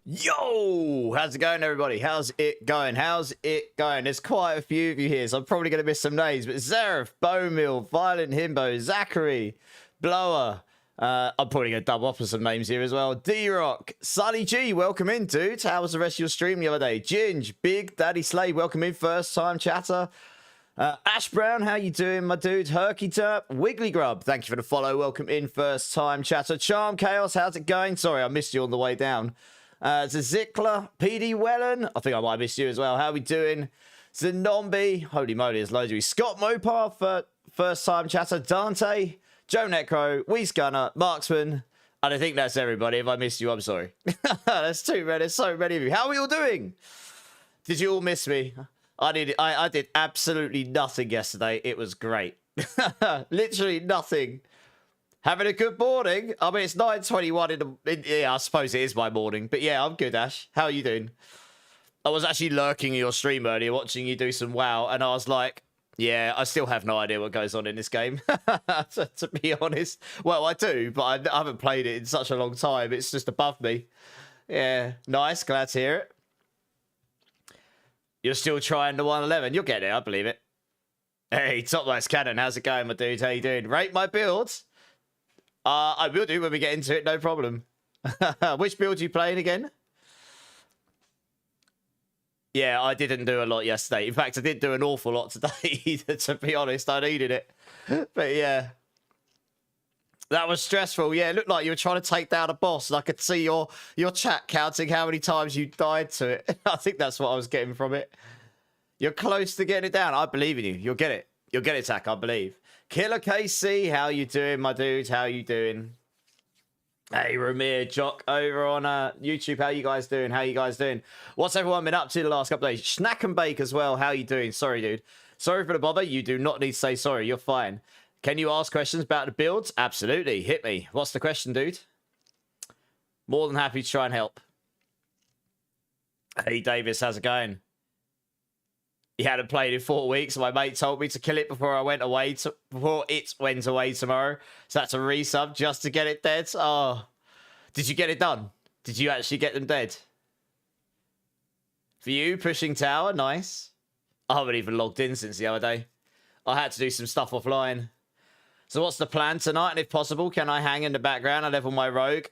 Yo, how's it going, everybody? How's it going? How's it going? There's quite a few of you here, so I'm probably going to miss some names. But Zareth, Bowmill, Violent Himbo, Zachary, Blower. I'm probably going to double up on some names here as well. D-Rock, Sunny G, welcome in, dude. How was the rest of your stream the other day? Ginge, Big Daddy Slay, welcome in, first time chatter. Ash Brown, how you doing, my dude? Herky Terp, Wiggly Grub, thank you for the follow. Welcome in, first time chatter. Charm Chaos, how's it going? Sorry, I missed you on the way down. Zickler, PD Wellen, I think I might have missed you as well. How are we doing? Zinombi, holy moly, there's loads of you. Scott Mopar, for first time chatter. Dante, Joe Necro, Weez Gunner, Marksman, and I think that's everybody. If I missed you, I'm sorry. That's too many. There's so many of you. How are we all doing? Did you all miss me? I did absolutely nothing yesterday. It was great. Literally nothing. Having a good morning. I mean, it's 9:21 in the... yeah, I suppose it is my morning. But yeah, I'm good, Ash. How are you doing? I was actually lurking in your stream earlier, watching you do some WoW, and I was like, yeah, I still have no idea what goes on in this game, to be honest. Well, I do, but I haven't played it in such a long time. It's just above me. Yeah, nice. Glad to hear it. You're still trying the 111. You'll get it. I believe it. Hey, Top Nice Cannon. How's it going, my dude? How you doing? Rate my builds. I will do when we get into it. No problem. Which build are you playing again? Yeah, I didn't do a lot yesterday. In fact, I did do an awful lot today. To be honest, I needed it. But yeah. That was stressful. Yeah, it looked like you were trying to take down a boss. And I could see your chat counting how many times you died to it. I think that's what I was getting from it. You're close to getting it down. I believe in you. You'll get it. You'll get it, Tack, I believe. Killer KC, how you doing, my dude? How you doing? Hey, Ramir, Jock, over on YouTube. How you guys doing? How you guys doing? What's everyone been up to the last couple of days? Snack and Bake as well. How you doing? Sorry, dude. Sorry for the bother. You do not need to say sorry. You're fine. Can you ask questions about the builds? Absolutely. Hit me. What's the question, dude? More than happy to try and help. Hey, Davis, how's it going? He hadn't played in 4 weeks. My mate told me to kill it before it went away tomorrow. So that's a resub just to get it dead. Oh, did you get it done? Did you actually get them dead? For you, pushing tower, nice. I haven't even logged in since the other day. I had to do some stuff offline. So what's the plan tonight? And if possible, can I hang in the background and level my rogue?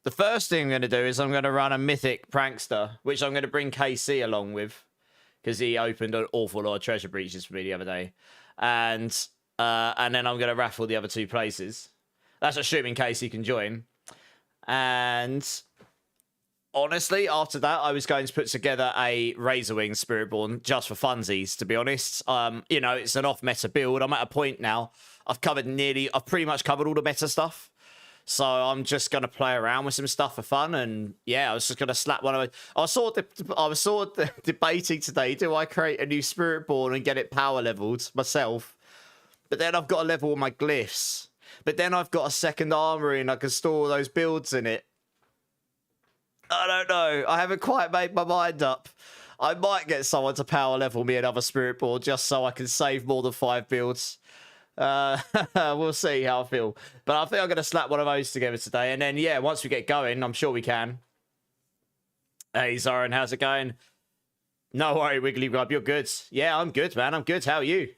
The first thing I'm going to do is I'm going to run a mythic prankster, which I'm going to bring KC along with, because he opened an awful lot of treasure breaches for me the other day. And then I'm going to raffle the other 2 places. That's assuming KC can join. And honestly, after that, I was going to put together a Razor Wings Spiritborn just for funsies, to be honest. You know, it's an off-meta build. I'm at a point now. I've pretty much covered all the meta stuff. So I'm just going to play around with some stuff for fun. And yeah, I was just going to slap one of it. I was sort of debating today, do I create a new Spiritborn and get it power leveled myself? But then I've got to level all my glyphs. But then I've got a second armory and I can store all those builds in it. I don't know. I haven't quite made my mind up. I might get someone to power level me another Spiritborn just so I can save more than 5 builds. We'll see how I feel. But I think I'm going to slap one of those together today. And then, yeah, once we get going, I'm sure we can. Hey, Zoran, how's it going? No worry, Wiggly Grub, you're good. Yeah, I'm good, man. I'm good. How are you?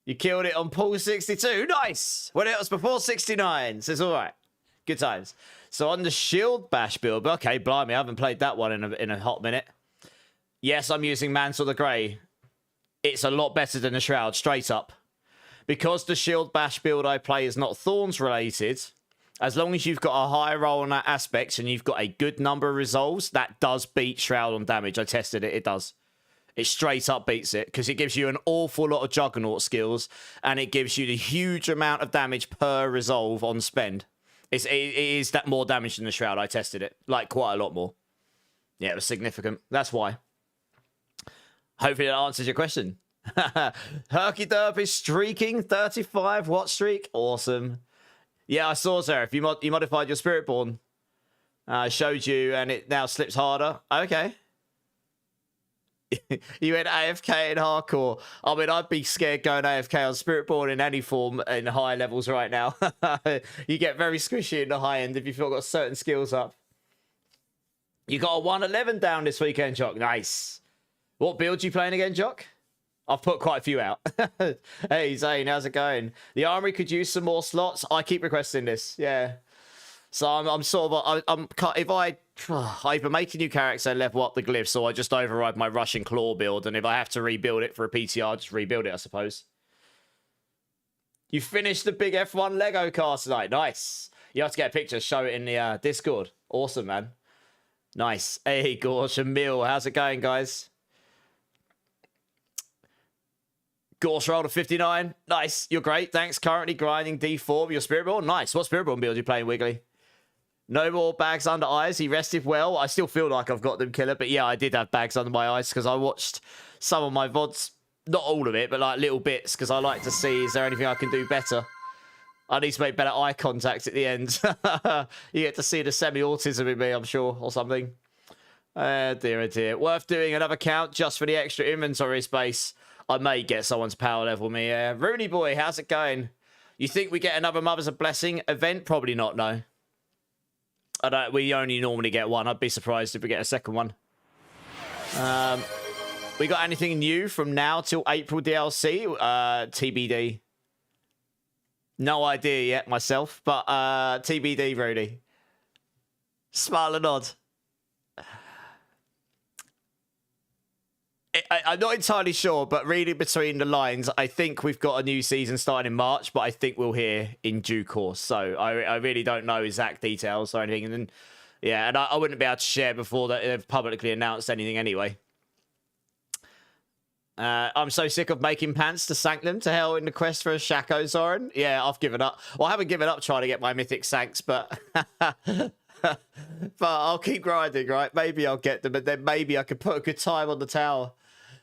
You killed it on pool 62. Nice! When it was before 69. So it's all right. Good times. So on the Shield Bash build, okay, blimey, I haven't played that one in a hot minute. Yes, I'm using Mantle the Grey. It's a lot better than the Shroud, straight up. Because the Shield Bash build I play is not Thorns related, as long as you've got a high roll on that aspect and you've got a good number of resolves, that does beat Shroud on damage. I tested it, it does. It straight up beats it, because it gives you an awful lot of Juggernaut skills, and it gives you the huge amount of damage per resolve on spend. It is that more damage than the Shroud. I tested it, like quite a lot more. Yeah, it was significant. That's why. Hopefully that answers your question. Herky Derp is streaking 35 watt streak. Awesome. Yeah, I saw, sir. If you modified your Spiritborn, showed you, and it now slips harder. Okay. You went AFK in hardcore. I mean, I'd be scared going AFK on Spiritborn in any form in high levels right now. You get very squishy in the high end if you've got certain skills up. You got a 111 down this weekend, Jock. Nice. What build you playing again, Jock? I've put quite a few out. Hey, Zane, how's it going? The armory could use some more slots. I keep requesting this. Yeah. So I'm sort of, if I either make a new character and level up the glyphs, or I just override my Russian Claw build, and if I have to rebuild it for a PTR, just rebuild it, I suppose. You finished the big F1 Lego car tonight. Nice. You have to get a picture, show it in the Discord. Awesome, man. Nice. Hey, Gorsh and Mill, how's it going, guys? Gorsh rolled a 59. Nice. You're great. Thanks. Currently grinding D4 with your Spiritborn. Nice. What Spiritborn build are you playing, Wiggly? No more bags under eyes. He rested well. I still feel like I've got them, Killer. But yeah, I did have bags under my eyes because I watched some of my VODs. Not all of it, but like little bits because I like to see, is there anything I can do better? I need to make better eye contact at the end. You get to see the semi-autism in me, I'm sure, or something. Dear, oh dear. Worth doing another count just for the extra inventory space. I may get someone to power level me. Rooney boy, how's it going? You think we get another Mother's a Blessing event? Probably not, no. We only normally get one. I'd be surprised if we get a second one. We got anything new from now till April DLC? TBD. No idea yet myself, but TBD, Rudy. Smile and nod. I'm not entirely sure, but reading between the lines, I think we've got a new season starting in March, but I think we'll hear in due course. So I really don't know exact details or anything. And then, yeah, and I wouldn't be able to share before they've publicly announced anything anyway. I'm so sick of making pants to sank them to hell in the quest for a Shaco, Zoran. Yeah, I've given up. Well, I haven't given up trying to get my mythic sanks, but... but I'll keep grinding, right? Maybe I'll get them, and then maybe I can put a good time on the tower.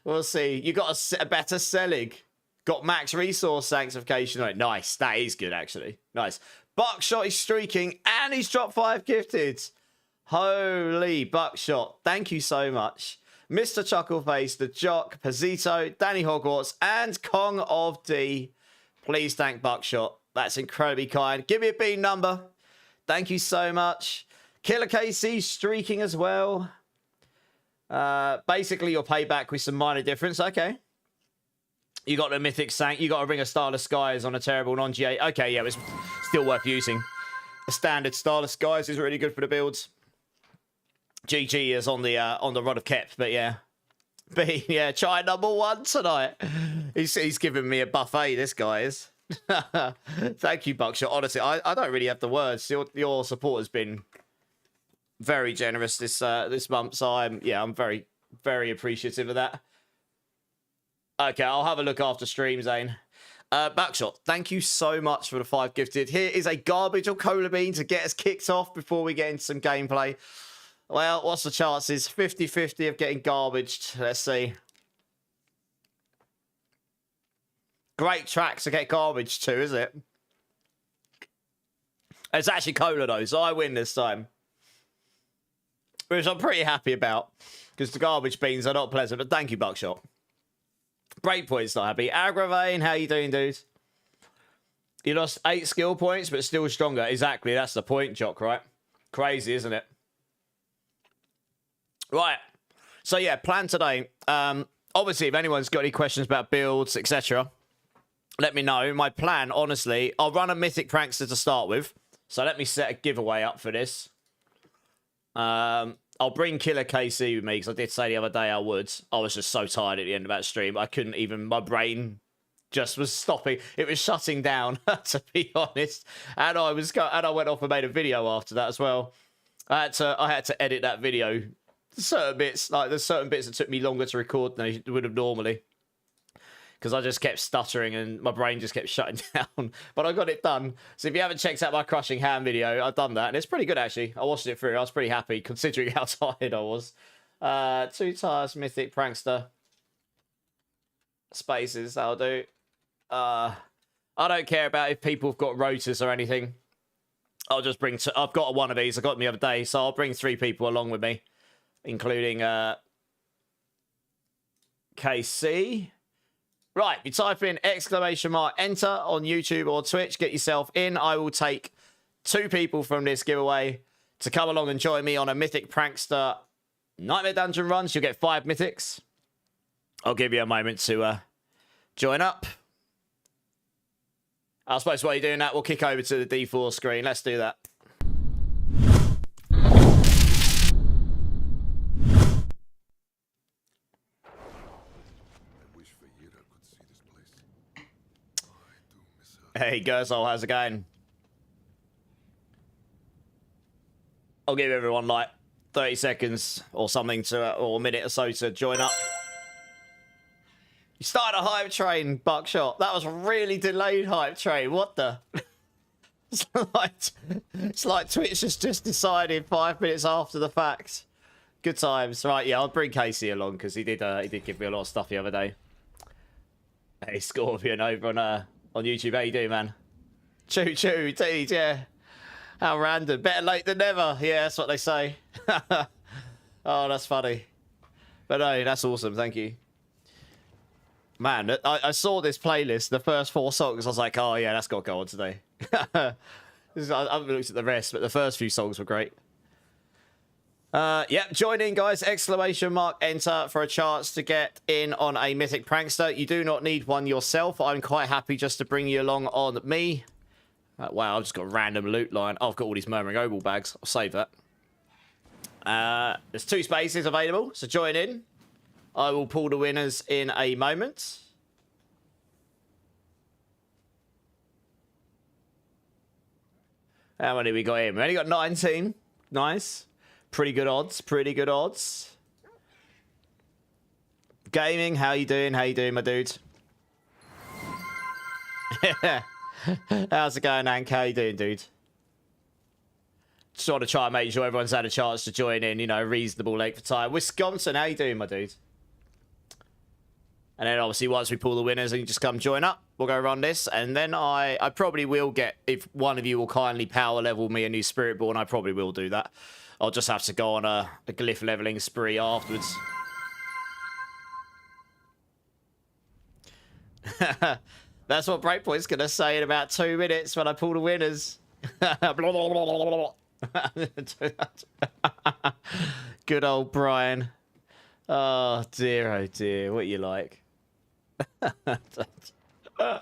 We'll see. You got a better Selig. Got max resource sanctification on it. Nice. That is good, actually. Nice. Buckshot is streaking, and he's dropped 5 gifted. Holy Buckshot. Thank you so much. Mr. Chuckleface, the Jock, Pazito, Danny Hogwarts, and Kong of D. Please thank Buckshot. That's incredibly kind. Give me a bean number. Thank you so much. Killer KC streaking as well. Basically, your payback with some minor difference. Okay. You got the Mythic Sank. You got a Ring of Starless Skies on a terrible non-G8. Okay, yeah, it's still worth using. The standard Starless Skies is really good for the builds. GG is on the Rod of Kep, but yeah. But yeah, try number 1 tonight. He's giving me a buffet, this guy is. Thank you, Buckshot. Honestly, I don't really have the words. Your support has been very generous this month, so I'm very, very appreciative of that. Okay, I'll have a look after stream, Zane. Buckshot, thank you so much for the 5 gifted. Here is a garbage or cola bean to get us kicked off before we get into some gameplay. Well, what's the chances? 50-50 of getting garbaged. Let's see. Great track to get garbage to, is it? It's actually cola, though, so I win this time. Which I'm pretty happy about, because the garbage beans are not pleasant, but thank you, Buckshot. Breakpoint's not happy. Aggravain, how you doing, dude? You lost 8 skill points, but still stronger. Exactly, that's the point, Jock, right? Crazy, isn't it? Right. So, yeah, plan today. Obviously, if anyone's got any questions about builds, etc., let me know. My plan, honestly, I'll run a Mythic Prankster to start with. So let me set a giveaway up for this. I'll bring Killer KC with me, because I did say the other day I would. I was just so tired at the end of that stream. I couldn't even... My brain just was stopping. It was shutting down, to be honest. And I went off and made a video after that as well. I had to edit that video. Certain bits, like there's certain bits that took me longer to record than it would have normally, because I just kept stuttering and my brain just kept shutting down. But I got it done. So if you haven't checked out my crushing ham video, I've done that, and it's pretty good actually. I watched it through. I was pretty happy considering how tired I was. 2 tires, Mythic Prankster. Spaces, that'll do. I don't care about if people have got rotors or anything. I'll just bring... I've got one of these. I got them the other day, so I'll bring 3 people along with me, including KC. Right, you type in ! enter on YouTube or Twitch, get yourself in. I will take 2 people from this giveaway to come along and join me on a Mythic Prankster Nightmare Dungeon run. So you'll get 5 Mythics. I'll give you a moment to join up. I suppose while you're doing that, we'll kick over to the D4 screen. Let's do that. Hey, Gersol, how's it going? I'll give everyone like 30 seconds or something to, or a minute or so to join up. You started a hype train, Buckshot. That was a really delayed hype train. What the? It's like Twitch has just decided 5 minutes after the fact. Good times. Right, yeah, I'll bring Casey along because he did give me a lot of stuff the other day. Hey, Scorpion over on YouTube. How you doing, man? Choo choo, indeed, yeah. How random. Better late than never. Yeah, that's what they say. Oh, that's funny. But no, that's awesome. Thank you. Man, I saw this playlist, the first 4 songs. I was like, oh, yeah, that's got to go on today. I haven't looked at the rest, but the first few songs were great. Yeah, join in, guys. ! Enter for a chance to get in on a Mythic Prankster. You do not need one yourself. I'm quite happy just to bring you along on me. Wow, I've just got a random loot line. Oh, I've got all these Murmuring Obel bags. I'll save that. There's 2 spaces available, so join in. I will pull the winners in a moment. How many we got in? We only got 19. Nice. Pretty good odds. Pretty good odds. Gaming, how you doing? How you doing, my dude? How's it going, Hank? How you doing, dude? Just want to try and make sure everyone's had a chance to join in, you know, reasonable length of time. Wisconsin, how you doing, my dude? And then obviously once we pull the winners and you just come join up, we'll go run this. And then I probably will get, if one of you will kindly power level me a new Spiritborn, I probably will do that. I'll just have to go on a glyph leveling spree afterwards. That's what Breakpoint's going to say in about 2 minutes when I pull the winners. Good old Brian. Oh dear, what you like? It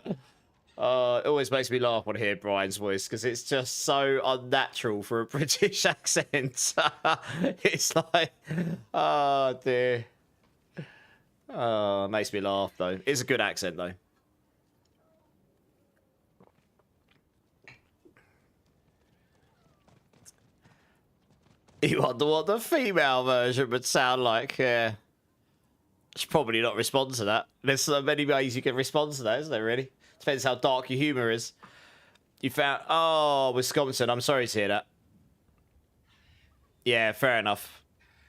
always makes me laugh when I hear Brian's voice because it's just so unnatural for a British accent. It's like, oh dear. Oh, it makes me laugh though. It's a good accent though. You wonder what the female version would sound like. Yeah. Should probably not respond to that. There's so many ways you can respond to that, isn't there, really? Depends how dark your humour is. You found... Oh, Wisconsin. I'm sorry to hear that. Yeah, fair enough.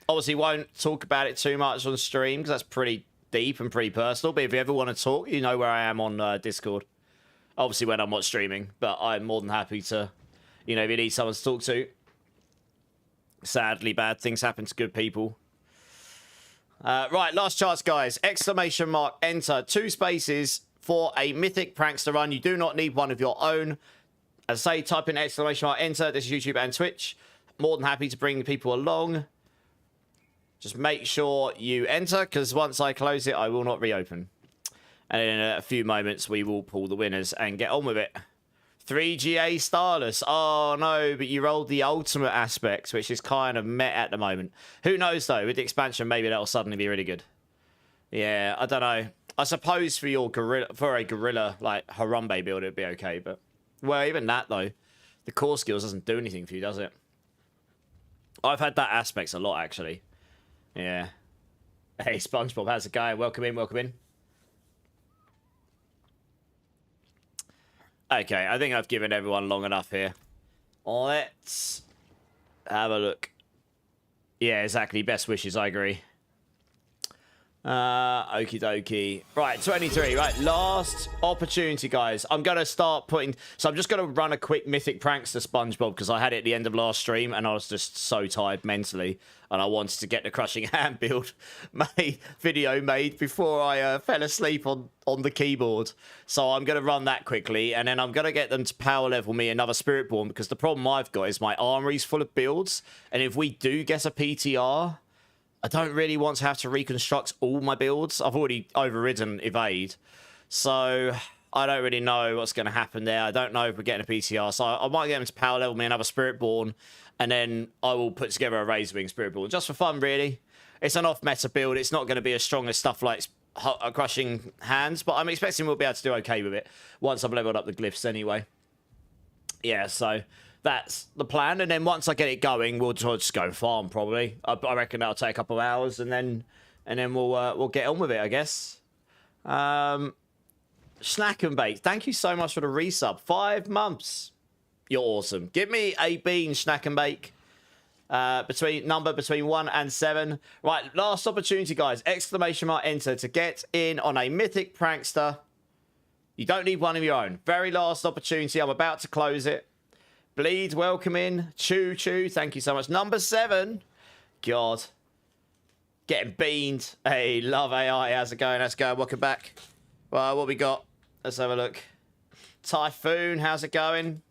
Obviously, won't talk about it too much on stream, because that's pretty deep and pretty personal. But if you ever want to talk, you know where I am on Discord. Obviously, when I'm not streaming. But I'm more than happy to... You know, if you need someone to talk to. Sadly, bad things happen to good people. Right, last chance, guys. ! Enter. 2 spaces for a Mythic Prankster run. You do not need one of your own. As I say, type in ! Enter. This is YouTube and Twitch. More than happy to bring people along. Just make sure you enter, because once I close it, I will not reopen. And in a few moments, we will pull the winners and get on with it. 3GA Starless. Oh, no, but you rolled the ultimate aspect, which is kind of met at the moment. Who knows, though? With the expansion, maybe that'll suddenly be really good. Yeah, I don't know. I suppose for your a gorilla, like, Harambe build, it'd be okay, but... Well, even that, though. The core skills doesn't do anything for you, does it? I've had that aspects a lot, actually. Yeah. Hey, SpongeBob, how's it going? Welcome in, welcome in. Okay, I think I've given everyone long enough here. Let's have a look. Yeah, exactly. Best wishes, I agree. Okie dokie. Right, 23. Right, last opportunity, guys. I'm going to start putting... So I'm just going to run a quick Mythic Prankster SpongeBob because I had it at the end of last stream and I was just so tired mentally and I wanted to get the Crushing Hand build video made before I fell asleep on the keyboard. So I'm going to run that quickly and then I'm going to get them to power level me another Spiritborn because the problem I've got is my armory's full of builds and if we do get a PTR... I don't really want to have to reconstruct all my builds. I've already overridden Evade. So I don't really know what's going to happen there. I don't know if we're getting a PTR. So I might get them to power level me another Spiritborn. And then I will put together a Razor Wings Spiritborn. Just for fun, really. It's an off-meta build. It's not going to be as strong as stuff like Crushing Hands. But I'm expecting we'll be able to do okay with it. Once I've leveled up the glyphs anyway. Yeah, so... That's the plan, and then once I get it going, we'll just go farm probably. I reckon that'll take a couple of hours, and then we'll get on with it, I guess. Snack and Bake, thank you so much for the resub. 5 months, you're awesome. Give me a bean, Snack and Bake. Between 1 and 7. Right, last opportunity, guys. Exclamation mark enter to get in on a Mythic Prankster. You don't need one of your own. Very last opportunity. I'm about to close it. Bleed, welcome in. Choo Choo, thank you so much. Number 7. God. Getting beamed. Hey, love AI. How's it going? How's it going? Welcome back. Well, what we got? Let's have a look. Typhoon, how's it going?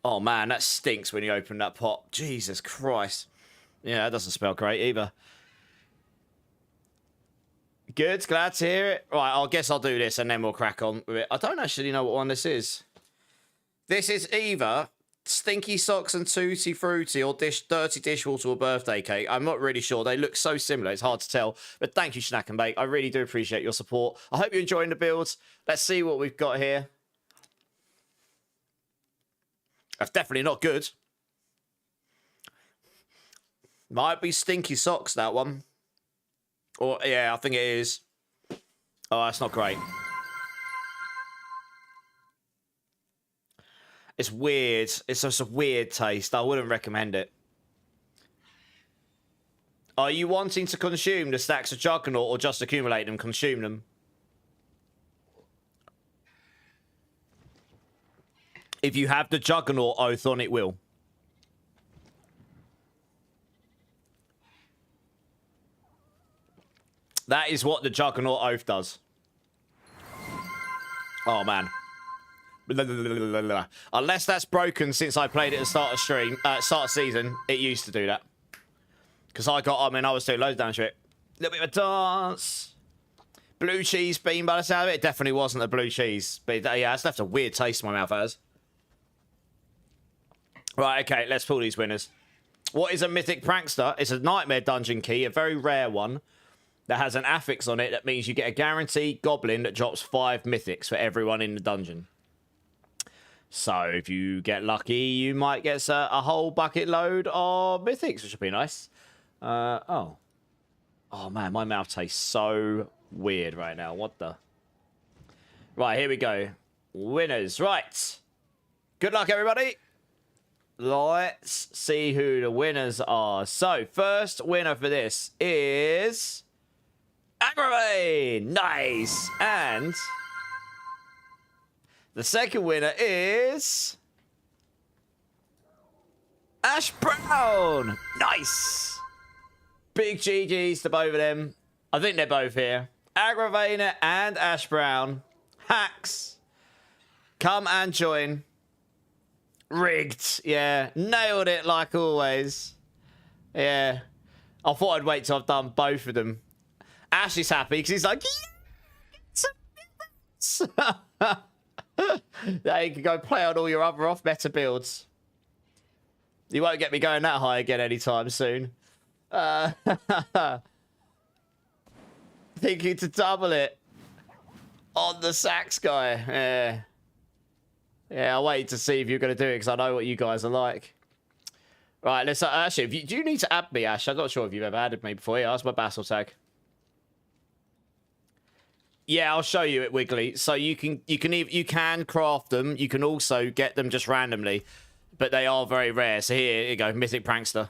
Oh, man, that stinks when you open that pot. Jesus Christ. Yeah, that doesn't smell great either. Good, glad to hear it. Right, I guess I'll do this and then we'll crack on with it. I don't actually know what one this is. This is either Stinky Socks and Tutti Frutti or Dirty Dishwater or Birthday Cake. I'm not really sure. They look so similar. It's hard to tell. But thank you, Snack and Bake. I really do appreciate your support. I hope you're enjoying the builds. Let's see what we've got here. That's definitely not good. Might be Stinky Socks, that one. Or, yeah, I think it is. Oh, that's not great. It's weird. It's just a weird taste. I wouldn't recommend it. Are you wanting to consume the stacks of Juggernaut or just accumulate them? Consume them. If you have the Juggernaut oath on, it will. That is what the Juggernaut oath does. Oh, man. Unless that's broken since I played it at the start of stream, start of season, it used to do that. Because I was doing loads of damage to it. A little bit of a dance. Blue cheese bean by the sound of it. It definitely wasn't a blue cheese. But yeah, it's left a weird taste in my mouth as. Right, okay, let's pull these winners. What is a Mythic Prankster? It's a Nightmare Dungeon key, a very rare one. That has an affix on it. That means you get a guaranteed goblin that drops 5 mythics for everyone in the dungeon. So if you get lucky, you might get a whole bucket load of mythics, which would be nice. Oh, man, my mouth tastes so weird right now. What the? Right, here we go. Winners. Right. Good luck, everybody. Let's see who the winners are. So, first winner for this is... Aggravate! Nice! And the second winner is Ash Brown! Nice! Big GG's to both of them. I think they're both here. Aggravator and Ash Brown. Hacks. Come and join. Rigged. Yeah. Nailed it like always. Yeah. I thought I'd wait till I've done both of them. Ash is happy because he's like, yeah, you can go play on all your other off-meta builds. You won't get me going that high again anytime soon. Thinking to double it on the sax guy. Yeah. Yeah, I'll wait to see if you're going to do it because I know what you guys are like. Right, let's actually, do you need to add me, Ash? I'm not sure if you've ever added me before. Yeah, that's my Bassel tag. Yeah, I'll show you it, Wiggly. So you can craft them. You can also get them just randomly, but they are very rare. So here you go, Mythic Prankster.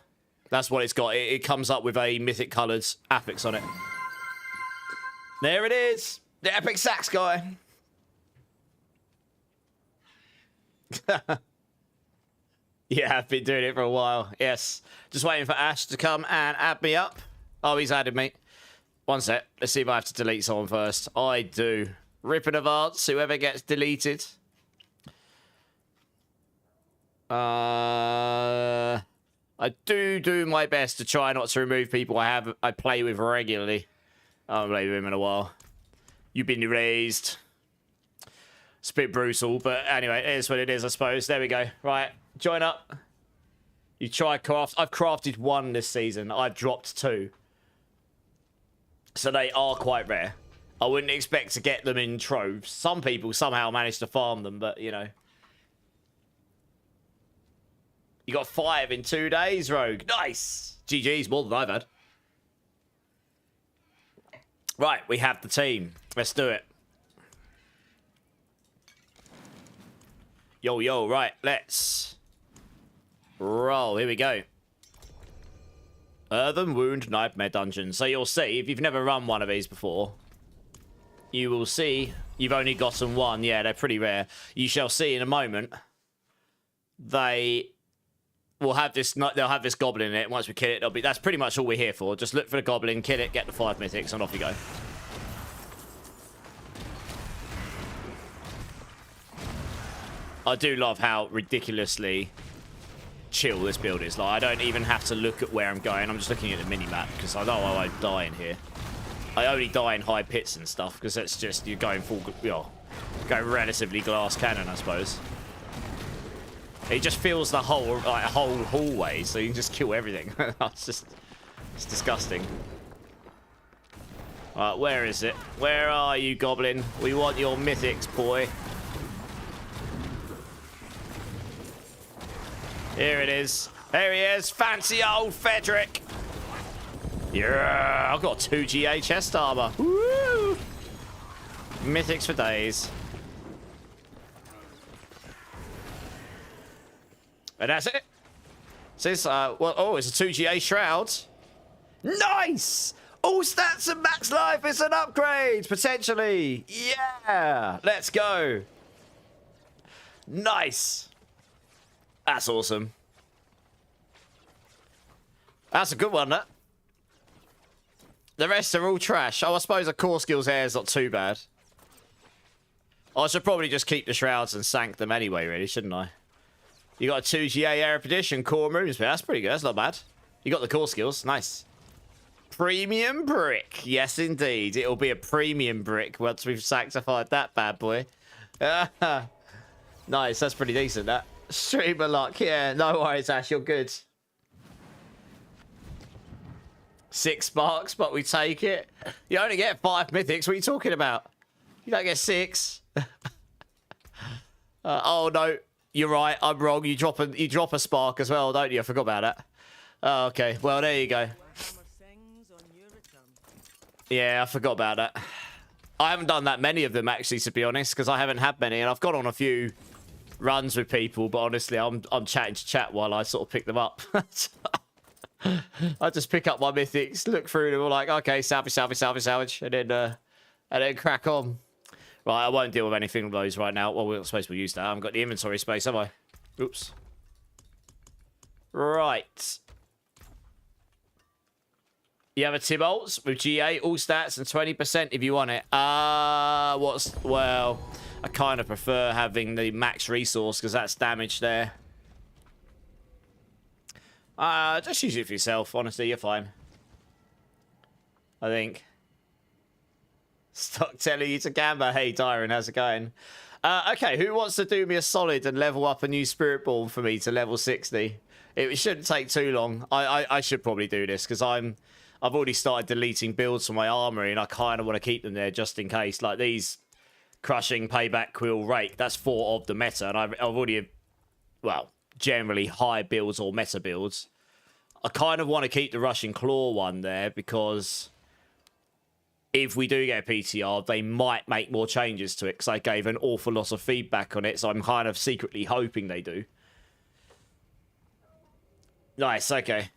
That's what it's got. It comes up with a mythic coloured affix on it. There it is. The epic sax guy. Yeah, I've been doing it for a while. Yes. Just waiting for Ash to come and add me up. Oh, he's added me. One sec. Let's see if I have to delete someone first. I do. Rip in advance. Whoever gets deleted. I do my best to try not to remove people I play with regularly. I haven't played with him in a while. You've been erased. It's a bit brutal, but anyway, it is what it is, I suppose. There we go. Right, join up. You try craft. I've crafted 1 this season. I've dropped 2. So they are quite rare. I wouldn't expect to get them in troves. Some people somehow manage to farm them, but, you know. You got 5 in 2 days, Rogue. Nice. GG's, more than I've had. Right, we have the team. Let's do it. Yo, right, let's roll. Here we go. Earthen Wound Nightmare Dungeon. So you'll see, if you've never run one of these before, you will see you've only gotten 1. Yeah, they're pretty rare. You shall see in a moment. They will have this. They'll have this goblin in it. Once we kill it, that's pretty much all we're here for. Just look for the goblin, kill it, get the 5 mythics, and off you go. I do love how ridiculously chill this build is. Like, I don't even have to look at where I'm going. I'm just looking at the mini-map because I know I won't die in here. I only die in high pits and stuff because that's just, you're going full, go relatively glass cannon, I suppose. It just fills the whole hallway, so you can just kill everything. It's disgusting. Alright, where is it? Where are you, goblin? We want your mythics, boy. Here it is. There he is. Fancy old Frederick. Yeah, I've got 2 GA chest armor. Woo! Mythics for days. And that's it. Says, oh, it's a 2 GA shroud. Nice! All stats and max life is an upgrade, potentially. Yeah, let's go. Nice. That's awesome. That's a good one, that. The rest are all trash. Oh, I suppose a core skills hair is not too bad. I should probably just keep the shrouds and sank them anyway, really, shouldn't I? You got a 2 GA Erudition core moves, but that's pretty good. That's not bad. You got the core skills. Nice. Premium brick. Yes, indeed. It'll be a premium brick once we've sanctified that bad boy. Nice. That's pretty decent, that. Streamer luck. Yeah, no worries, Ash. You're good. 6 sparks, but we take it. You only get 5 mythics. What are you talking about? You don't get 6. Oh, no. You're right. I'm wrong. You drop a spark as well, don't you? I forgot about that. Oh, okay. Well, there you go. Yeah, I forgot about that. I haven't done that many of them, actually, to be honest, because I haven't had many, and I've got on a few runs with people, but honestly, I'm chatting to chat while I sort of pick them up. I just pick up my mythics, look through them, all like, okay, salvage, and then crack on. Right, I won't deal with anything of those right now. Well, we're not supposed to use that. I haven't got the inventory space, have I? Oops. Right. You have a Tibolts with GA, all stats, and 20% if you want it. Well, I kind of prefer having the max resource because that's damage there. Just use it for yourself. Honestly, you're fine. I think. Stop telling you to gamble. Hey, Tyron, how's it going? Okay, who wants to do me a solid and level up a new Spiritborn for me to level 60? It shouldn't take too long. I should probably do this because I've already started deleting builds from my armory and I kind of want to keep them there just in case. Like these Crushing, Payback, Quill, Rake, that's 4 of the meta. And I've already, well, generally high builds or meta builds. I kind of want to keep the Rushing Claw one there because if we do get a PTR, they might make more changes to it because I gave an awful lot of feedback on it. So I'm kind of secretly hoping they do. Nice, okay.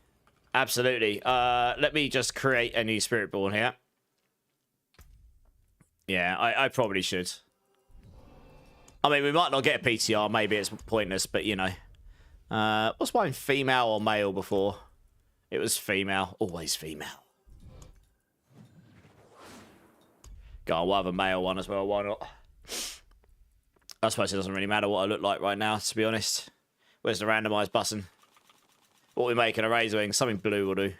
Absolutely. Let me just create a new Spiritborn here. Yeah, I probably should. I mean, we might not get a PTR. Maybe it's pointless, but you know. Was mine female or male before? It was female. Always female. God, we'll have a male one as well. Why not? I suppose it doesn't really matter what I look like right now, to be honest. Where's the randomised button? What are we making? A Razor Wing? Something blue will do.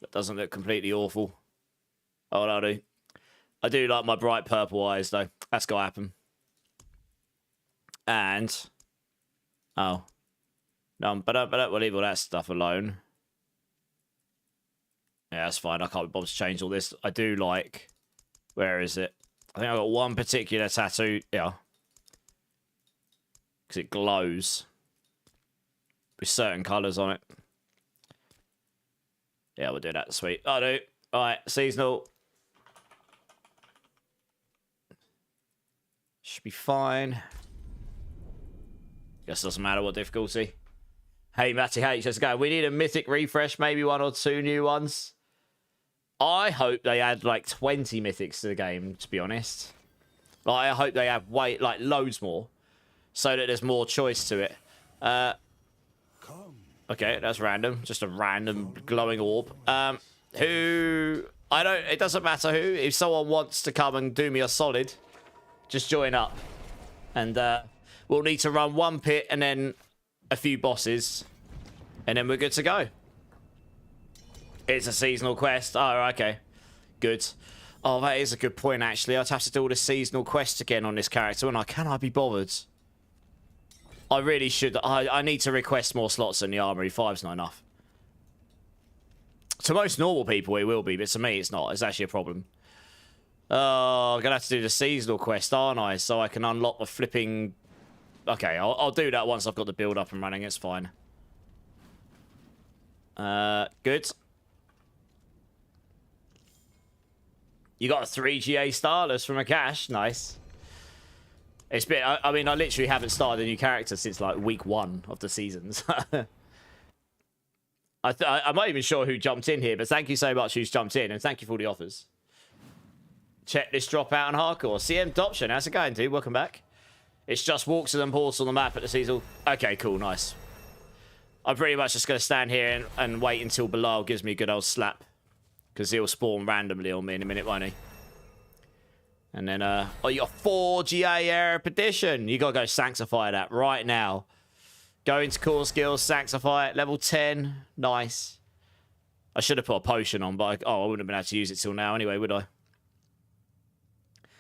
That doesn't look completely awful. Oh, I do. I do like my bright purple eyes, though. That's got to happen. And... oh. No, but we'll leave all that stuff alone. Yeah, that's fine. I can't be bothered to change all this. I do like... where is it? I think I've got one particular tattoo. Yeah. Because it glows. With certain colours on it. Yeah, we'll do that. Sweet. I do. Alright, seasonal. Should be fine. Guess it doesn't matter what difficulty. Hey, Matty H, let's go. We need a mythic refresh, maybe 1 or 2 new ones. I hope they add like 20 mythics to the game, to be honest. Like, I hope they have like loads more. So that there's more choice to it. Okay, that's random. Just a random glowing orb. It doesn't matter who. If someone wants to come and do me a solid, just join up. And we'll need to run 1 pit and then a few bosses. And then we're good to go. It's a seasonal quest. Oh, okay. Good. Oh, that is a good point, actually. I'd have to do all the seasonal quests again on this character, and can I be bothered? I really should. I need to request more slots in the armory. 5's not enough. To most normal people, it will be, but to me, it's not. It's actually a problem. Oh, I'm going to have to do the seasonal quest, aren't I? So I can unlock the flipping... okay, I'll do that once I've got the build up and running. It's fine. Good. You got a 3 GA starless from a cache. Nice. It's been... I mean, I literally haven't started a new character since, like, week 1 of the seasons. I'm not even sure who jumped in here, but thank you so much who's jumped in, and thank you for all the offers. Check this drop out on hardcore. CM Doption, how's it going, dude? Welcome back. It's just walks and ports on the map at the season. Okay, cool, nice. I'm pretty much just going to stand here and wait until Bilal gives me a good old slap. Because he'll spawn randomly on me in a minute, won't he? And then, oh, you got 4 GA Erupedition. You got to go sanctify that right now. Go into core skills, sanctify it. Level 10. Nice. I should have put a potion on, but I wouldn't have been able to use it till now anyway, would I?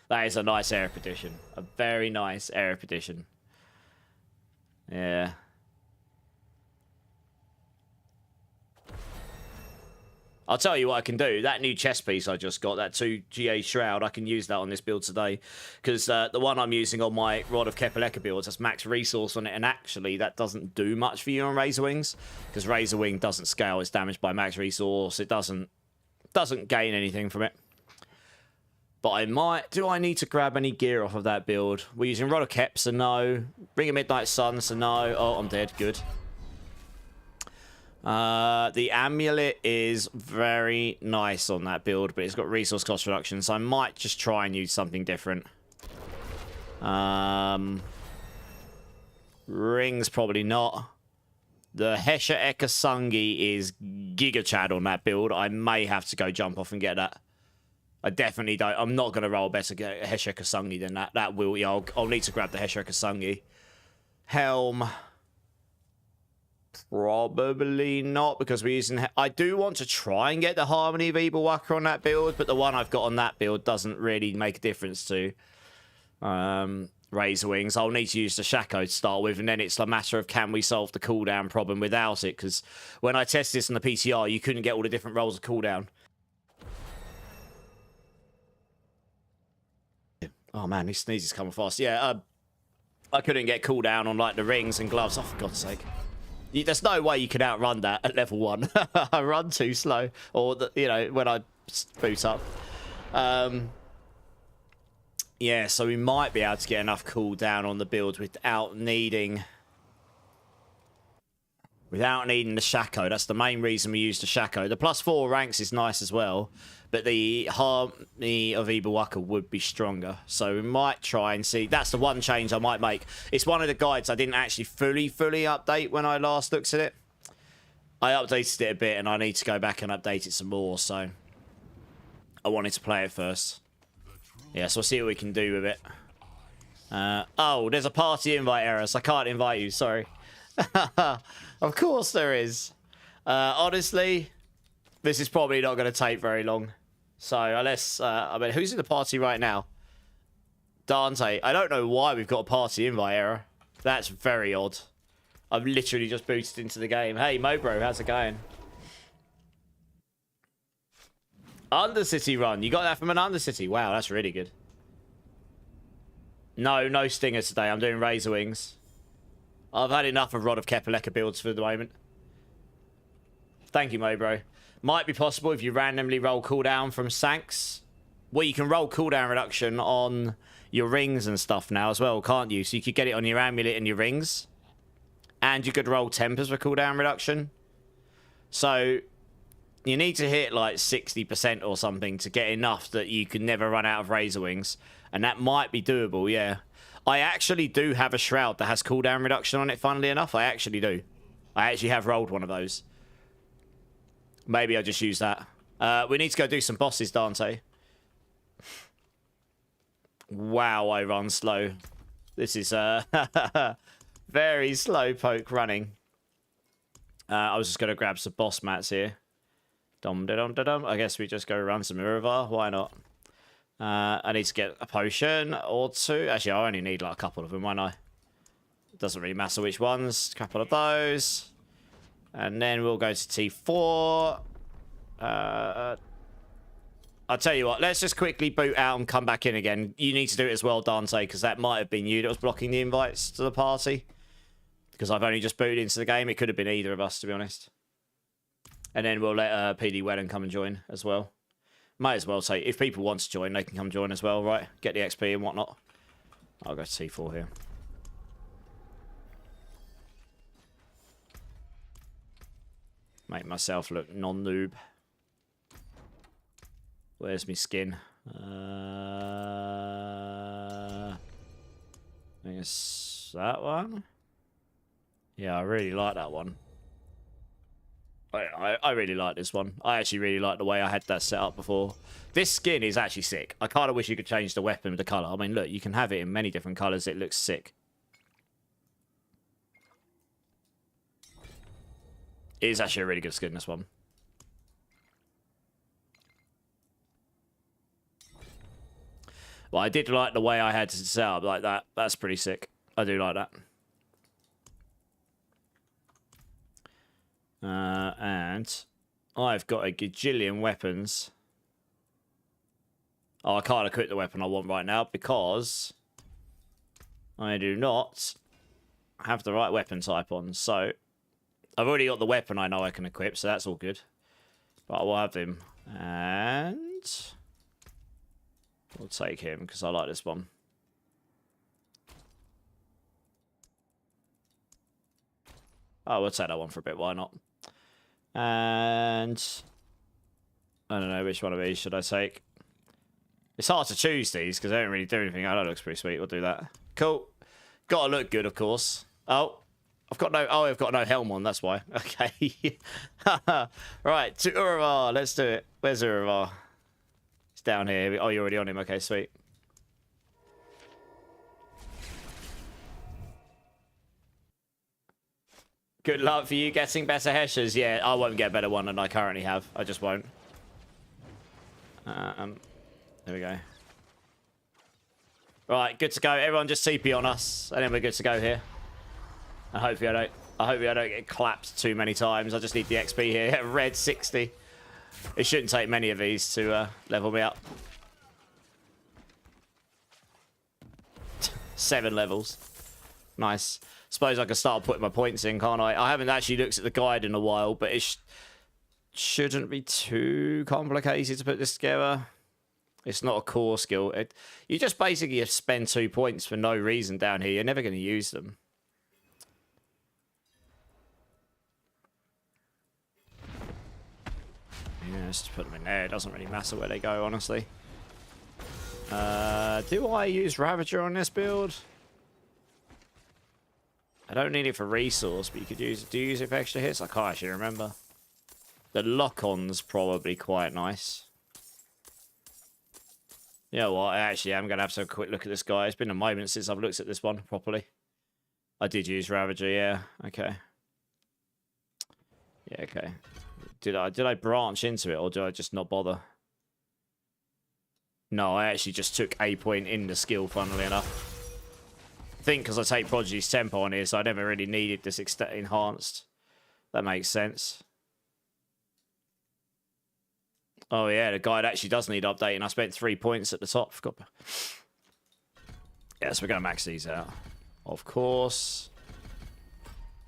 That is a nice Erupedition. A very nice Erupedition. Yeah. I'll tell you what I can do. That new chest piece I just got, that 2 GA Shroud, I can use that on this build today. Because the one I'm using on my Rod of Kepaleka builds has max resource on it. And actually, that doesn't do much for you on Razor Wings. Because Razor Wing doesn't scale. It's damaged by max resource. It doesn't gain anything from it. But I might... do I need to grab any gear off of that build? We're using Rod of Kep, so no. Bring a Midnight Sun, so no. Oh, I'm dead. Good. The amulet is very nice on that build, but it's got resource cost reduction, so I might just try and use something different. Rings, probably not. The Hesha Ekasungi is Giga Chad on that build. I may have to go jump off and get that. I definitely don't. I'm not going to roll better get Hesha Ekasungi than that. That will, yeah, I'll need to grab the Hesha Ekasungi. Helm... probably not, because we're using... I do want to try and get the Harmony of Evil Walker on that build, but the one I've got on that build doesn't really make a difference to Razor Wings. I'll need to use the Shaco to start with, and then it's a matter of can we solve the cooldown problem without it, because when I tested this on the PTR, you couldn't get all the different rolls of cooldown. Oh man, these sneezes coming fast. Yeah, I couldn't get cooldown on like the rings and gloves. Oh, for God's sake. There's no way you can outrun that at level 1. I run too slow. Or, you know, when I boot up. Yeah, so we might be able to get enough cooldown on the build without needing without needing the Shaco. That's the main reason we use the Shaco. The +4 ranks is nice as well, but the Harmony of Ibawaka would be stronger. So we might try and see. That's the one change I might make. It's one of the guides I didn't actually fully update when I last looked at it. I updated it a bit, and I need to go back and update it some more, so I wanted to play it first. Yeah, so we'll see what we can do with it. Oh, there's a party invite error, so I can't invite you, sorry. Of course there is. Honestly, this is probably not going to take very long. So, unless... I mean, who's in the party right now? Dante. I don't know why we've got a party invite error. That's very odd. I've literally just booted into the game. Hey, Mobro, how's it going? Undercity run. You got that from an Undercity. Wow, that's really good. No Stinger today. I'm doing Razor Wings. I've had enough of Rod of Kepaleka builds for the moment. Thank you, Mobro. Might be possible if you randomly roll cooldown from Sanks. Well, you can roll cooldown reduction on your rings and stuff now as well, can't you? So you could get it on your amulet and your rings. And you could roll tempers for cooldown reduction. So you need to hit like 60% or something to get enough that you can never run out of Razor Wings. And that might be doable, yeah. I actually do have a Shroud that has cooldown reduction on it, funnily enough. I actually do. I actually have rolled one of those. Maybe I'll just use that. We need to go do some bosses, Dante. Wow, I run slow. This is very slow poke running. I was just going to grab some boss mats here. Dum-da-dum-da-dum. I guess we just go run some Urivar. Why not? I need to get a potion or two. Actually, I only need like a couple of them, won't I? Doesn't really matter which ones. A couple of those. And then we'll go to T4. I'll tell you what. Let's just quickly boot out and come back in again. You need to do it as well, Dante, because that might have been you that was blocking the invites to the party. Because I've only just booted into the game. It could have been either of us, to be honest. And then we'll let PD Wellen come and join as well. Might as well say, if people want to join, they can come join as well, right? Get the XP and whatnot. I'll go to T4 here. Make myself look non-noob. Where's my skin? I think it's that one. Yeah, I really like that one. I really like this one. I actually really like the way I had that set up before. This skin is actually sick. I kind of wish you could change the weapon, the colour. I mean, look, you can have it in many different colours. It looks sick. It is actually a really good skin, this one. Well, I did like the way I had to set up like that. That's pretty sick. I do like that. And I've got a gajillion weapons. Oh, I can't equip the weapon I want right now because I do not have the right weapon type on. So I've already got the weapon I know I can equip, so that's all good. But I will have him. And we'll take him because I like this one. Oh, we'll take that one for a bit. Why not? And I don't know which one of these should I take. It's hard to choose these because they don't really do anything. Oh, that looks pretty sweet. We'll do that. Cool. Got to look good, of course. Oh, I've got no helm on. That's why. Okay. Right, to Urivar. Let's do it. Where's Urivar? It's down here. Oh, you're already on him. Okay, sweet. Good luck for you getting better Heshers. Yeah, I won't get a better one than I currently have. I just won't. There we go. Right, good to go. Everyone just CP on us, and then we're good to go here. And hopefully I don't get clapped too many times. I just need the XP here. Red 60. It shouldn't take many of these to level me up. 7 levels. Nice. Suppose I can start putting my points in, can't I? I haven't actually looked at the guide in a while, but it shouldn't be too complicated to put this together. It's not a core skill. You just basically spend 2 points for no reason down here. You're never going to use them. Let's just put them in there. It doesn't really matter where they go, honestly. Do I use Ravager on this build? I don't need it for resource, but you could use it. Do you use it for extra hits? I can't actually remember. The lock-on's probably quite nice. You know what? Actually, I'm going to have to have a quick look at this guy. It's been a moment since I've looked at this one properly. I did use Ravager, yeah. Okay. Yeah, okay. Did I branch into it, or did I just not bother? No, I actually just took a point in the skill, funnily enough. I think because I take Prodigy's tempo on here, so I never really needed this enhanced. That makes sense. Oh yeah, the guide actually does need updating. I spent 3 points at the top. Forgot. Yeah, so we're going to max these out. Of course.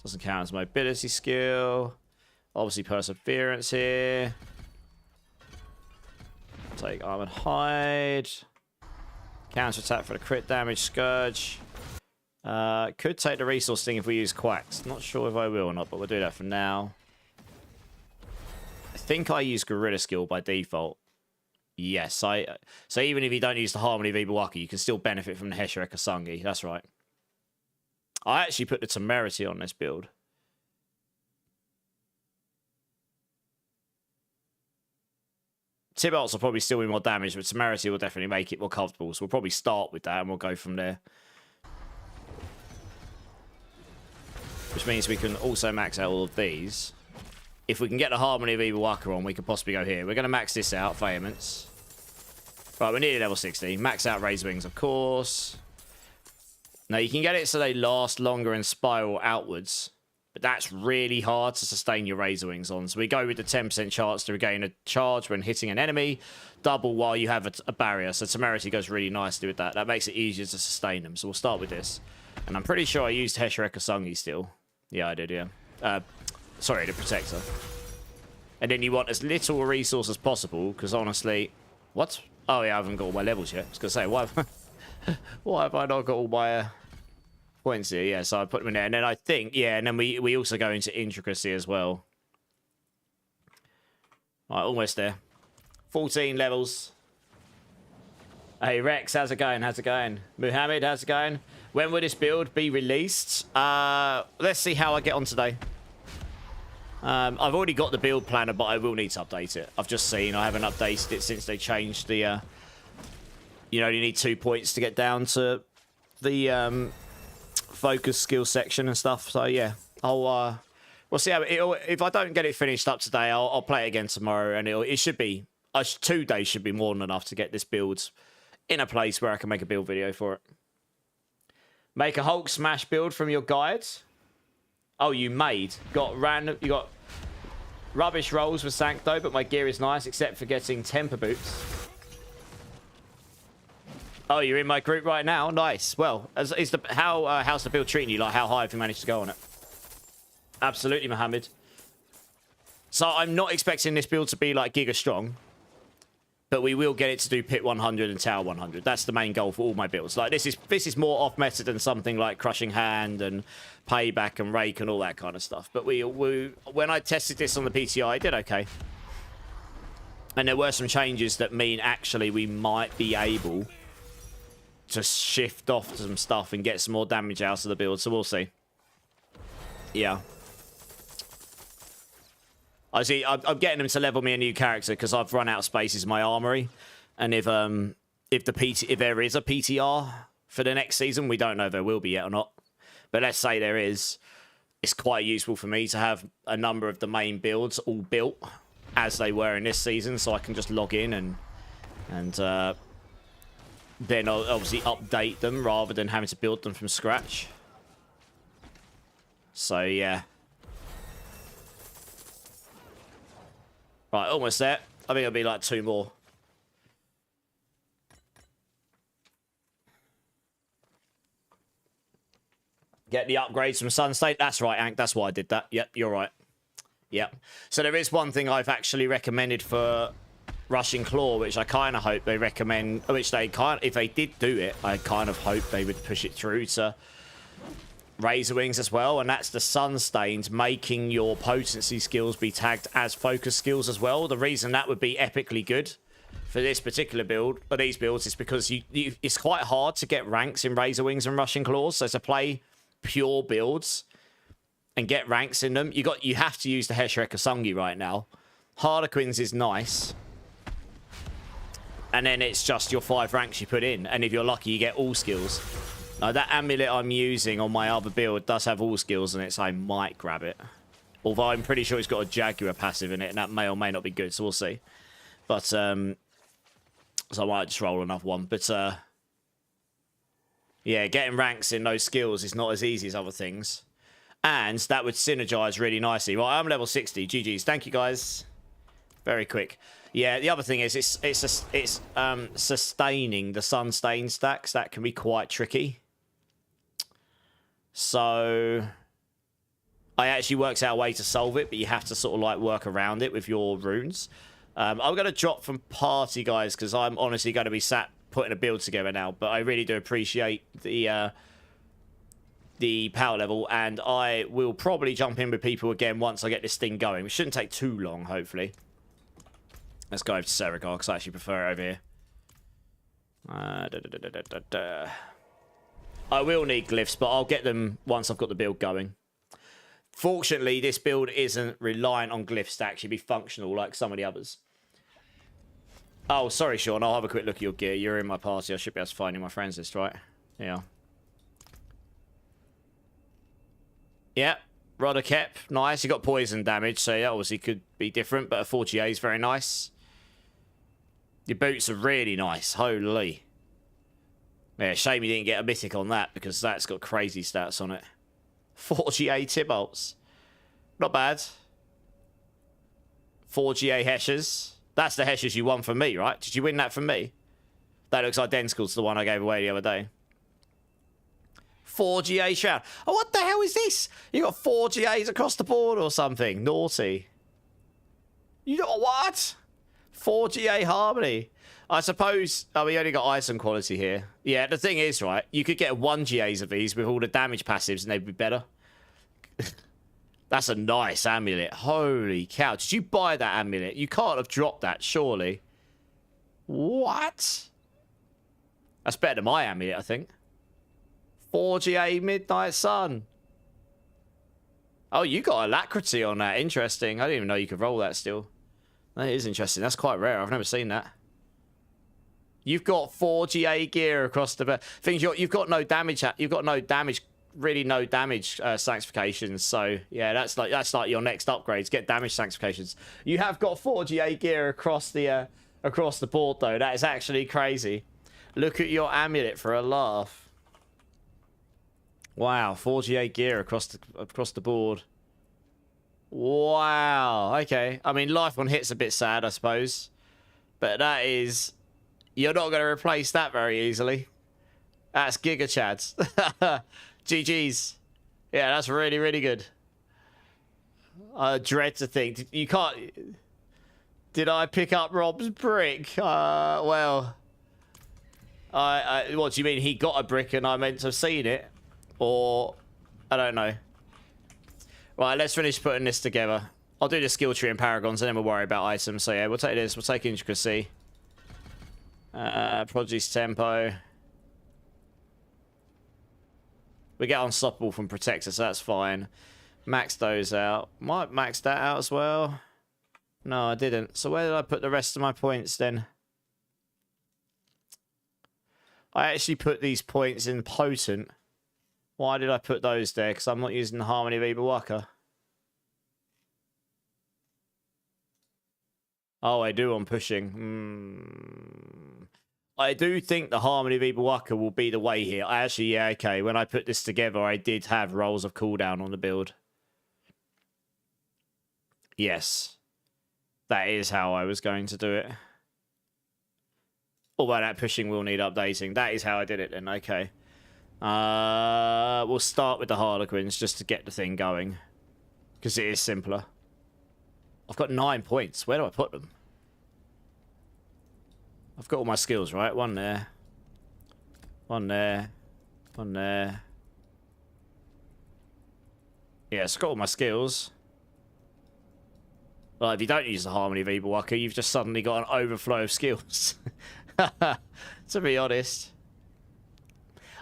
Doesn't count as mobility skill. Obviously perseverance here. Take arm and hide. Counter attack for the crit damage. Scourge. Could take the resource thing if we use quacks. Not sure if I will or not, but we'll do that for now. I think I use Gorilla Skill by default. Yes, so even if you don't use the Harmony of Ibuwaki, you can still benefit from the Hesher Ekasangi. That's right. I actually put the Temerity on this build. Tibalts will probably still be more damage, but Temerity will definitely make it more comfortable. So we'll probably start with that and we'll go from there. Which means we can also max out all of these. If we can get the Harmony of Ibuwaka on, we could possibly go here. We're going to max this out, Vehemence. Right, we're nearly level 60. Max out Razor Wings, of course. Now, you can get it so they last longer and spiral outwards. But that's really hard to sustain your Razor Wings on. So we go with the 10% chance to regain a charge when hitting an enemy. Double while you have a barrier. So Temerity goes really nicely with that. That makes it easier to sustain them. So we'll start with this. And I'm pretty sure I used Hesher Ekasangi still. Yeah, I did, yeah. Sorry, the Protector. And then you want as little resource as possible, because honestly... What? Oh, yeah, I haven't got all my levels yet. I was going to say, why have I not got all my points here? Yeah, so I put them in there. And then I think, yeah, and then we also go into Intricacy as well. All right, almost there. 14 levels. Hey, Rex, how's it going? How's it going? Muhammad, how's it going? When will this build be released? Let's see how I get on today. I've already got the build planner, but I will need to update it. I've just seen I haven't updated it since they changed the... you only need 2 points to get down to the focus skill section and stuff. So, yeah. We'll see how... if I don't get it finished up today, I'll play it again tomorrow. And it should be... 2 days should be more than enough to get this build in a place where I can make a build video for it. Make a Hulk smash build from your guides. Oh, you got random. You got rubbish rolls with Sancto, but my gear is nice except for getting temper boots. Oh, you're in my group right now. Nice. Well, how's the build treating you? Like, how high have you managed to go on it? Absolutely, Mohammed. So I'm not expecting this build to be like Giga Strong. But we will get it to do Pit 100 and Tower 100. That's the main goal for all my builds. Like this is more off meta than something like Crushing Hand and Payback and Rake and all that kind of stuff. But when I tested this on the PTI, it did okay. And there were some changes that mean actually we might be able to shift off some stuff and get some more damage out of the build. So we'll see. Yeah. I see. I'm getting them to level me a new character because I've run out of spaces in my armory, and if there is a PTR for the next season, we don't know if there will be yet or not. But let's say there is, it's quite useful for me to have a number of the main builds all built as they were in this season, so I can just log in and then I'll obviously update them rather than having to build them from scratch. So yeah. Right, almost there. I think it'll be like 2 more. Get the upgrades from Sun State. That's right, Ank. That's why I did that. Yep, you're right. Yep. So there is one thing I've actually recommended for Rushing Claw, which I kind of hope they recommend, which they if they did do it, I kind of hope they would push it through to Razor Wings as well, and that's the Sunstained, making your potency skills be tagged as focus skills as well. The reason that would be epically good for this particular build, or these builds, is because it's quite hard to get ranks in Razor Wings and Rushing Claws. So to play pure builds and get ranks in them, you have to use the Heshirek Asungi right now. Harlequins is nice. And then it's just your 5 ranks you put in. And if you're lucky, you get all skills. Now, that amulet I'm using on my other build does have all skills in it, so I might grab it. Although I'm pretty sure it's got a Jaguar passive in it, and that may or may not be good, so we'll see. But, so I might just roll another one. But, yeah, getting ranks in those skills is not as easy as other things. And that would synergize really nicely. Right, I'm level 60. GG's. Thank you, guys. Very quick. Yeah, the other thing is it's sustaining the Sunstain stacks. That can be quite tricky. So I actually worked out a way to solve it, but you have to sort of like work around it with your runes. I'm going to drop from party, guys, because I'm honestly going to be sat putting a build together now. But I really do appreciate the power level, and I will probably jump in with people again once I get this thing going. It shouldn't take too long, hopefully. Let's go over to Serigar, because I actually prefer it over here. I will need glyphs, but I'll get them once I've got the build going. Fortunately, this build isn't reliant on glyphs to actually be functional like some of the others. Oh, sorry, Sean. I'll have a quick look at your gear. You're in my party. I should be able to find you in my friends list, right? Yeah. Yeah. Rudder Kep. Nice. You got poison damage, so that obviously could be different, but a 4GA is very nice. Your boots are really nice. Holy. Yeah, shame you didn't get a mythic on that, because that's got crazy stats on it. 4GA Tibolts. Not bad. 4GA Heshers. That's the Heshers you won from me, right? Did you win that from me? That looks identical to the one I gave away the other day. 4GA Shroud. Oh, what the hell is this? You got 4GAs across the board or something. Naughty. You got what? 4GA Harmony. I suppose... Oh, we only got Item quality here. Yeah, the thing is, right, you could get 1GAs of these with all the damage passives and they'd be better. That's a nice amulet. Holy cow. Did you buy that amulet? You can't have dropped that, surely. What? That's better than my amulet, I think. 4GA Midnight Sun. Oh, you got Alacrity on that. Interesting. I didn't even know you could roll that still. That is interesting. That's quite rare. I've never seen that. You've got 4GA gear across the things. You've got no damage. You've got no damage. Really, no damage sanctifications. So yeah, that's like your next upgrades. Get damage sanctifications. You have got 4GA gear across the board though. That is actually crazy. Look at your amulet for a laugh. Wow, 4GA gear across the board. Wow. Okay. I mean, life on hit's a bit sad, I suppose, but that is. You're not going to replace that very easily. That's Giga Chads. GG's. Yeah, that's really, really good. I dread to think. You can't... Did I pick up Rob's brick? Well... what do you mean? He got a brick and I meant to have seen it? Or... I don't know. Right, let's finish putting this together. I'll do the skill tree and paragons and then we'll worry about items. So yeah, we'll take this. We'll take intricacy. Produce tempo. We get unstoppable from protector, so that's fine. Max those out. Might max that out as well. No, I didn't. So where did I put the rest of my points then? I actually put these points in potent. Why did I put those there? Because I'm not using the Harmony of Ibawaka. Oh, I do on pushing. I do think the Harmony of Ibawaka will be the way here. I actually, yeah, okay. When I put this together, I did have rolls of cooldown on the build. Yes. That is how I was going to do it. Although that pushing will need updating. That is how I did it then, okay. We'll start with the Harlequins just to get the thing going. Because it is simpler. I've got 9 points. Where do I put them? I've got all my skills, right? One there. One there. One there. Yeah, it's got all my skills. Well, if you don't use the Harmony of Evil Walker, you've just suddenly got an overflow of skills. To be honest.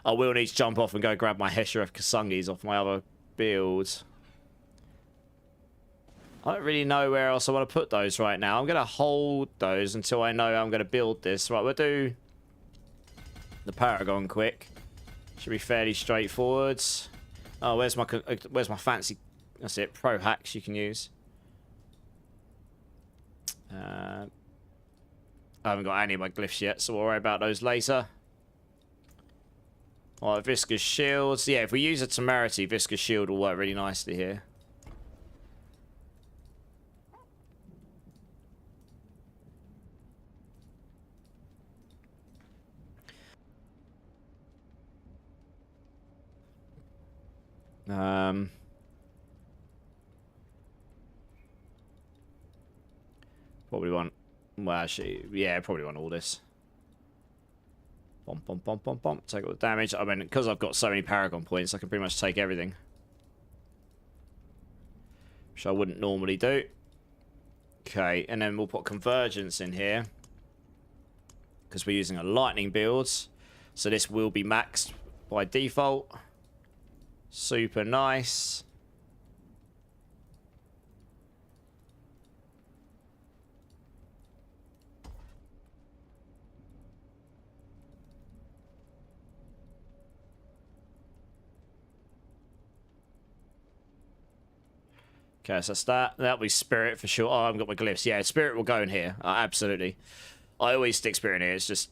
I will need to jump off and go grab my Heshereth Kasungis off my other builds. I don't really know where else I want to put those right now. I'm going to hold those until I know I'm going to build this. Right, we'll do the Paragon quick. Should be fairly straightforward. Oh, where's my fancy... That's it, pro hacks you can use. I haven't got any of my glyphs yet, so we'll worry about those later. Alright, Viscous Shields. Yeah, if we use a Temerity, Viscous Shield will work really nicely here. Probably want... Well, actually, yeah, probably want all this. Bump, bump, bump, bump, bump. Take all the damage. I mean, because I've got so many Paragon points, I can pretty much take everything. Which I wouldn't normally do. Okay, and then we'll put Convergence in here. Because we're using a Lightning build. So this will be maxed by default. Super nice. Okay, so that's that. That'll be Spirit for sure. Oh, I haven't got my glyphs. Yeah, Spirit will go in here. Absolutely. I always stick Spirit in here. It's just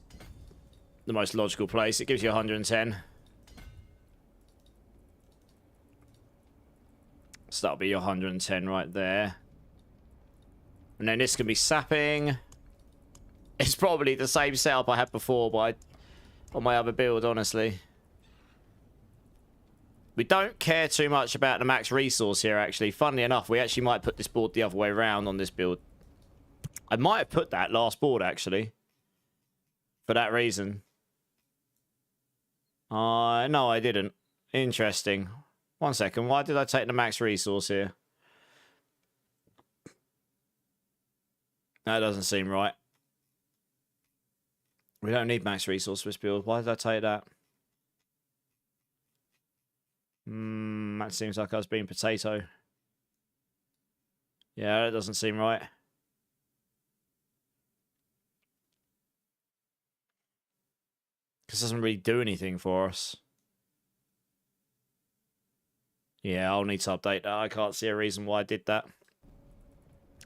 the most logical place. It gives you 110. So that'll be your 110 right there. And then this can be sapping. It's probably the same setup I had before, but on my other build, honestly. We don't care too much about the max resource here, actually. Funnily enough, we actually might put this board the other way around on this build. I might have put that last board, actually. For that reason. No, I didn't. Interesting. 1 second. Why did I take the max resource here? That doesn't seem right. We don't need max resource for this build. Why did I take that? That seems like I was being potato. Yeah, that doesn't seem right. Because it doesn't really do anything for us. Yeah, I'll need to update that. I can't see a reason why I did that.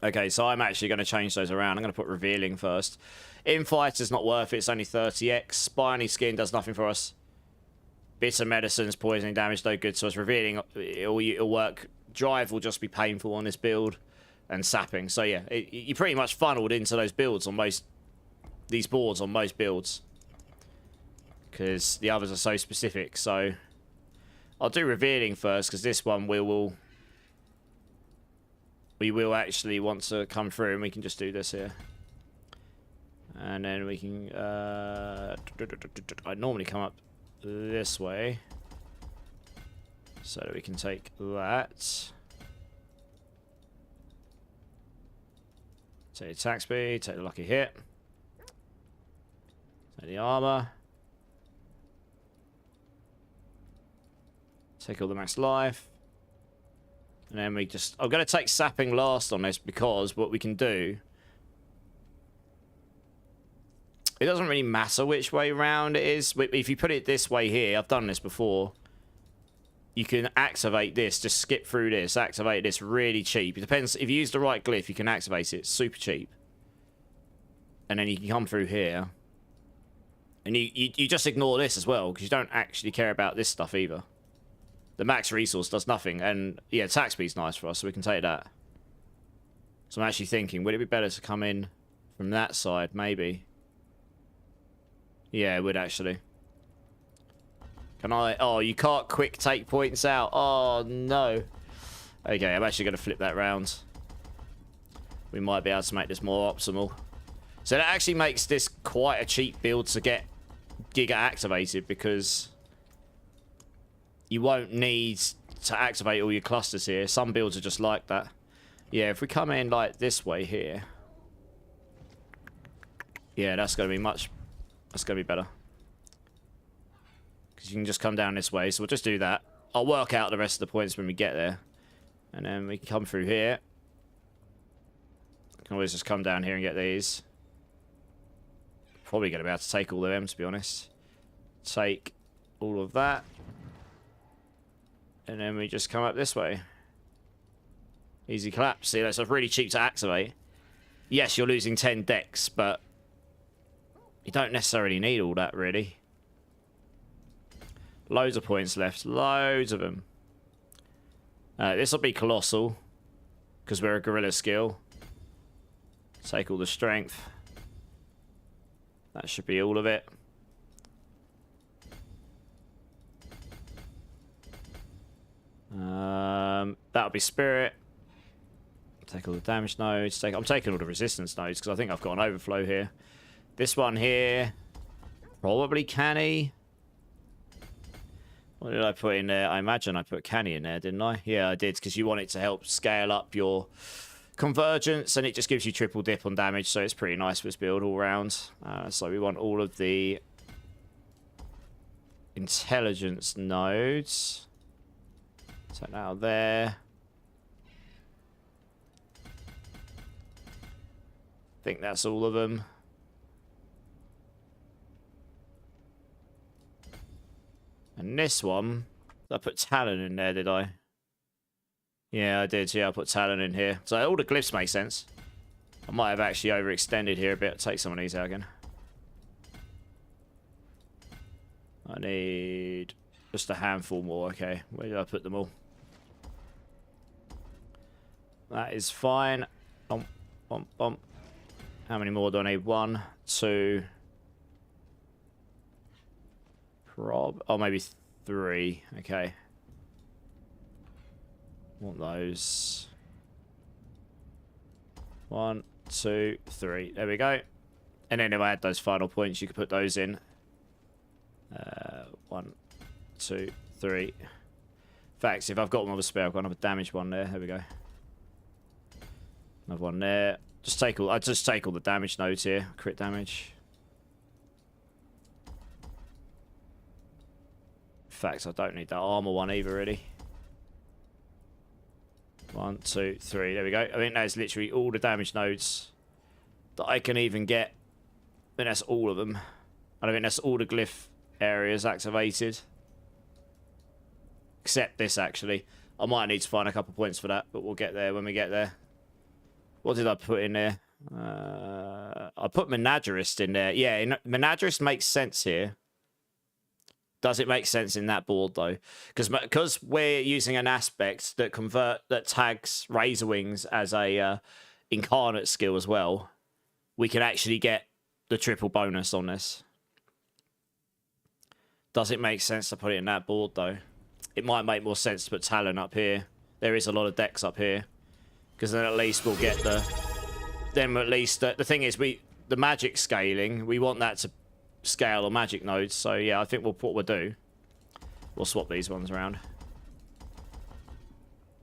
Okay, so I'm actually going to change those around. I'm going to put Revealing first. Infight is not worth it. It's only 30x. Spiny Skin does nothing for us. Bitter Medicines, poisoning damage, no good. So it's Revealing. It'll work. Drive will just be painful on this build. And Sapping. So yeah, you pretty much funneled into those builds on most... These boards on most builds. Because the others are so specific. So I'll do Revealing first, because this one we will actually want to come through, and we can just do this here. And then we can... I normally come up this way. So that we can take that. Take attack speed, take the lucky hit. Take the armor. Take all the max life. And then we just... I'm going to take Sapping last on this because what we can do... It doesn't really matter which way round it is. If you put it this way here, I've done this before. You can activate this, just skip through this, activate this really cheap. It depends, if you use the right glyph, you can activate it, it's super cheap. And then you can come through here. And you just ignore this as well, because you don't actually care about this stuff either. The max resource does nothing, and yeah, attack speed's nice for us, so we can take that. So I'm actually thinking, would it be better to come in from that side, maybe? Yeah, it would actually. Can I... Oh, you can't quick take points out. Oh, no. Okay, I'm actually going to flip that round. We might be able to make this more optimal. So that actually makes this quite a cheap build to get Giga activated, because you won't need to activate all your clusters here. Some builds are just like that. Yeah, if we come in like this way here. Yeah, that's going to be much... That's going to be better. Because you can just come down this way. So we'll just do that. I'll work out the rest of the points when we get there. And then we can come through here. Can always just come down here and get these. Probably going to be able to take all of them, to be honest. Take all of that. And then we just come up this way. Easy clap. See, that's really cheap to activate. Yes, you're losing 10 decks, but you don't necessarily need all that, really. Loads of points left. Loads of them. This will be colossal, because we're a gorilla skill. Take all the strength. That should be all of it. That'll be spirit. Take all the damage nodes. I'm taking all the resistance nodes because I think I've got an overflow here. This one here, probably canny. What did I put in there? I imagine I put canny in there, didn't I? Yeah, I did, because you want it to help scale up your convergence, and it just gives you triple dip on damage, so it's pretty nice for this build all round. So we want all of the intelligence nodes. Take that out there. I think that's all of them. And this one, I put Talon in there, did I? Yeah, I did. Yeah, I put Talon in here. So all the glyphs make sense. I might have actually overextended here a bit. Take some of these out again. I need just a handful more. Okay, where did I put them all? That is fine. Bump, bump, bump. How many more do I need? 1, 2... Oh, maybe 3. Okay. Want those. 1, 2, 3. There we go. And then if I add those final points, you can put those in. 1, 2, 3. In fact, if I've got one of a spare, I've got another damage one there. There we go. Another one there. Just take all. I just take all the damage nodes here. Crit damage. In fact, I don't need that armor one either, really. 1, 2, 3. There we go. I think that's literally all the damage nodes that I can even get. I think that's all of them. I think that's all the glyph areas activated. Except this, actually. I might need to find a couple points for that, but we'll get there when we get there. What did I put in there? I put Menagerist in there. Yeah, Menagerist makes sense here. Does it make sense in that board, though? Because we're using an aspect that tags Razor Wings as a incarnate skill as well, we can actually get the triple bonus on this. Does it make sense to put it in that board, though? It might make more sense to put Talon up here. There is a lot of decks up here. Because then at least we'll get the... Then at least... The thing is, the magic scaling, we want that to scale on magic nodes. So yeah, I think what we'll do, we'll swap these ones around.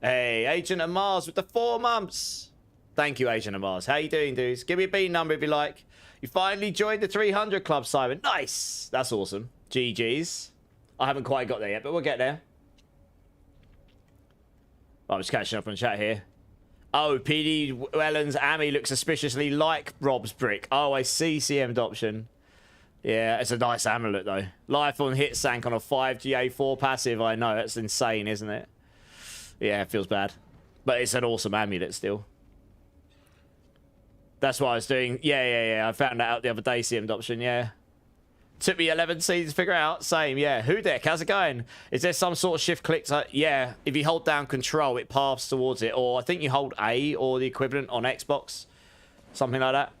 Hey, Agent of Mars with the 4 months. Thank you, Agent of Mars. How you doing, dudes? Give me a B number if you like. You finally joined the 300 club, Simon. Nice. That's awesome. GG's. I haven't quite got there yet, but we'll get there. I'm just catching up on chat here. Oh, PD Wellen's Ami looks suspiciously like Rob's brick. Oh, I see CM adoption. Yeah, it's a nice amulet, though. Life on hit sank on a 5GA4 passive. I know, that's insane, isn't it? Yeah, it feels bad. But it's an awesome amulet still. That's what I was doing. Yeah. I found that out the other day, CM adoption, yeah. Took me 11 seasons to figure out. Same, yeah. Who deck? How's it going? Is there some sort of shift click? Yeah, if you hold down control, it paths towards it. Or I think you hold A or the equivalent on Xbox. Something like that.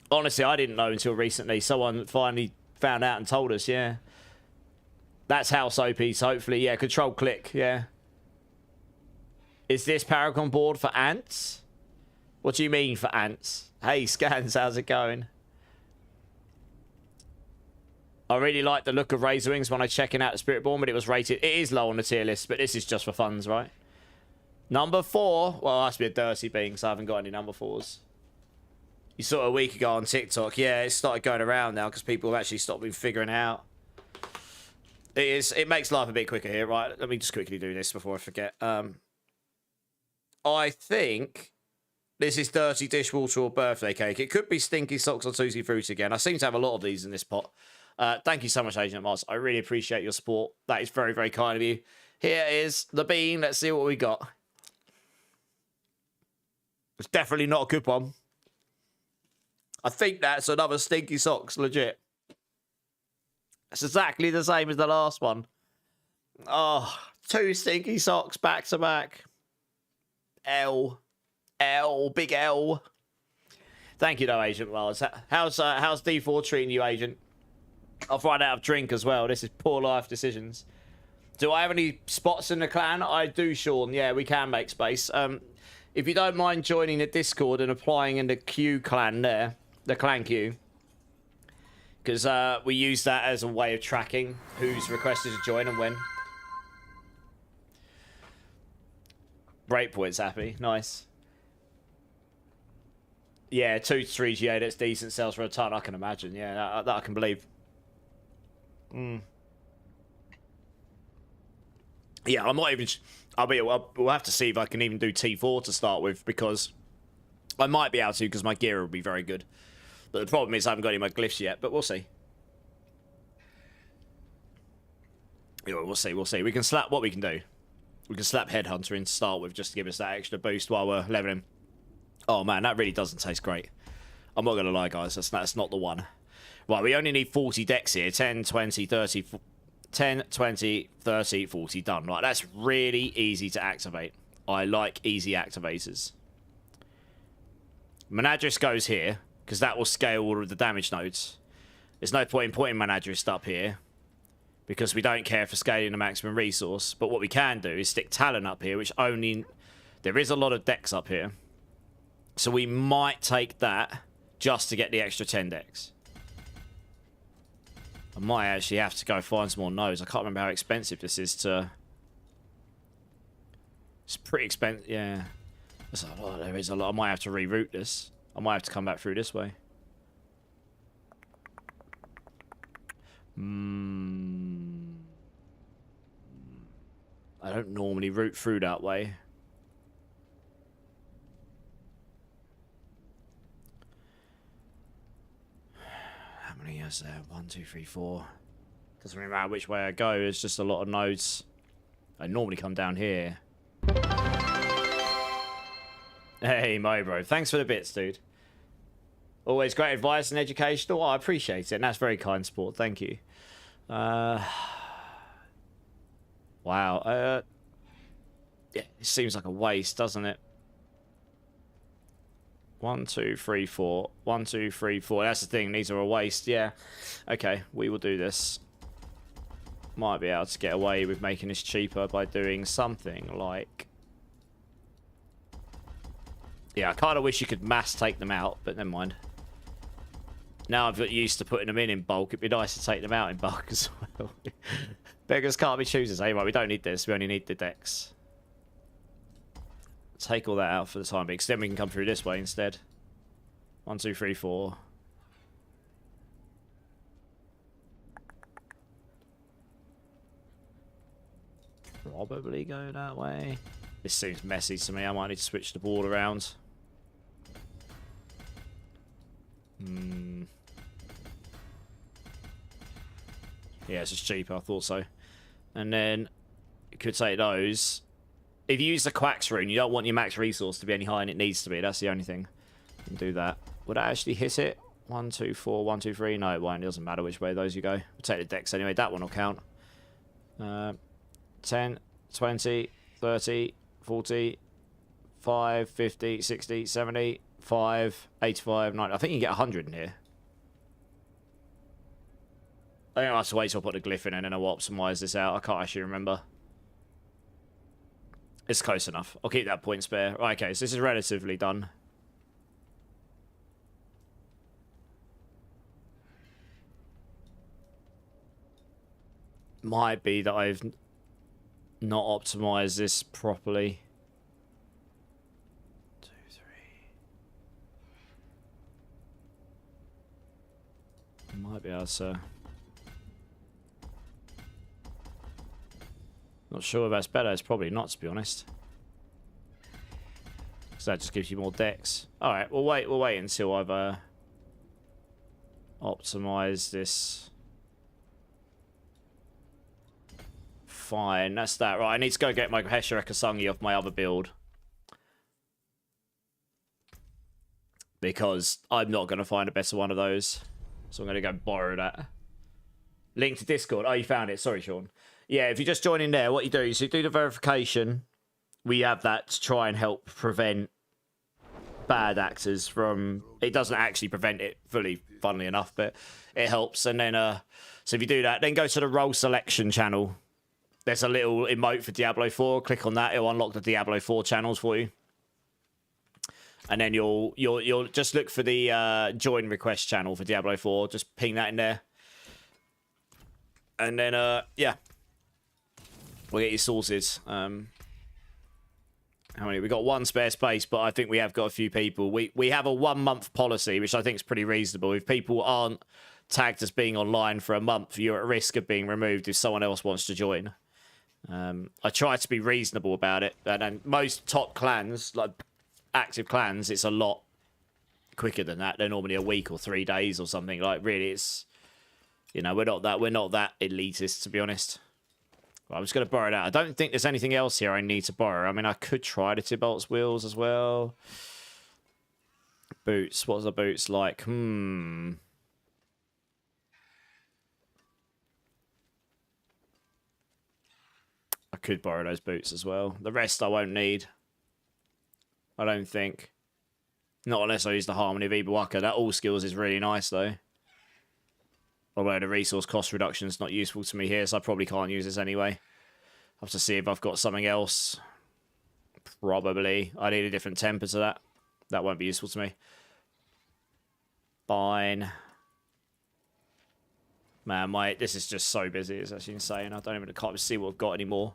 Honestly, I didn't know until recently. Someone finally found out and told us, yeah. That's house OP, so hopefully, yeah. Control click, yeah. Is this Paragon board for ants? What do you mean for ants? Hey, Scans, how's it going? I really like the look of Razor Wings when I checking out the Spiritborn, but it was rated. It is low on the tier list, but this is just for funds, right? Number 4. Well, it has to be a dirty being, so I haven't got any number 4s. You saw it a week ago on TikTok. Yeah, it started going around now because people have actually stopped figuring it out. It makes life a bit quicker here, right? Let me just quickly do this before I forget. I think this is dirty dishwater or birthday cake. It could be stinky socks or tutti frutti again. I seem to have a lot of these in this pot. Thank you so much, Agent Mars. I really appreciate your support. That is very, very kind of you. Here is the bean. Let's see what we got. It's definitely not a good one. I think that's another stinky socks, legit. It's exactly the same as the last one. Oh, 2 stinky socks back to back. L, big L. Thank you, though, Agent Mars. How's D4 treating you, Agent? I've run out of drink as well. This is poor life decisions. Do I have any spots in the clan? I do, Sean. Yeah, we can make space. If you don't mind joining the Discord and applying in the Q clan there, the clan queue, because we use that as a way of tracking who's requested to join and when. Breakpoint's happy. Nice. Yeah, 2 to 3 GA, that's decent sales for a ton, I can imagine. Yeah, that I can believe. Yeah, I'm not even... we'll have to see if I can even do T4 to start with, because I might be able to, because my gear will be very good. But the problem is I haven't got any of my glyphs yet, but we'll see. Yeah, we'll see. We can slap... What we can do, we can slap Headhunter in to start with, just to give us that extra boost while we're leveling. Oh, man, that really doesn't taste great. I'm not going to lie, guys. That's not the one. Right, we only need 40 decks here. 10, 20, 30... 10, 20, 30, 40, done. Right, that's really easy to activate. I like easy activators. Manadris goes here, because that will scale all of the damage nodes. There's no point in putting Manadris up here, because we don't care for scaling the maximum resource. But what we can do is stick Talon up here, which only... There is a lot of decks up here. So we might take that just to get the extra 10 decks. I might actually have to go find some more nodes. I can't remember how expensive this is to... It's pretty expensive, yeah. There's a lot, there is a lot. I might have to reroute this. I might have to come back through this way. I don't normally route through that way. How many is there? 1, 2, 3, 4. Doesn't really matter which way I go. It's just a lot of nodes. I normally come down here. Hey, Mo, bro. Thanks for the bits, dude. Always great advice and educational. Oh, I appreciate it. And that's very kind support. Thank you. Wow. Yeah, it seems like a waste, doesn't it? 1, 2, 3, 4. 1, 2, 3, 4. That's the thing. These are a waste. Yeah. Okay, we will do this. Might be able to get away with making this cheaper by doing something like... Yeah, I kind of wish you could mass take them out, but never mind. Now I've got used to putting them in bulk. It'd be nice to take them out in bulk as well. Beggars can't be choosers. Hey, right, we don't need this. We only need the decks. Take all that out for the time being, because then we can come through this way instead. 1, 2, 3, 4. Probably go that way. This seems messy to me. I might need to switch the board around. Yeah, it's just cheaper. I thought so. And then you could take those. If you use the Quacks rune, you don't want your max resource to be any higher than it needs to be. That's the only thing. You can do that. Would that actually hit it? 1, 2, 4, 1, 2, 3. No, it won't. It doesn't matter which way those you go. We'll take the decks anyway. That one will count. 10, 20, 30, 40, 5, 50, 60, 70, 5, 85, 90. I think you can get 100 in here. I think I'll have to wait till I put the glyph in and then I'll optimize this out. I can't actually remember. It's close enough. I'll keep that point spare. Right, okay, so this is relatively done. Might be that I've not optimized this properly. 2, 3. Might be able to. Not sure if that's better. It's probably not, to be honest. Because that just gives you more decks. Alright, we'll wait until I've optimized this. Fine, that's that. Right, I need to go get my Hesher Kasangi off my other build. Because I'm not going to find a better one of those. So I'm going to go borrow that. Link to Discord. Oh, you found it. Sorry, Sean. Yeah, if you just join in there, what you do is you do the verification. We have that to try and help prevent bad actors from... It doesn't actually prevent it fully, funnily enough, but it helps. And then, so if you do that, then go to the role selection channel. There's a little emote for Diablo 4. Click on that. It'll unlock the Diablo 4 channels for you. And then you'll just look for the join request channel for Diablo 4. Just ping that in there. And then, yeah. We'll get your sources. How many? We got one spare space, but I think we have got a few people. We have a 1 month policy, which I think is pretty reasonable. If people aren't tagged as being online for a month, you're at risk of being removed if someone else wants to join. I try to be reasonable about it, and most top clans, like active clans, it's a lot quicker than that. They're normally a week or 3 days or something. Like really, it's, you know, we're not that elitist, to be honest. Well, I'm just going to borrow that. I don't think there's anything else here I need to borrow. I mean, I could try the Tybalt's wheels as well. Boots. What's the boots like? I could borrow those boots as well. The rest I won't need. I don't think. Not unless I use the Harmony of Ibawaka. That all skills is really nice, though. Although the resource cost reduction is not useful to me here, so I probably can't use this anyway. I have to see if I've got something else. Probably. I need a different temper to that. That won't be useful to me. Fine. Man, this is just so busy. It's actually insane. I can't even see what I've got anymore.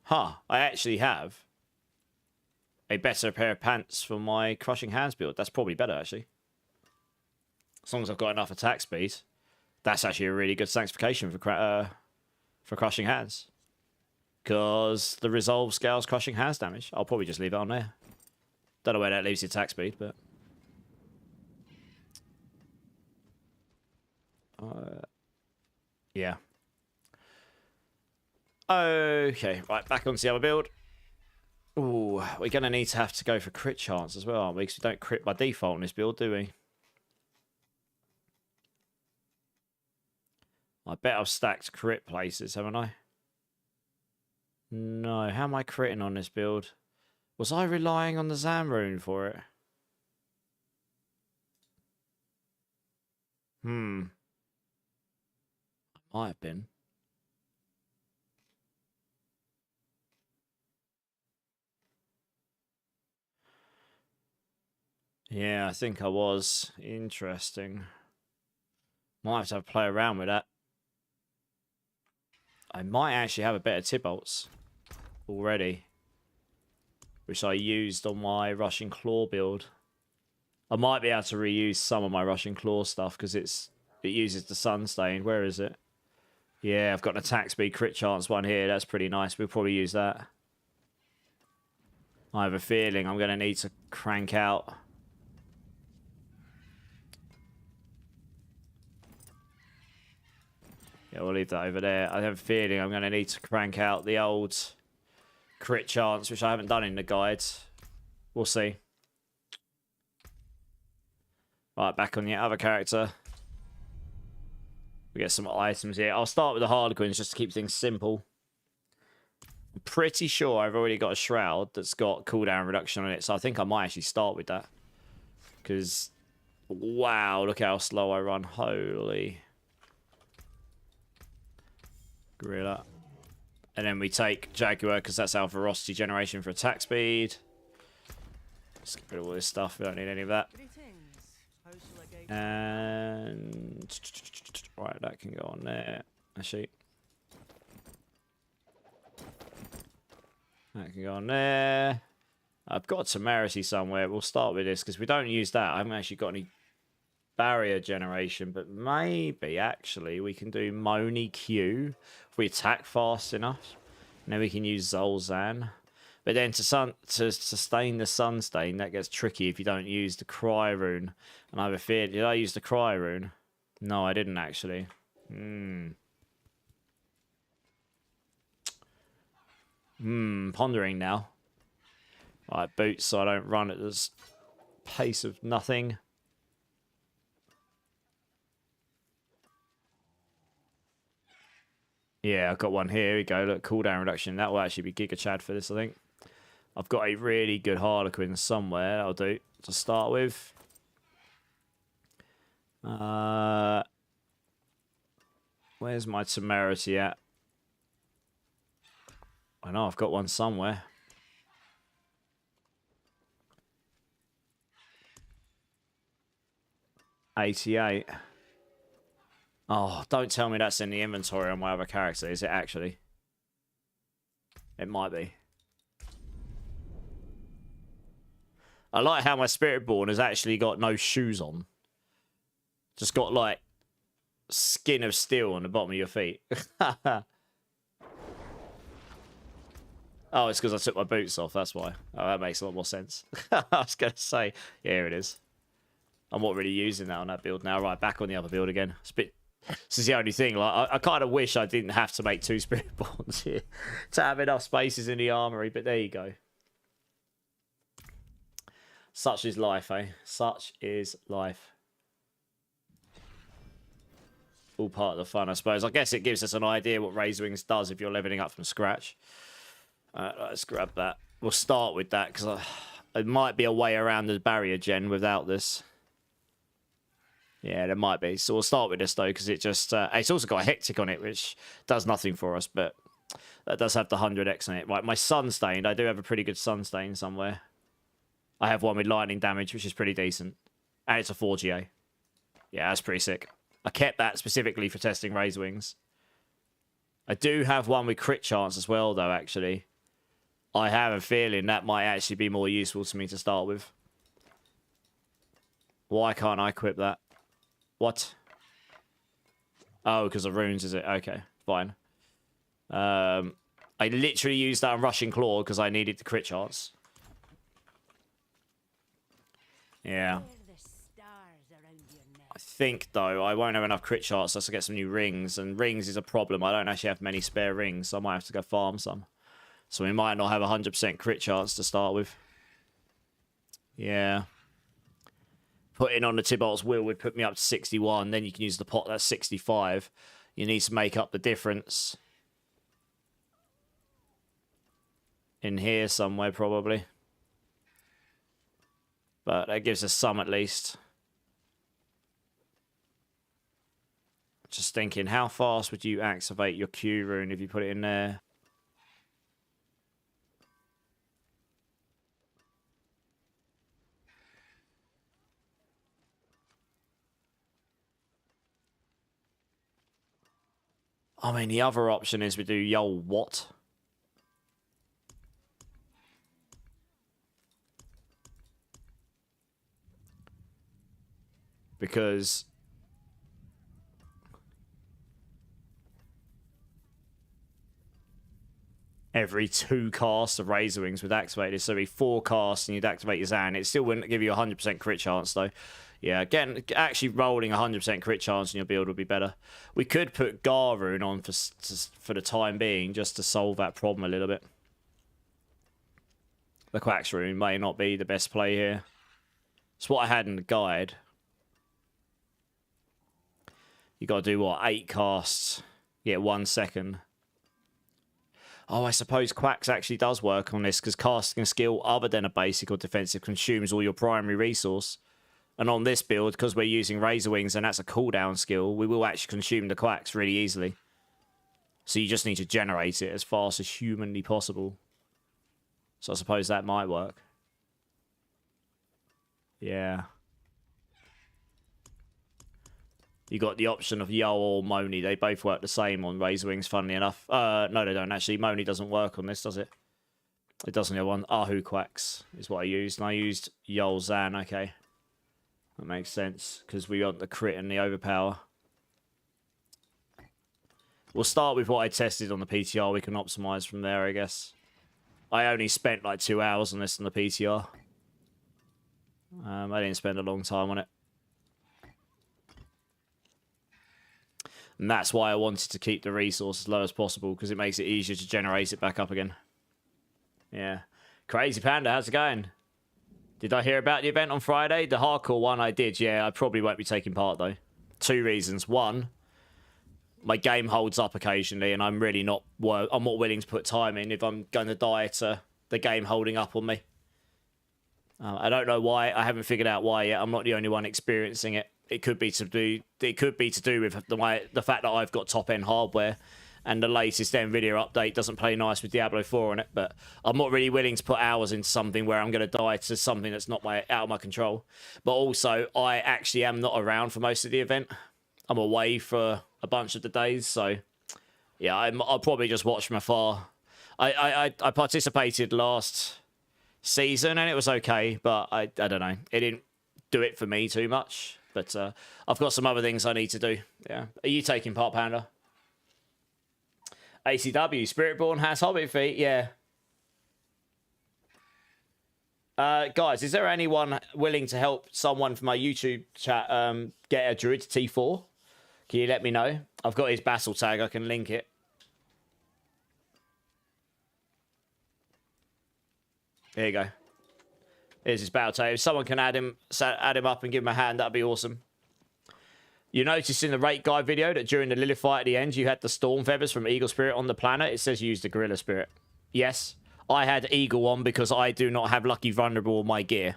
Huh. I actually have a better pair of pants for my Crushing Hands build. That's probably better, actually. As long as I've got enough attack speed. That's actually a really good sanctification for Crushing Hands. Because the resolve scales Crushing Hands damage. I'll probably just leave it on there. Don't know where that leaves the attack speed, but... yeah. Okay, right, back onto the other build. Ooh, we're going to need to have to go for crit chance as well, aren't we? Because we don't crit by default in this build, do we? I bet I've stacked crit places, haven't I? No, how am I critting on this build? Was I relying on the Zamrune for it? Might have been. Yeah, I think I was. Interesting. Might have to play around with that. I might actually have a better Tybalt's already, which I used on my Russian Claw build. I might be able to reuse some of my Russian Claw stuff because it uses the Sunstain. Where is it? Yeah, I've got an attack speed crit chance one here. That's pretty nice. We'll probably use that. I have a feeling I'm going to need to crank out. Yeah, we'll leave that over there. I have a feeling I'm going to need to crank out the old crit chance, which I haven't done in the guides. We'll see. Right, back on the other character. We get some items here. I'll start with the Harlequins just to keep things simple. I'm pretty sure I've already got a Shroud that's got cooldown reduction on it, so I think I might actually start with that. Because, wow, look how slow I run. Holy... Gorilla. And then we take Jaguar because that's our velocity generation for attack speed. Let's get rid of all this stuff. We don't need any of that. And Right, that can go on there. Actually. That can go on there. I've got temerity somewhere. We'll start with this because we don't use that. I haven't actually got any barrier generation, but maybe actually we can do Moni Q if we attack fast enough. And then we can use Zolzan. But then to sustain the Sunstain, that gets tricky if you don't use the Cry rune. And I have a fear, did I use the Cry rune? No, I didn't actually. Pondering now. Right, boots so I don't run at this pace of nothing. Yeah, I've got one here. Here we go. Look, cooldown reduction. That will actually be Giga Chad for this, I think. I've got a really good Harlequin somewhere. That'll do to start with. Where's my temerity at? I know I've got one somewhere. $88. Oh, don't tell me that's in the inventory on my other character. Is it actually? It might be. I like how my Spiritborn has actually got no shoes on. Just got, like, skin of steel on the bottom of your feet. Oh, it's because I took my boots off. That's why. Oh, that makes a lot more sense. I was going to say, yeah, here it is. I'm not really using that on that build now. Right, back on the other build again. It's a bit... This is the only thing. Like, I kind of wish I didn't have to make 2 Spiritborns here to have enough spaces in the armory, but there you go. Such is life, eh? Such is life. All part of the fun, I suppose. I guess it gives us an idea what Razor Wings does if you're leveling up from scratch. Let's grab that. We'll start with that because it might be a way around the barrier gen without this. Yeah, there might be. So we'll start with this though because it just it's also got a hectic on it, which does nothing for us, but that does have the 100x on it. Right, my Sunstained. I do have a pretty good Sunstain somewhere. I have one with lightning damage, which is pretty decent, and it's a 4GA. Yeah, that's pretty sick. I kept that specifically for testing Razor Wings. I do have one with crit chance as well, though, actually. I have a feeling that might actually be more useful to me to start with. Why can't I equip that? What? Oh, because of runes, is it? Okay, fine. I literally used that on Rushing Claw because I needed the crit chance. Yeah. I think, though, I won't have enough crit shots to get some new rings, and rings is a problem. I don't actually have many spare rings, so I might have to go farm some. So we might not have 100% crit chance to start with. Yeah. Putting on the Tybalt's Will would put me up to 61, then you can use the pot that's 65. You need to make up the difference. In here somewhere, probably. But that gives us some at least. Just thinking, how fast would you activate your Q rune if you put it in there? I mean, the other option is we do yo what? Because every 2 casts of Razor Wings would activate this. So it'd be 4 casts and you'd activate your Zan. It still wouldn't give you a 100% crit chance, though. Yeah, again, actually rolling 100% crit chance in your build would be better. We could put Garrune on for the time being, just to solve that problem a little bit. The Quack's Rune may not be the best play here. It's what I had in the guide. You got to do, what, 8 casts? Get 1 second. Oh, I suppose Quacks actually does work on this, because casting a skill other than a basic or defensive consumes all your primary resource. And on this build, because we're using Razor Wings and that's a cooldown skill, we will actually consume the Quacks really easily. So you just need to generate it as fast as humanly possible. So I suppose that might work. Yeah. You got the option of Yo or Moni. They both work the same on Razor Wings, funnily enough. No, they don't, actually. Moni doesn't work on this, does it? It doesn't have one. Ahu Quacks is what I used. And I used Yol Zan, okay. That makes sense, because we got the crit and the overpower. We'll start with what I tested on the PTR. We can optimize from there, I guess. I only spent like 2 hours on this on the PTR. I didn't spend a long time on it. And that's why I wanted to keep the resource as low as possible, because it makes it easier to generate it back up again. Yeah. Crazy Panda, how's it going? Did I hear about the event on Friday? The hardcore one I did, yeah. I probably won't be taking part, though. 2 reasons. One, my game holds up occasionally, and I'm really not willing to put time in if I'm going to die to the game holding up on me. I don't know why. I haven't figured out why yet. I'm not the only one experiencing it. It could be to do with the fact that I've got top-end hardware, and the latest NVIDIA update doesn't play nice with Diablo 4 on it. But I'm not really willing to put hours into something where I'm going to die to something that's not out of my control. But also, I actually am not around for most of the event. I'm away for a bunch of the days, so yeah, I'll probably just watch from afar. I participated last season and it was okay, but I don't know. It didn't do it for me too much. But I've got some other things I need to do. Yeah. Are you taking part, Panda? ACW, Spiritborn has Hobbit feet. Yeah. Guys, is there anyone willing to help someone from my YouTube chat get a Druid T4? Can you let me know? I've got his battle tag. I can link it. There you go. Here's his battle tag. If someone can add him up and give him a hand, that'd be awesome. You noticed in the rate guide video that during the Lilith fight at the end, you had the storm feathers from Eagle Spirit on the planet. It says you used the Gorilla Spirit. Yes, I had Eagle on because I do not have Lucky Vulnerable on my gear.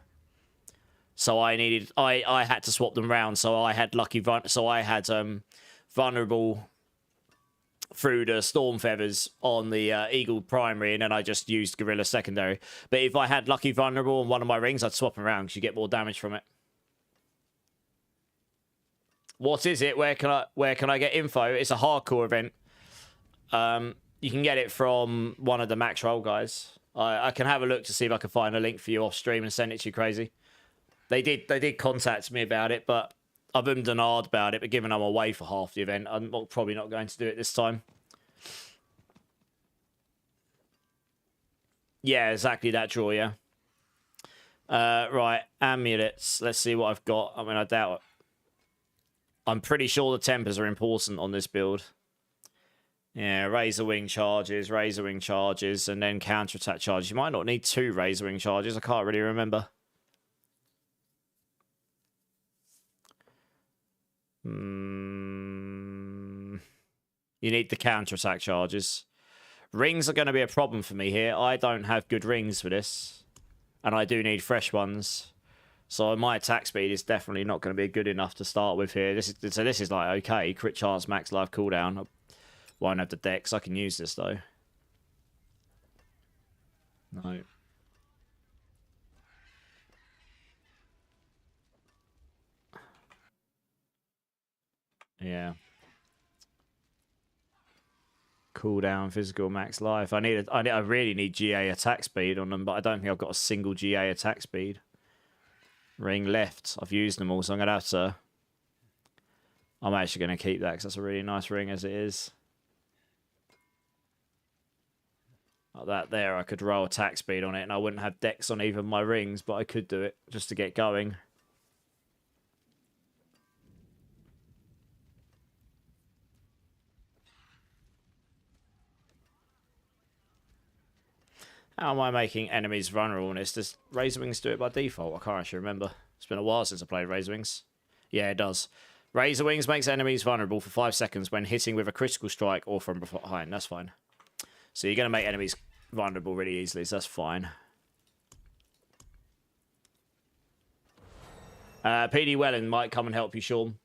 So I had to swap them round. So I had Vulnerable through the Storm Feathers on the Eagle primary, and then I just used Gorilla secondary. But if I had Lucky Vulnerable on one of my rings, I'd swap them around because you get more damage from it. What is it? Where can I get info? It's a hardcore event. You can get it from one of the Max Roll guys. I can have a look to see if I can find a link for you off stream and send it to you, Crazy. They did contact me about it, but I've been denied about it. But given I'm away for half the event, I'm probably not going to do it this time. Yeah, exactly that draw, yeah. Right, amulets. Let's see what I've got. I mean, I doubt it. I'm pretty sure the tempers are important on this build. Yeah, Razor Wing charges, and then counterattack charges. You might not need 2 Razor Wing charges. I can't really remember. You need the counterattack charges. Rings are going to be a problem for me here. I don't have good rings for this. And I do need fresh ones. So my attack speed is definitely not going to be good enough to start with here. This is like, okay, crit chance, max life cooldown. I won't have the dex. I can use this, though. No. Yeah. Cooldown, physical, max life. I really need GA attack speed on them, but I don't think I've got a single GA attack speed. Ring left. I've used them all, so I'm going to have to... I'm actually going to keep that because that's a really nice ring as it is. Like that there, I could roll attack speed on it, and I wouldn't have dex on either of my rings, but I could do it just to get going. How am I making enemies vulnerable in this? Does Razor Wings do it by default? I can't actually remember. It's been a while since I played Razor Wings. Yeah, it does. Razor Wings makes enemies vulnerable for 5 seconds when hitting with a critical strike or from behind. That's fine. So you're going to make enemies vulnerable really easily, so that's fine. PD Welling might come and help you, Sean.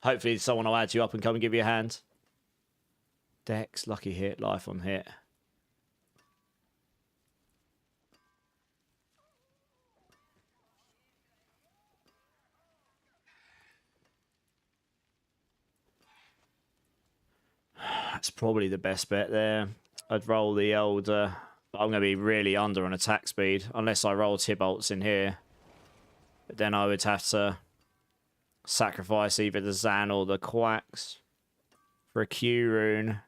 Hopefully someone will add you up and come and give you a hand. Dex, lucky hit, life on hit. That's probably the best bet there. I'd roll the old... but I'm going to be really under on attack speed. Unless I roll Tibolts in here. But then I would have to sacrifice either the Zan or the Quacks for a Q rune.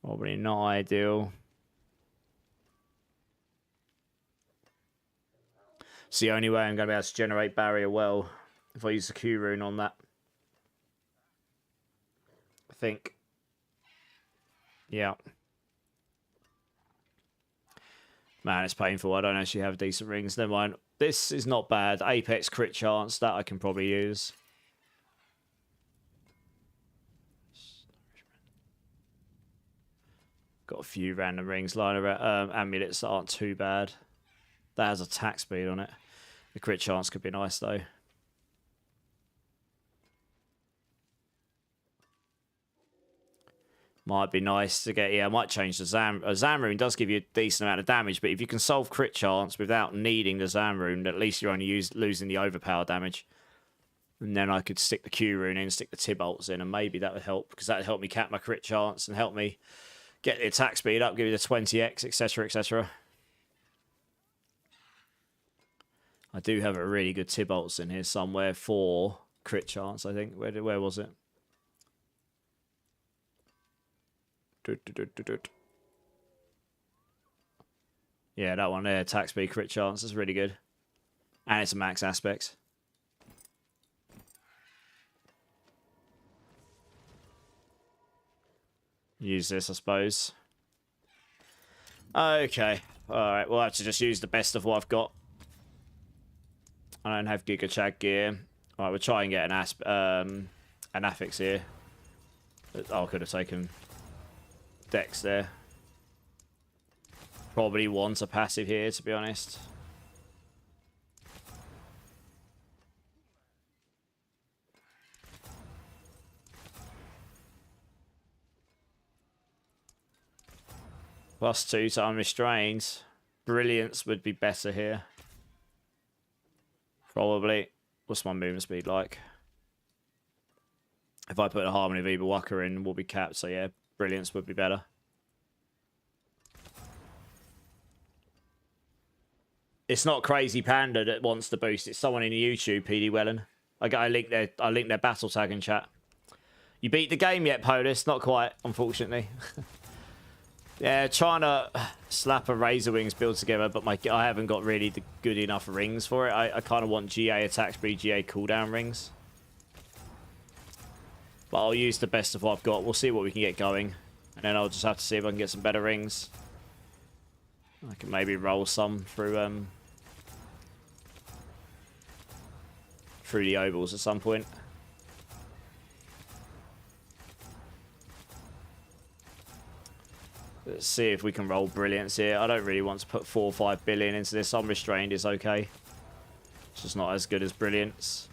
Probably not ideal. It's the only way I'm going to be able to generate barrier well if I use the Q rune on that. I think. Yeah. Man, it's painful. I don't actually have decent rings. Never mind. This is not bad. Apex crit chance. That I can probably use. Got a few random rings lying around. Amulets that aren't too bad. That has attack speed on it. The crit chance could be nice, though. Might be nice to get... Yeah, I might change the Zan. Zan rune does give you a decent amount of damage, but if you can solve crit chance without needing the Zan rune, at least you're only losing the overpower damage. And then I could stick the Q rune in, stick the Tibolts in, and maybe that would help, because that would help me cap my crit chance and help me get the attack speed up, give you the 20x, etc., etc. I do have a really good Tibolts in here somewhere for crit chance, I think. Where was it? Yeah, that one there, attack speed, crit chance, is really good. And it's a max aspect. Use this, I suppose. Okay. Alright, we'll have to just use the best of what I've got. I don't have Giga Chad gear. Alright, we'll try and get an affix here. Oh, I could have taken Dex there. Probably want a passive here, to be honest. +2 to unrestrained. Brilliance would be better here. Probably. What's my movement speed like? If I put a Harmony of Evil Waka in, we'll be capped. So yeah, Brilliance would be better. It's not Crazy Panda that wants the boost. It's someone in YouTube, PD Wellen. I link their battle tag in chat. You beat the game yet, Polis? Not quite, unfortunately. Yeah, trying to slap a Razor Wings build together, but I haven't got really the good enough rings for it. I kind of want GA attack speed, GA cooldown rings. But I'll use the best of what I've got. We'll see what we can get going. And then I'll just have to see if I can get some better rings. I can maybe roll some through the ovals at some point. Let's see if we can roll Brilliance here. I don't really want to put 4 or 5 billion into this. Unrestrained is okay. It's just not as good as Brilliance.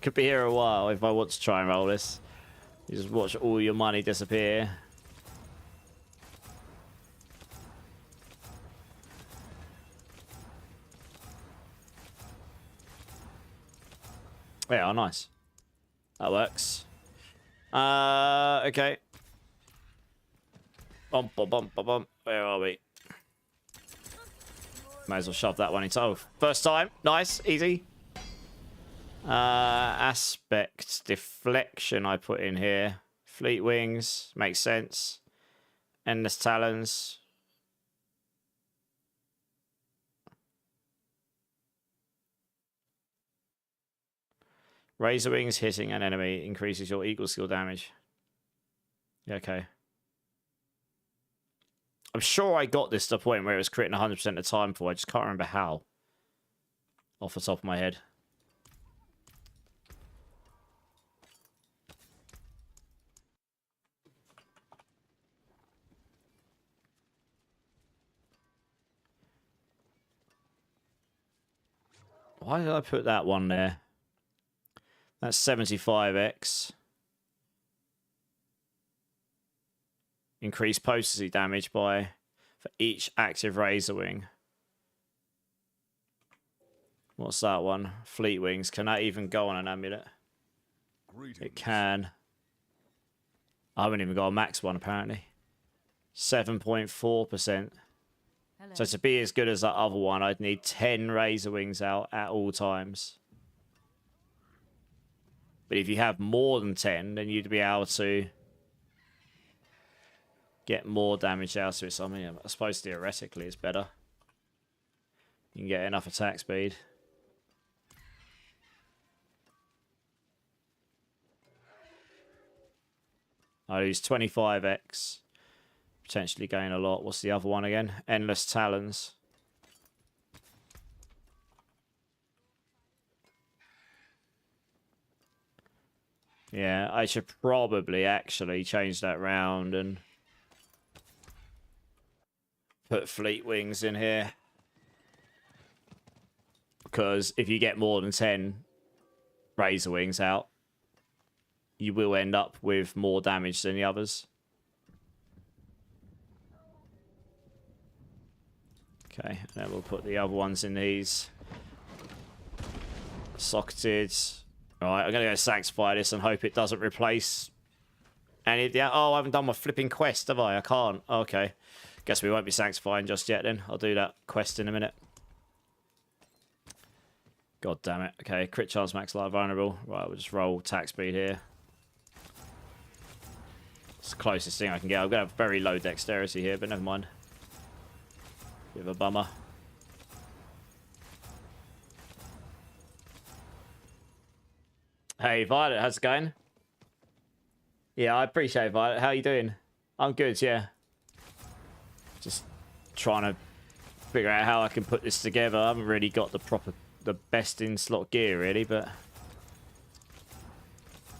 Could be here a while if I want to try and roll this. You just watch all your money disappear. Yeah, nice. That works. Okay. Bump, bump, bump, bump, bump. Where are we? Might as well shove that one into. Oh, first time. Nice. Easy. Aspect. Deflection I put in here. Fleet Wings. Makes sense. Endless Talons. Razor Wings hitting an enemy increases your equal skill damage. Yeah, okay. I'm sure I got this to the point where it was critting 100% of the time before. I just can't remember how. Off the top of my head. Why did I put that one there? That's 75x. Increase potency damage by for each active Razor Wing. What's that one? Fleet Wings. Can that even go on an amulet? Greetings. It can. I haven't even got a max one apparently. 7.4%. So to be as good as that other one, I'd need 10 Razor Wings out at all times. But if you have more than 10, then you'd be able to get more damage out of it. So I mean, I suppose theoretically it's better. You can get enough attack speed. I use 25x. Potentially gain a lot. What's the other one again? Endless Talons. Yeah, I should probably actually change that round and put Fleet Wings in here. Because if you get more than 10 Razor Wings out, you will end up with more damage than the others. Okay, and then we'll put the other ones in these. Socketed. Alright, I'm going to go sanctify this and hope it doesn't replace any of the... Oh, I haven't done my flipping quest, have I? I can't. Okay. Guess we won't be sanctifying just yet then. I'll do that quest in a minute. God damn it. Okay, crit chance max life vulnerable. Right, we'll just roll attack speed here. It's the closest thing I can get. I'm going to have very low dexterity here, but never mind. Bit of a bummer. Hey, Violet, how's it going? Yeah, I appreciate it, Violet. How are you doing? I'm good, yeah. Just trying to figure out how I can put this together. I haven't really got the best in slot gear, really, but...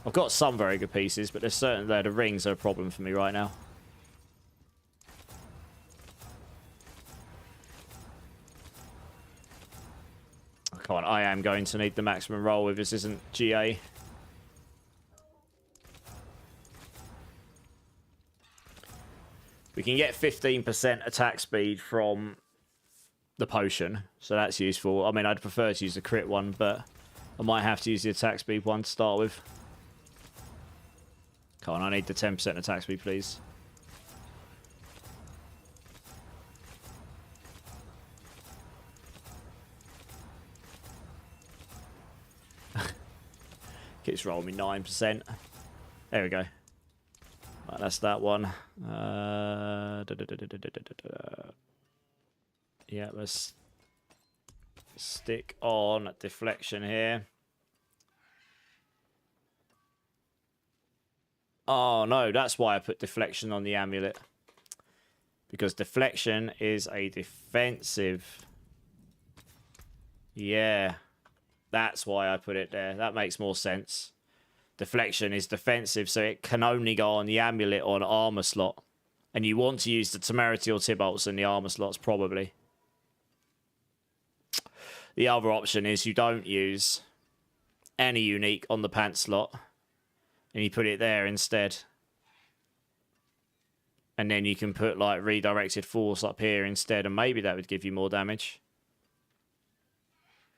I've got some very good pieces, but there's certain that the rings are a problem for me right now. Come on, I am going to need the maximum roll if this isn't GA. We can get 15% attack speed from the potion, so that's useful. I mean, I'd prefer to use the crit one, but I might have to use the attack speed one to start with. Come on, I need the 10% attack speed, please. Keeps rolling me 9%. There we go. Right, that's that one. Yeah, let's stick on deflection here. Oh no, that's why I put deflection on the amulet. Because deflection is a defensive. Yeah. That's why I put it there. That makes more sense. Deflection is defensive, so it can only go on the amulet or an armor slot. And you want to use the temerity or Tibolts in the armor slots, probably. The other option is you don't use any unique on the pants slot. And you put it there instead. And then you can put like redirected force up here instead, and maybe that would give you more damage.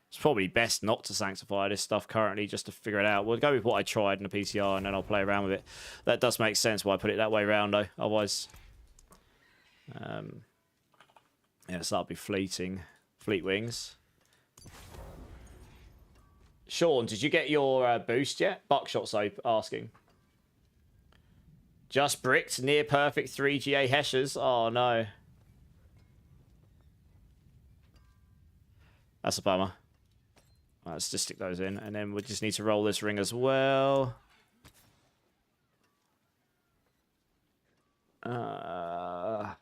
It's probably best not to sanctify this stuff currently, just to figure it out. We'll go with what I tried in the PTR, and then I'll play around with it. That does make sense why I put it that way around, though. Otherwise, yeah, so that'll be Fleet Wings. Sean, did you get your boost yet? Buckshot's asking. Just bricked, near perfect 3 GA Heshers. Oh, no. That's a bummer. Right, let's just stick those in, and then we just need to roll this ring as well. I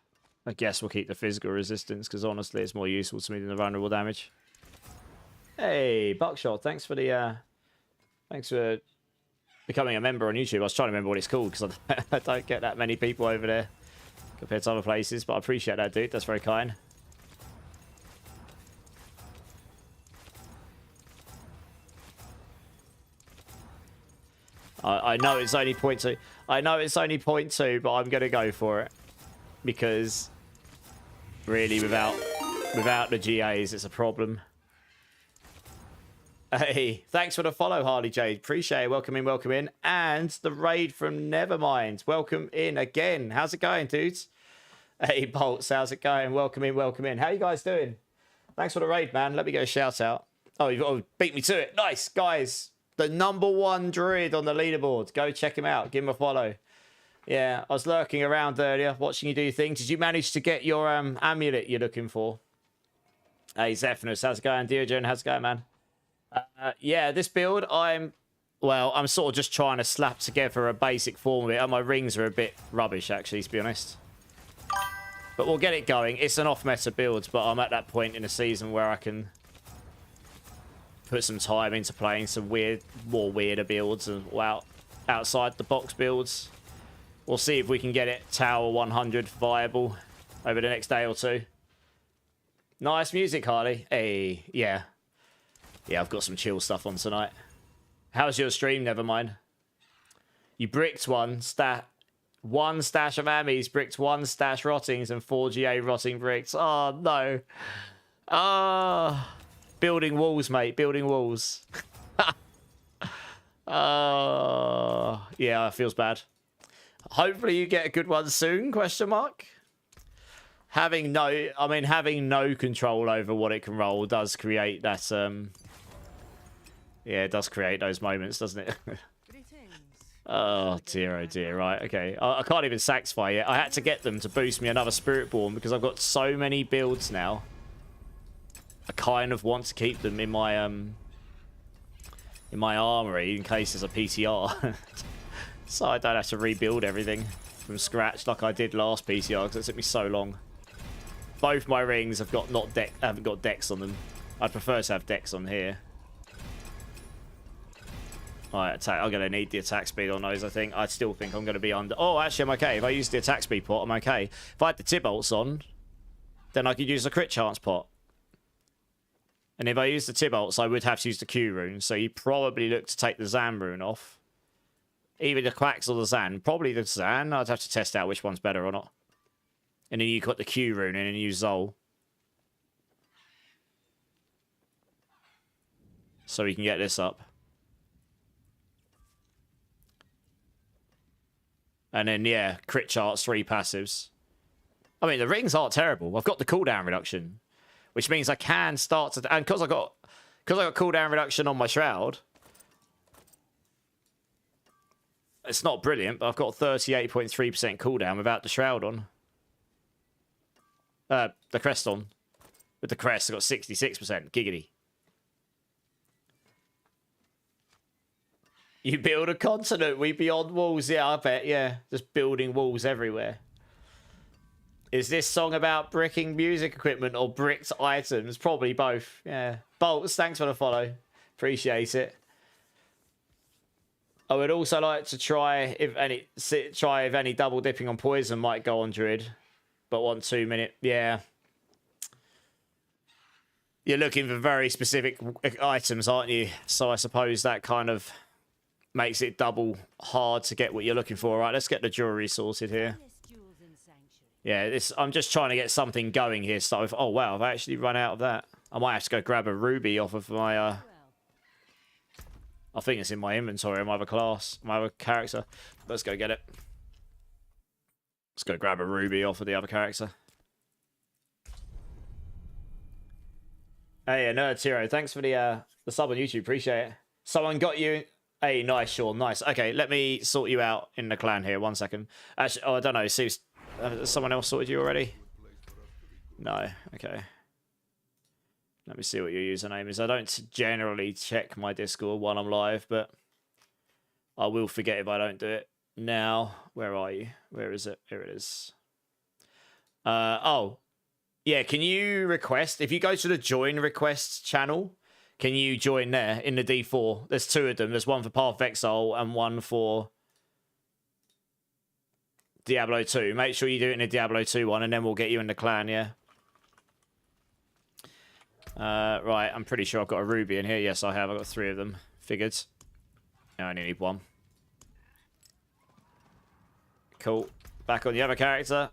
guess we'll keep the physical resistance, because honestly it's more useful to me than the vulnerable damage. Hey, Buckshot, thanks for the thanks for becoming a member on YouTube. I was trying to remember what it's called, because I don't get that many people over there compared to other places, but I appreciate that, dude. That's very kind. I know it's only 0.2. I know it's only 0.2, but I'm going to go for it. Because, really, without the GAs, it's a problem. Hey, thanks for the follow, Harley Jade. Appreciate it. Welcome in, welcome in. And the raid from Nevermind. Welcome in again. How's it going, dudes? Hey, Bolts, how's it going? Welcome in, welcome in. How you guys doing? Thanks for the raid, man. Let me go shout out. Oh, you've beat me to it. Nice, guys. The #1 druid on the leaderboard. Go check him out. Give him a follow. Yeah, I was lurking around earlier, watching you do things. Did you manage to get your amulet you're looking for? Hey, Zephyrus, how's it going? Diogen, how's it going, man? Yeah, this build, I'm sort of just trying to slap together a basic form of it. And my rings are a bit rubbish, actually, to be honest. But we'll get it going. It's an off-meta build, but I'm at that point in the season where I can put some time into playing some more weirder builds and outside the box builds. We'll see if we can get it Tower 100 viable over the next day or two. Nice music, Harley. Hey, yeah. Yeah, I've got some chill stuff on tonight. How's your stream? Never mind. You bricked one stash of Ammies, bricked 1 stash rottings, and 4 GA rotting bricks. Oh, no. Ah. Building walls, mate. Building walls. Yeah, it feels bad. Hopefully you get a good one soon, question mark. Having no control over what it can roll does create that, yeah, it does create those moments, doesn't it? Oh dear, right, okay. I can't even saxify yet. I had to get them to boost me another Spiritborn because I've got so many builds now. I kind of want to keep them in my armory in case there's a PTR. So I don't have to rebuild everything from scratch like I did last PTR because it took me so long. Both my rings have got haven't got decks on them. I'd prefer to have decks on here. Alright, attack. I'm going to need the attack speed on those, I think. I still think I'm going to be under... Oh, actually, I'm okay. If I use the attack speed pot, I'm okay. If I had the Tibolts on, then I could use the crit chance pot. And if I use the Tibolts, I would have to use the Q rune. So you probably look to take the Zan rune off. Either the Quacks or the Zan. Probably the Zan. I'd have to test out which one's better or not. And then you got the Q rune and then you use Zol. So we can get this up. And then, yeah, crit charts, 3 passives. I mean, the rings aren't terrible. I've got the cooldown reduction, which means I can start to... And because I got cooldown reduction on my Shroud, it's not brilliant, but I've got 38.3% cooldown without the Shroud on. The crest on. With the crest, I've got 66%. Giggity. You build a continent, we beyond walls. Yeah, I bet, yeah. Just building walls everywhere. Is this song about bricking music equipment or bricked items? Probably both, yeah. Bolts, thanks for the follow. Appreciate it. I would also like to try if any double dipping on poison might go on Druid. But 1 2 minute, yeah. You're looking for very specific items, aren't you? So I suppose that kind of makes it double hard to get what you're looking for. Right, let's get the jewelry sorted here. Yeah, I'm just trying to get something going here. So oh wow, I've actually run out of that. I might have to go grab a ruby off of my I think it's in my inventory, my other class, my other character. Let's go get it. Let's go grab a ruby off of the other character. Hey, Nerd Hero, thanks for the sub on YouTube. Appreciate it. Someone got you. Hey, nice, Sean. Nice. Okay, let me sort you out in the clan here. 1 second. Actually, oh, I don't know. See, someone else sorted you already? No. Okay. Let me see what your username is. I don't generally check my Discord while I'm live, but I will forget if I don't do it. Now, where are you? Where is it? Here it is. Oh. Yeah, can you request? If you go to the join requests channel, can you join there in the D4? There's 2 of them. There's one for Path of Exile and one for Diablo 2. Make sure you do it in the Diablo 2 one, and then we'll get you in the clan, yeah? Right, I'm pretty sure I've got a ruby in here. Yes, I have. I've got 3 of them. Figured. I only need 1. Cool. Back on the other character.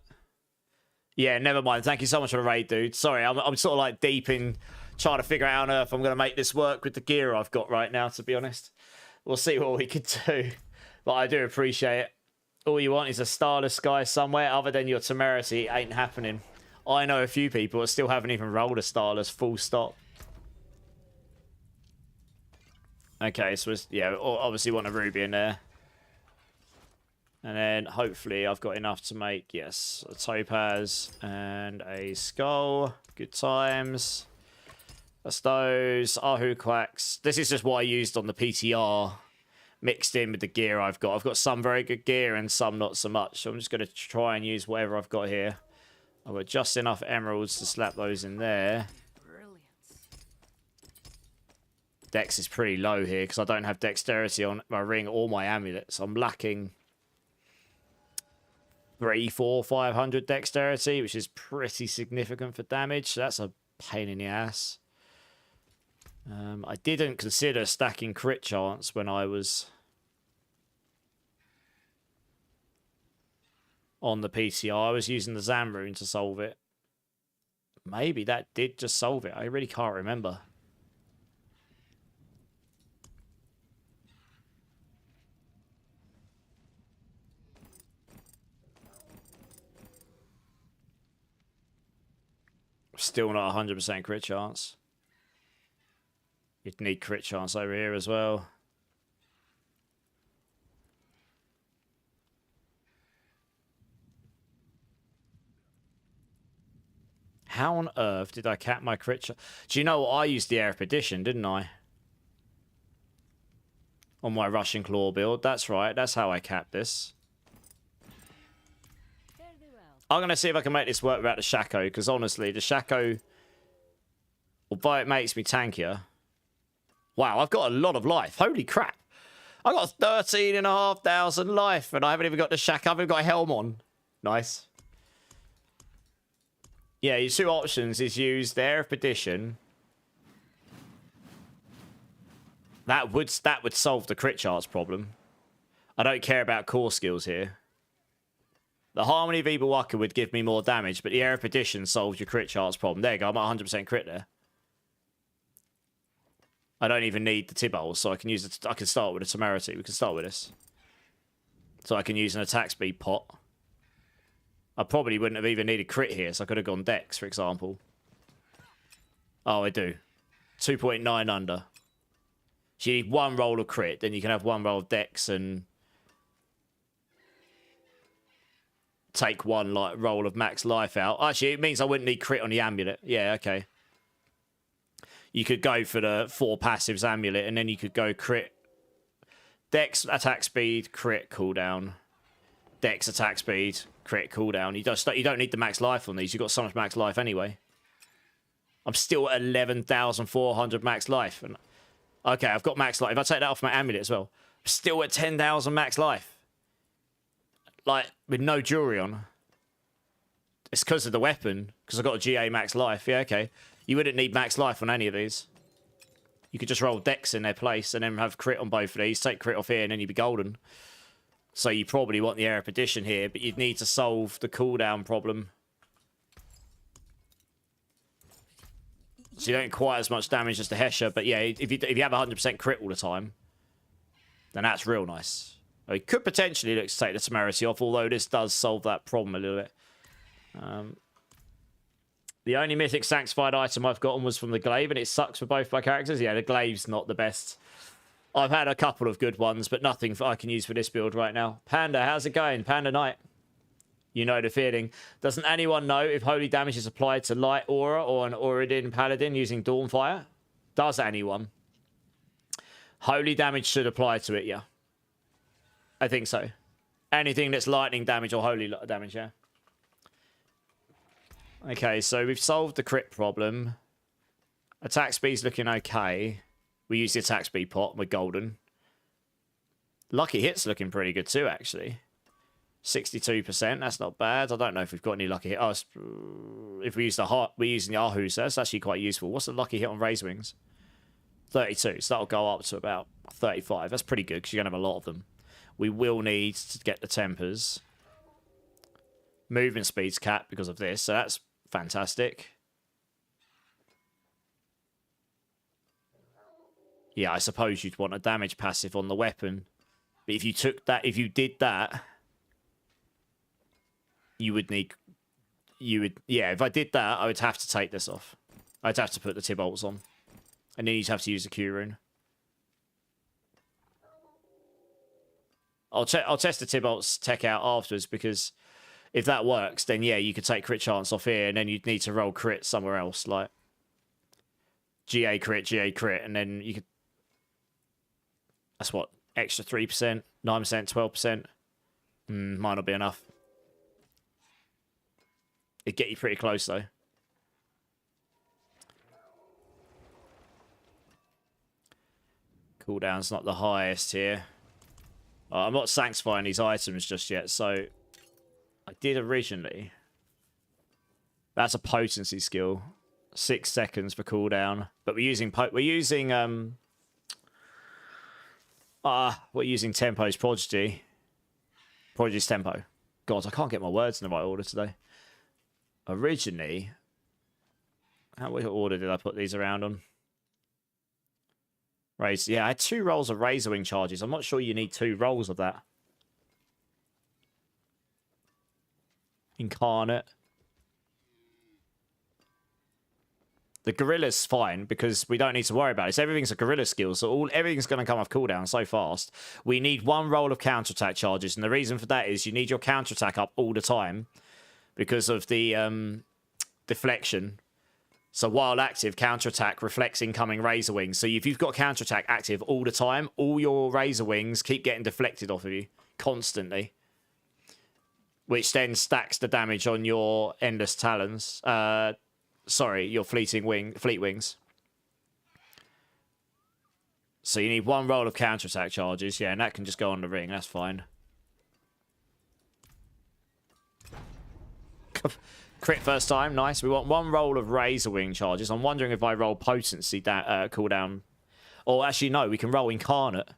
Yeah, never mind. Thank you so much for the raid, dude. Sorry, I'm sort of like deep in trying to figure out how on earth I'm going to make this work with the gear I've got right now, to be honest. We'll see what we can do. But I do appreciate it. All you want is a starless sky somewhere other than your temerity. It ain't happening. I know a few people that still haven't even rolled a starless, full stop. Okay, so yeah, obviously want a ruby in there. And then hopefully I've got enough to make, yes, a topaz and a skull. Good times. That's those. Ahu quacks. This is just what I used on the PTR, mixed in with the gear I've got. I've got some very good gear and some not so much. So I'm just going to try and use whatever I've got here. I've got just enough emeralds to slap those in there. Dex is pretty low here because I don't have dexterity on my ring or my amulets. I'm lacking 300, 400, 500 dexterity, which is pretty significant for damage. So that's a pain in the ass. I didn't consider stacking crit chance when I was on the PCR. I was using the Zamrune to solve it. Maybe that did just solve it. I really can't remember. Still not 100% crit chance. You'd need crit chance over here as well. How on earth did I cap my crit chance? Do you know what? I used the Air of Perdition, didn't I? On my Russian Claw build. That's right. That's how I capped this. I'm going to see if I can make this work without the Shaco, because honestly, the Shaco, although it makes me tankier... Wow, I've got a lot of life. Holy crap. I got 13,500 life, and I haven't even got the Shaco. I haven't got a helm on. Nice. Yeah, your two options is use the Air of Perdition. That would solve the crit chance problem. I don't care about core skills here. The Harmony of Evil Waka would give me more damage, but the Air of Perdition solves your crit chance problem. There you go, I'm at 100% crit there. I don't even need the Tibbles, so I can use it. I can start with a Temerity. We can start with this. So I can use an attack speed pot. I probably wouldn't have even needed crit here, so I could have gone Dex, for example. Oh, I do. 2.9 under. So you need one roll of crit, then you can have one roll of Dex and take one roll of max life out. Actually, it means I wouldn't need crit on the amulet. Yeah, okay. You could go for the 4 passives amulet, and then you could go crit. Dex, attack speed, crit, cooldown. Dex, attack speed, crit, cooldown. You don't need the max life on these. You've got so much max life anyway. I'm still at 11,400 max life. And okay, I've got max life. If I take that off my amulet as well, I'm still at 10,000 max life. Like, with no jewelry on. It's because of the weapon. Because I've got a GA max life. Yeah, okay. You wouldn't need max life on any of these. You could just roll Dex in their place and then have crit on both of these. Take crit off here and then you'd be golden. So you probably want the Air of Perdition here, but you'd need to solve the cooldown problem. So you don't quite as much damage as the Hesher, but yeah, if you have 100% crit all the time, then that's real nice. We could potentially look to take the Temerity off, although this does solve that problem a little bit. The only mythic sanctified item I've gotten was from the glaive, and it sucks for both my characters. Yeah, the glaive's not the best. I've had a couple of good ones, but nothing I can use for this build right now. Panda, how's it going? Panda Knight. You know the feeling. Doesn't anyone know if holy damage is applied to Light Aura or an Auridin Paladin using Dawnfire? Does anyone? Holy damage should apply to it, yeah. I think so. Anything that's lightning damage or holy damage, yeah. Okay, so we've solved the crit problem. Attack speed's looking okay. We use the attack speed pot. We're golden. Lucky hit's looking pretty good too, actually. 62%. That's not bad. I don't know if we've got any lucky hit. Oh, if we use the heart, we're using the Ahu, so that's actually quite useful. What's the lucky hit on Razor Wings? 32. So that'll go up to about 35. That's pretty good because you're going to have a lot of them. We will need to get the tempers. Movement speed's capped because of this, so that's fantastic. Yeah, I suppose you'd want a damage passive on the weapon. But if you took that, if you did that, you would need... Yeah, if I did that, I would have to take this off. I'd have to put the T-bolts on. And then you'd have to use the Q rune. I'll test the T-bolts tech out afterwards, because if that works, then yeah, you could take crit chance off here, and then you'd need to roll crit somewhere else, like GA crit, and then you could... That's what? Extra 3%, 9%, 12%. Might not be enough. It'd get you pretty close, though. Cooldown's not the highest here. I'm not sanctifying these items just yet, so... I did originally. That's a potency skill. 6 seconds for cooldown. But we're using Tempo's Prodigy. Prodigy's Tempo. God, I can't get my words in the right order today. Originally, what order did I put these around on? Yeah, I had 2 rolls of Razor Wing charges. I'm not sure you need 2 rolls of that. Incarnate. The Gorilla's fine, because we don't need to worry about it. Everything's a Gorilla skill, so everything's going to come off cooldown so fast. We need 1 roll of counterattack charges, and the reason for that is you need your counterattack up all the time because of the deflection. So while active, counterattack reflects incoming Razor Wings. So if you've got counterattack active all the time, all your Razor Wings keep getting deflected off of you constantly, which then stacks the damage on your Endless Talons. Sorry, your Fleet Wings. So you need 1 roll of counterattack charges. Yeah, and that can just go on the ring. That's fine. Crit first time. Nice. We want 1 roll of Razor Wing charges. I'm wondering if I roll potency cooldown. Or actually, no. We can roll Incarnate.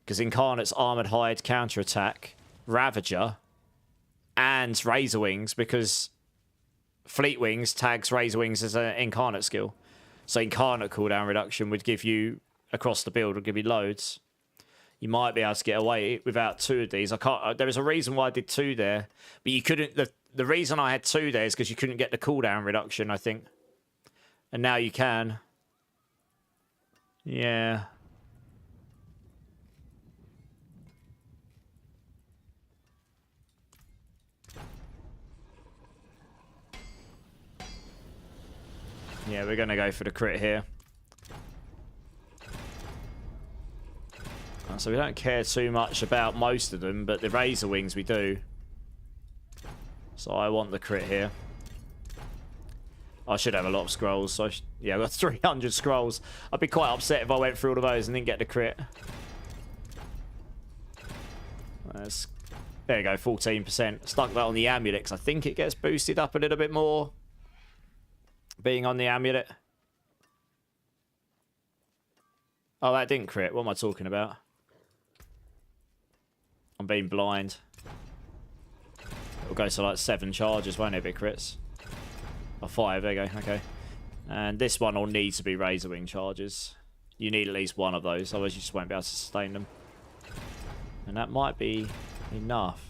Because Incarnate's Armored Hide, counterattack, Ravager, and Razor Wings, because Fleet Wings tags Razor Wings as an Incarnate skill. So Incarnate cooldown reduction would give you, across the build, would give you loads. You might be able to get away without 2 of these. I can't. There was a reason why I did 2 there, but you couldn't. The reason I had 2 there is because you couldn't get the cooldown reduction, I think. And now you can. Yeah. Yeah, we're going to go for the crit here. So we don't care too much about most of them, but the Razor Wings we do. So I want the crit here. I should have a lot of scrolls. So yeah, I've got 300 scrolls. I'd be quite upset if I went through all of those and didn't get the crit. There you go, 14%. Stuck that on the amulet, 'cause I think it gets boosted up a little bit more being on the amulet. Oh, that didn't crit. What am I talking about? I'm being blind. It'll go to like 7 charges, won't it, if it crits? Or 5, there you go, okay. And this one will need to be Razor Wing charges. You need at least 1 of those, otherwise you just won't be able to sustain them. And that might be enough.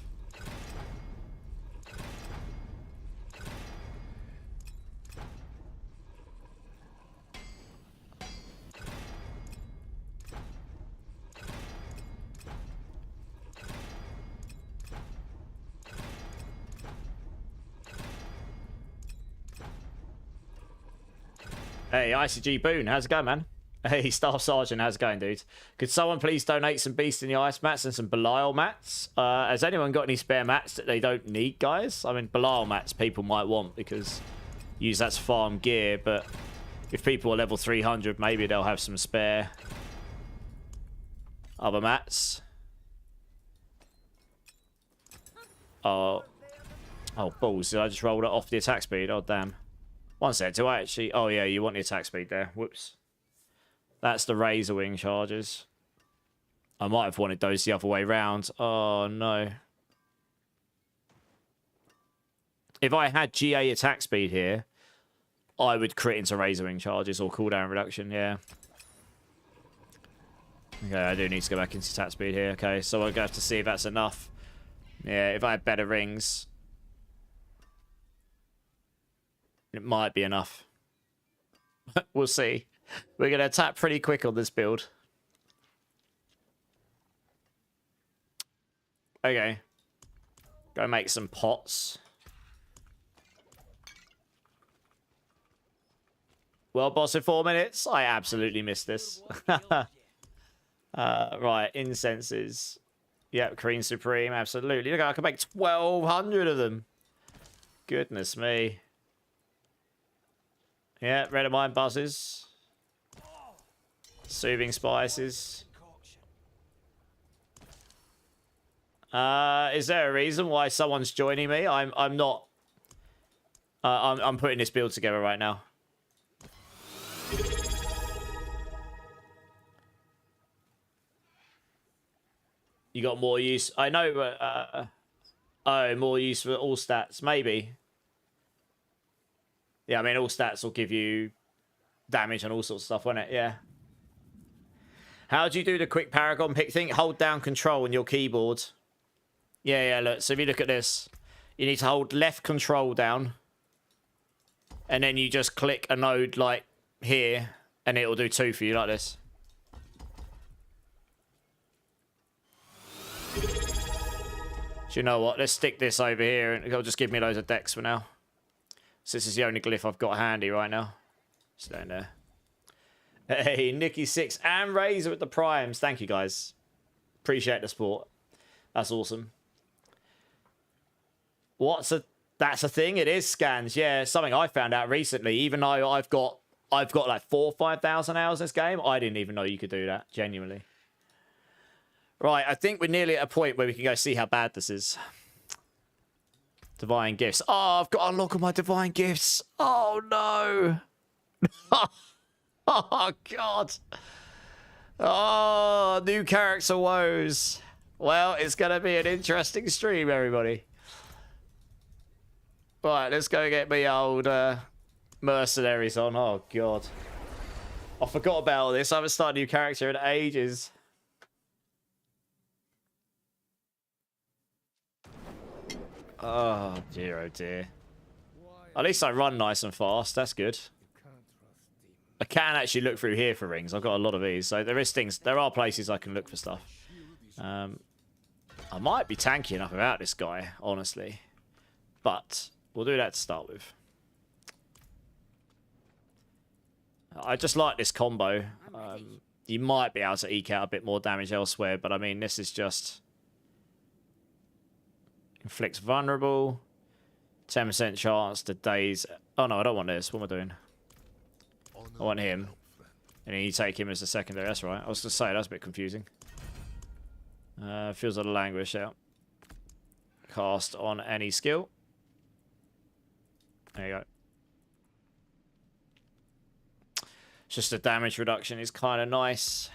Hey, ICG Boone, how's it going, man? Hey, Staff Sergeant, how's it going, dude? Could someone please donate some Beast in the Ice mats and some Belial mats? Has anyone got any spare mats that they don't need, guys? I mean, Belial mats people might want because use that to farm gear, but if people are level 300, maybe they'll have some spare other mats. Oh, balls. Did I just roll it off the attack speed? Oh, damn. One sec, do I actually... Oh, yeah, you want the attack speed there. Whoops. That's the Razor Wing charges. I might have wanted those the other way round. Oh, no. If I had GA attack speed here, I would crit into Razor Wing charges or cooldown reduction, yeah. Okay, I do need to go back into attack speed here. Okay, so I'm going to have to see if that's enough. Yeah, if I had better rings, it might be enough. We'll see. We're going to attack pretty quick on this build. Okay. Go make some pots. Well, boss, in 4 minutes? I absolutely missed this. Right, incenses. Yep, Cream Supreme, absolutely. Look, I can make 1,200 of them. Goodness me. Yeah, red of mine buzzes. Soothing spices. Is there a reason why someone's joining me? I'm not. I'm putting this build together right now. You got more use. I know, but oh, more use for all stats, maybe. Yeah, I mean, all stats will give you damage and all sorts of stuff, won't it? Yeah. How do you do the quick Paragon pick thing? Hold down control on your keyboard. Yeah, look. So if you look at this, you need to hold left control down. And then you just click a node like here, and it'll do 2 for you like this. Do you know what? Let's stick this over here, and it'll just give me loads of decks for now. So this is the only glyph I've got handy right now. Staying there. Hey, Nikki6 and Razor with the primes. Thank you, guys. Appreciate the support. That's awesome. That's a thing? It is scans. Yeah, something I found out recently. Even though I've got like 4,000 or 5,000 hours in this game, I didn't even know you could do that. Genuinely. Right, I think we're nearly at a point where we can go see how bad this is. Divine gifts. Oh, I've got to unlock all my divine gifts. Oh, no. Oh, God. Oh, new character woes. Well, it's going to be an interesting stream, everybody. Right, let's go get me old mercenaries on. Oh, God. I forgot about all this. I haven't started a new character in ages. Oh, dear, oh, dear. At least I run nice and fast. That's good. I can actually look through here for rings. I've got a lot of these. So there are places I can look for stuff. I might be tanky enough without this guy, honestly. But we'll do that to start with. I just like this combo. You might be able to eke out a bit more damage elsewhere, but I mean, this is just... Inflicts vulnerable. 10% chance to daze... Oh, no, I don't want this. What am I doing? I want him. And then you take him as a secondary. That's right. I was going to say, that's a bit confusing. Feels like a languish out. Cast on any skill. There you go. Just the damage reduction is kind of nice.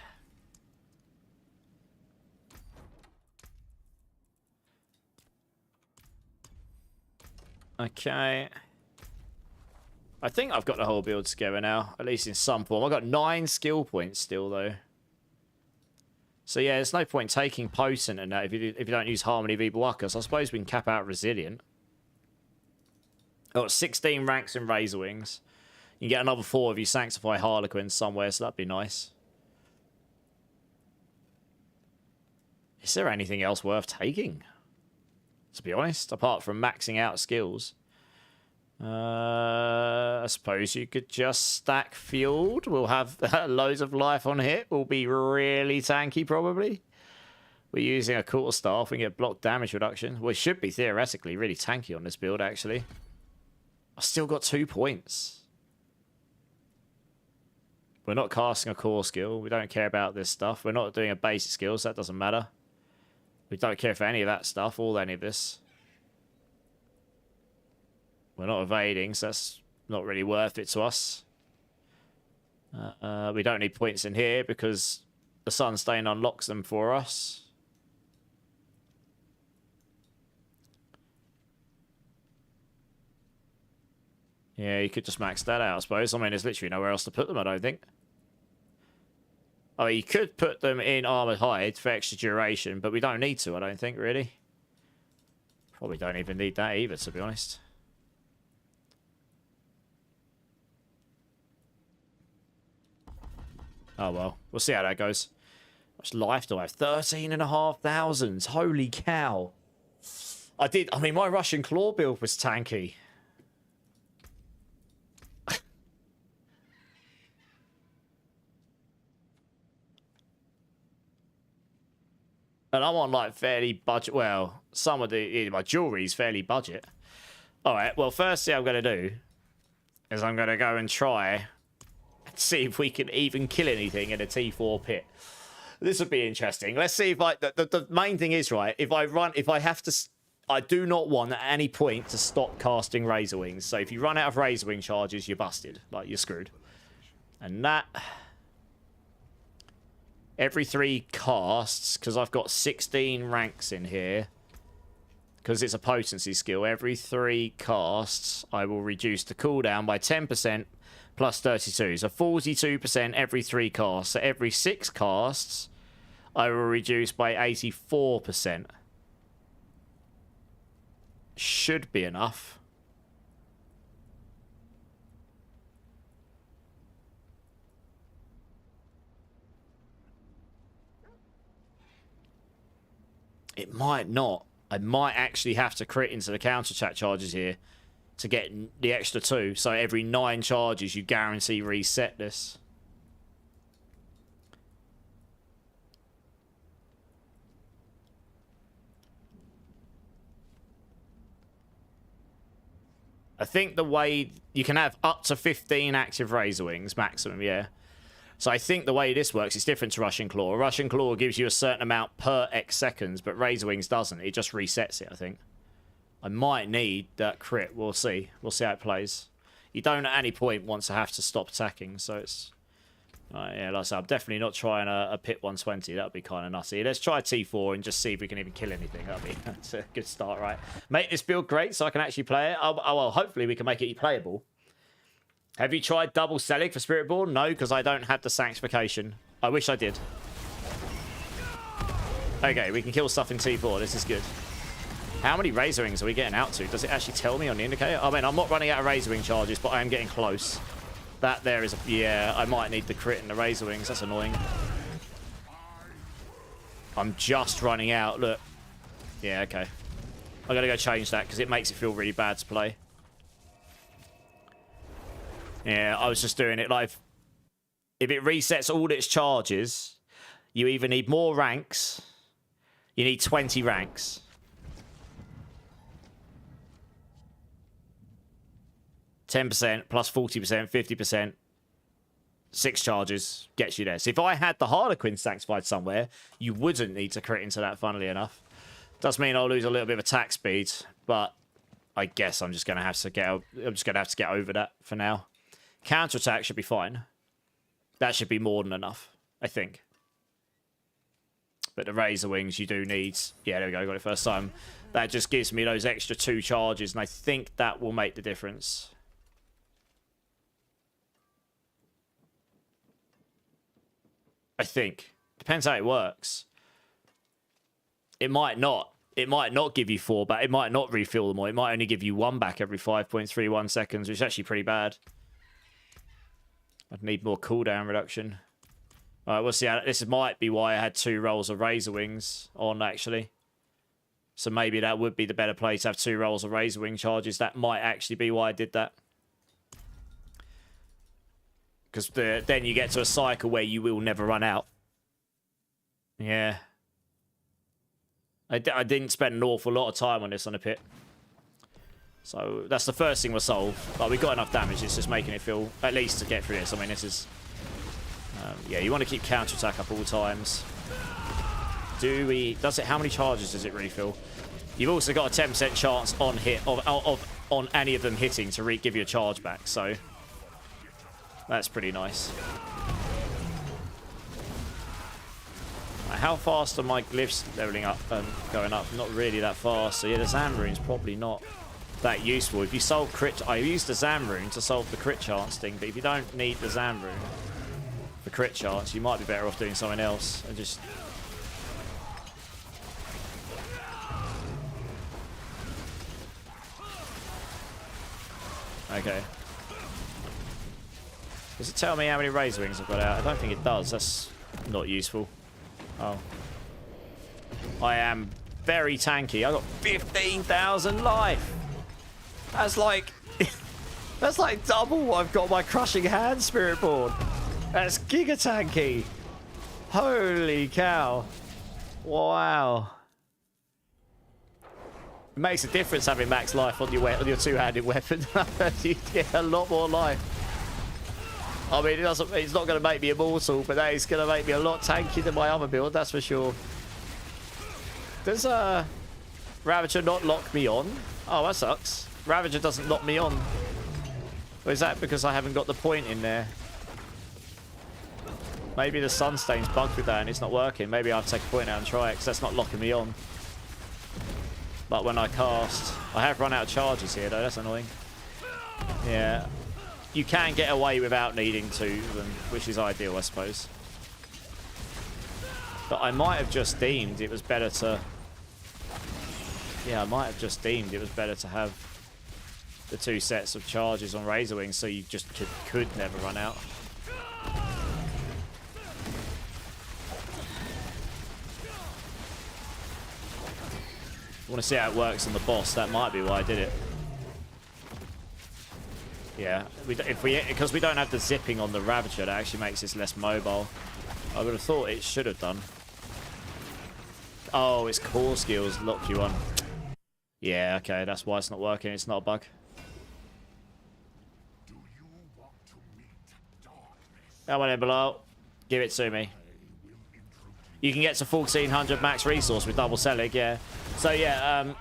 Okay. I think I've got the whole build together now, at least in some form. I've got 9 skill points still, though. So yeah, there's no point taking Potent and that if you don't use Harmony v Buakas. I suppose we can cap out Resilient. I've got 16 ranks in Razor Wings. You can get another 4 if you Sanctify Harlequin somewhere, so that'd be nice. Is there anything else worth taking? To be honest, apart from maxing out skills. I suppose you could just stack Fueled. We'll have loads of life on hit. We'll be really tanky, probably. We're using a Quarterstaff. We can get block damage reduction. We should be, theoretically, really tanky on this build, actually. I've still got 2 points. We're not casting a core skill. We don't care about this stuff. We're not doing a basic skill, so that doesn't matter. We don't care for any of that stuff, or any of this. We're not evading, so that's not really worth it to us. We don't need points in here because the Sunstain unlocks them for us. Yeah, you could just max that out, I suppose. I mean, there's literally nowhere else to put them, I don't think. Oh, you could put them in armored hide for extra duration, but we don't need to, I don't think, really. Probably don't even need that either, to be honest. Oh, well. We'll see how that goes. How much life do I have? 13,500. Holy cow. I mean, my Russian claw build was tanky. And I'm on, like, fairly budget. Well, some of my jewelry's fairly budget. All right, well, first thing I'm going to do is I'm going to go and try and see if we can even kill anything in a T4 pit. This would be interesting. Let's see if the main thing is, right, if I have to, I do not want at any point to stop casting Razor Wings. So if you run out of Razor Wing charges, you're busted. Like, you're screwed. And that... Every 3 casts, because I've got 16 ranks in here, because it's a potency skill, every 3 casts, I will reduce the cooldown by 10% plus 32. So 42% every 3 casts. So every 6 casts, I will reduce by 84%. Should be enough. It might not. I might actually have to crit into the counter-attack charges here to get the extra 2. So every 9 charges, you guarantee reset this. I think the way... You can have up to 15 active Razor Wings maximum, yeah. So I think the way this works is different to Russian Claw. Russian Claw gives you a certain amount per X seconds, but Razor Wings doesn't. It just resets it, I think. I might need that crit. We'll see. We'll see how it plays. You don't at any point want to have to stop attacking, so it's... yeah, like I said, I'm definitely not trying a pit 120. That would be kind of nutty. Let's try T4 and just see if we can even kill anything. That's a good start, right? Make this build great so I can actually play it. Oh, well, hopefully we can make it playable. Have you tried double selling for Spiritborn? No, because I don't have the sanctification. I wish I did. Okay, we can kill stuff in T4. This is good. How many Razor Wings are we getting out to? Does it actually tell me on the indicator? I mean, I'm not running out of Razor Wing charges, but I am getting close. That there is a... Yeah, I might need the crit and the Razor Wings. That's annoying. I'm just running out. Look. Yeah, okay. I gotta go change that because it makes it feel really bad to play. Yeah, I was just doing it like... If it resets all its charges, you either need more ranks... You need 20 ranks. %, plus 40%, 50%. 6 charges gets you there. So if I had the Harlequin sanctified somewhere, you wouldn't need to crit into that, funnily enough. Does mean I'll lose a little bit of attack speed, but I guess I'm just gonna have to get over that for now. Counter-attack should be fine. That should be more than enough, I think. But the Razor Wings you do need... Yeah, there we go, got it first time. That just gives me those extra 2 charges, and I think that will make the difference. I think. Depends how it works. It might not. It might not give you 4 back. It might not refill them all. It might only give you 1 back every 5.31 seconds, which is actually pretty bad. I'd need more cooldown reduction. Alright, we'll see how... This might be why I had 2 rolls of Razor Wings on, actually. So maybe that would be the better play to have 2 rolls of Razor Wing charges. That might actually be why I did that. Because then you get to a cycle where you will never run out. Yeah. I didn't spend an awful lot of time on this on the pit. So that's the first thing we'll solve. But we've got enough damage. It's just making it feel, at least to get through this. I mean, this is... yeah, you want to keep counter-attack up all times. Does it... How many charges does it refill? You've also got a 10% chance on hit on any of them hitting to give you a charge back. So... That's pretty nice. How fast are my glyphs leveling up and going up? Not really that fast. So yeah, the Zan rune's probably not that useful. If you solve crit... I used the Zam rune to solve the crit chance thing, but if you don't need the Zam rune for crit chance, you might be better off doing something else and just... Okay. Does it tell me how many Razor Wings I've got out? I don't think it does. That's not useful. Oh. I am very tanky. I got 15,000 life. That's like... that's like double what I've got my Crushing Hand Spiritborn. That's giga tanky. Holy cow. Wow. It makes a difference having max life on your two-handed weapon. You get a lot more life. I mean, it's not going to make me immortal, but that is going to make me a lot tankier than my other build, that's for sure. Does Ravager not lock me on? Oh, that sucks. Ravager doesn't lock me on. Or is that because I haven't got the point in there? Maybe the Sunstain's bugged with that and it's not working. Maybe I have to take a point out and try it because that's not locking me on. But when I cast... I have run out of charges here though, that's annoying. Yeah. You can get away without needing to, which is ideal, I suppose. But I might have just deemed it was better to... Yeah, I might have just deemed it was better to have the 2 sets of charges on Razor Wings so you just could never run out. I want to see how it works on the boss. That might be why I did it. Yeah, because we don't have the zipping on the Ravager, that actually makes this less mobile. I would have thought it should have done. Oh, its core skills lock you on. Yeah, okay, that's why it's not working. It's not a bug. Come on in below. Give it to me. You can get to 1400 max resource with double Selig, yeah. So yeah,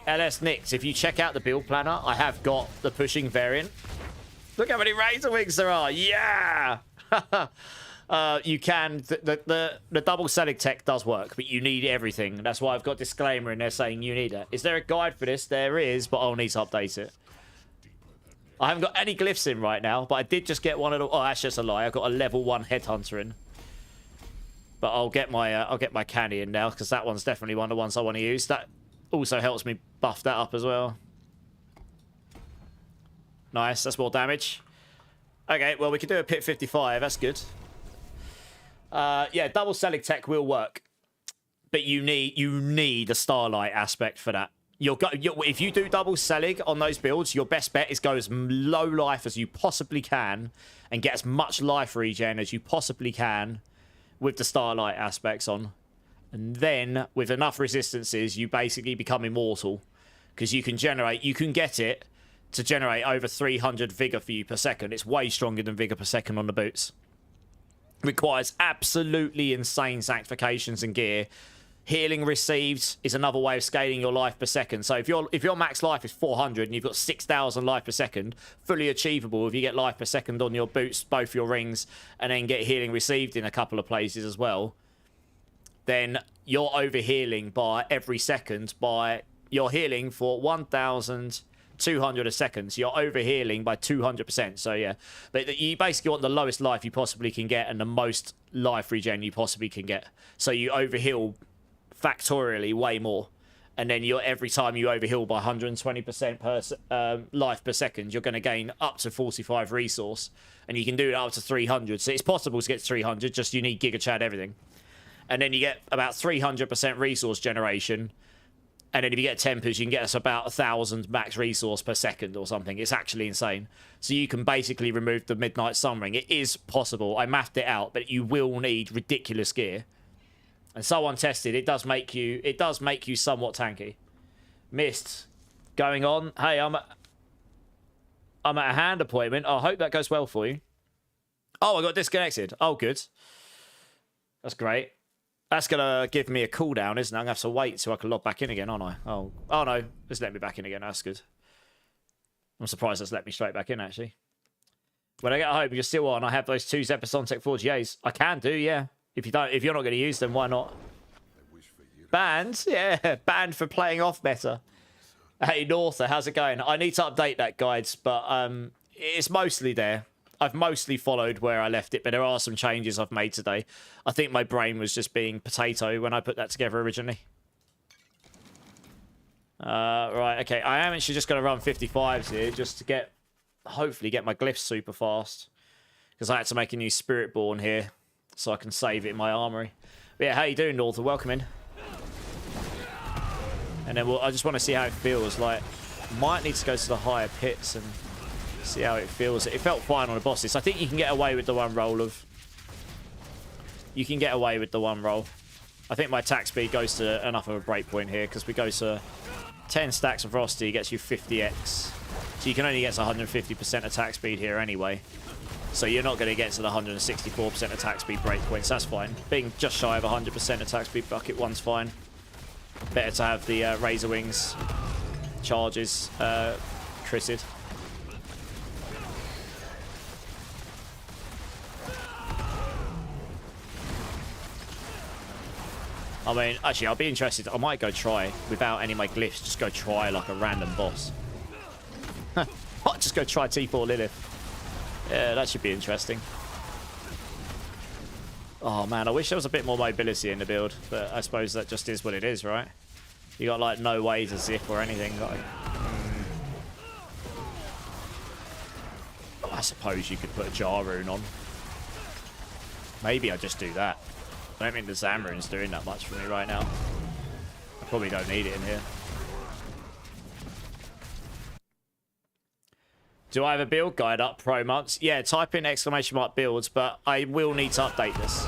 LS Nix, if you check out the build planner, I have got the pushing variant. Look how many Razor Wings there are. Yeah! You can... The double Selig tech does work, but you need everything. That's why I've got disclaimer in there saying you need it. Is there a guide for this? There is, but I'll need to update it. I haven't got any glyphs in right now, but I did just get one of the... Oh, that's just a lie. I've got a level 1 Headhunter in. But I'll get my candy in now, because that one's definitely one of the ones I want to use. That also helps me buff that up as well. Nice, that's more damage. Okay, well, we can do a Pit 55. That's good. Yeah, double Selig tech will work. But you need a Starlight aspect for that. If you do double Selig on those builds, your best bet is go as low life as you possibly can and get as much life regen as you possibly can with the Starlight aspects on. And then, with enough resistances, you basically become immortal. Because you can get it to generate over 300 Vigor for you per second. It's way stronger than Vigor per second on the boots. Requires absolutely insane sanctifications and gear. Healing received is another way of scaling your life per second. So if your max life is 400 and you've got 6,000 life per second, fully achievable if you get life per second on your boots, both your rings, and then get healing received in a couple of places as well, then you're over healing by every second by... You're healing for 1,200 a second. So you're over healing by 200%. So yeah. But you basically want the lowest life you possibly can get and the most life regen you possibly can get. So you over heal factorially way more, and then every time you overheal by 120% per life per second, you're going to gain up to 45 resource, and you can do it up to 300. So it's possible to get to 300, just you need Giga Chad everything, and then you get about 300% resource generation, and then if you get tempers, you can get us about 1,000 max resource per second or something. It's actually insane. So you can basically remove the Midnight Sun Ring. It is possible. I mapped it out, but you will need ridiculous gear. And someone tested, it does make you somewhat tanky. Mist going on. Hey, I'm at a hand appointment. I hope that goes well for you. Oh, I got disconnected. Oh, good. That's great. That's gonna give me a cooldown, isn't it? I'm gonna have to wait so I can log back in again, aren't I? Oh no, it's let me back in again. That's good. I'm surprised it's let me straight back in actually. When I get home, you're still on. I have those 2 Zephyr 4GAs. I can do, yeah. If you're not going to use them, why not? Banned? Yeah, banned for playing off better. Hey, Norther, how's it going? I need to update that, guides, but it's mostly there. I've mostly followed where I left it, but there are some changes I've made today. I think my brain was just being potato when I put that together originally. Right, okay. I am actually just going to run 55s here just to get, hopefully get my glyphs super fast. Because I had to make a new Spiritborn here so I can save it in my armory. But yeah, how you doing, Norther? Welcome in. And then I just want to see how it feels. Like, might need to go to the higher pits and see how it feels. It felt fine on the bosses. I think you can get away with the one roll of... You can get away with the one roll. I think my attack speed goes to enough of a breakpoint here because we go to 10 stacks of Frosty, gets you 50x. So you can only get to 150% attack speed here anyway. So you're not going to get to the 164% attack speed breakpoints. That's fine. Being just shy of 100% attack speed bucket one's fine. Better to have the Razor Wings charges critted. I mean, actually, I'll be interested. I might go try, without any of my glyphs, just go try like a random boss. Might just go try T4 Lilith. Yeah, that should be interesting. Oh man, I wish there was a bit more mobility in the build, but I suppose that just is what it is, right? You got like no way to zip or anything. Like, I suppose you could put a jar rune on. Maybe I just do that. I don't think the Zam rune's doing that much for me right now. I probably don't need it in here. Do I have a build guide up pro months? Yeah, type in ! builds, but I will need to update this.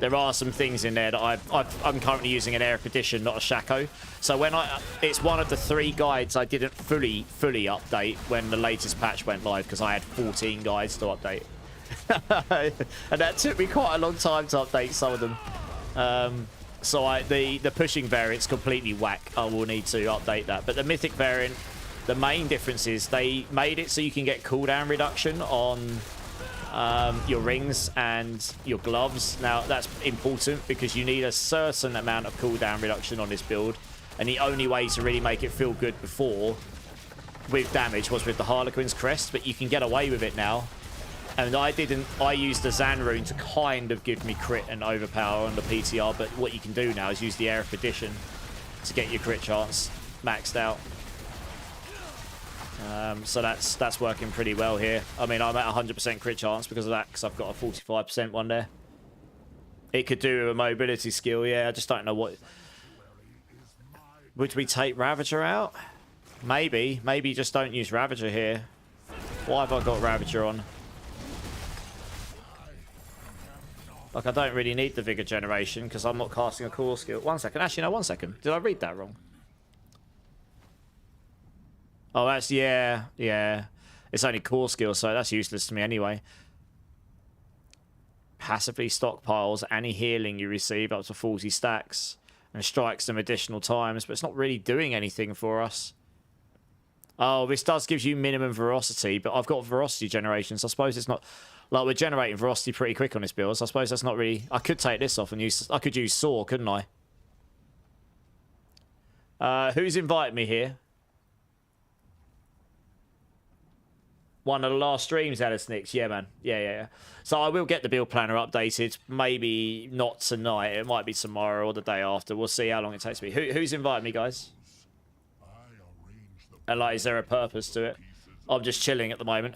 There are some things in there that I'm currently using an Aeric Edition, not a Shaco. So when it's one of the 3 guides I didn't fully update when the latest patch went live because I had 14 guides to update. And that took me quite a long time to update some of them. So the pushing variant's completely whack. I will need to update that. But the mythic variant, the main difference is they made it so you can get cooldown reduction on your rings and your gloves. Now, that's important because you need a certain amount of cooldown reduction on this build. And the only way to really make it feel good before with damage was with the Harlequin's Crest, but you can get away with it now. And I used the Zan rune to kind of give me crit and overpower on the PTR, but what you can do now is use the Aeric Edition to get your crit chance maxed out. So that's working pretty well here. I mean, I'm at 100% crit chance because of that, because I've got a 45% one there. It could do a mobility skill, yeah. I just don't know what... Would we take Ravager out? Maybe. Maybe just don't use Ravager here. Why have I got Ravager on? Like, I don't really need the Vigor Generation because I'm not casting a core skill. 1 second. Actually, no, 1 second. Did I read that wrong? Oh, that's... Yeah. It's only core skill, so that's useless to me anyway. Passively stockpiles any healing you receive up to 40 stacks and strikes them additional times, but it's not really doing anything for us. Oh, this does give you minimum veracity, but I've got veracity generation, so I suppose it's not... Like, we're generating veracity pretty quick on this build, so I suppose that's not really... I could take this off and use... I could use Saw, couldn't I? Who's invited me here? One of the last streams, Alice Nix. Yeah, man. Yeah. So I will get the build planner updated. Maybe not tonight. It might be tomorrow or the day after. We'll see how long it takes me. Who's invited me, guys? And, like, is there a purpose to it? I'm just chilling at the moment.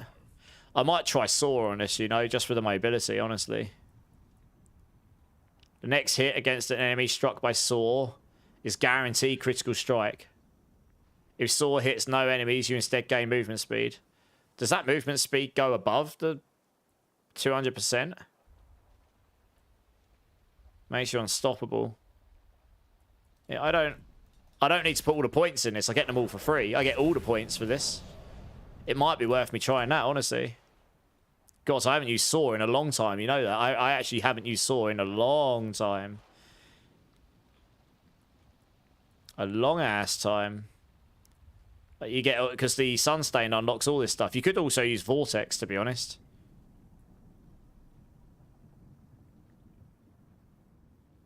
I might try Saw on this, you know, just for the mobility, honestly. The next hit against an enemy struck by Saw is guaranteed critical strike. If Saw hits no enemies, you instead gain movement speed. Does that movement speed go above the 200%? Makes you unstoppable. Yeah, I don't need to put all the points in this. I get them all for free. I get all the points for this. It might be worth me trying that, honestly. God, so I haven't used Saw in a long time. You know that. I actually haven't used Saw in a long time. A long-ass time. But you get... Because the Sunstain unlocks all this stuff. You could also use Vortex, to be honest.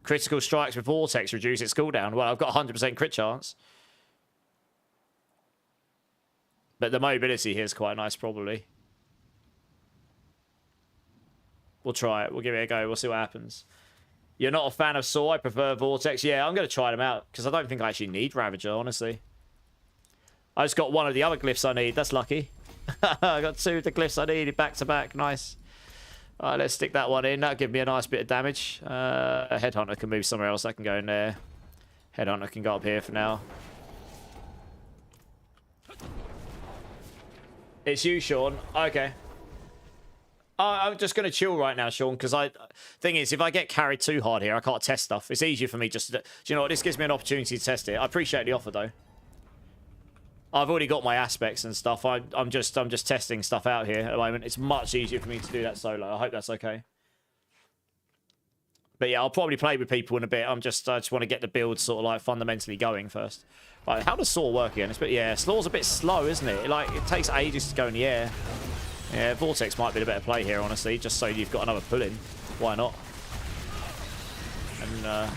Critical strikes with Vortex reduce its cooldown. Well, I've got 100% crit chance. But the mobility here is quite nice, probably. We'll try it. We'll give it a go. We'll see what happens. You're not a fan of Saw? I prefer Vortex. Yeah, I'm going to try them out, because I don't think I actually need Ravager, honestly. I just got one of the other glyphs I need. That's lucky. I got 2 of the glyphs I needed back to back. Nice. All right, let's stick that one in. That'll give me a nice bit of damage. A Headhunter can move somewhere else. That can go in there. Headhunter can go up here for now. It's you, Sean. Okay. I'm just going to chill right now, Sean, because thing is, if I get carried too hard here, I can't test stuff. It's easier for me just to... Do you know what? This gives me an opportunity to test it. I appreciate the offer, though. I've already got my aspects and stuff. I'm just testing stuff out here at the moment. It's much easier for me to do that solo. I hope that's okay. But yeah, I'll probably play with people in a bit. I just want to get the build sort of like fundamentally going first. Right, how does Saw work again? Yeah, Slaw's a bit slow, isn't it? Like, it takes ages to go in the air. Yeah, Vortex might be the better play here, honestly, just so you've got another pull-in. Why not? And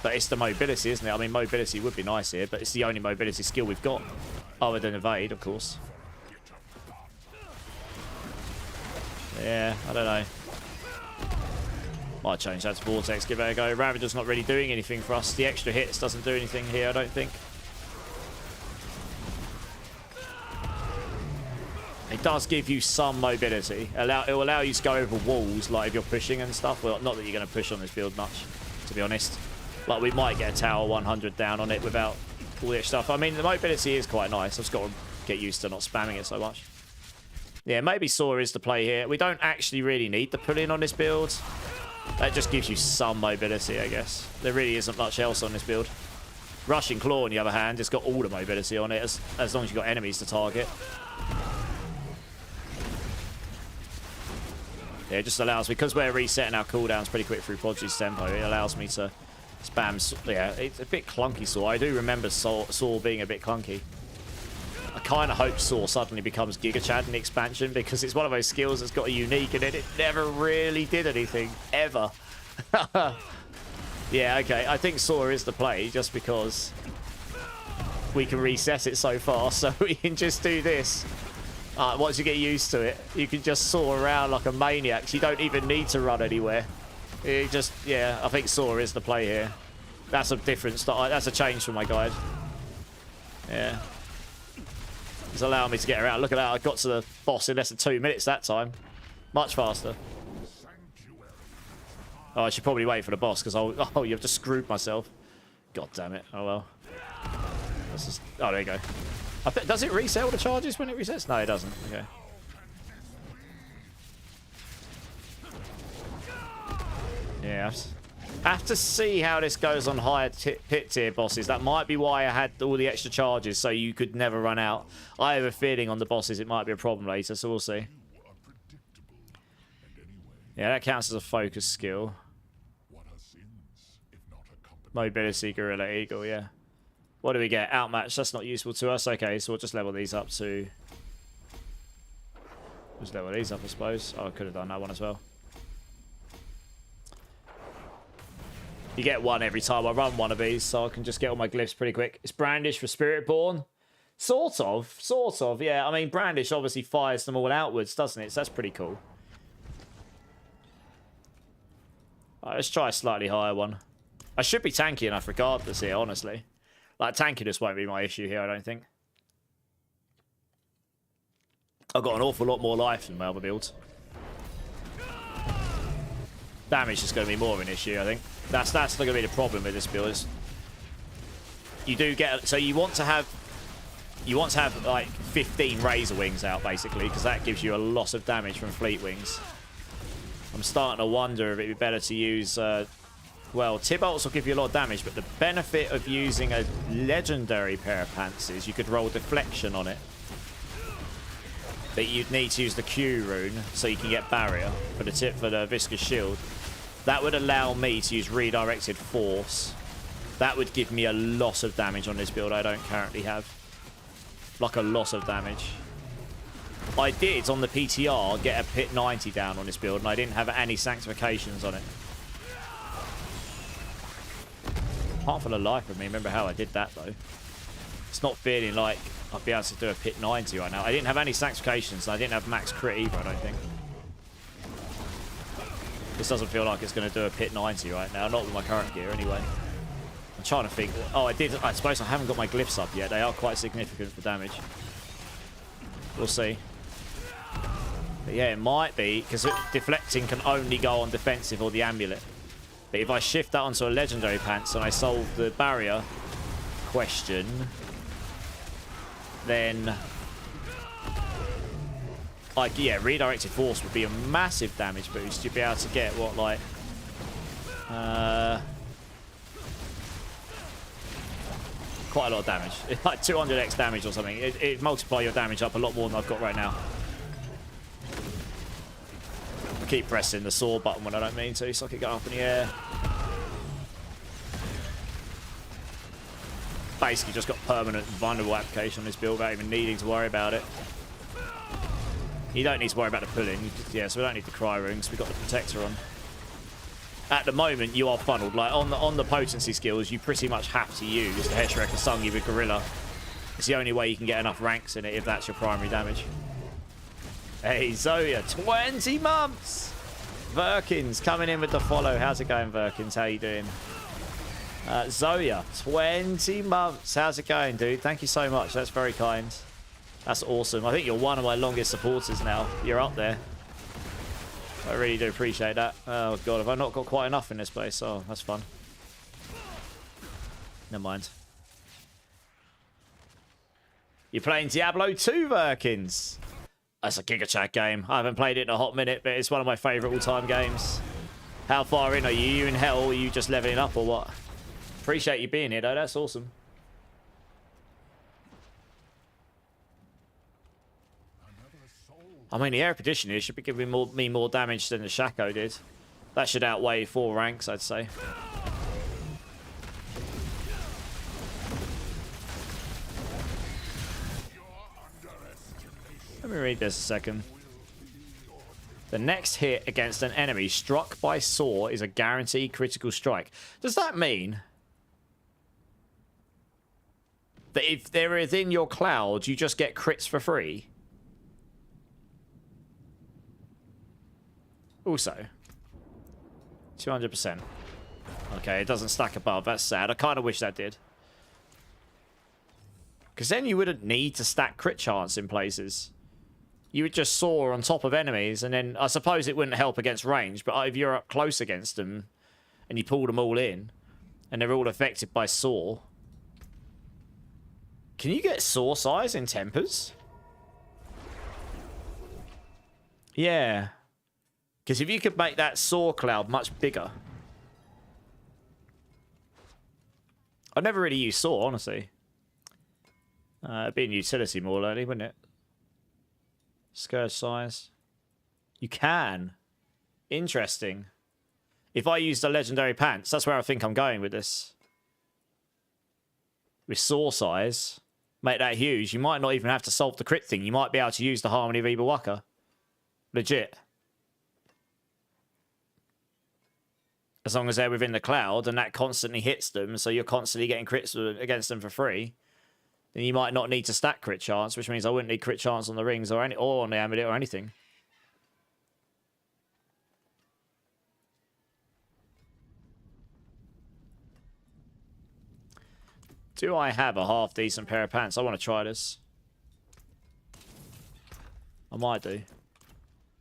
but it's the mobility, isn't it? I mean, mobility would be nice here, but it's the only mobility skill we've got. Other than evade, of course. Yeah, I don't know. Might change that to Vortex, give it a go. Ravager's not really doing anything for us. The extra hits doesn't do anything here, I don't think. It does give you some mobility. It will allow you to go over walls, like if you're pushing and stuff. Well, not that you're going to push on this build much, to be honest. Like, we might get a tower 100 down on it without all this stuff. I mean, the mobility is quite nice. I've just got to get used to not spamming it so much. Yeah, maybe Saw is the play here. We don't actually really need the pull-in on this build. That just gives you some mobility, I guess. There really isn't much else on this build. Rushing Claw, on the other hand, it's got all the mobility on it, as long as you've got enemies to target. Yeah, it just allows me, because we're resetting our cooldowns pretty quick through Podgy's tempo, it allows me to spam. Yeah, it's a bit clunky, Saw. I do remember Saw being a bit clunky. I kind of hope Saw suddenly becomes Giga Chad in the expansion, because it's one of those skills that's got a unique and it never really did anything, ever. Yeah, okay, I think Saw is the play, just because we can reset it so fast, so we can just do this. Once you get used to it, you can just Saw around like a maniac. You don't even need to run anywhere. It just, yeah, I think Saw is the play here. That's a difference. That's a change from my guide. Yeah. It's allowing me to get around. Look at that. I got to the boss in less than 2 minutes that time. Much faster. Oh, I should probably wait for the boss, because oh, you've just screwed myself. God damn it. Oh, well. Let's just, oh, there you go. Does it reset all the charges when it resets? No, it doesn't. Okay. Yeah. I have to see how this goes on higher pit tier bosses. That might be why I had all the extra charges, so you could never run out. I have a feeling on the bosses it might be a problem later, so we'll see. Yeah, that counts as a focus skill. Mobility, Gorilla Eagle, yeah. What do we get? Outmatch, that's not useful to us. Okay, so we'll just level these up to... Just level these up, I suppose. Oh, I could have done that one as well. You get one every time I run one of these, so I can just get all my glyphs pretty quick. It's Brandish for Spiritborn. Sort of, yeah. I mean, Brandish obviously fires them all outwards, doesn't it? So that's pretty cool. Alright, let's try a slightly higher one. I should be tanky enough regardless here, honestly. Like, tankiness won't be my issue here, I don't think. I've got an awful lot more life than my other builds. Damage is going to be more of an issue, I think. That's not going to be the problem with this build. Is you do get, so you want to have like 15 Razor Wings out basically, because that gives you a lot of damage from Fleet Wings. I'm starting to wonder if it'd be better to use. Well, T-Bolts will give you a lot of damage, but the benefit of using a legendary pair of pants is you could roll deflection on it. But you'd need to use the Q rune so you can get barrier for the viscous shield. That would allow me to use redirected force. That would give me a lot of damage on this build I don't currently have. Like a lot of damage. I did on the PTR get a pit 90 down on this build, and I didn't have any sanctifications on it. Can't for the life of me remember how I did that though. It's not feeling like I'd be able to do a pit 90 right now. I didn't have any sanctifications. I didn't have max crit either, I don't think. This doesn't feel like it's going to do a pit 90 right now. Not with my current gear, anyway. I'm trying to think. Oh, I suppose I haven't got my glyphs up yet. They are quite significant for damage. We'll see. But yeah, it might be, because deflecting can only go on defensive or the amulet. But if I shift that onto a legendary pants and I solve the barrier question, then like, yeah, redirected force would be a massive damage boost. You'd be able to get what, like quite a lot of damage. It's like 200x damage or something. It multiply your damage up a lot more than I've got right now. I keep pressing the sword button when I don't mean to, so I can go up in the air. Basically just got permanent vulnerable application on this build without even needing to worry about it. You don't need to worry about the pulling. Yeah, so we don't need the cry rings. We've got the protector on. At the moment, you are funneled. Like on the potency skills, you pretty much have to use the Heshreek Asungi with Gorilla. It's the only way you can get enough ranks in it if that's your primary damage. Hey, Zoya, 20 months! Verkins coming in with the follow. How's it going, Verkins? How you doing? Zoya, 20 months. How's it going, dude? Thank you so much. That's very kind. That's awesome. I think you're one of my longest supporters now. You're up there. I really do appreciate that. Oh, God. Have I not got quite enough in this place? Oh, that's fun. Never mind. You're playing Diablo 2, Verkins. That's a Giga Chat game. I haven't played it in a hot minute, but it's one of my favourite all-time games. How far in are you? Are you in hell, or are you just leveling up, or what? Appreciate you being here, though. That's awesome. I mean, the Air Petition here should be giving me more damage than the Shaco did. That should outweigh 4 ranks, I'd say. Let me read this a second. The next hit against an enemy struck by Saw is a guaranteed critical strike. Does that mean that if they're within your cloud, you just get crits for free? Also, 200%. Okay, it doesn't stack above. That's sad. I kind of wish that did. Because then you wouldn't need to stack crit chance in places. You would just soar on top of enemies, and then I suppose it wouldn't help against range, but if you're up close against them and you pull them all in and they're all affected by soar. Can you get soar size in tempers? Yeah. Because if you could make that soar cloud much bigger. I'd never really use soar, honestly. It'd be in utility more likely, wouldn't it? Scourge size. You can. Interesting. If I use the legendary pants, that's where I think I'm going with this. With saw size, make that huge. You might not even have to solve the crit thing. You might be able to use the Harmony of Ibawaka. Legit. As long as they're within the cloud and that constantly hits them, so you're constantly getting crits against them for free, then you might not need to stack crit chance, which means I wouldn't need crit chance on the rings or on the amulet or anything. Do I have a half decent pair of pants? I want to try this. I might do.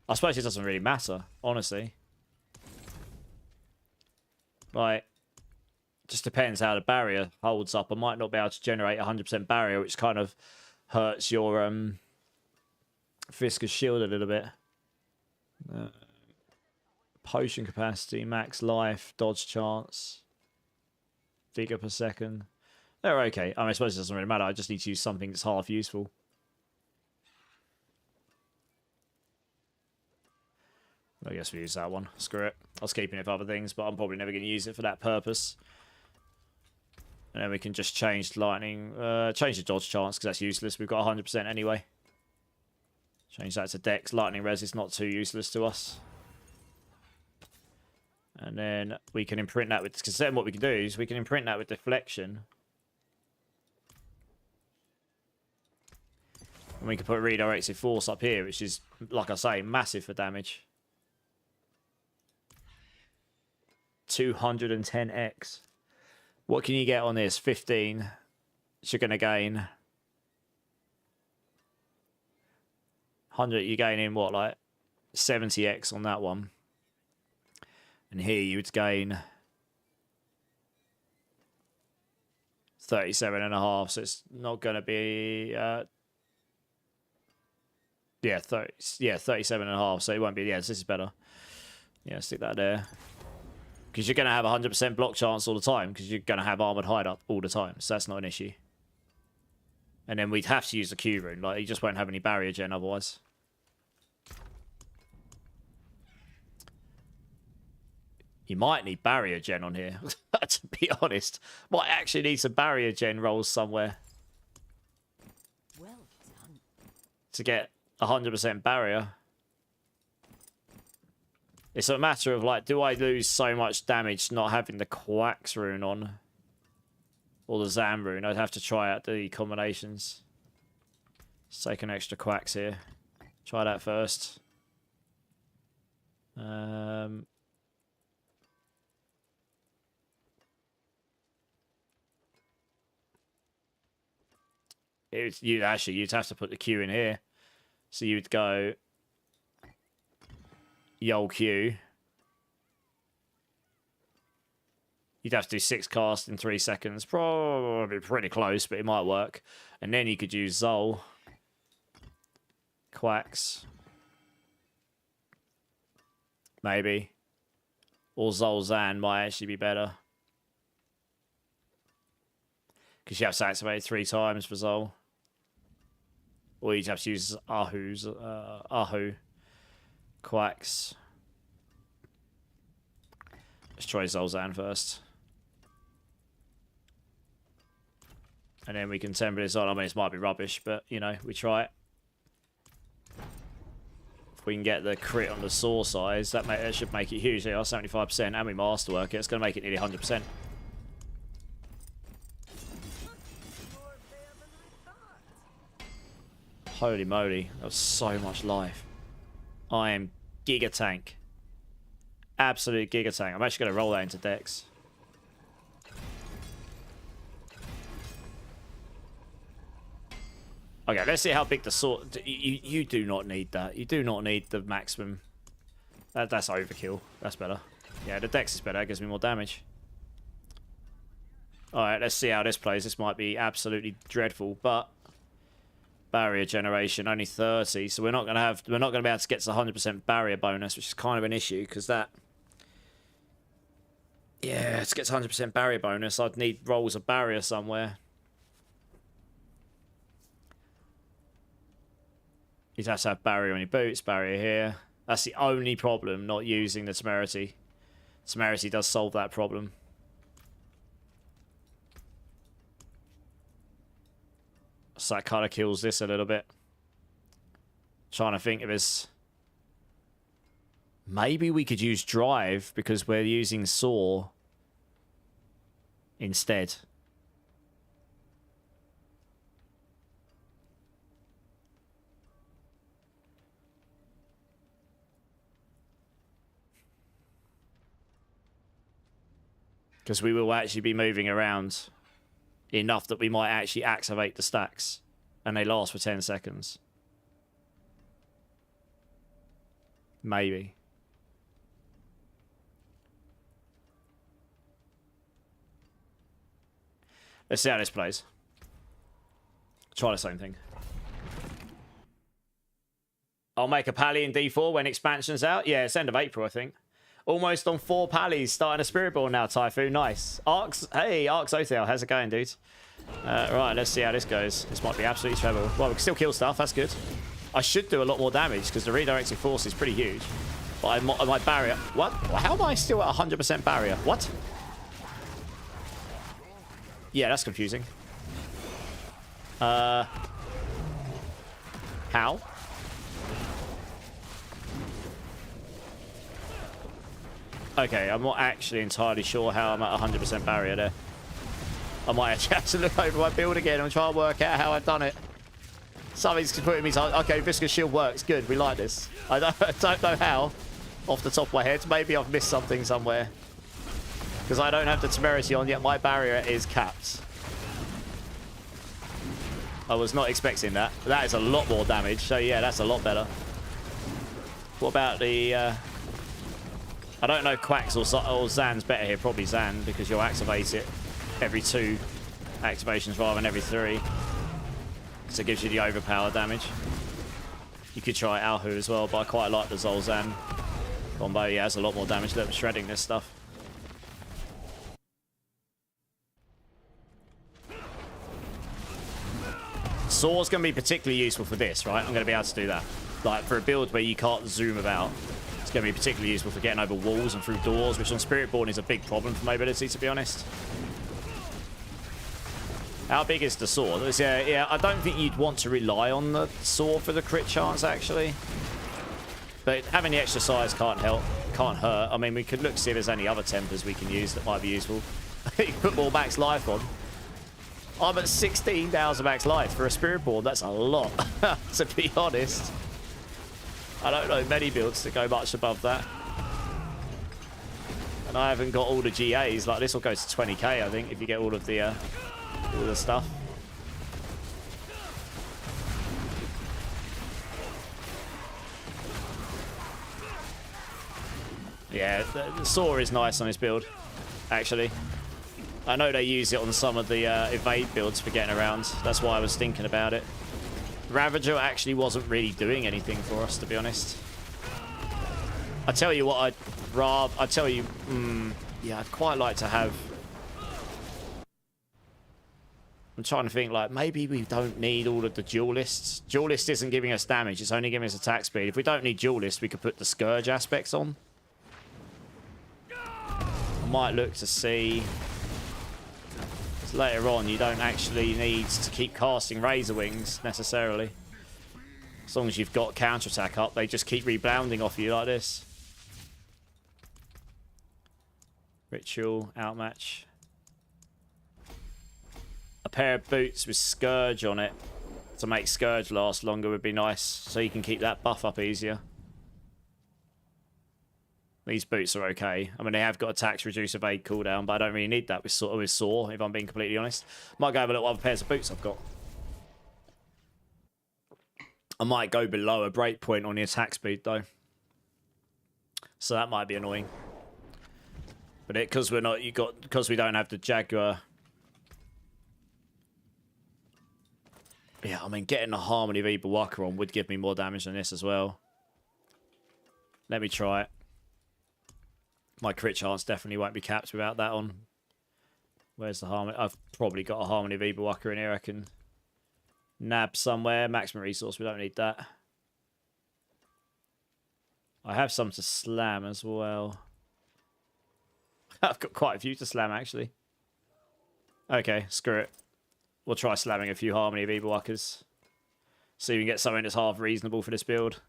I suppose it doesn't really matter, honestly. Like, just depends how the barrier holds up. I might not be able to generate 100% barrier, which kind of hurts your Fisk's shield a little bit. Potion capacity, max life, dodge chance, vigor per second. They're okay. I mean, I suppose it doesn't really matter. I just need to use something that's half useful. I guess we use that one. Screw it. I was keeping it for other things, but I'm probably never going to use it for that purpose. And then we can just change lightning, change the dodge chance because that's useless. We've got 100% anyway. Change that to Dex. Lightning res is not too useless to us. And then we can imprint that with, because then what we can do is we can imprint that with deflection. And we can put redirected force up here, which is, like I say, massive for damage. 210x. What can you get on this? 15. So you're going to gain 100. You're gaining what, like 70x on that one. And here you would gain 37.5. So it's not going to be... 37.5. So it won't be... Yeah, this is better. Yeah, stick that there. Because you're going to have 100% block chance all the time. Because you're going to have armored hide up all the time. So that's not an issue. And then we'd have to use the Q rune. Like, you just won't have any barrier gen otherwise. You might need barrier gen on here. To be honest. Might actually need some barrier gen rolls somewhere. Well done. To get 100% barrier. It's a matter of, like, do I lose so much damage not having the Quacks rune on? Or the Zam rune? I'd have to try out the combinations. Let's take an extra Quacks here. Try that first. You'd have to put the Q in here. So you'd go... Yol Q. You'd have to do 6 casts in 3 seconds. Probably pretty close, but it might work. And then you could use Zol. Quacks. Maybe. Or Zol Zan might actually be better. Because you have to activate 3 times for Zol. Or you'd have to use Ahu. Quacks. Let's try Zolzan first. And then we can temper this on. I mean, this might be rubbish, but, you know, we try it. If we can get the crit on the saw size, that should make it huge. They are 75%, and we masterwork it. It's going to make it nearly 100%. Holy moly, that was so much life. I am Giga Tank. Absolute Giga Tank. I'm actually going to roll that into Dex. Okay, let's see how big the sword... You do not need that. You do not need the maximum. That's overkill. That's better. Yeah, the Dex is better. It gives me more damage. Alright, let's see how this plays. This might be absolutely dreadful, but... Barrier generation only 30, so we're not going to be able to get to 100% barrier bonus, which is kind of an issue because that, yeah, to get to 100% barrier bonus, I'd need rolls of barrier somewhere. You'd have to have barrier on your boots, barrier here. That's the only problem, not using the temerity. Temerity does solve that problem. So that kind of kills this a little bit. Trying to think of this. Maybe we could use drive because we're using saw instead. Because we will actually be moving around enough that we might actually activate the stacks. And they last for 10 seconds. Maybe. Let's see how this plays. Try the same thing. I'll make a pally in D4 when expansion's out. Yeah, it's end of April, I think. Almost on 4 pallies, starting a Spiritborn now, Typhoon. Nice. Arx, hey, Arx Othel, how's it going, dude? Right, let's see how this goes. This might be absolutely terrible. Well, we can still kill stuff, that's good. I should do a lot more damage, because the redirecting force is pretty huge. But my barrier... What? How am I still at 100% barrier? What? Yeah, that's confusing. How? Okay, I'm not actually entirely sure how I'm at 100% barrier there. I might actually have to look over my build again and try and work out how I've done it. Something's putting me to... Okay, Viscous Shield works. Good, we like this. I don't know how, off the top of my head. Maybe I've missed something somewhere. Because I don't have the temerity on yet. My barrier is capped. I was not expecting that. That is a lot more damage. So yeah, that's a lot better. What about the... I don't know Quacks or Zan's better here. Probably Zan, because you'll activate it every 2 activations rather than every 3. So it gives you the overpower damage. You could try Alhu as well, but I quite like the Zolzan combo. He has a lot more damage. Look, shredding this stuff. Saw's going to be particularly useful for this, right? I'm going to be able to do that. Like, for a build where you can't zoom about, it's going to be particularly useful for getting over walls and through doors, which on Spiritborn is a big problem for mobility, to be honest. How big is the saw? Yeah, I don't think you'd want to rely on the saw for the crit chance, actually. But having the extra size can't hurt. I mean, we could look to see if there's any other tempers we can use that might be useful. You can put more max life on. I'm at 16,000 max life for a Spiritborn. That's a lot, to be honest. I don't know many builds that go much above that. And I haven't got all the GAs. Like, this will go to 20k, I think, if you get all the stuff. Yeah, the saw is nice on this build, actually. I know they use it on some of the evade builds for getting around. That's why I was thinking about it. Ravager actually wasn't really doing anything for us, to be honest. I tell you what, yeah, I'd quite like to have... I'm trying to think, like, maybe we don't need all of the duelists. Duelist isn't giving us damage, it's only giving us attack speed. If we don't need duelist, we could put the Scourge aspects on. I might look to see... Later on, you don't actually need to keep casting Razor Wings, necessarily. As long as you've got counterattack up, they just keep rebounding off you like this. Ritual, outmatch. A pair of boots with Scourge on it to make Scourge last longer would be nice, so you can keep that buff up easier. These boots are okay. I mean, they have got attacks, reduce evade cooldown, but I don't really need that with Saw, if I'm being completely honest. Might go over a little other pairs of boots I've got. I might go below a breakpoint on the attack speed, though. So that might be annoying. But because we don't have the Jaguar. Yeah, I mean, getting the Harmony of Evil Walker on would give me more damage than this as well. Let me try it. My crit chance definitely won't be capped without that on. Where's the Harmony? I've probably got a Harmony of Evil Walker in here I can nab somewhere. Maximum resource, we don't need that. I have some to slam as well. I've got quite a few to slam, actually. Okay, screw it. We'll try slamming a few Harmony of Evil Walkers. See if we can get something that's half reasonable for this build.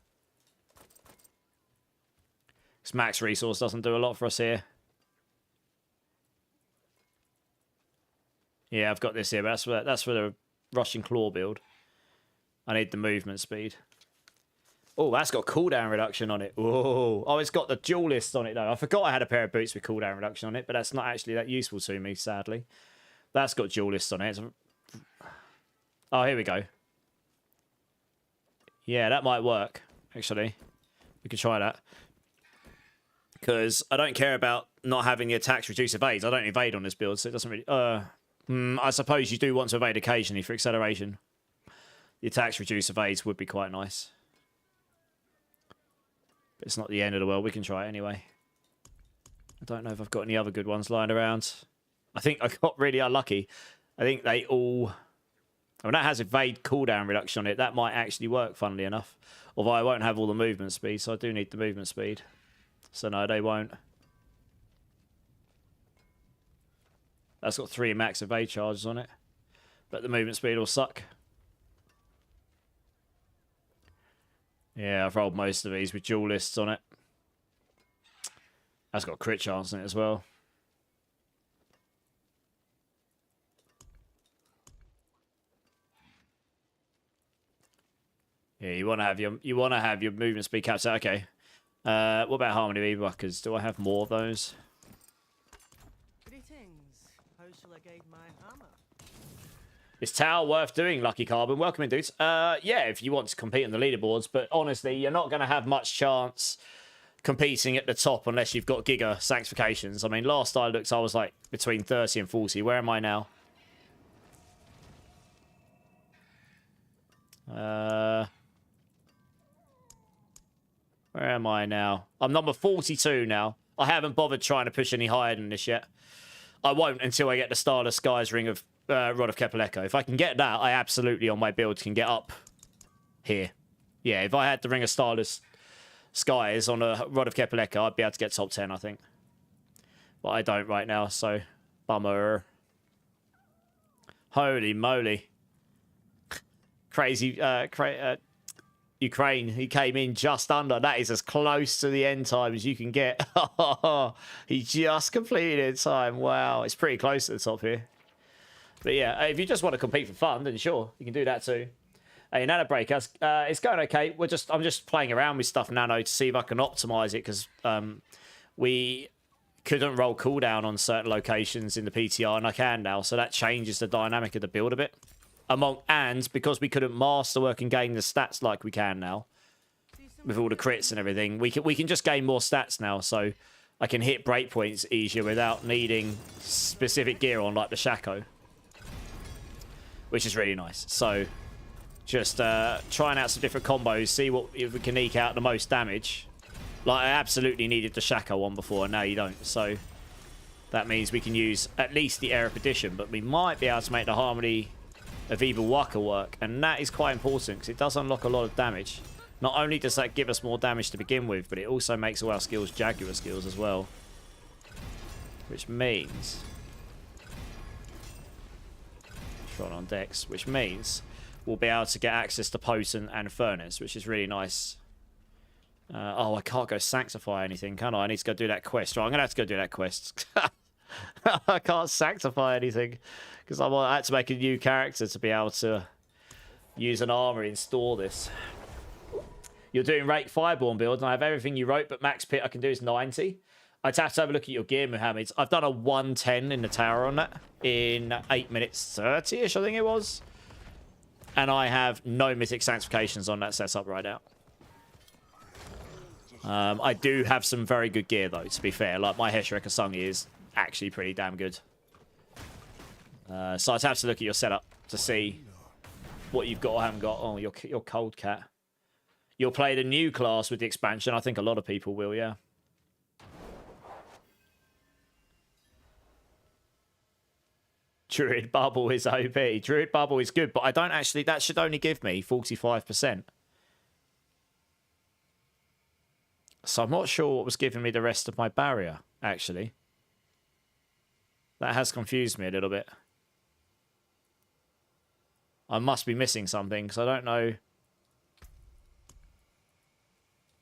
Because max resource doesn't do a lot for us here. Yeah, I've got this here, but that's for the Rushing Claw build. I need the movement speed. Oh, that's got cooldown reduction on it. Whoa. Oh, it's got the duelist on it, though. I forgot I had a pair of boots with cooldown reduction on it, but that's not actually that useful to me, sadly. That's got duelist on it. Oh, here we go. Yeah, that might work, actually. We could try that. Because I don't care about not having the attacks reduce evades. I don't evade on this build, so it doesn't really... I suppose you do want to evade occasionally for acceleration. The attacks reduce evades would be quite nice. But it's not the end of the world. We can try it anyway. I don't know if I've got any other good ones lying around. I think I got really unlucky. I think they all... I mean, that has evade cooldown reduction on it. That might actually work, funnily enough. Although I won't have all the movement speed, so I do need the movement speed. So no, they won't. That's got 3 max evade charges on it. But the movement speed will suck. Yeah, I've rolled most of these with duelists on it. That's got crit chance on it as well. Yeah, you want to have your movement speed capped out. Okay. What about Harmony Beadbuckers? Do I have more of those? Greetings. How shall I guide my hammer? Is Tower worth doing, Lucky Carbon? Welcome in, dudes. Yeah, if you want to compete on the leaderboards, but honestly, you're not going to have much chance competing at the top unless you've got Giga Sanctifications. I mean, last I looked, I was like between 30 and 40. Where am I now? Where am I now? I'm number 42 now. I haven't bothered trying to push any higher than this yet. I won't until I get the Starless Skies Ring of Rod of Kepaleko. If I can get that, I absolutely on my build can get up here. Yeah, if I had the Ring of Starless Skies on a Rod of Kepaleko, I'd be able to get top 10, I think. But I don't right now, so bummer. Holy moly. Crazy, Ukraine, he came in just under. That is as close to the end time as you can get. He just completed in time. Wow, it's pretty close to the top here. But yeah, if you just want to compete for fun, then sure, you can do that too. Hey, Nano Breaker, it's going okay. I'm just playing around with stuff, Nano, to see if I can optimize it, because we couldn't roll cooldown on certain locations in the PTR, and I can now, so that changes the dynamic of the build a bit. And because we couldn't masterwork and gain the stats like we can now, with all the crits and everything, we can just gain more stats now, so I can hit breakpoints easier without needing specific gear on, like the Shaco, which is really nice. So just trying out some different combos, see if we can eke out the most damage. Like, I absolutely needed the Shaco one before, and now you don't, so that means we can use at least the Air Petition, but we might be able to make the Harmony of Evil Waka work, and that is quite important because it does unlock a lot of damage. Not only does that give us more damage to begin with, but it also makes all our skills Jaguar skills as well, which means Tron on Dex, which means we'll be able to get access to Potent and Furnace, which is really nice. Oh, I can't go sanctify anything, can I? I need to go do that quest. Right, I'm gonna have to go do that quest. I can't sanctify anything because I had to make a new character to be able to use an armor and store this. You're doing Rake Fireborn build, and I have everything you wrote, but max pit I can do is 90. I'd have to have a look at your gear, Mohammed. I've done a 110 in the tower on that in 8 minutes 30-ish, I think it was. And I have no mythic sanctifications on that setup right now. I do have some very good gear, though, to be fair. Like, my Heshrek Asungi is actually pretty damn good. So I'd have to look at your setup to see what you've got or haven't got. Oh, you're Cold Cat. You'll play the new class with the expansion. I think a lot of people will, yeah. Druid Bubble is OP. Druid Bubble is good, but I don't actually... That should only give me 45%. So I'm not sure what was giving me the rest of my barrier, actually. That has confused me a little bit. I must be missing something, because I don't know...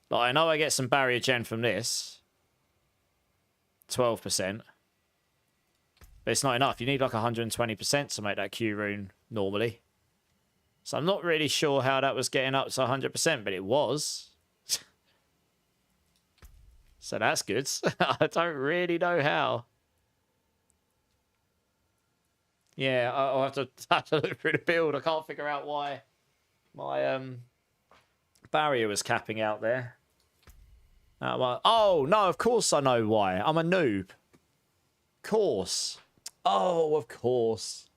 Like, I know I get some barrier gen from this. 12%. But it's not enough. You need like 120% to make that Q rune normally. So I'm not really sure how that was getting up to 100%, but it was. So that's good. I don't really know how. Yeah, I'll have to look through the build. I can't figure out why my barrier was capping out there. Oh, no, of course I know why. I'm a noob. Of course. Oh, of course.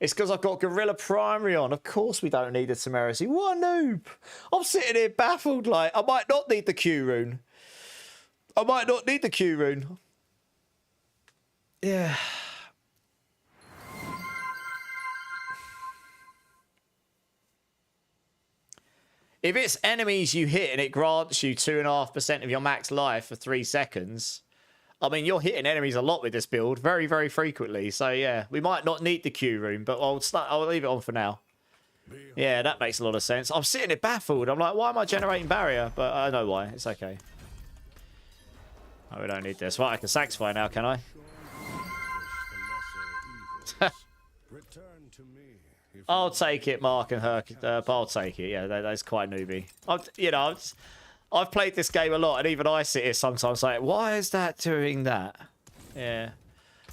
It's because I've got Gorilla Primary on. Of course we don't need a Temerity. What a noob. I'm sitting here baffled like, I might not need the Q rune. I might not need the Q rune. Yeah. If it's enemies you hit and it grants you 2.5% of your max life for 3 seconds, I mean, you're hitting enemies a lot with this build, very, very frequently. So yeah, we might not need the Q rune, but I'll leave it on for now. Yeah, that makes a lot of sense. I'm sitting there baffled. I'm like, why am I generating barrier? But I know why. It's okay. Oh, we don't need this. Right, I can sanctify now, can I? Return to me I'll take it, Mark and Herc. I'll take it. Yeah, that's quite newbie. I've played this game a lot, and even I sit here sometimes like, why is that doing that? Yeah.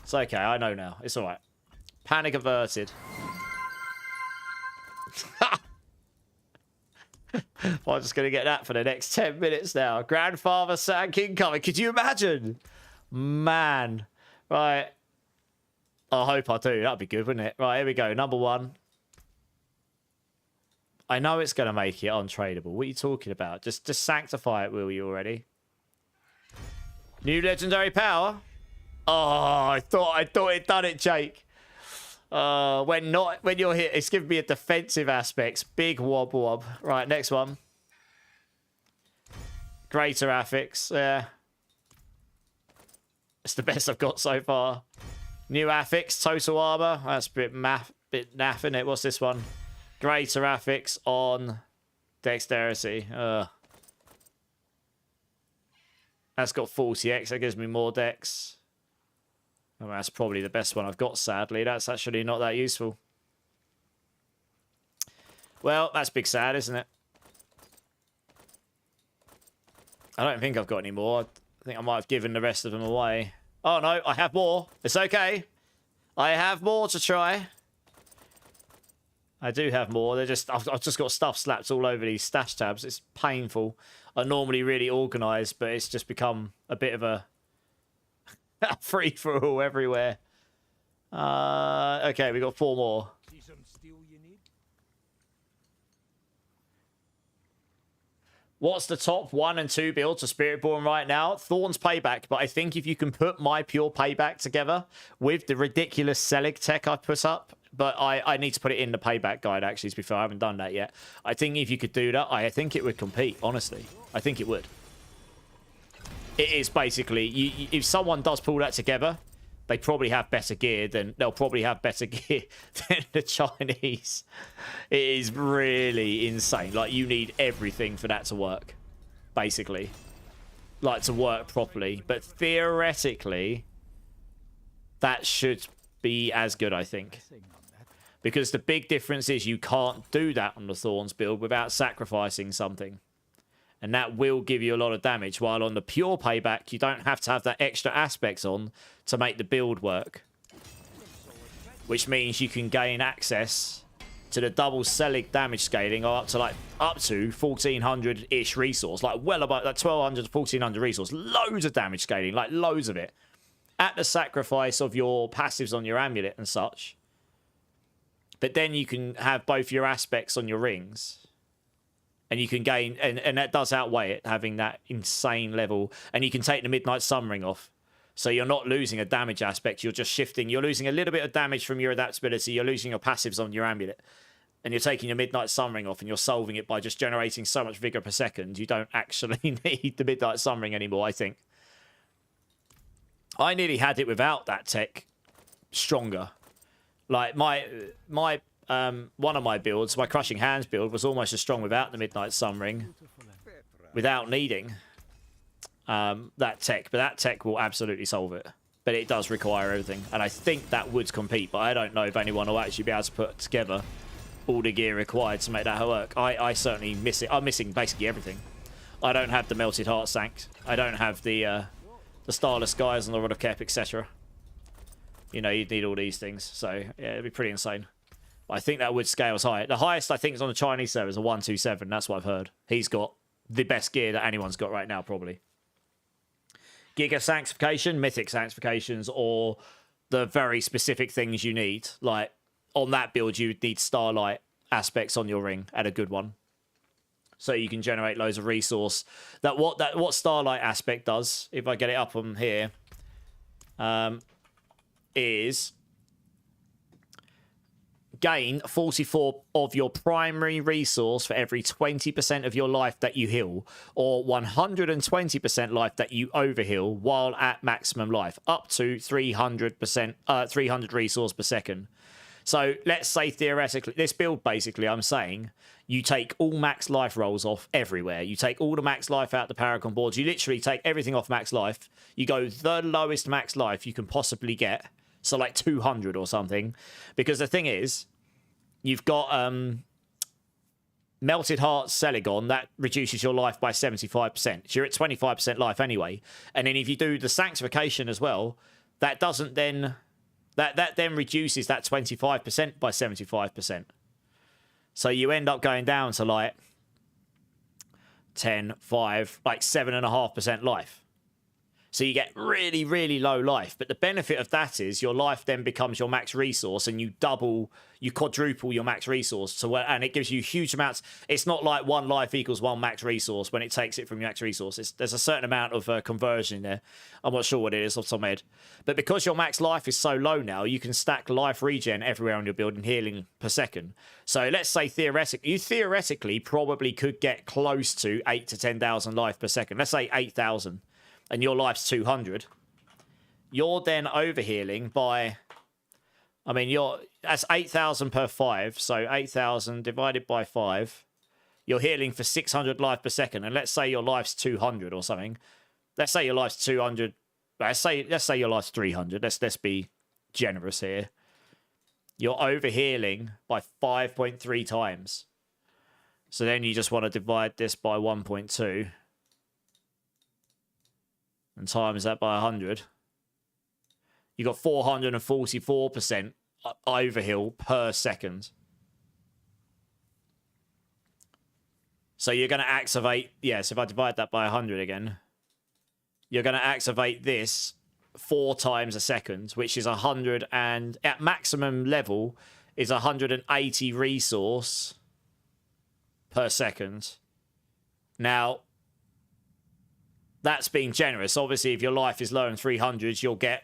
It's okay, I know now. It's alright. Panic averted. I'm just going to get that for the next 10 minutes now. Grandfather Sand King coming. Could you imagine? Man. Right. I hope I do. That'd be good, wouldn't it? Right, here we go. Number 1. I know it's going to make it untradeable. What are you talking about? Just sanctify it, will you already? New legendary power. Oh, I thought it done it, Jake. When you're hit, it's giving me a defensive aspects. Big wob wob. Right, next one. Greater affix. Yeah. It's the best I've got so far. New affix, total armor. That's a bit naff, isn't it? What's this one? Greater affix on dexterity. That's got 40x. That gives me more dex. Oh, that's probably the best one I've got, sadly. That's actually not that useful. Well, that's big sad, isn't it? I don't think I've got any more. I think I might have given the rest of them away. Oh, no, I have more. It's okay. I have more to try. I do have more. I've just got stuff slapped all over these stash tabs. It's painful. I'm normally really organised, but it's just become a bit of a free-for-all everywhere. Okay, we got 4 more. See some steel you need? What's the top 1 and 2 builds for Spiritborn right now? Thorn's Payback, but I think if you can put my pure Payback together with the ridiculous Selig tech I put up, but I need to put it in the Payback guide, actually, to be fair. I haven't done that yet. I think if you could do that, I think it would compete, honestly. I think it would. It is basically, if someone does pull that together, they probably have better gear than, they'll probably have better gear than the Chinese. It is really insane. Like, you need everything for that to work, basically. Like, to work properly. But theoretically, that should be as good, I think. Because the big difference is you can't do that on the Thorns build without sacrificing something. And that will give you a lot of damage. While on the pure Payback, you don't have to have that extra aspects on to make the build work. Which means you can gain access to the double Selig damage scaling up to 1400-ish resource. Like well above like 1200 to 1400 resource. Loads of damage scaling, like loads of it. At the sacrifice of your passives on your amulet and such. But then you can have both your aspects on your rings. And you can gain, and that does outweigh it, having that insane level. And you can take the Midnight Sunring off. So you're not losing a damage aspect, you're just shifting. You're losing a little bit of damage from your adaptability, you're losing your passives on your amulet. And you're taking your Midnight Sunring off, and you're solving it by just generating so much vigor per second. You don't actually need the Midnight Sunring anymore, I think. I nearly had it without that tech stronger. Like, one of my builds, my Crushing Hands build, was almost as strong without the Midnight Sunring, without needing that tech. But that tech will absolutely solve it. But it does require everything. And I think that would compete, but I don't know if anyone will actually be able to put together all the gear required to make that work. I certainly miss it. I'm missing basically everything. I don't have the Melted Heart Sanct. I don't have the Starless Skies and the Rod of Kep, etc. You know, you'd need all these things. So, yeah, it'd be pretty insane. I think that would scale as high. The highest, I think, is on the Chinese server is a 127. That's what I've heard. He's got the best gear that anyone's got right now, probably. Giga Sanctification, Mythic Sanctifications, or the very specific things you need. Like, on that build, you would need Starlight aspects on your ring, and a good one. So you can generate loads of resource. What Starlight aspect does, if I get it up on here, is gain 44 of your primary resource for every 20% of your life that you heal, or 120% life that you overheal while at maximum life, up to 300%, 300 resource per second. So let's say theoretically, this build basically, I'm saying, you take all max life rolls off everywhere. You take all the max life out the Paragon boards. You literally take everything off max life. You go the lowest max life you can possibly get. So like 200 or something. Because the thing is, you've got Melted Hearts Celegon, that reduces your life by 75%. So you're at 25% life anyway. And then if you do the Sanctification as well, that doesn't then... That then reduces that 25% by 75%. So you end up going down to like 10, 5, like 7.5% life. So you get really, really low life. But the benefit of that is your life then becomes your max resource, and you quadruple your max resource. And it gives you huge amounts. It's not like 1 life equals 1 max resource when it takes it from your max resource. There's a certain amount of conversion in there. I'm not sure what it is off the top of my head. But because your max life is so low now, you can stack life regen everywhere on your build and healing per second. So let's say you theoretically probably could get close to 8 to 10,000 life per second. Let's say 8,000. And your life's 200, you're then overhealing by, I mean, that's 8,000 per 5, so 8,000 divided by 5, you're healing for 600 life per second, and let's say your life's 200 or something. Let's say your life's 200, let's say your life's 300, let's be generous here. You're overhealing by 5.3 times. So then you just want to divide this by 1.2. And times that by 100. You got 444% overheal per second. So you're going to activate... Yes, if I divide that by 100 again, you're going to activate this 4 times a second, which is 100, and at maximum level is 180 resource per second. Now... That's being generous. Obviously, if your life is lower than 300, you'll get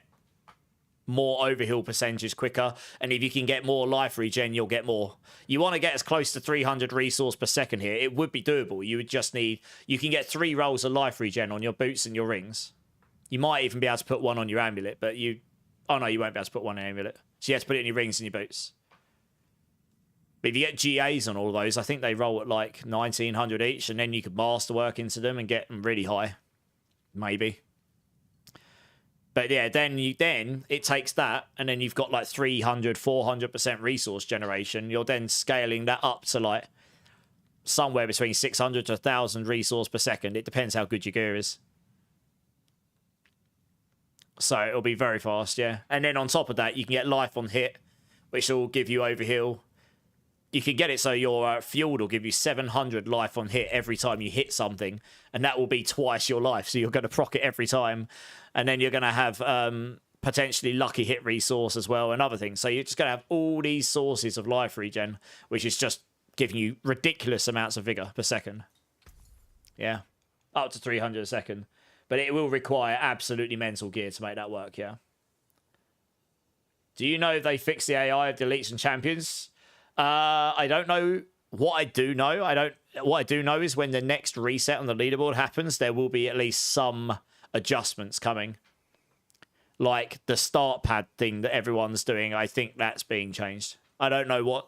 more overheal percentages quicker. And if you can get more life regen, you'll get more. You want to get as close to 300 resource per second here. It would be doable. You would just need... You can get 3 rolls of life regen on your boots and your rings. You might even be able to put 1 on your amulet, but you... Oh, no, you won't be able to put 1 on your amulet. So you have to put it in your rings and your boots. But if you get GAs on all those, I think they roll at like 1,900 each, and then you could masterwork into them and get them really high. Maybe. But yeah, then it takes that, and then you've got like 300, 400% resource generation. You're then scaling that up to like somewhere between 600 to 1,000 resource per second. It depends how good your gear is. So it'll be very fast, yeah. And then on top of that, you can get life on hit, which will give you overheal. You can get it so your fueled will give you 700 life on hit every time you hit something, and that will be twice your life. So you're going to proc it every time, and then you're going to have potentially lucky hit resource as well and other things. So you're just going to have all these sources of life regen, which is just giving you ridiculous amounts of vigor per second. Yeah, up to 300 a second, but it will require absolutely mental gear to make that work. Yeah. Do you know they fixed the AI of the elites and champions? I don't know. What I do know is when the next reset on the leaderboard happens, there will be at least some adjustments coming. Like the start pad thing that everyone's doing, I think that's being changed. I don't know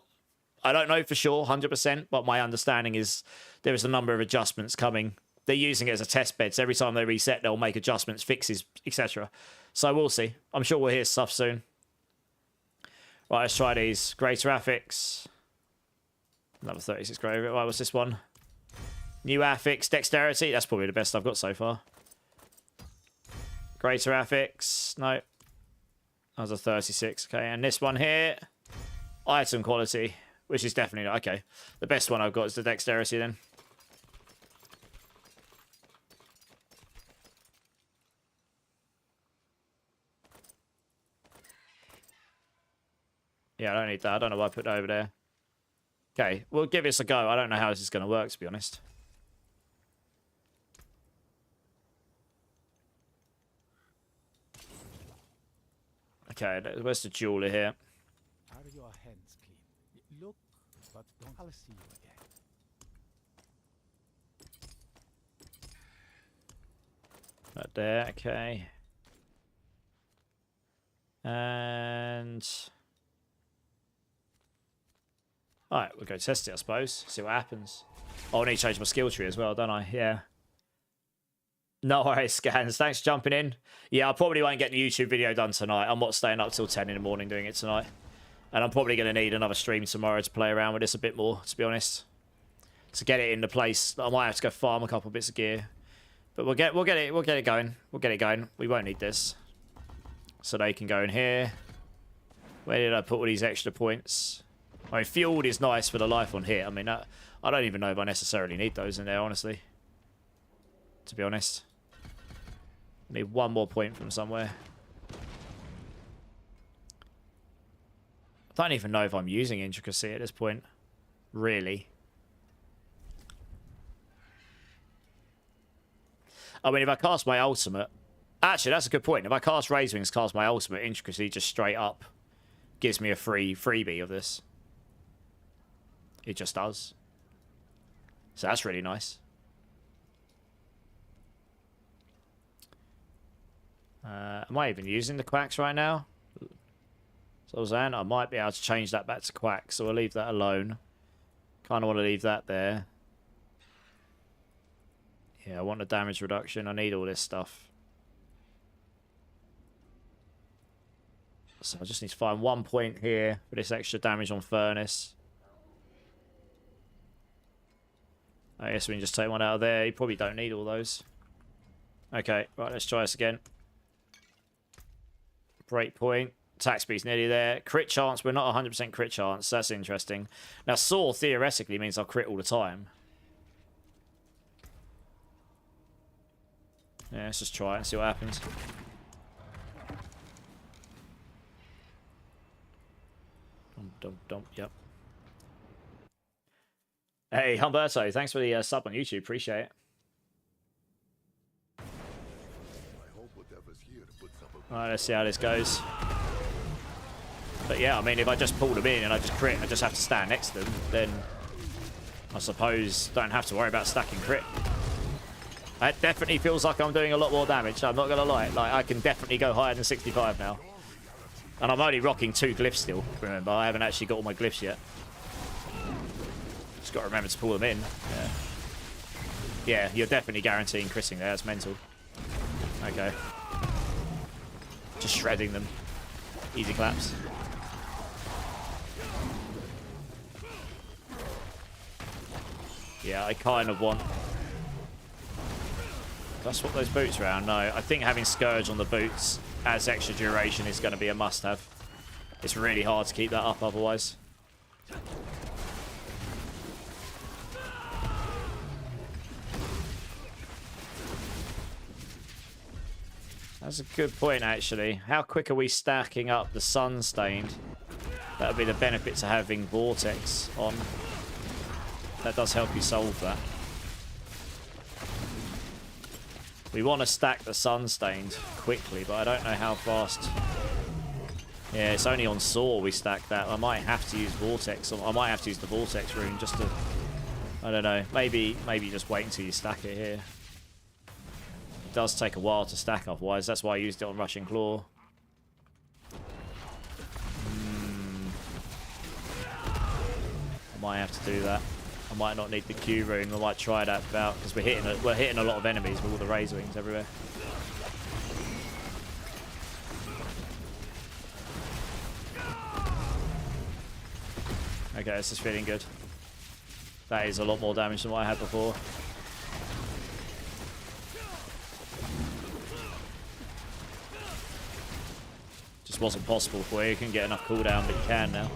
for sure, 100%, but my understanding is there is a number of adjustments coming. They're using it as a test bed, so every time they reset, they'll make adjustments, fixes, etc. So we'll see. I'm sure we'll hear stuff soon. Right, let's try these. Greater affix. Another 36 greater. Right, what's this one? New affix. Dexterity. That's probably the best I've got so far. Greater affix. No. That was a 36. Okay, and this one here. Item quality. Which is definitely... Okay. The best one I've got is the dexterity then. Yeah, I don't need that. I don't know why I put it over there. Okay, we'll give this a go. I don't know how this is going to work, to be honest. Okay, where's the jeweler here? Are your hands clean? Look, but don't. I'll see you again. Right there, okay. And... Alright, we'll go test it, I suppose. See what happens. Oh, I need to change my skill tree as well, don't I? Yeah. No worries, Scans. Thanks for jumping in. Yeah, I probably won't get the YouTube video done tonight. I'm not staying up till 10 in the morning doing it tonight. And I'm probably going to need another stream tomorrow to play around with this a bit more, to be honest. To get it into place, I might have to go farm a couple bits of gear. But we'll get it going. We'll get it going. We won't need this. So they can go in here. Where did I put all these extra points? I mean, fueled is nice for the life on hit. I mean, I don't even know if I necessarily need those in there, honestly. To be honest. I need one more point from somewhere. I don't even know if I'm using intricacy at this point. Really. I mean, if I cast my ultimate... Actually, that's a good point. If I cast Razor Wings, cast my ultimate, intricacy just straight up gives me a freebie of this. It just does. So that's really nice. Am I even using the quacks right now? So I was saying I might be able to change that back to quacks, so we'll leave that alone. Kind of want to leave that there. Yeah, I want the damage reduction. I need all this stuff. So I just need to find 1 point here for this extra damage on Furnace. I guess we can just take one out of there. You probably don't need all those. Okay, right, let's try this again. Break point. Attack speed's nearly there. Crit chance, we're not 100% crit chance. That's interesting. Now, Saw theoretically means I'll crit all the time. Yeah, let's just try it and see what happens. Dump, yep. Hey, Humberto, thanks for the sub on YouTube. Appreciate it. Alright, let's see how this goes. But yeah, I mean, if I just pull them in and I just crit, I just have to stand next to them, then I suppose don't have to worry about stacking crit. That definitely feels like I'm doing a lot more damage, I'm not going to lie. Like, I can definitely go higher than 65 now. And I'm only rocking 2 glyphs still, remember. I haven't actually got all my glyphs yet. Just got to remember to pull them in. Yeah, yeah, you're definitely guaranteeing critting there. That's mental. Okay. Just shredding them. Easy claps. Yeah, I kind of want... Did I swap those boots around? No, I think having Scourge on the boots as extra duration is going to be a must-have. It's really hard to keep that up otherwise. That's a good point, actually. How quick are we stacking up the Sun-Stained? That would be the benefit to having Vortex on. That does help you solve that. We want to stack the Sun-Stained quickly, but I don't know how fast. Yeah, it's only on Saw we stack that. I might have to use Vortex. I might have to use the Vortex rune just to... I don't know. Maybe just wait until you stack it here. It does take a while to stack otherwise. That's why I used it on Rushing Claw. I might have to do that. I might not need the Q rune. I might try that out because we're hitting a lot of enemies with all the Razor Wings everywhere. Okay, this is feeling good. That is a lot more damage than what I had before. Just wasn't possible before. You couldn't get enough cooldown, but you can now.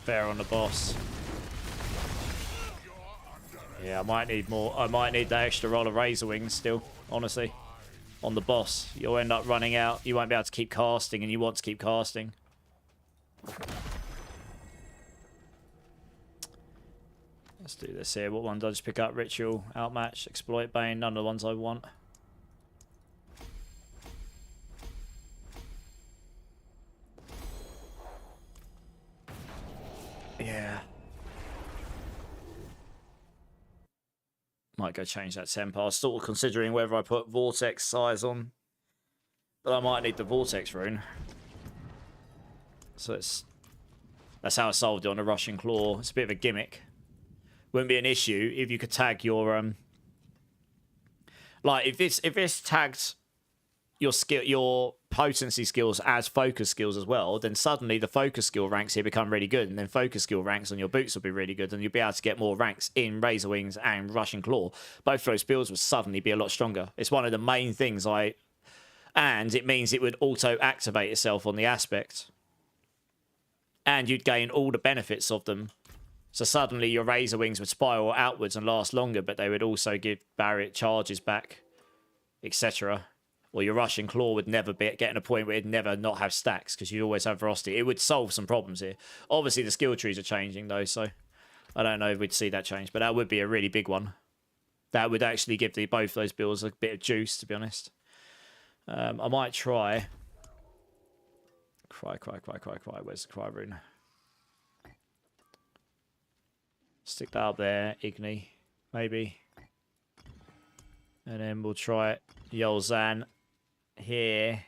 Fair on the boss. Yeah, I might need more. I might need that extra roll of Razor Wings still, honestly. On the boss. You'll end up running out. You won't be able to keep casting, and you want to keep casting. Let's do this here. What one did I just pick up? Ritual, Outmatch, Exploit Bane. None of the ones I want. Yeah. Might go change that tempo. I was sort of considering whether I put Vortex size on. But I might need the Vortex rune. So that's how I solved it on the Russian Claw. It's a bit of a gimmick. Wouldn't be an issue if you could tag your like if it's tagged your potency skills as focus skills as well, then suddenly the focus skill ranks here become really good, and then focus skill ranks on your boots will be really good, and you'll be able to get more ranks in Razor Wings and Russian Claw. Both of those builds would suddenly be a lot stronger. It's one of the main things and it means it would auto activate itself on the aspect, and you'd gain all the benefits of them. So suddenly your Razor Wings would spiral outwards and last longer, but they would also give barrier charges back, etc. Or your Russian Claw would never be getting a point where it'd never not have stacks because you'd always have velocity. It would solve some problems here. Obviously, the skill trees are changing, though, so I don't know if we'd see that change, but that would be a really big one. That would actually give both those builds a bit of juice, to be honest. I might try... Cry. Where's the cry rune? Stick that up there. Igni, maybe. And then we'll try Yolzan here.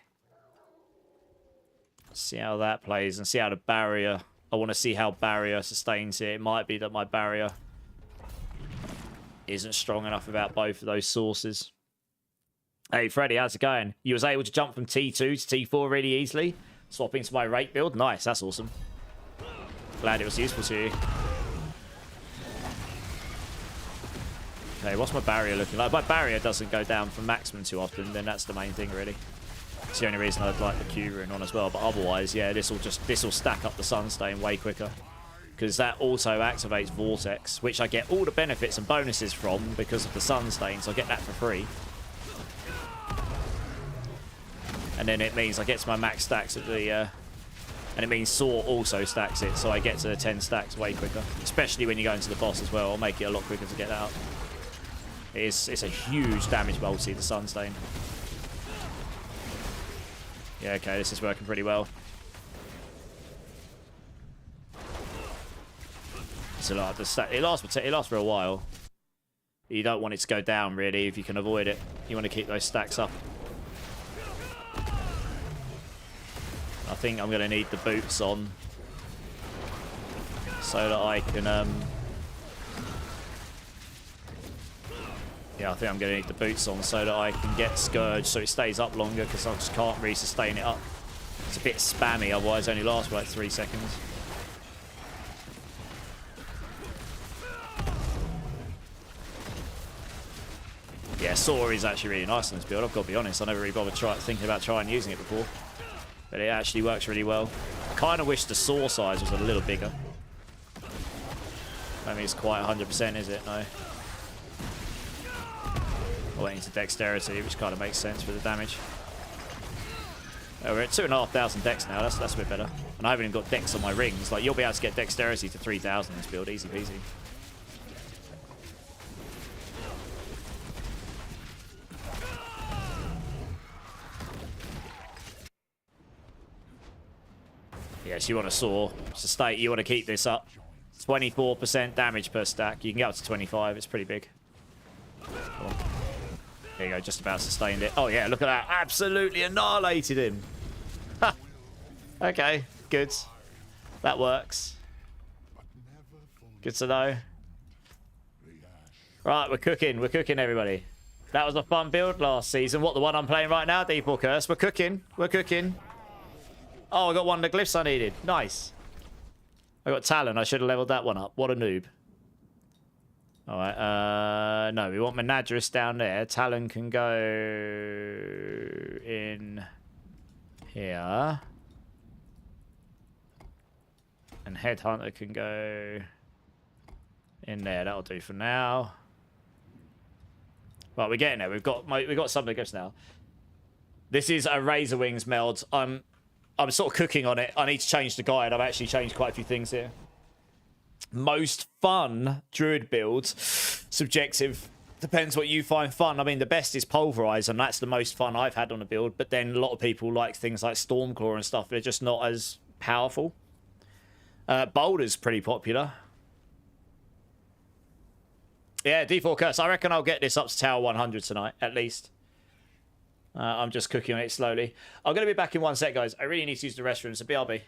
See how that plays and see how the barrier... I want to see how barrier sustains here. It might be that my barrier isn't strong enough without both of those sources. Hey, Freddy, how's it going? You was able to jump from T2 to T4 really easily. Swapping to my rate build. Nice, that's awesome. Glad it was useful to you. Okay, what's my barrier looking like? My barrier doesn't go down from maximum too often, then that's the main thing, really. It's the only reason I'd like the Q rune on as well, but otherwise, yeah, this will stack up the Sunstain way quicker. Because that auto activates Vortex, which I get all the benefits and bonuses from because of the Sunstain, so I get that for free. And then it means I get to my max stacks at the... and it means Saw also stacks it, so I get to the 10 stacks way quicker. Especially when you go into the boss as well, I'll make it a lot quicker to get that out. It's a huge damage multi, the Sunstain. Yeah, okay, this is working pretty well. So like the stack, it lasts for a while. You don't want it to go down really if you can avoid it. You want to keep those stacks up. I think I'm going to need the boots on so that I can yeah, I think I'm going to need the boots on so that I can get Scourge so it stays up longer because I just can't really sustain it up. It's a bit spammy, otherwise it only lasts for like 3 seconds. Yeah, Saw is actually really nice on this build, I've got to be honest. I never really bothered thinking about trying using it before. But it actually works really well. I kind of wish the Saw size was a little bigger. I mean, it's quite 100%, is it? No. I went into Dexterity, which kind of makes sense for the damage. Oh, we're at 2,500 Dex now. That's a bit better. And I haven't even got Dex on my rings. Like, you'll be able to get Dexterity to 3,000 in this build. Easy peasy. Yes, you want to Saw. Sustain. You want to keep this up. 24% damage per stack. You can get up to 25. It's pretty big. Cool. There you go, just about sustained it. Oh yeah, look at that. Absolutely annihilated him. Okay, good. That works. Good to know. Right, we're cooking, everybody. That was a fun build last season. What, the one I'm playing right now, Deep or Curse? We're cooking. Oh, I got one of the glyphs I needed. Nice. I got Talon. I should have leveled that one up. What a noob. Alright, no, we want Menagerous down there. Talon can go in here. And Headhunter can go in there. That'll do for now. Right, we're getting there. We've got some of the gifts now. This is a Razor Wings meld. I'm sort of cooking on it. I need to change the guide. I've actually changed quite a few things here. Most fun Druid builds, subjective, depends what you find fun. I mean, the best is Pulverize, and that's the most fun I've had on a build, but then a lot of people like things like Stormclaw and stuff. They're just not as powerful. Boulder's pretty popular. Yeah, D4 Curse. I reckon I'll get this up to Tower 100 tonight, at least. I'm just cooking on it slowly. I'm going to be back in 1 sec, guys. I really need to use the restroom, so BRB.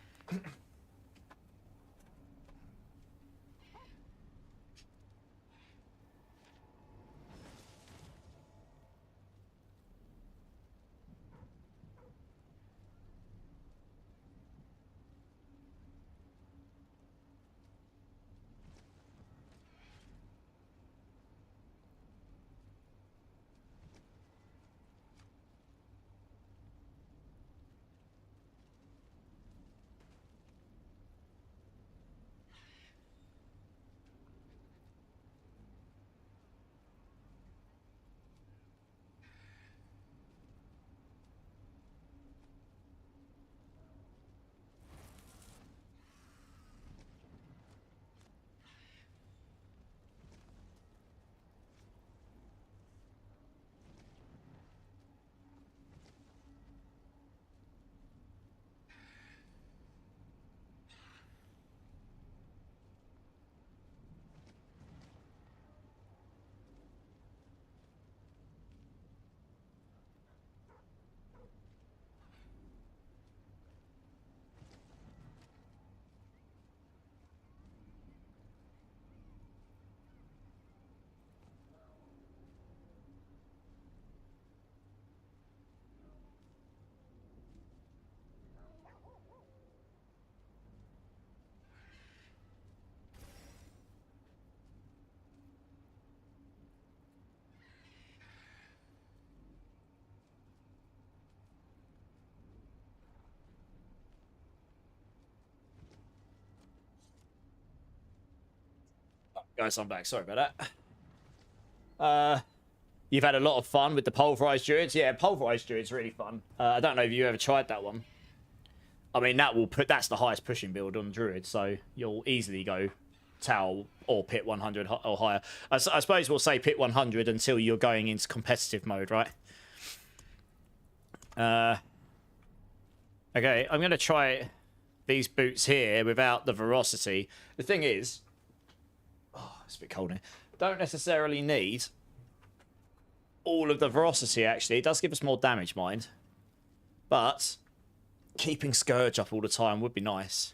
Guys, I'm back. Sorry about that. You've had a lot of fun with the pulverized druids. Yeah, pulverized druids really fun. I don't know if you ever tried that one. I mean, that's the highest pushing build on druid, so you'll easily go Tau or pit 100 or higher. I suppose we'll say pit 100 until you're going into competitive mode, right? Okay, I'm gonna try these boots here without the veracity. The thing is, oh, it's a bit cold here. Don't necessarily need all of the veracity, actually. It does give us more damage, mind. But keeping Scourge up all the time would be nice.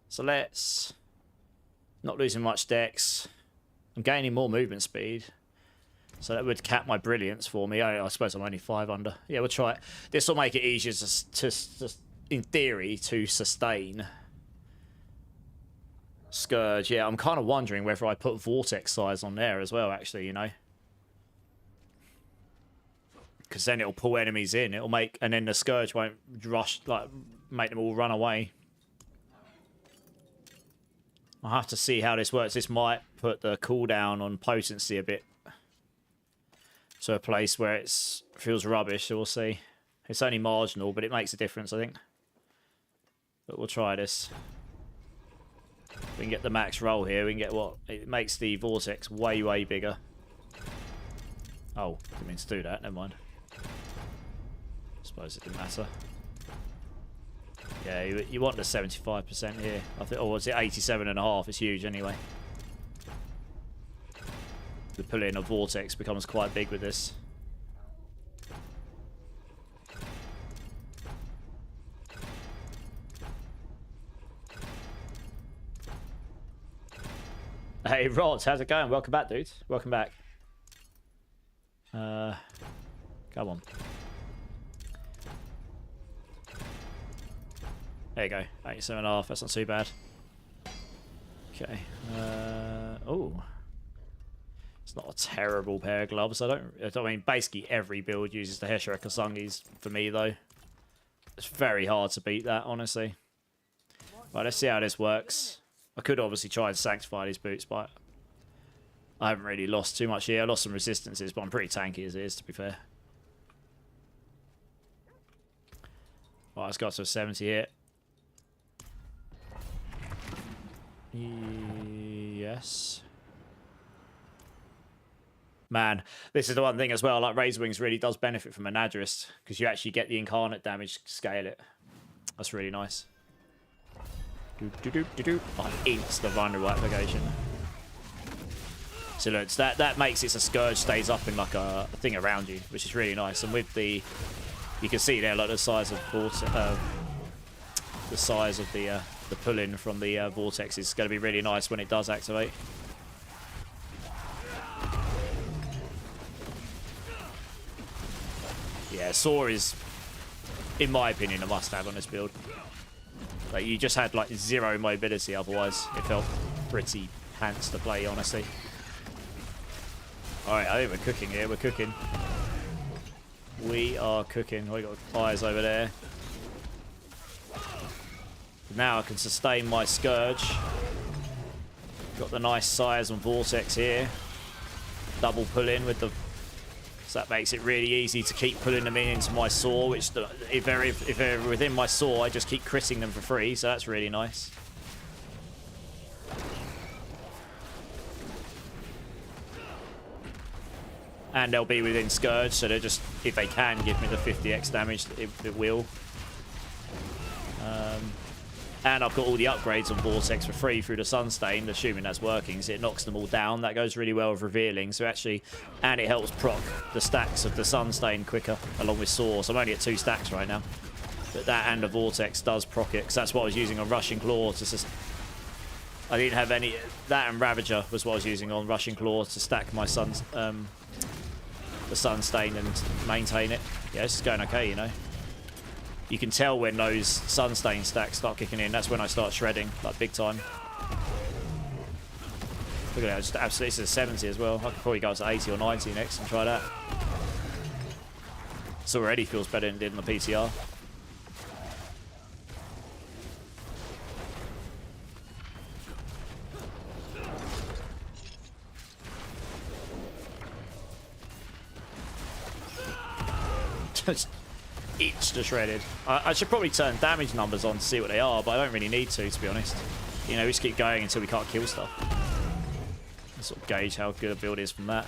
So let's... Not losing much dex. I'm gaining more movement speed. So that would cap my brilliance for me. I suppose I'm only 5 under. Yeah, we'll try it. This will make it easier to in theory, to sustain Scourge. Yeah, I'm kind of wondering whether I put Vortex size on there as well, actually, you know. Because then it'll pull enemies in. It'll make... And then the Scourge won't rush, like, make them all run away. I'll have to see how this works. This might put the cooldown on potency a bit to a place where it feels rubbish, so we'll see. It's only marginal, but it makes a difference, I think. But we'll try this. We can get the max roll here. We can get what? It makes the Vortex way, way bigger. Oh, didn't mean to do that. Never mind. Suppose it didn't matter. Yeah, you want the 75% here. I think, or was it 87.5? It's huge anyway. The pull-in of Vortex becomes quite big with this. Hey, Rod, how's it going? Welcome back, dude. Welcome back. Come on. There you go. 87.5. That's not too bad. Okay. Oh. It's not a terrible pair of gloves. I mean, basically every build uses the Heshira Kasungis for me, though. It's very hard to beat that, honestly. Right, let's see how this works. I could obviously try and sanctify these boots, but I haven't really lost too much here. I lost some resistances, but I'm pretty tanky as it is, to be fair. Right, let's go up to a 70 here. Yes. Man, this is the one thing as well, like Razor Wings really does benefit from a Nadirist, because you actually get the incarnate damage to scale it. That's really nice. Oh, insta vulnerable application. So look, that makes it so Scourge stays up in like a thing around you, which is really nice. And with the, you can see there like the size of the pull-in from the vortex is going to be really nice when it does activate. Yeah, Saw is, in my opinion, a must-have on this build. Like, you just had like 0 mobility, otherwise it felt pretty pants to play, honestly. Alright, I think we're cooking here, we're cooking. We are cooking. We got fires over there. Now I can sustain my Scourge. Got the nice size and vortex here. Double pull in with the... So that makes it really easy to keep pulling them in into my Saw, which if they're within my Saw, I just keep critting them for free, so that's really nice. And they'll be within Scourge, so they're just, if they can give me the 50x damage, it will. And I've got all the upgrades on Vortex for free through the Sunstain, assuming that's working, so it knocks them all down. That goes really well with Revealing, so actually, and it helps proc the stacks of the Sunstain quicker, along with Saw. So I'm only at 2 stacks right now. But that and the Vortex does proc it, because that's what I was using on Rushing Claw to I didn't have any... That and Ravager was what I was using on Rushing Claw to stack my the Sunstain and maintain it. Yeah, this is going okay, you know. You can tell when those Sunstain stacks start kicking in. That's when I start shredding, like big time. Look at that, just absolutely, this is a 70 as well. I could probably go to 80 or 90 next and try that. This already feels better than it did in the PTR. Just itch to shredded. I should probably turn damage numbers on to see what they are, but I don't really need to be honest. You know, we just keep going until we can't kill stuff. Sort of gauge how good a build is from that.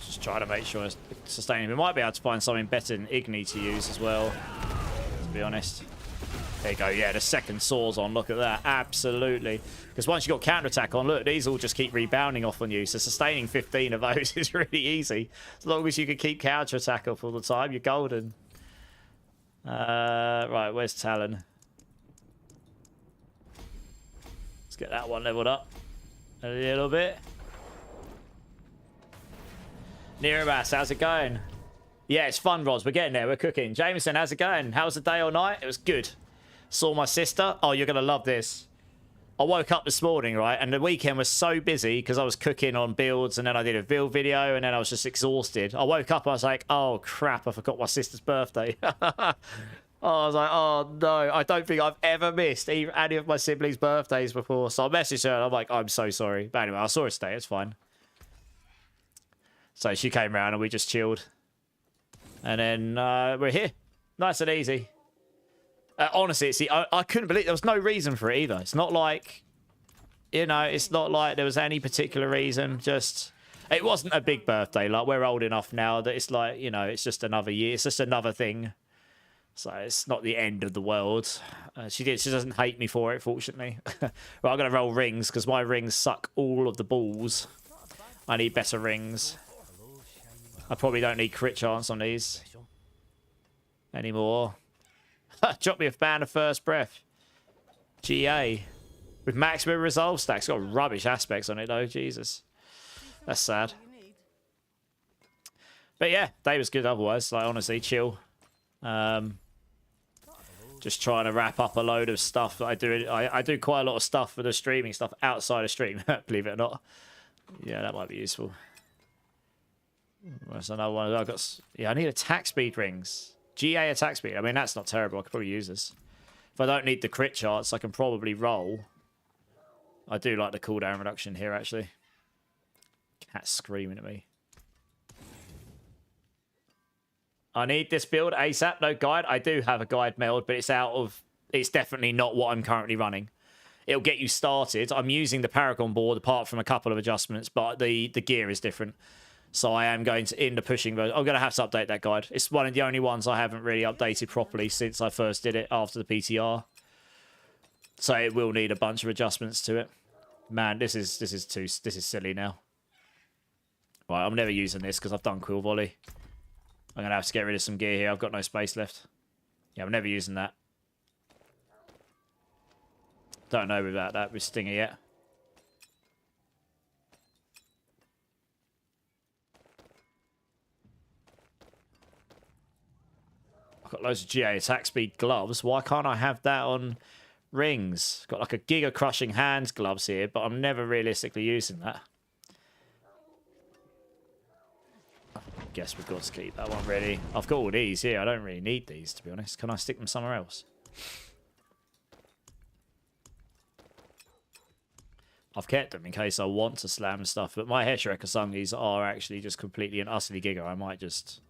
Just try to make sure it's sustaining. We might be able to find something better than Igni to use as well, to be honest. There you go, yeah, the second Saw's on, look at that, absolutely. Because once you've got counterattack on, look, these all just keep rebounding off on you, so sustaining 15 of those is really easy. As long as you can keep counterattack up all the time, you're golden. Right, where's Talon? Let's get that one leveled up a little bit. Nearabas, how's it going? Yeah, it's fun, Roz. We're getting there. We're cooking. Jameson, how's it going? How was the day or night? It was good. Saw my sister. Oh, you're going to love this. I woke up this morning, right? And the weekend was so busy because I was cooking on builds and then I did a build video and then I was just exhausted. I woke up, I was like, oh, crap, I forgot my sister's birthday. I was like, oh, no. I don't think I've ever missed any of my siblings' birthdays before. So I messaged her and I'm like, I'm so sorry. But anyway, I saw her today. It's fine. So she came around and we just chilled. And then we're here. Nice and easy. Honestly, see, I couldn't believe there was no reason for it either. It's not like, you know, it's not like there was any particular reason. Just, it wasn't a big birthday. Like, we're old enough now that it's like, you know, it's just another year. It's just another thing. So it's not the end of the world. She doesn't hate me for it, fortunately. Right, I'm going to roll rings because my rings suck all of the balls. I need better rings. I probably don't need crit chance on these anymore. Drop me a fan of first breath. GA. With maximum resolve stacks. Got rubbish aspects on it though. Jesus. That's sad. But yeah, day was good otherwise. Like, honestly, chill. Just trying to wrap up a load of stuff that I do. I do quite a lot of stuff for the streaming stuff outside of stream, believe it or not. Yeah, that might be useful. That's another one. I got. Yeah, I need attack speed rings. GA attack speed. I mean, that's not terrible. I could probably use this. If I don't need the crit charts, I can probably roll. I do like the cooldown reduction here, actually. Cat's screaming at me. I need this build ASAP. No guide. I do have a guide meld, but it's out of it's definitely not what I'm currently running. It'll get you started. I'm using the Paragon board apart from a couple of adjustments, but the gear is different. So I am going to, in the pushing version, I'm going to have to update that guide. It's one of the only ones I haven't really updated properly since I first did it after the PTR. So it will need a bunch of adjustments to it. Man, this is silly now. Right, I'm never using this because I've done Quill Volley. I'm going to have to get rid of some gear here. I've got no space left. Yeah, I'm never using that. Don't know about that with Stinger yet. I've got loads of GA attack speed gloves. Why can't I have that on rings? Got like a Giga Crushing Hands gloves here, but I'm never realistically using that. Guess we've got to keep that one really. I've got all these here. I don't really need these, to be honest. Can I stick them somewhere else? I've kept them in case I want to slam stuff, but my Heshirek Asungis are actually just completely and utterly Giga. I might just...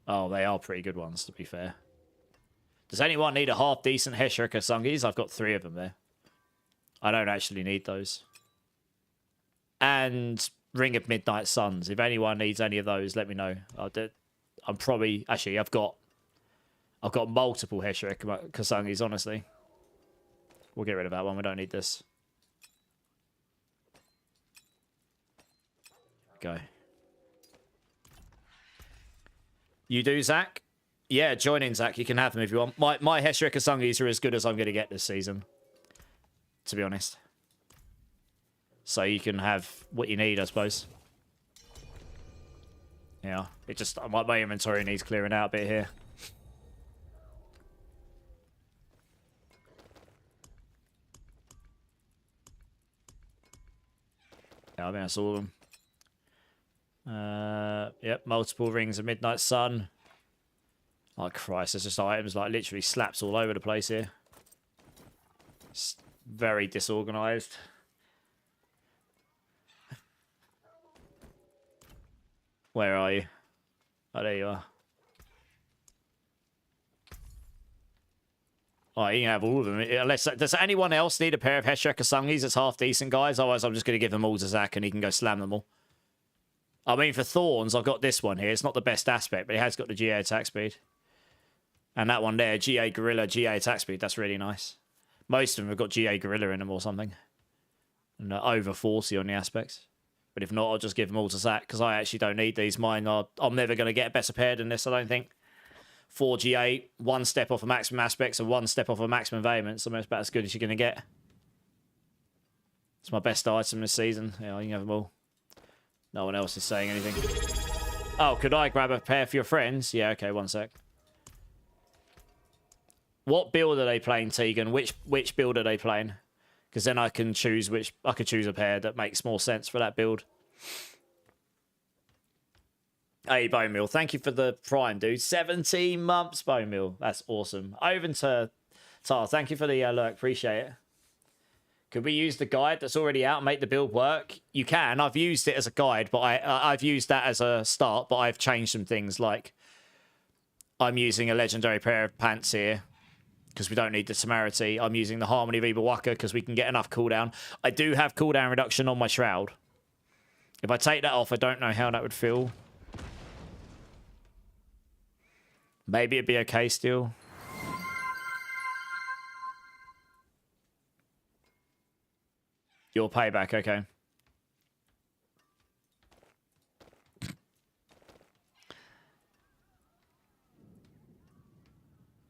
Oh, they are pretty good ones, to be fair. Does anyone need a half-decent Heshirek Asungis? I've got 3 of them there. I don't actually need those. And Ring of Midnight Suns. If anyone needs any of those, let me know. I'm probably... Actually, I've got multiple Heshirek Asungis, honestly. We'll get rid of that one. We don't need this. Go. You do, Zach? Yeah, join in, Zach. You can have them if you want. My Heshirek Asungis are as good as I'm going to get this season, to be honest. So you can have what you need, I suppose. Yeah, it just... My inventory needs clearing out a bit here. Yeah, I think that's all of them. Yep, multiple rings of Midnight Sun. Oh Christ, there's just items like literally slaps all over the place here. It's very disorganized. Where are you? Oh, there you are. Oh, you can have all of them. Unless, does anyone else need a pair of Heshirek Asungis that's half decent, guys? Otherwise, I'm just going to give them all to Zach and he can go slam them all. I mean, for Thorns, I've got this one here. It's not the best aspect, but it has got the GA attack speed. And that one there, GA Gorilla, GA attack speed. That's really nice. Most of them have got GA Gorilla in them or something. And over 40 on the aspects. But if not, I'll just give them all to Zach, because I actually don't need these. Mine are... I'm never going to get a better pair than this, I don't think. 4 GA, 1 step off of maximum aspects, and 1 step off of maximum vehemence. So that's about as good as you're going to get. It's my best item this season. Yeah, you can have them all. No one else is saying anything. Oh, could I grab a pair for your friends? Yeah, okay, 1 sec. What build are they playing, Tegan? Which build are they playing? Because then I can choose which... I could choose a pair that makes more sense for that build. Hey, Bone Meal, thank you for the prime, dude. 17 months, Bone Meal. That's awesome. Over to Tar, thank you for the alert. Appreciate it. Could we use the guide that's already out and make the build work? You can. I've used it as a guide, but I've used that as a start, but I've changed some things. Like, I'm using a legendary pair of pants here because we don't need the temerity. I'm using the Harmony of Ibawaka because we can get enough cooldown. I do have cooldown reduction on my Shroud. If I take that off, I don't know how that would feel. Maybe it'd be okay still. Your payback, okay.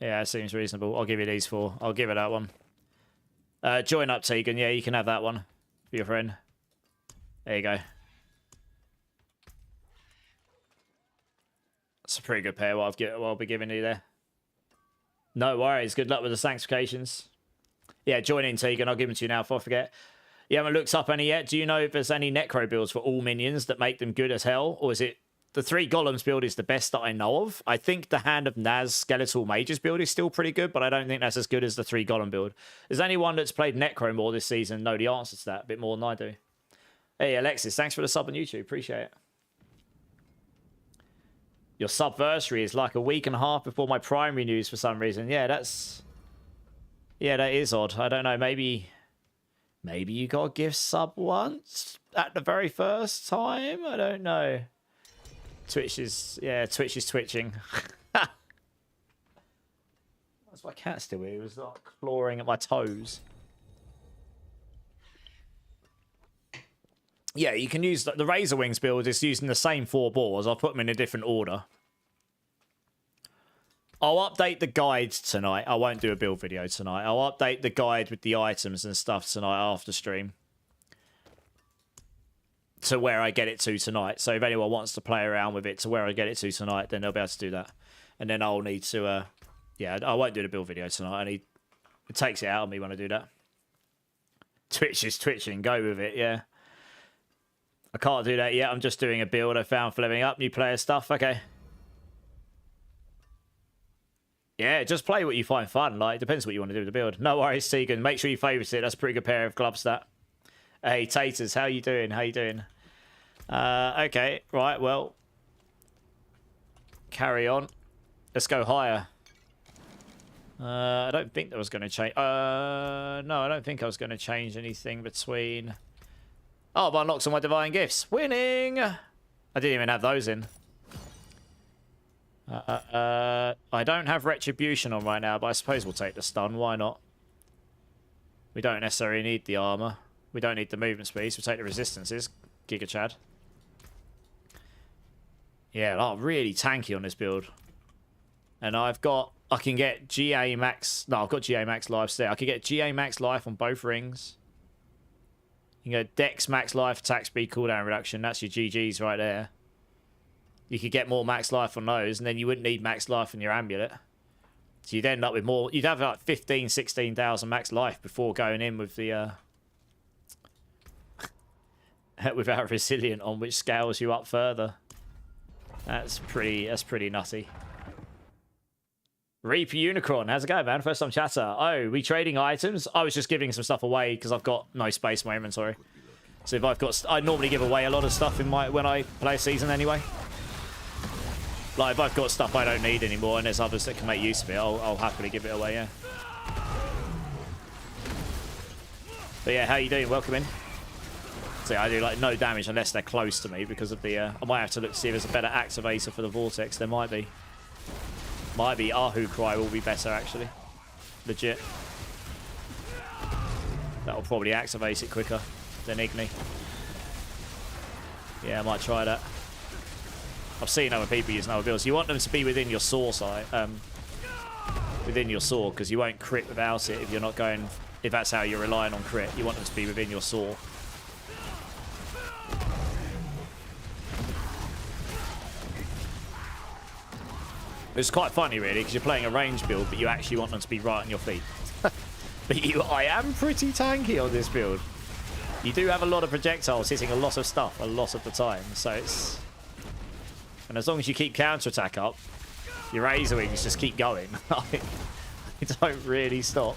Yeah, that seems reasonable. I'll give you these 4. I'll give it that one. Join up, Tegan. Yeah, you can have that one for your friend. There you go. That's a pretty good pair, what I'll be giving you there. No worries. Good luck with the sanctifications. Yeah, join in, Tegan. I'll give them to you now before I forget. You haven't looked up any yet. Do you know if there's any Necro builds for all minions that make them good as hell? Or is it... The 3 Golems build is the best that I know of. I think the Hand of Naz Skeletal Mages build is still pretty good, but I don't think that's as good as the 3 Golem build. Is anyone that's played Necro more this season know the answer to that a bit more than I do? Hey, Alexis, thanks for the sub on YouTube. Appreciate it. Your subversary is like a week and a half before my primary news for some reason. Yeah, that's Yeah, that is odd. I don't know. Maybe you got a gift sub once at the very first time. I don't know. Twitch is twitching. That's my cat still here. He was like clawing at my toes. Yeah, you can use the Razor Wings build. Is using the same 4 boars. I'll put them in a different order. I'll update the guide tonight. I won't do a build video tonight. I'll update the guide with the items and stuff tonight after stream. To where I get it to tonight. So if anyone wants to play around with it to where I get it to tonight, then they'll be able to do that. And then I'll need to, yeah, I won't do the build video tonight. It takes it out of me when I do that. Twitch is twitching. Go with it, yeah. I can't do that yet. I'm just doing a build I found for leveling up. New player stuff. Okay. Yeah, just play what you find fun. Like, it depends what you want to do with the build. No worries, Tegan. Make sure you favourite it. That's a pretty good pair of gloves, that. Hey, Taters. How you doing? How you doing? Okay. Right, well. Carry on. Let's go higher. I don't think that was going to change. No, I don't think I was going to change anything between... Oh, I've unlocked all my divine gifts. Winning! I didn't even have those in. I don't have retribution on right now, but I suppose we'll take the stun. Why not? We don't necessarily need the armor. We don't need the movement speed. We'll take the resistances. Giga Chad. Yeah, I'm really tanky on this build. And I can get GA max. No, I've got GA max life still. I can get GA max life on both rings. You can go Dex max life, attack speed, cooldown reduction. That's your GGs right there. You could get more max life on those, and then you wouldn't need max life on your amulet. So you'd end up with more. You'd have like 15, 16,000 max life before going in with the without resilient on, which scales you up further. That's pretty nutty. Reaper Unicorn, how's it going, man? First time chatter. Oh, we trading items? I was just giving some stuff away because I've got no space in my inventory. So if I've got, I normally give away a lot of stuff in my when I play a season anyway. Like if I've got stuff I don't need anymore and there's others that can make use of it, I'll happily give it away. Yeah. But yeah, how you doing? Welcome in. So I do like no damage unless they're close to me because of the. I might have to look to see if there's a better activator for the vortex. There might be. Might be Ahu Cry will be better actually. Legit. That'll probably activate it quicker than Igni. Yeah, I might try that. I've seen other people using other builds. You want them to be within your saw side, within your saw, because you won't crit without it if you're not going. If that's how you're relying on crit, you want them to be within your saw. It's quite funny, really, because you're playing a range build, but you actually want them to be right on your feet. But I am pretty tanky on this build. You do have a lot of projectiles hitting a lot of stuff a lot of the time, so it's... And as long as you keep counterattack up, your Razor Wings just keep going. They don't really stop.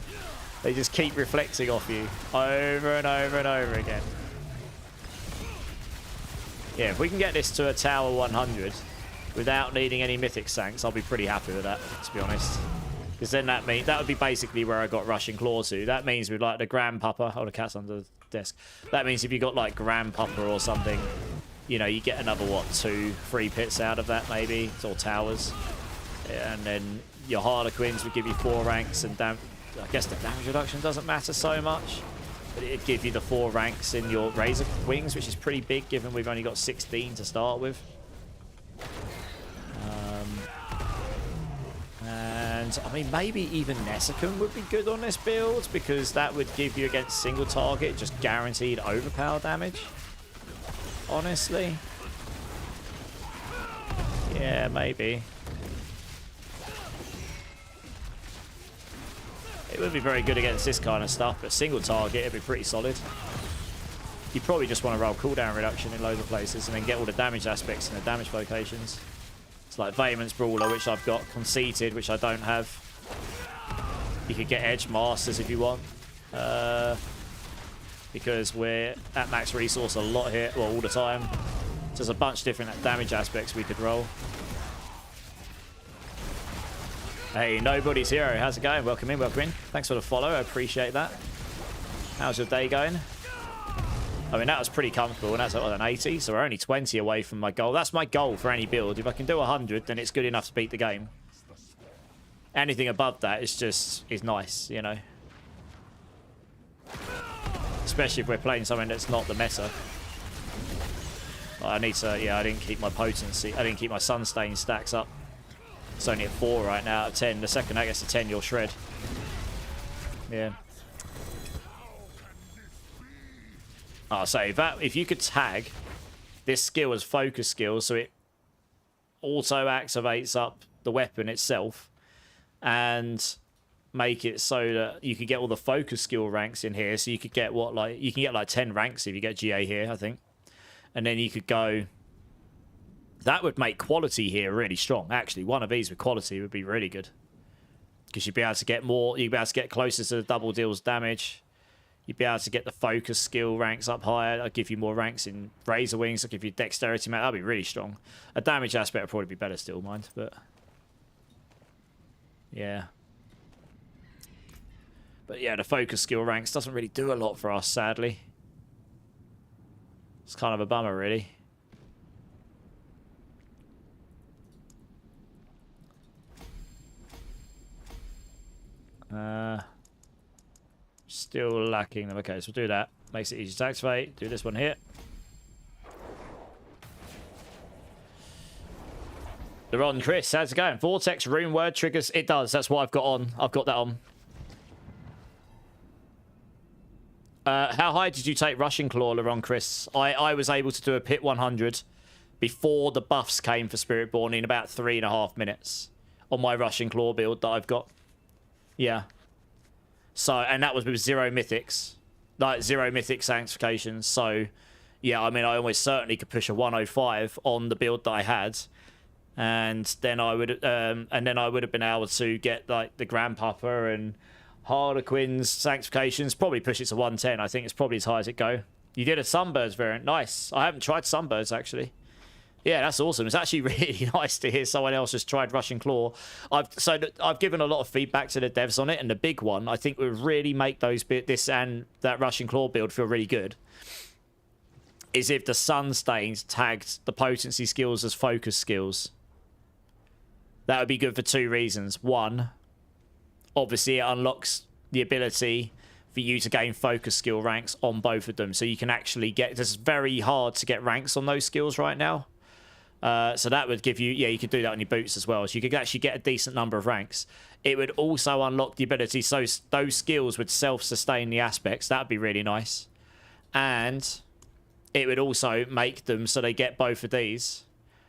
They just keep reflecting off you over and over and over again. Yeah, if we can get this to a tower 100 without needing any mythic sanks, I'll be pretty happy with that, to be honest. Because then that would be basically where I got Rushing Claw to. That means with like the Grandpapa, oh, the cat's under the desk. That means if you got like Grandpapa or something, you know, you get another, what, 2-3 pits out of that maybe, or towers. And then your Harlequins would give you 4 ranks, and I guess the damage reduction doesn't matter so much. But it'd give you the 4 ranks in your Razor Wings, which is pretty big given we've only got 16 to start with. And, I mean, maybe even Nessicum would be good on this build, because that would give you, against single target, just guaranteed overpower damage. Honestly. Yeah, maybe. It would be very good against this kind of stuff, but single target, it'd be pretty solid. You probably just want to roll cooldown reduction in loads of places and then get all the damage aspects in the damage locations. It's like Vehement's Brawler, which I've got, Conceited, which I don't have. You could get Edge Masters if you want. Because we're at max resource a lot here, well, all the time. So there's a bunch of different damage aspects we could roll. Hey, Nobody's Hero. How's it going? Welcome in, welcome in. Thanks for the follow. I appreciate that. How's your day going? I mean, that was pretty comfortable, and that's at an 80, so we're only 20 away from my goal. That's my goal for any build. If I can do 100, then it's good enough to beat the game. Anything above that is nice, you know. Especially if we're playing something that's not the meta. I need to, yeah, I didn't keep my potency. I didn't keep my sunstain stacks up. It's only at 4 right now out of 10. The second that gets to 10, you'll shred. Yeah. Oh, so if you could tag this skill as focus skill, so it auto activates up the weapon itself, and make it so that you could get all the focus skill ranks in here. So you could get you can get like 10 ranks if you get GA here, I think. And then you could go. That would make quality here really strong. Actually, one of these with quality would be really good. Because you'd be able to get more, you'd be able to get closer to the double deals damage. You'd be able to get the focus skill ranks up higher. I'll give you more ranks in Razor Wings. I'll give you dexterity, man. That'd be really strong. A damage aspect would probably be better still, mind. But yeah. But yeah, the focus skill ranks doesn't really do a lot for us, sadly. It's kind of a bummer, really. Still lacking them. Okay, so we'll do that. Makes it easy to activate. Do this one here. They're on, Chris. How's it going? Vortex rune word triggers. It does. That's what I've got on. I've got that on. How high did you take Rushing Claw, Laron, Chris? I was able to do a pit 100 before the buffs came for Spiritborn in about 3.5 minutes on my Rushing Claw build that I've got. Yeah. So, and that was with 0 mythics. Like, 0 mythic sanctifications. So, yeah, I mean, I almost certainly could push a 105 on the build that I had. And then I would have been able to get, like, the Grandpapa and Harlequin's sanctifications. Probably push it to 110. I think it's probably as high as it go. You did a Sunbirds variant. Nice. I haven't tried Sunbirds, actually. Yeah, that's awesome. It's actually really nice to hear someone else has tried Rushing Claw. I've given a lot of feedback to the devs on it, and the big one I think would really make this and that Rushing Claw build feel really good is if the Sunstains tagged the potency skills as focus skills. That would be good for 2 reasons. One, obviously it unlocks the ability for you to gain focus skill ranks on both of them, so you can actually get. It's very hard to get ranks on those skills right now. So that would give you, yeah, you could do that on your boots as well. So you could actually get a decent number of ranks. It would also unlock the ability, so those skills would self-sustain the aspects. That would be really nice. And it would also make them so they get both of these.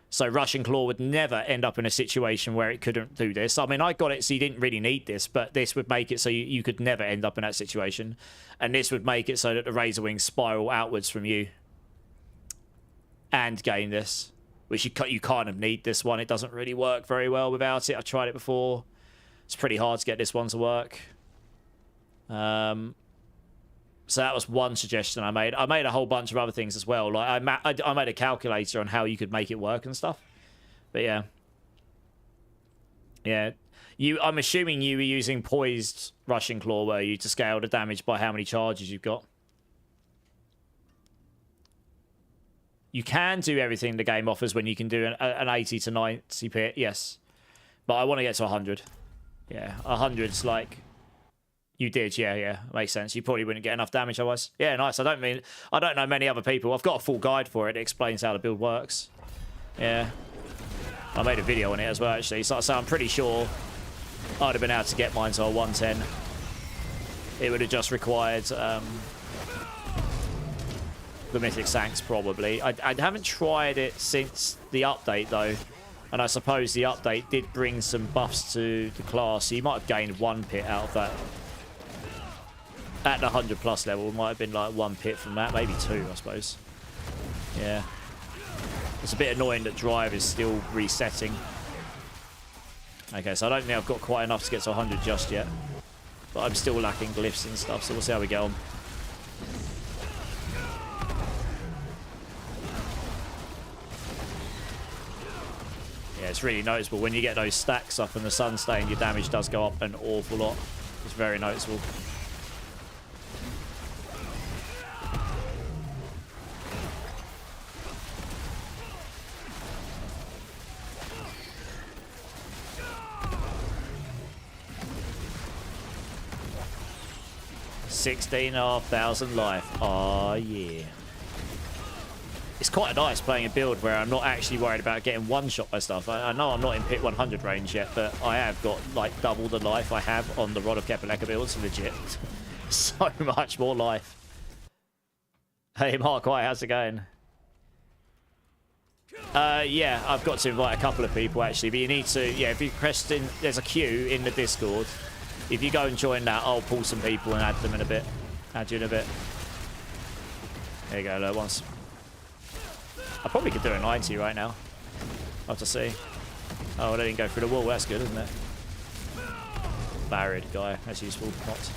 So Rushing Claw would never end up in a situation where it couldn't do this. I mean, I got it so you didn't really need this, but this would make it so you could never end up in that situation. And this would make it so that the Razor Wings spiral outwards from you. And gain this. Which you kind of need this one. It doesn't really work very well without it. I've tried it before. It's pretty hard to get this one to work. So that was one suggestion I made. I made a whole bunch of other things as well. Like I made a calculator on how you could make it work and stuff. But yeah. Yeah. I'm assuming you were using Poised Rushing Claw, were you, to scale the damage by how many charges you've got? You can do everything the game offers when you can do an 80 to 90 pit, yes. But I want to get to 100. Yeah, 100's like... You did, yeah. Makes sense. You probably wouldn't get enough damage otherwise. Yeah, nice. I don't know many other people. I've got a full guide for it. It explains how the build works. Yeah. I made a video on it as well, actually. So I'm pretty sure I'd have been able to get mine to a 110. It would have just required... the Mythic Sanks, probably. I haven't tried it since the update, though. And I suppose the update did bring some buffs to the class. So you might have gained 1 pit out of that. At the 100+ level, it might have been like 1 pit from that. Maybe 2, I suppose. Yeah. It's a bit annoying that Drive is still resetting. Okay, so I don't think I've got quite enough to get to 100 just yet. But I'm still lacking glyphs and stuff, so we'll see how we get on. Yeah, it's really noticeable. When you get those stacks up and the sun stain, your damage does go up an awful lot. It's very noticeable. $16,500 life. Oh, yeah. It's quite nice playing a build where I'm not actually worried about getting one-shot by stuff. I know I'm not in pit 100 range yet, but I have got like double the life I have on the Rod of Kepaleka builds. Legit. So much more life. Hey, Mark, hi, how's it going? Yeah, I've got to invite a couple of people actually, but you need to, yeah, if you press in, there's a queue in the Discord. If you go and join that, I'll pull some people and add them in a bit. Add you in a bit. There you go, look, once. I probably could do a 90 right now. I'll have to see. Oh, they didn't go through the wall. That's good, isn't it? Barrier guy. That's useful. Not.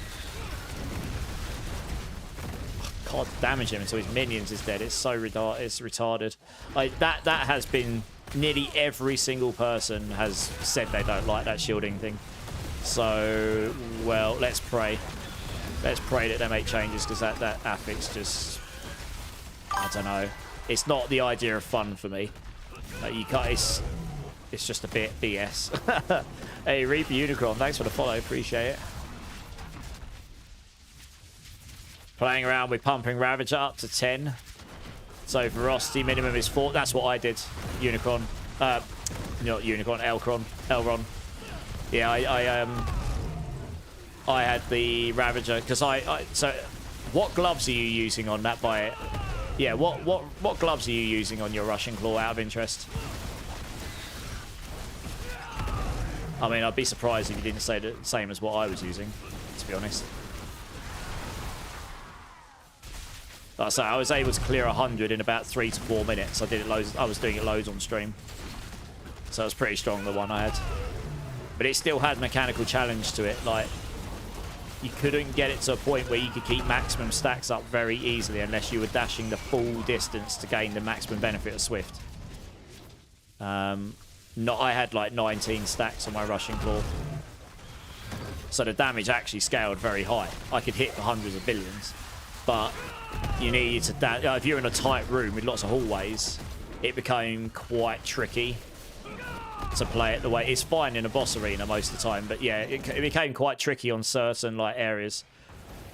Can't damage him until his minions is dead. It's so retarded. Like that has been nearly every single person has said they don't like that shielding thing. So, well, let's pray. Let's pray that they make changes, because that affix just, I don't know. It's not the idea of fun for me. Like, you can't. It's just a bit BS. Hey, Reaper Unicron, thanks for the follow. Appreciate it. Playing around with pumping Ravager up to 10. So ferocity minimum is 4. That's what I did. Unicron. Not Unicron. Elron. Yeah, I had the Ravager because so what gloves are you using on that by? Yeah, what gloves are you using on your Russian Claw out of interest? I mean, I'd be surprised if you didn't say the same as what I was using, to be honest. Like I say, I was able to clear 100 in about 3 to 4 minutes. I did it loads. I was doing it loads on stream, so it was pretty strong, the one I had. But it still had mechanical challenge to it. Like, you couldn't get it to a point where you could keep maximum stacks up very easily unless you were dashing the full distance to gain the maximum benefit of Swift. I had like 19 stacks on my Russian Claw. So the damage actually scaled very high. I could hit for hundreds of billions. But you needed to... if you're in a tight room with lots of hallways, it became quite tricky to play it the way it's fine in a boss arena most of the time, but yeah, it became quite tricky on certain like areas.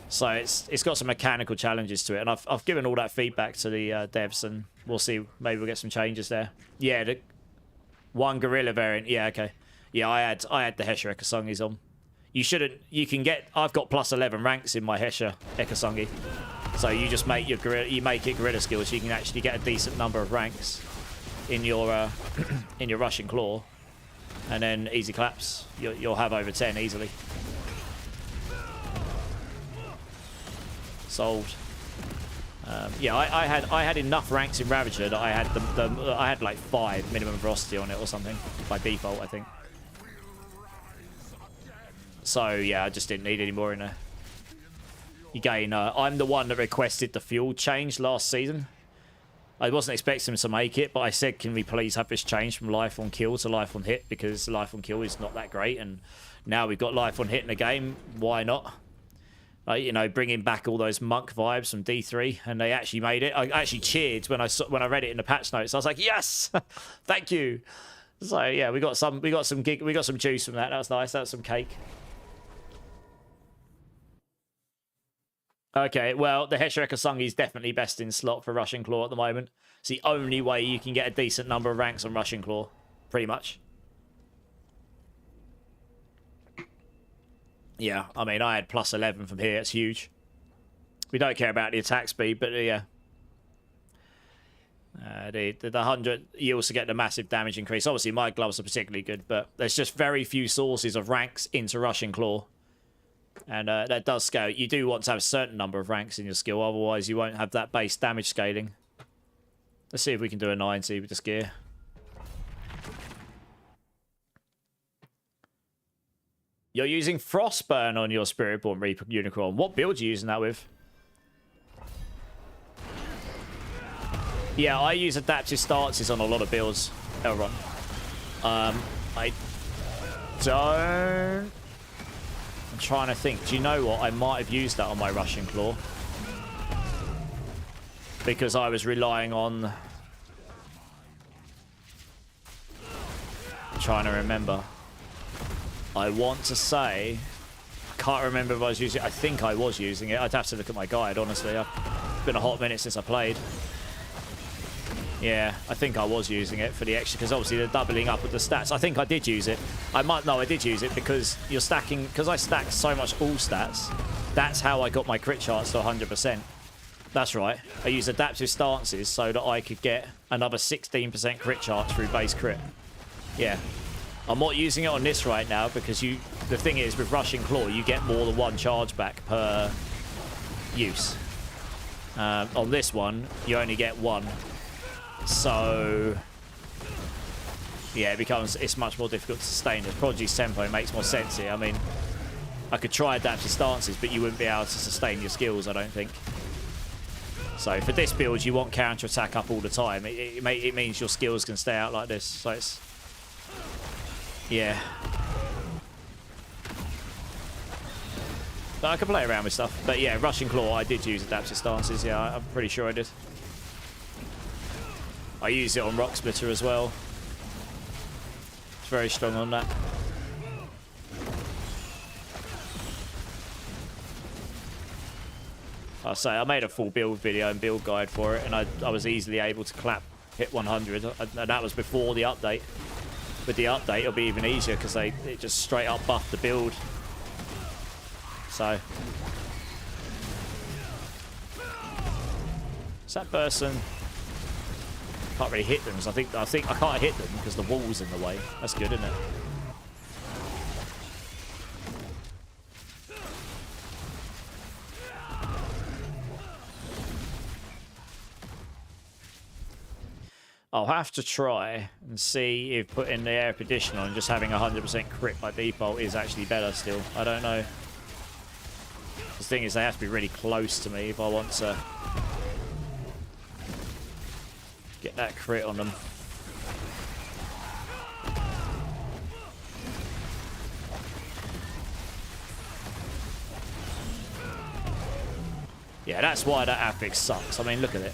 So it's got some mechanical challenges to it, and I've given all that feedback to the devs, and we'll see. Maybe we'll get some changes there. Yeah, the one gorilla variant. Yeah, okay. Yeah, I had the Hesher Ekasongis on. You can get. I've got plus 11 ranks in my Hesher Ekasongi, so you just make your gorilla. You make it gorilla skill, so you can actually get a decent number of ranks in your in your Russian Claw, and then easy claps. You'll have over 10 easily. Solved. Yeah, I had enough ranks in Ravager that I had I had like 5 minimum velocity on it or something by default, I think. So yeah, I just didn't need any more in there. You gain. I'm the one that requested the fuel change last season. I wasn't expecting him to make it, but I said, can we please have this change from life on kill to life on hit, because life on kill is not that great, and now we've got life on hit in the game, why not? You know, bringing back all those monk vibes from D3, and they actually made it. I actually cheered when I read it in the patch notes. I was like, yes, thank you. So yeah, we got some juice from that. That was nice. That was some cake. Okay, well, the Hesher Ekasongi is definitely best in slot for Russian Claw at the moment. It's the only way you can get a decent number of ranks on Russian Claw, pretty much. Yeah, I mean, I had plus 11 from here. It's huge. We don't care about the attack speed, but yeah. The 100, you also get the massive damage increase. Obviously, my gloves are particularly good, but there's just very few sources of ranks into Russian Claw. And that does scale. You do want to have a certain number of ranks in your skill, otherwise you won't have that base damage scaling. Let's see if we can do a 90 with this gear. You're using Frostburn on your Spiritborn Reaper Unicron. What build are you using that with? Yeah, I use adaptive stances on a lot of builds, Elron. I don't... I'm trying to think. Do you know what? I might have used that on my Russian Claw. Because I was relying on... I'm trying to remember. I want to say... I can't remember if I was using it. I think I was using it. I'd have to look at my guide, honestly. It's been a hot minute since I played. Yeah, I think I was using it for the extra, because obviously they're doubling up with the stats. I think I did use it. I did use it because you're stacking, because I stacked so much all stats. That's how I got my crit charts to 100%. That's right. I used adaptive stances so that I could get another 16% crit charts through base crit. Yeah. I'm not using it on this right now because the thing is, with Rushing Claw, you get more than one charge back per use. On this one, you only get one. So, yeah, it's much more difficult to sustain. The Prodigy's tempo makes more sense here. I mean, I could try adaptive stances, but you wouldn't be able to sustain your skills, I don't think. So for this build, you want counter-attack up all the time. It means your skills can stay out like this. So it's... yeah. But I can play around with stuff. But yeah, Rushing Claw, I did use adaptive stances. Yeah, I'm pretty sure I did. I used it on Rock Splitter as well. It's very strong on that. I'll say I made a full build video and build guide for it, and I was easily able to hit 100, and that was before the update. With the update, it'll be even easier because it just straight up buffed the build. So, is that person? Can't really hit them because I think I can't hit them because the wall's in the way. That's good, isn't it? I'll have to try and see if putting the air condition on and just having 100% crit by default is actually better still. I don't know. The thing is, they have to be really close to me if I want to get that crit on them. Yeah, that's why that affix sucks. I mean, look at it.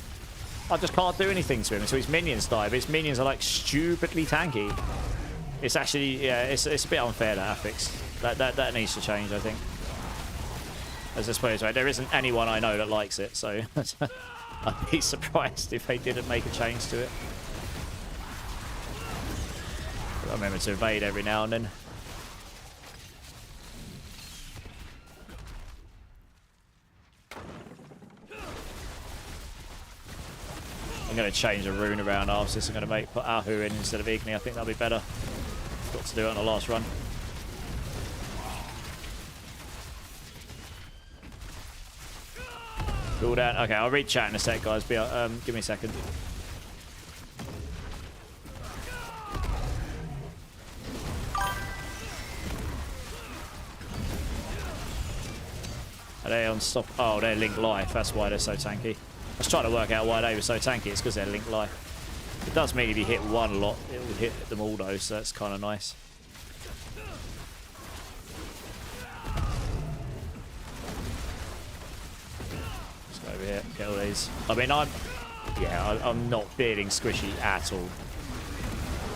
I just can't do anything to him, so his minions die, but his minions are like stupidly tanky. It's actually, yeah, it's a bit unfair, that affix. That needs to change, I think. As I suppose, right, there isn't anyone I know that likes it, so I'd be surprised if they didn't make a change to it. I remember to evade every now and then. I'm going to change a rune around after this. I'm going to put Ahu in instead of Igni. I think that'll be better. Got to do it on the last run. Cool down. Okay, I'll read chat in a sec, guys. Give me a second. Are they on stop? Oh, they're Link Life. That's why they're so tanky. I was trying to work out why they were so tanky. It's because they're Link Life. It does mean if you hit one a lot, it will hit them all though, so that's kind of nice. Let's go over here, get all these. I mean, I'm not feeling squishy at all.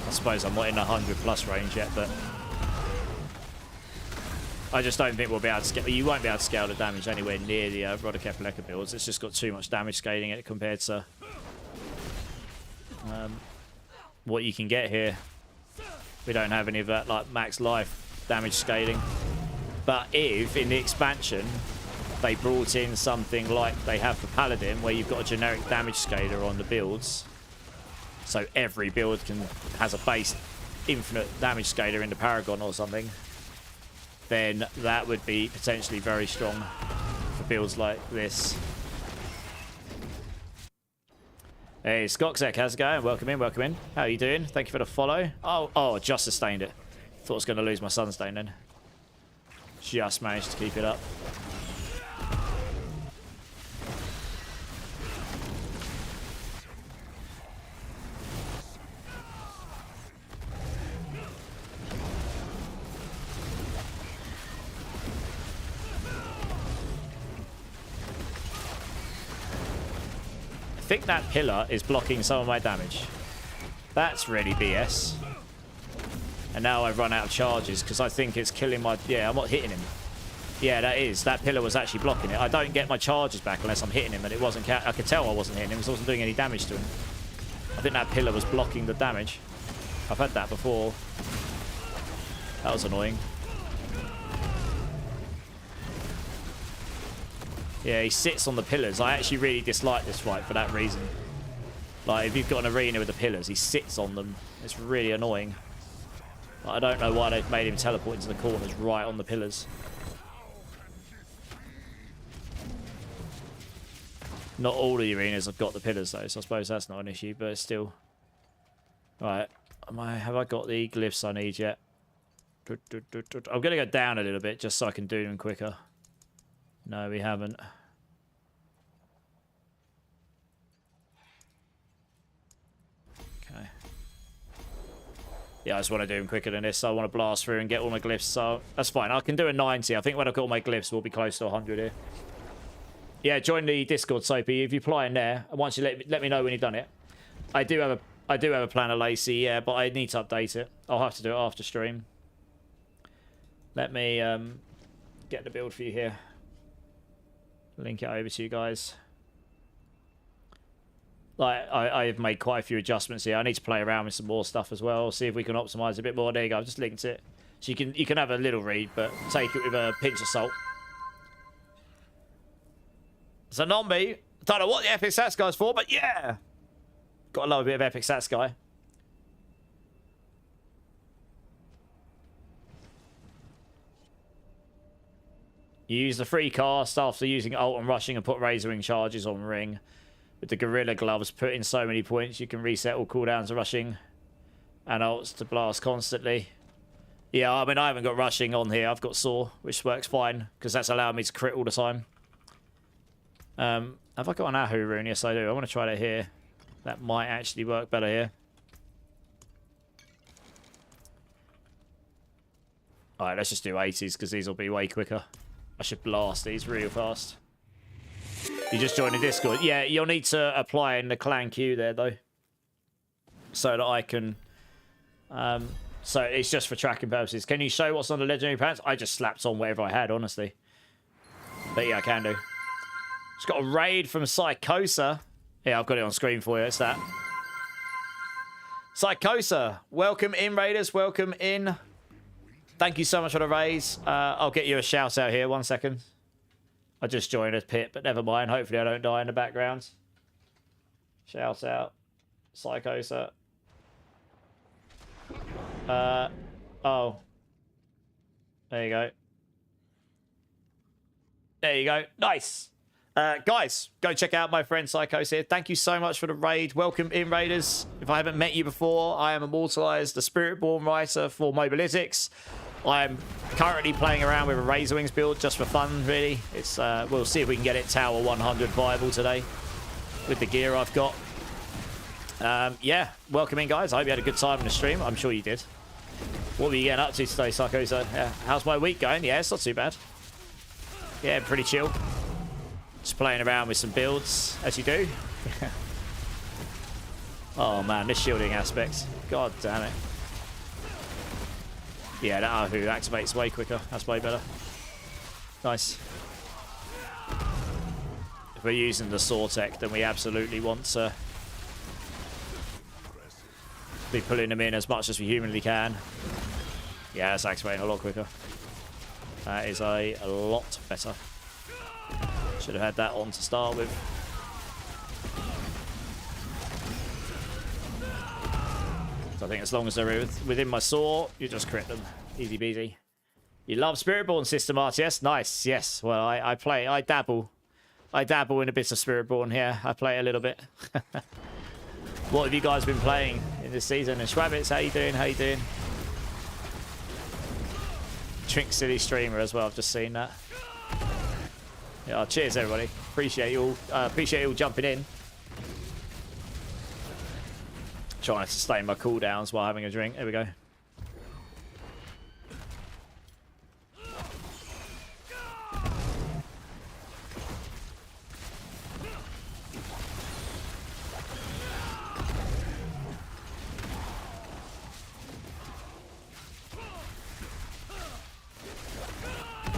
I suppose I'm not in the 100+ range yet, but I just don't think we'll be able to scale. You won't be able to scale the damage anywhere near the Rodokepaleka builds. It's just got too much damage scaling in it compared to what you can get here. We don't have any of that like max life damage scaling. But if in the expansion they brought in something like they have for Paladin, where you've got a generic damage scaler on the builds, so every build has a base infinite damage scaler in the Paragon or something, then that would be potentially very strong for builds like this. Hey, Skoxek, how's it going? Welcome in, welcome in. How are you doing? Thank you for the follow. Oh, just sustained it. Thought I was going to lose my Sunstone then. Just managed to keep it up. think that pillar is blocking some of my damage. That's really BS. And now I've run out of charges because I think it's killing my... Yeah, I'm not hitting him. Yeah, that is. That pillar was actually blocking it. I don't get my charges back unless I'm hitting him, and it wasn't... I could tell I wasn't hitting him because I wasn't doing any damage to him. I think that pillar was blocking the damage. I've had that before. That was annoying. Yeah, he sits on the pillars. I actually really dislike this fight for that reason. Like, if you've got an arena with the pillars, he sits on them. It's really annoying. Like, I don't know why they've made him teleport into the corners right on the pillars. Not all the arenas have got the pillars, though, so I suppose that's not an issue, but it's still... Right. Have I got the glyphs I need yet? I'm going to go down a little bit just so I can do them quicker. No, we haven't. Okay. Yeah, I just want to do them quicker than this. So I want to blast through and get all my glyphs. So that's fine. I can do a 90. I think when I've got all my glyphs, we'll be close to 100 here. Yeah, join the Discord, Soapy. If you apply in there, and once you let me know when you've done it. I do have a plan of Lacey, yeah, but I need to update it. I'll have to do it after stream. Let me get the build for you here. Link it over to you guys. Like, I've made quite a few adjustments here. I need to play around with some more stuff as well. See if we can optimize a bit more. There you go. I've just linked it. So you can have a little read, but take it with a pinch of salt. So not me. Don't know what the epic stats guy's for, but yeah. Gotta love a bit of epic stats guy. You use the free cast after using ult and rushing and put Razor Wing charges on ring. With the Gorilla Gloves, put in so many points, you can reset all cooldowns of rushing and ults to blast constantly. Yeah, I mean, I haven't got rushing on here. I've got Saw, which works fine because that's allowed me to crit all the time. Have I got an Ahu rune? Yes, I do. I want to try that here. That might actually work better here. Alright, let's just do 80s because these will be way quicker. I should blast these real fast. You just joined the Discord. Yeah, you'll need to apply in the clan queue there, though. So that I can... so it's just for tracking purposes. Can you show what's on the legendary pants? I just slapped on whatever I had, honestly. But yeah, I can do. Just got a raid from Psychosa. Yeah, I've got it on screen for you. It's that. Psychosa, welcome in, Raiders. Welcome in. Thank you so much for the raise. I'll get you a shout out here. 1 second. I just joined a pit, but never mind. Hopefully I don't die in the background. Shout out. Psychosa. Oh. There you go. There you go. Nice. Guys, go check out my friend Psychos here. Thank you so much for the raid. Welcome in, Raiders. If I haven't met you before, I am Immortalized, the Spiritborn writer for Mobalytics. I'm currently playing around with a Razor Wings build just for fun, really. It's we'll see if we can get it Tower 100 viable today with the gear I've got. Yeah, welcome in, guys. I hope you had a good time in the stream. I'm sure you did. What were you getting up to today, Psychos? Yeah. How's my week going? Yeah, it's not too bad. Yeah, pretty chill. Just playing around with some builds, as you do. Oh man, this shielding aspect. God damn it. Yeah, that Ahu activates way quicker. That's way better. Nice. If we're using the Saw tech, then we absolutely want to be pulling them in as much as we humanly can. Yeah, it's activating a lot quicker. That is a lot better. Should have had that on to start with. So I think as long as they're within my Saw, you just crit them. Easy peasy. You love Spiritborn system, RTS? Nice, yes. Well, I dabble. I dabble in a bit of Spiritborn here. I play a little bit. What have you guys been playing in this season? And Schwabbits, how you doing? How you doing? Trink City streamer as well. I've just seen that. Yeah, cheers everybody. Appreciate you all jumping in. Trying to sustain my cooldowns while having a drink. There we go.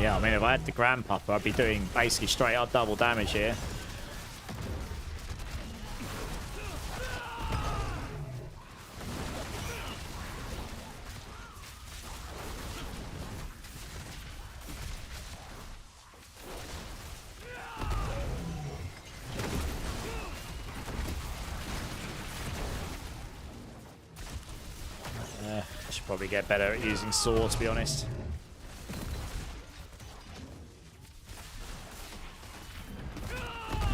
Yeah, I mean, if I had the Grandpapa, I'd be doing basically straight up double damage here. I should probably get better at using sword, to be honest.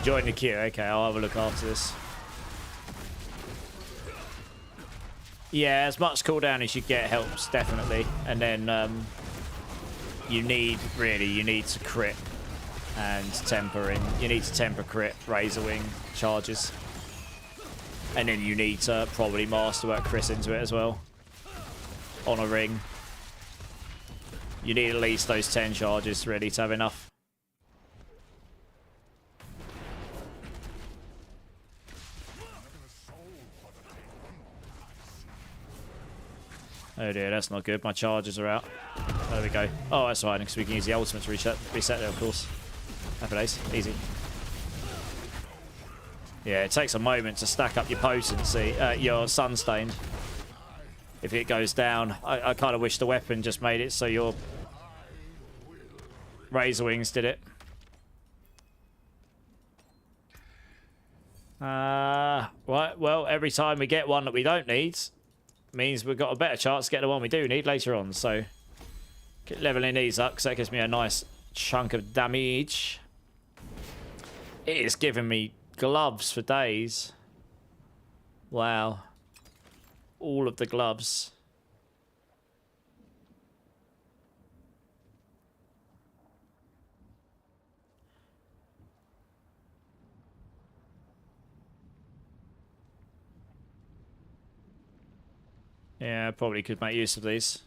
Join the queue. Okay, I'll have a look after this. Yeah, as much cooldown as you get helps, definitely. And then you need to crit and tempering. You need to temper crit Razor Wing charges. And then you need to probably masterwork Chris into it as well. On a ring. You need at least those 10 charges really to have enough. Oh dear, that's not good. My charges are out. There we go. Oh, that's fine, because we can use the ultimate to reset it, of course. Happy days. Easy. Yeah, it takes a moment to stack up your potency, your Sunstained. If it goes down, I kind of wish the weapon just made it so your Razor Wings did it. Right, well, every time we get one that we don't need, means we've got a better chance to get the one we do need later on. So, get leveling these up, because that gives me a nice chunk of damage. It is giving me gloves for days. Wow. All of the gloves. Yeah, I probably could make use of these.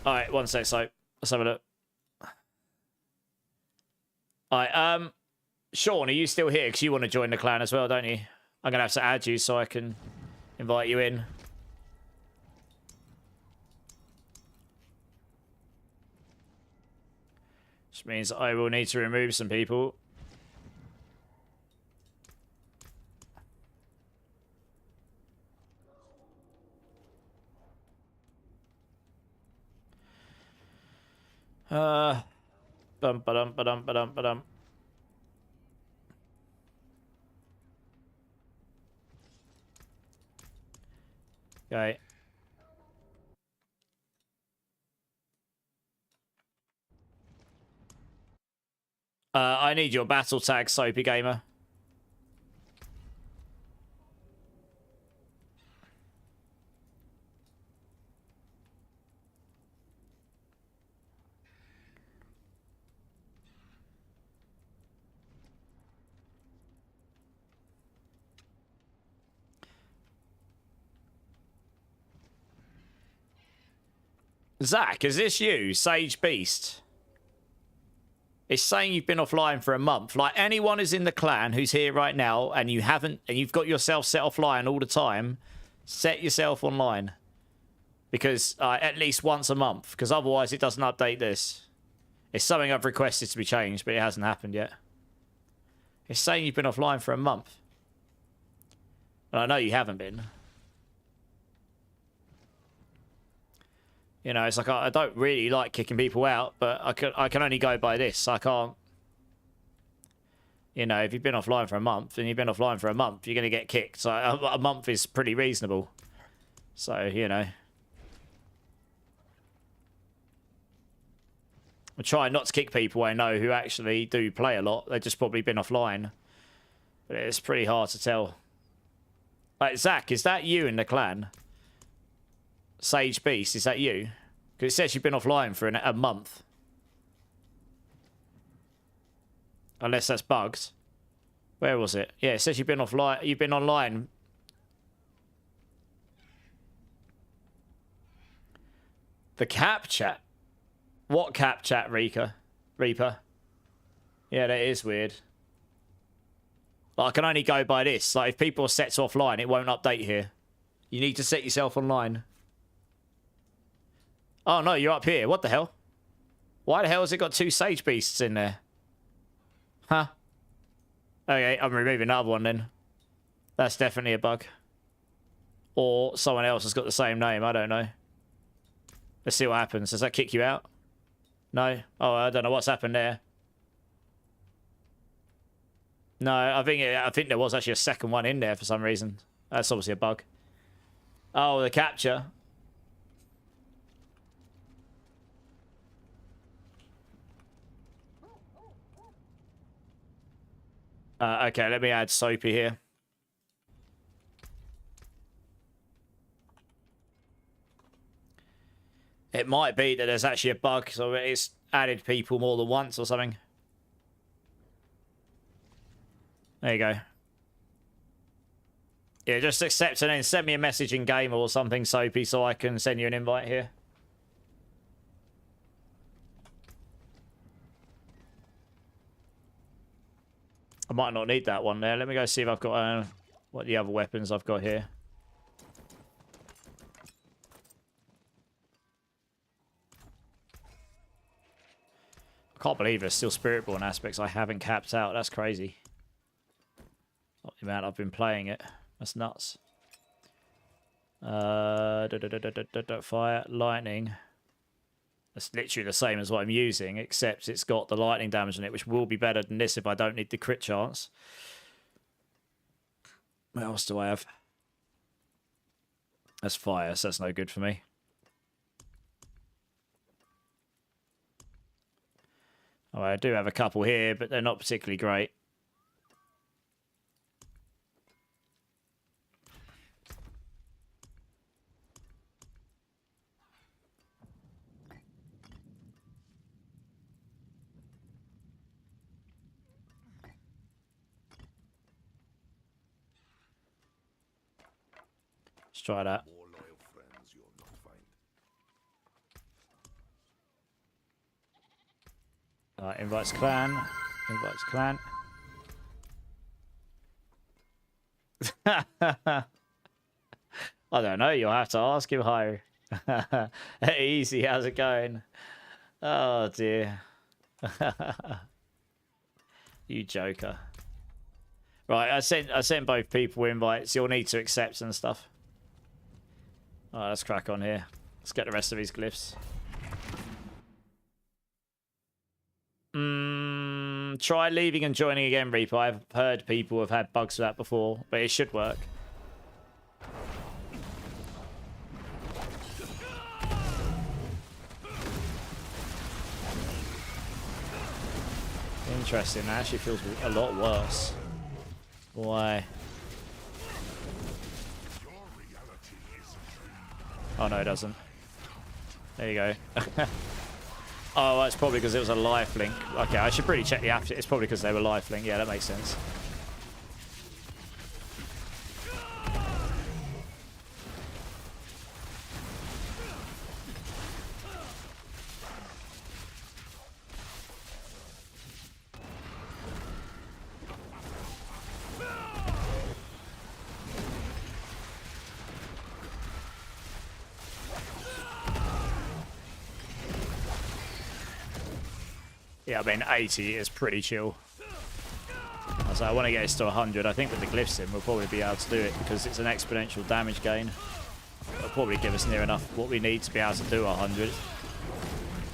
Alright, one sec, so let's have a look. Alright, Sean, are you still here? Because you want to join the clan as well, don't you? I'm going to have to add you so I can invite you in. Which means I will need to remove some people. Bum ba-dum ba-dum ba-dum ba-dum. Okay. I need your battle tag, Soapy Gamer. Zach, is this you, Sage Beast? It's saying you've been offline for a month. Like, anyone who's in the clan who's here right now and you haven't, and you've got yourself set offline all the time, set yourself online. Because at least once a month, because otherwise it doesn't update this. It's something I've requested to be changed, but it hasn't happened yet. It's saying you've been offline for a month. And I know you haven't been. You know, it's like I don't really like kicking people out, but I can only go by this. I can't. You know, if you've been offline for a month, and you've been offline for a month, you're going to get kicked. So a month is pretty reasonable. So, you know. I try not to kick people I know who actually do play a lot. They've just probably been offline. But it's pretty hard to tell. Like, Zach, is that you in the clan? Sage Beast, is that you? Because it says you've been offline for a month. Unless that's bugged. Where was it? Yeah, it says you've been offline. You've been online. The cap chat? What cap chat, Reaper? Yeah, that is weird. Like, I can only go by this. Like, if people are set to offline, it won't update here. You need to set yourself online. Oh, no, you're up here. What the hell? Why the hell has it got 2 sage beasts in there? Huh? Okay, I'm removing another one then. That's definitely a bug. Or someone else has got the same name. I don't know. Let's see what happens. Does that kick you out? No? Oh, I don't know what's happened there. No, I think there was actually a second one in there for some reason. That's obviously a bug. Oh, the capture. Okay, let me add Soapy here. It might be that there's actually a bug, so it's added people more than once or something. There you go. Yeah, just accept and then send me a message in game or something, Soapy, so I can send you an invite here. I might not need that one there. Let me go see if I've got what the other weapons I've got here. I can't believe there's still Spiritborn aspects I haven't capped out. That's crazy. Not the amount I've been playing it. That's nuts. Fire, lightning. That's literally the same as what I'm using, except it's got the lightning damage on it, which will be better than this if I don't need the crit chance. What else do I have? That's fire, so that's no good for me. Oh, I do have a couple here, but they're not particularly great. Let's try that. More loyal friends you'll not find. Invites clan. Invites clan. I don't know. You'll have to ask him, Hire. Easy. How's it going? Oh dear. You joker. Right, I sent both people invites. You'll need to accept and stuff. Alright, let's crack on here. Let's get the rest of these glyphs. Try leaving and joining again, Reaper. I've heard people have had bugs with that before, but it should work. Interesting. That actually feels a lot worse. Why? Oh no, it doesn't. There you go. Oh, it's probably because it was a lifelink. Okay, I should really check the app. It's probably because they were lifelink. Yeah, that makes sense. Yeah, I mean, 80 is pretty chill. So I want to get this to 100. I think with the glyphs in, we'll probably be able to do it because it's an exponential damage gain. It'll probably give us near enough what we need to be able to do 100.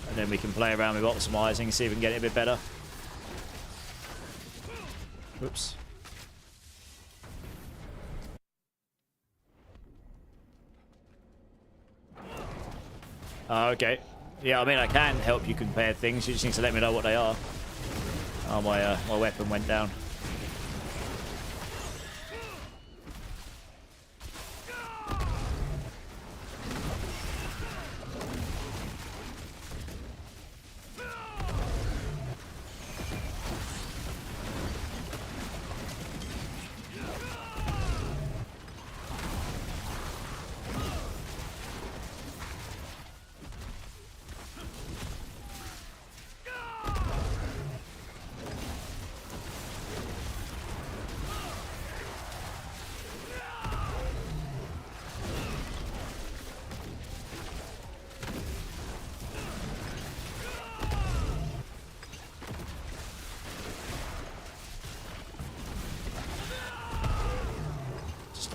And then we can play around with optimizing, see if we can get it a bit better. Whoops. Okay. Yeah, I mean, I can help you compare things. You just need to let me know what they are. Oh, my weapon went down.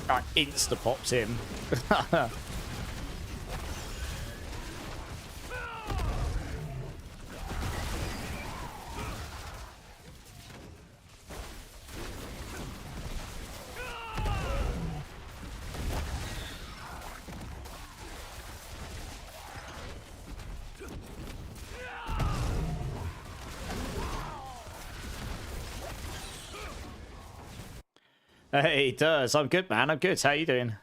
insta-pops him. Hey, it does. I'm good, man. I'm good. How you doing?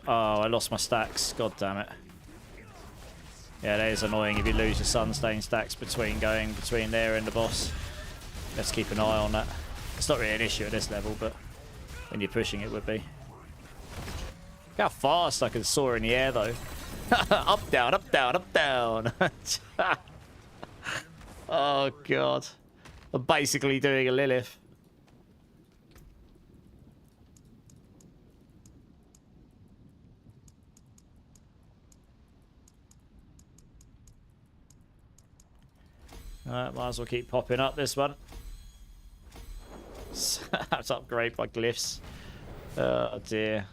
Oh, I lost my stacks. God damn it. Yeah, that is annoying if you lose your Sunstain stacks between going between there and the boss. Let's keep an eye on that. It's not really an issue at this level, but when you're pushing it would be. Look how fast I can soar in the air, though. Up, down, up, down, up, down. Oh, God. I'm basically doing a Lilith. Alright, might as well keep popping up this one. That's upgrade by glyphs. Oh dear.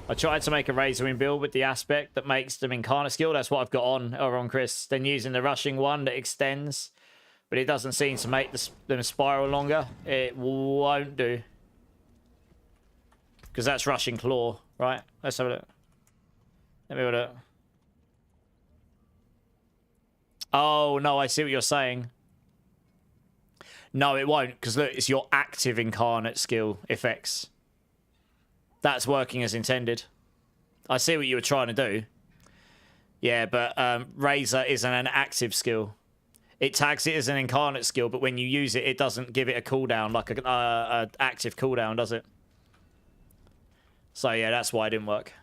I tried to make a Razor Wing build with the aspect that makes them incarnate skill. That's what I've got on Chris. Then using the rushing one that extends, but it doesn't seem to make them spiral longer. It won't do. Because that's rushing claw, right? Let's have a look. Let me have a look. Oh, no, I see what you're saying. No, it won't, because look, it's your active incarnate skill effects. That's working as intended. I see what you were trying to do. Yeah, but Razor isn't an active skill. It tags it as an incarnate skill, but when you use it, it doesn't give it a cooldown, like a active cooldown, does it? So yeah, that's why it didn't work.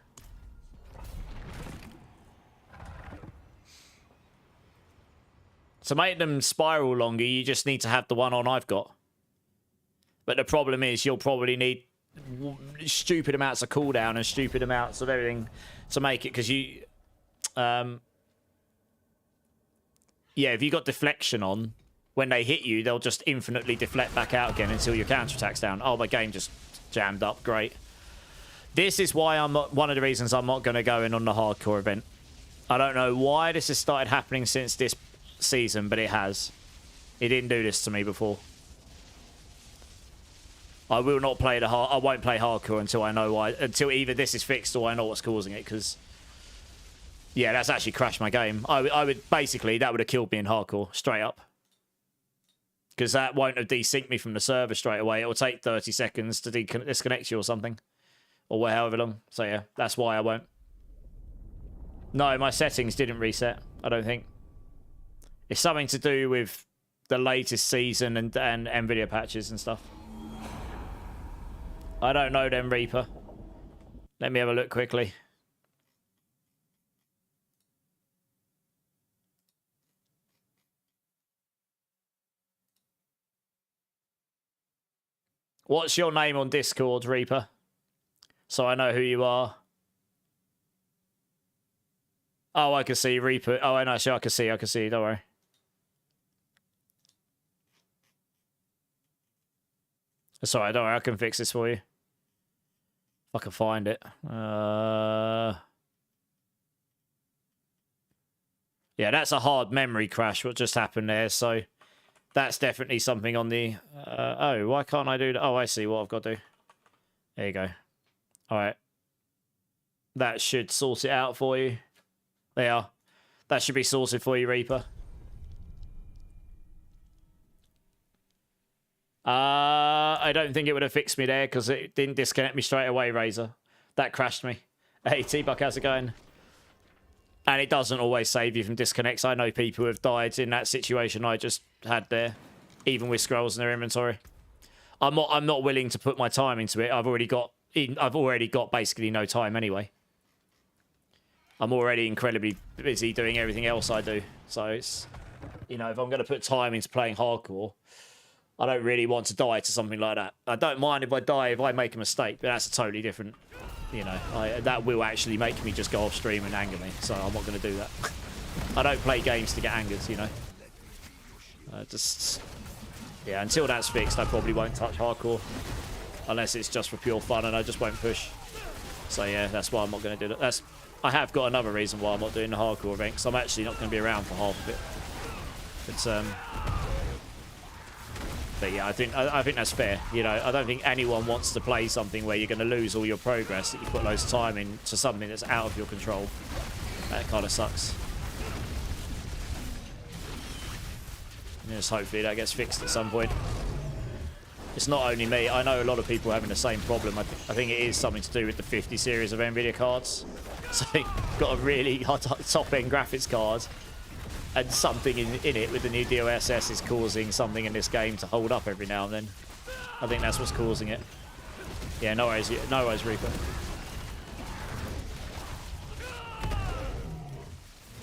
To make them spiral longer, you just need to have the one on I've got. But the problem is you'll probably need stupid amounts of cooldown and stupid amounts of everything to make it, because you yeah, if you got deflection on, when they hit you they'll just infinitely deflect back out again until your counterattack's down. Oh, my game just jammed up. Great. This is why I'm not, one of the reasons I'm not going to go in on the hardcore event. I don't know why this has started happening since this season, but it has. It didn't do this to me before. I will not play the I won't play hardcore until I know why. Until either this is fixed or I know what's causing it. Because yeah, that's actually crashed my game. I would basically, that would have killed me in hardcore straight up. Because that won't have desynced me from the server straight away. It will take 30 seconds to disconnect you or something, or however long. So yeah, that's why I won't. No, my settings didn't reset. I don't think. It's something to do with the latest season and NVIDIA patches and stuff. I don't know them, Reaper. Let me have a look quickly. What's your name on Discord, Reaper? So I know who you are. Oh, I can see Reaper. Oh, I know. Sure, I can see. Don't worry. It's alright, don't worry. I can fix this for you. If I can find it. Yeah, that's a hard memory crash, what just happened there. So that's definitely something on the... oh, why can't I do that? Oh, I see what I've got to do. There you go. Alright. That should sort it out for you. There you are. That should be sorted for you, Reaper. I don't think it would have fixed me there because it didn't disconnect me straight away, Razor. That crashed me. Hey, T-Buck, how's it going? And it doesn't always save you from disconnects. I know people who have died in that situation I just had there, even with scrolls in their inventory. I'm not willing to put my time into it. I've already got basically no time anyway. I'm already incredibly busy doing everything else I do. So it's, you know, if I'm going to put time into playing hardcore, I don't really want to die to something like that. I don't mind if I die if I make a mistake, but that's a totally different, you know, that will actually make me just go off stream and anger me. So I'm not going to do that. I don't play games to get angered, you know. Just Yeah, until that's fixed, I probably won't touch hardcore. Unless it's just for pure fun and I just won't push. So yeah, that's why I'm not going to do that. I have got another reason why I'm not doing the hardcore event, because I'm actually not going to be around for half of it. But yeah, I think that's fair. You know, I don't think anyone wants to play something where you're going to lose all your progress that you put loads of time into something that's out of your control. That kind of sucks. And just hopefully that gets fixed at some point. It's not only me. I know a lot of people having the same problem. I think it is something to do with the 50 series of NVIDIA cards. So you've got a really top-end graphics card, and something in it with the new DLSS is causing something in this game to hold up every now and then. I think that's what's causing it. Yeah, no worries, Reaper.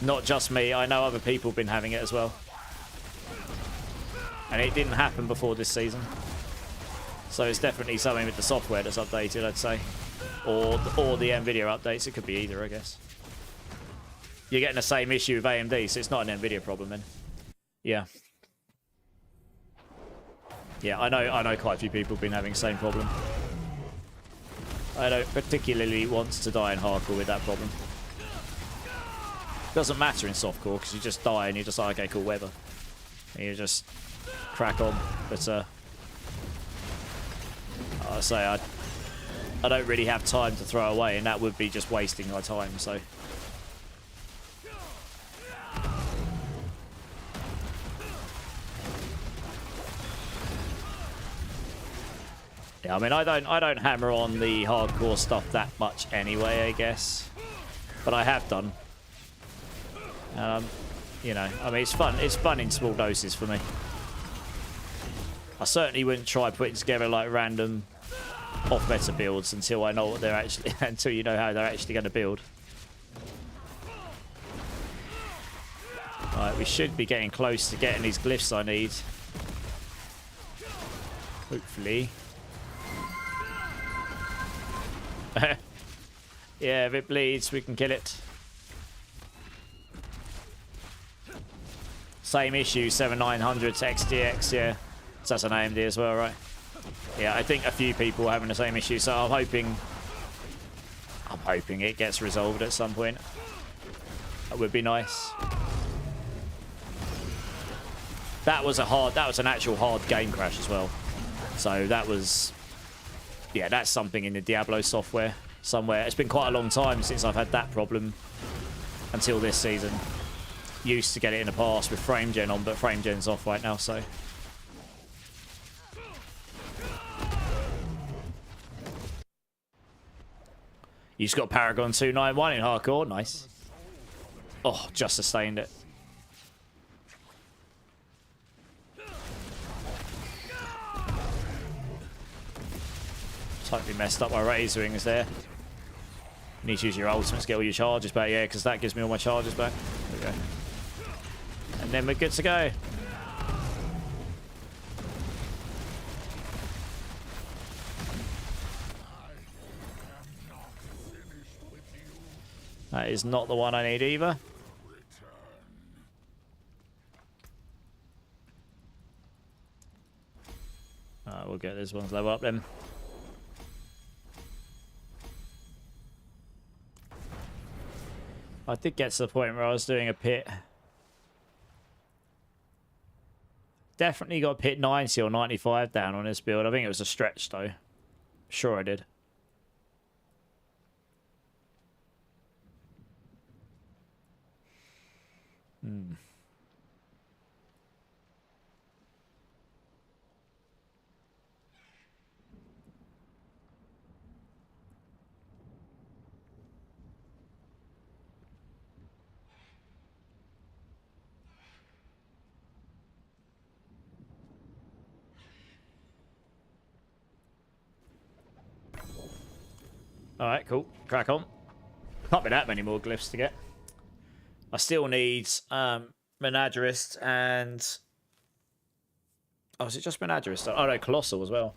Not just me. I know other people have been having it as well. And it didn't happen before this season. So it's definitely something with the software that's updated, I'd say. Or the NVIDIA updates. It could be either, I guess. You're getting the same issue with AMD, so it's not an NVIDIA problem then. Yeah. Yeah, I know quite a few people have been having the same problem. I don't particularly want to die in hardcore with that problem. Doesn't matter in softcore, because you just die and you're just like, okay, cool, whatever. And you just crack on. But, I say, I don't really have time to throw away, and that would be just wasting my time, so... Yeah, I mean, I don't hammer on the hardcore stuff that much anyway, I guess. But I have done. You know, I mean, it's fun. It's fun in small doses for me. I certainly wouldn't try putting together, like, random off-meta builds until I know what they're actually... until you know how they're actually going to build. Alright, we should be getting close to getting these glyphs I need. Hopefully. Yeah, if it bleeds, we can kill it. Same issue, 7900 to XDX, yeah. So that's an AMD as well, right? Yeah, I think a few people are having the same issue, so I'm hoping it gets resolved at some point. That would be nice. That was an actual hard game crash as well. So that was, yeah, that's something in the Diablo software somewhere. It's been quite a long time since I've had that problem until this season. Used to get it in the past with frame gen on, but frame gen's off right now, so. You just got Paragon 291 in hardcore. Nice. Oh, just sustained it. Totally messed up my Razor Wings there. You need to use your ultimates to get all your charges back. Yeah, because that gives me all my charges back. There we go. And then we're good to go. That is not the one I need either. We'll get this one's level up then. I did get to the point where I was doing a pit. Definitely got pit 90 or 95 down on this build. I think it was a stretch though. Sure I did. Alright, cool. Crack on. Can't be that many more glyphs to get. I still need Menagerist and... Oh, is it just Menagerist? Oh no, Colossal as well.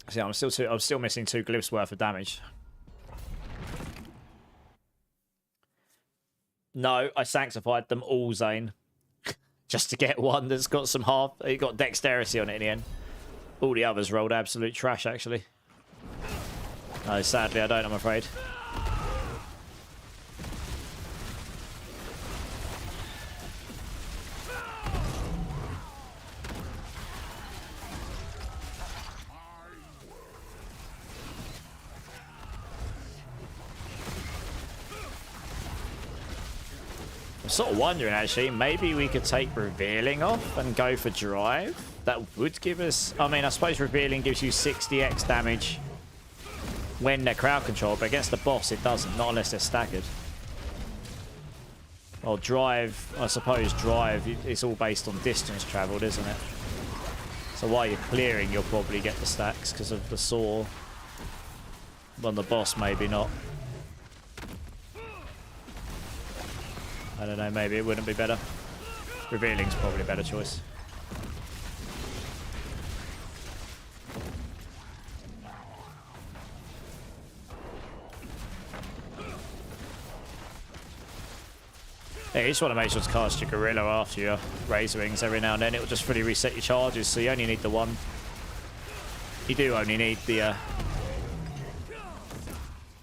See, I'm still missing 2 glyphs worth of damage. No, I sanctified them all, Zane. just to get one that's got some half. It got dexterity on it in the end. All the others rolled absolute trash, actually. No, sadly, I don't, I'm afraid. I'm sort of wondering, actually, maybe we could take Revealing off and go for Drive. That would give us... I mean, I suppose Revealing gives you 60x damage when they're crowd control, but against the boss it doesn't, not unless they're staggered. Well, Drive, I suppose Drive, it's all based on distance travelled, isn't it? So while you're clearing, you'll probably get the stacks because of the saw. On the boss, maybe not. I don't know, maybe it wouldn't be better. Revealing's probably a better choice. Yeah, you just want to make sure to cast your Gorilla after your Razor Wings every now and then. It will just fully reset your charges, so you only need the one. You do only need the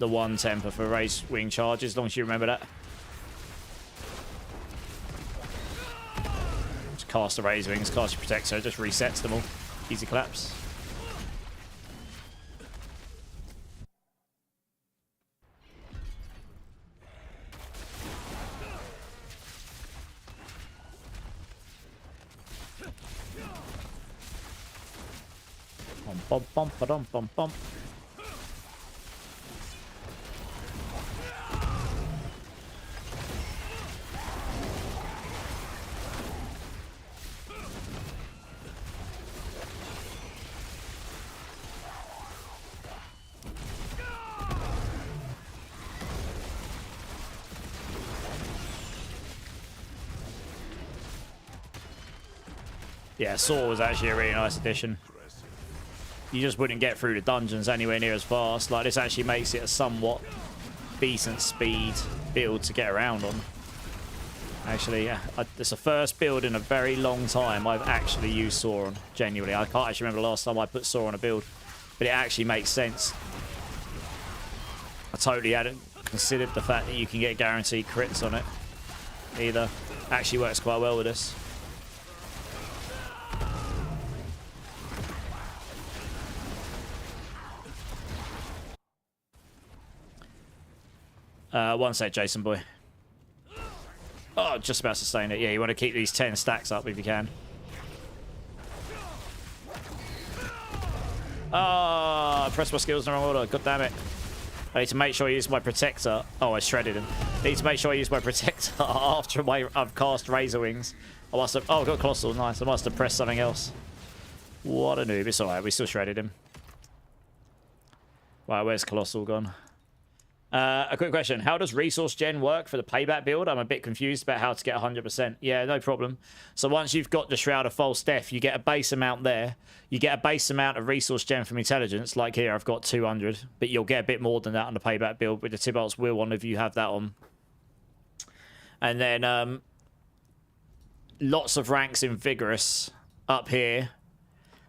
one temper for Razor Wing charges, as long as you remember that. Just cast the Razor Wings, cast your Protector, it just resets them all. Easy claps. Bum bum ba-dum bum bum. Yeah, Saw was actually a really nice addition. You just wouldn't get through the dungeons anywhere near as fast. Like, this actually makes it a somewhat decent speed build to get around on. Actually, yeah, it's the first build in a very long time I've actually used Saw on, genuinely. I can't actually remember the last time I put Saw on a build, but it actually makes sense. I totally hadn't considered the fact that you can get guaranteed crits on it either. Actually works quite well with this. One sec, Jason boy. Oh, just about sustain it. Yeah, you want to keep these 10 stacks up if you can. Ah, press my skills in the wrong order. God damn it. I need to make sure I use my Protector. Oh, I shredded him. I need to make sure I use my Protector after I've cast Razor Wings. I must have... Oh, I got Colossal. Nice. I must have pressed something else. What a noob. It's alright. We still shredded him. Right, where's Colossal gone? A quick question. How does resource gen work for the payback build? I'm a bit confused about how to get 100%. Yeah, no problem. So once you've got the Shroud of False Death, you get a base amount there. You get a base amount of resource gen from intelligence. Like here, I've got 200. But you'll get a bit more than that on the payback build with the Tybalt's Will on if you have that on. And then lots of ranks in Vigorous up here.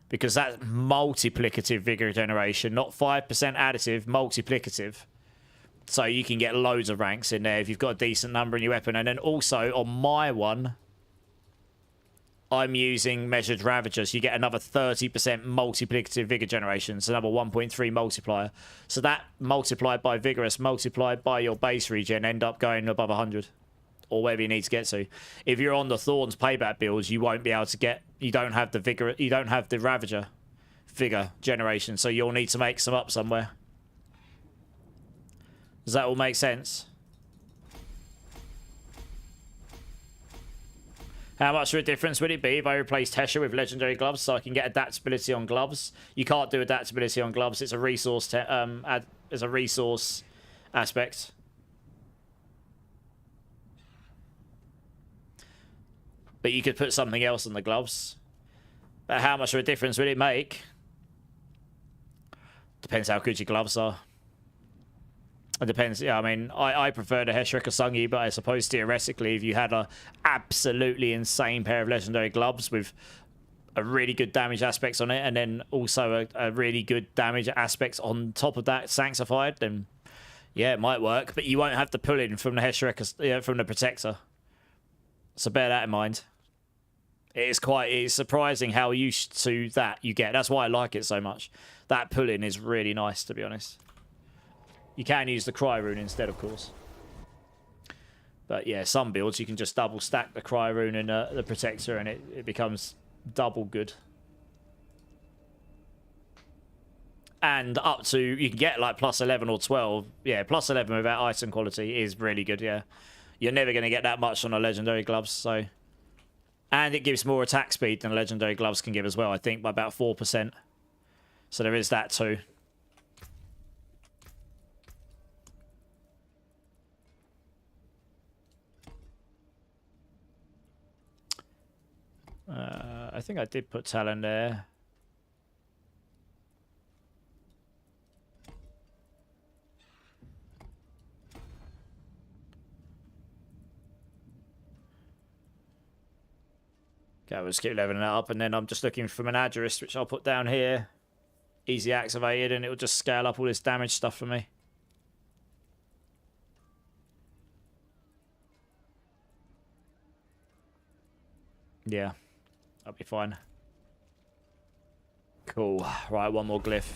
Because that's multiplicative Vigor generation. Not 5% additive, multiplicative. So you can get loads of ranks in there if you've got a decent number in your weapon. And then also, on my one, I'm using Measured Ravager. So you get another 30% multiplicative Vigor generation. So another 1.3 multiplier. So that multiplied by Vigorous, multiplied by your base regen, end up going above 100. Or wherever you need to get to. If you're on the Thorns payback builds, you won't be able to get... You don't have the Vigor... You don't have the Ravager Vigor generation. So you'll need to make some up somewhere. Does that all make sense? How much of a difference would it be if I replaced Hesher with legendary gloves so I can get adaptability on gloves? You can't do adaptability on gloves. It's a resource. It's a resource aspect. But you could put something else on the gloves. But how much of a difference would it make? Depends how good your gloves are. It depends. Yeah, I mean, I prefer the Heshrick Sungi, but I suppose theoretically, if you had a absolutely insane pair of legendary gloves with a really good damage aspects on it, and then also a really good damage aspects on top of that sanctified, then yeah, it might work. But you won't have the pull-in from the Heshrick, from the Protector. So bear that in mind. It's surprising how used to that you get. That's why I like it so much. That pull-in is really nice, to be honest. You can use the Cry Rune instead, of course. But yeah, some builds you can just double stack the Cry Rune and the Protector, and it becomes double good. And up to, you can get like plus 11 or 12. Yeah, plus 11 without item quality is really good, yeah. You're never going to get that much on a legendary gloves, so. And it gives more attack speed than legendary gloves can give as well, I think, by about 4%. So there is that too. I think I did put Talon there. Okay, we'll keep leveling that up, and then I'm just looking for Menagerist, which I'll put down here. Easy activated, and it'll just scale up all this damage stuff for me. Yeah, that'll be fine. Cool. Right, one more glyph.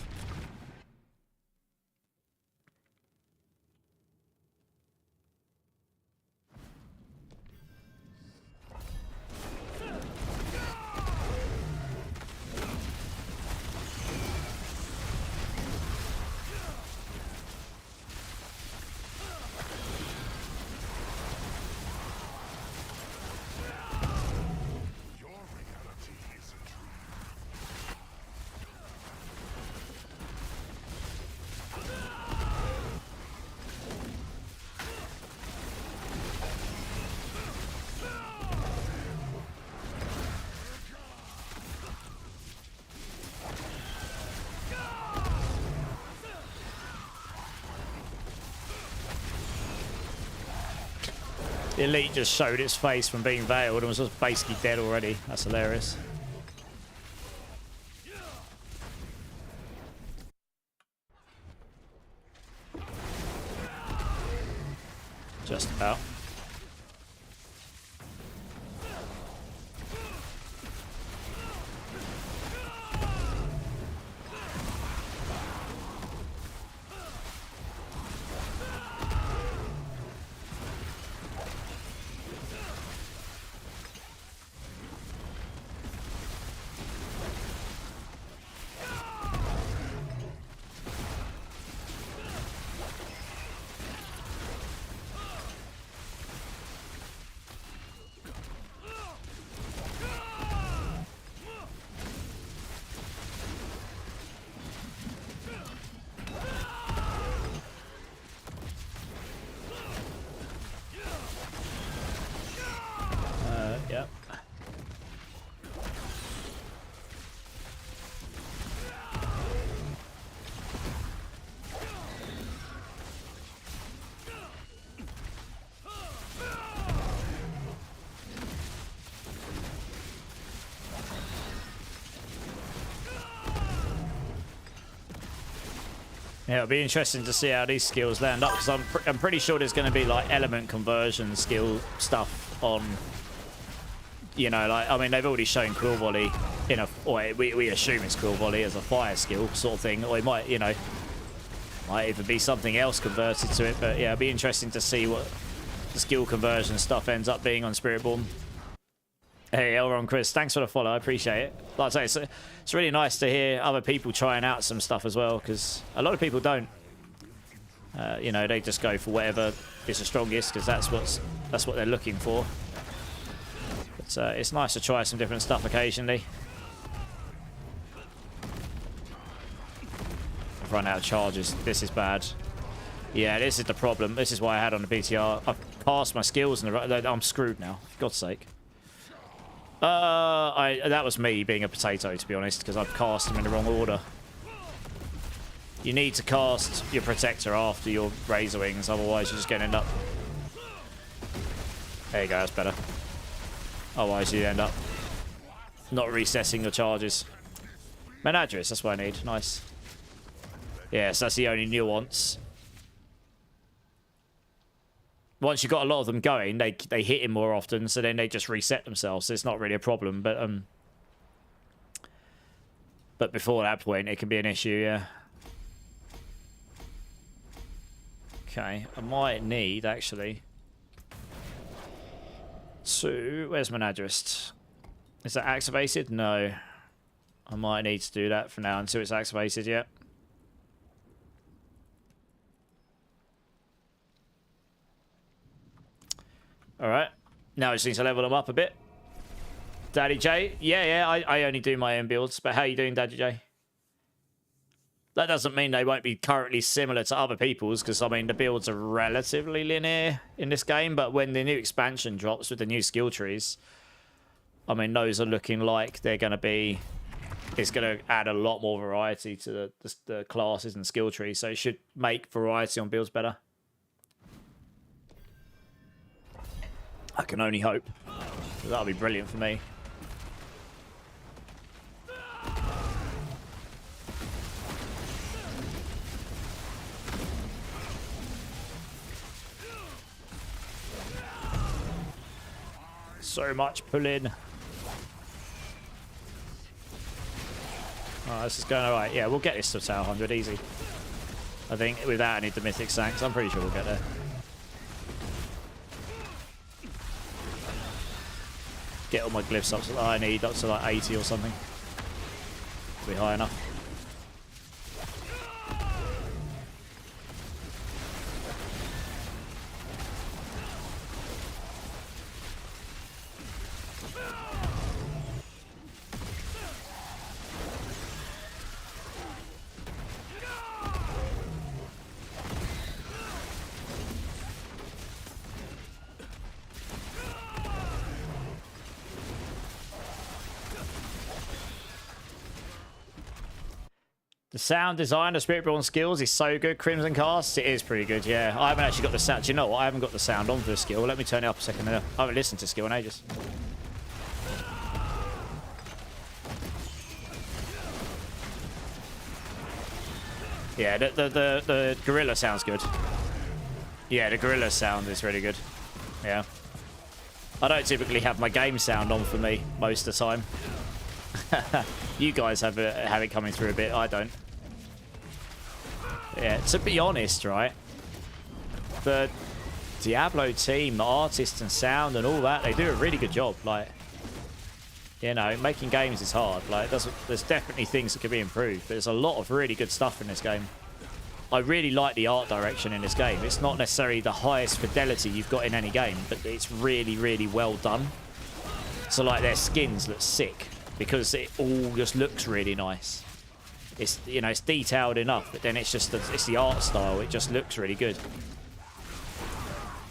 The Elite just showed its face from being veiled and was just basically dead already. That's hilarious. Just about. Yep. Yeah, it'll be interesting to see how these skills land up, because I'm pretty sure there's going to be like element conversion skill stuff on, you know, like, I mean, they've already shown Quill Volley in a, or we assume it's Quill Volley as a fire skill sort of thing, or it might, you know, might even be something else converted to it, but yeah, it'll be interesting to see what the skill conversion stuff ends up being on Spiritborn. Hey, Elron Chris, thanks for the follow. I appreciate it. Like I say, it's really nice to hear other people trying out some stuff as well, because a lot of people don't. You know, they just go for whatever is the strongest, because that's what they're looking for. But it's nice to try some different stuff occasionally. I've run out of charges. This is bad. Yeah, this is the problem. This is why I had on the BTR. I've passed my skills and I'm screwed now. For God's sake. That was me being a potato, to be honest, because I've cast them in the wrong order. You need to cast your Protector after your Razor Wings, otherwise you're just going to end up... There you go, that's better. Otherwise you end up not resetting your charges. Menadris, that's what I need. Nice. Yes, that's the only nuance. Once you've got a lot of them going, they hit him more often, so then they just reset themselves. So it's not really a problem, but before that point, it can be an issue, yeah. Okay, I might need, actually, to... Where's Menadris? Is that activated? No. I might need to do that for now until it's activated, yeah. Alright. Now I just need to level them up a bit. Daddy J? Yeah, I only do my own builds. But how you doing, Daddy J? That doesn't mean they won't be currently similar to other people's, because, I mean, the builds are relatively linear in this game, but when the new expansion drops with the new skill trees, I mean, those are looking like they're going to be... It's going to add a lot more variety to the classes and skill trees, so it should make variety on builds better. I can only hope. That'll be brilliant for me. So much pull-in. Oh, this is going alright. Yeah, we'll get this to Tower 100 easy. I think without any of the Mythic Sancts, I'm pretty sure we'll get there. Get all my glyphs up so that I need up to like 80 or something. Be high enough. The sound design of Spiritborn skills is so good. Crimson Cast, it is pretty good, yeah. I haven't actually got the sound. Do you know what? I haven't got the sound on for the skill. Let me turn it up a second. I haven't listened to skill in ages. Yeah, the gorilla sounds good. Yeah, the gorilla sound is really good. Yeah. I don't typically have my game sound on for me most of the time. You guys have it coming through a bit. I don't. Yeah, to be honest, right? The Diablo team, the artists and sound and all that, they do a really good job. Like, you know, making games is hard. Like, there's definitely things that could be improved. But there's a lot of really good stuff in this game. I really like the art direction in this game. It's not necessarily the highest fidelity you've got in any game, but it's really, really well done. So, like, their skins look sick because it all just looks really nice. It's, you know, it's detailed enough, but then it's just it's the art style. It just looks really good.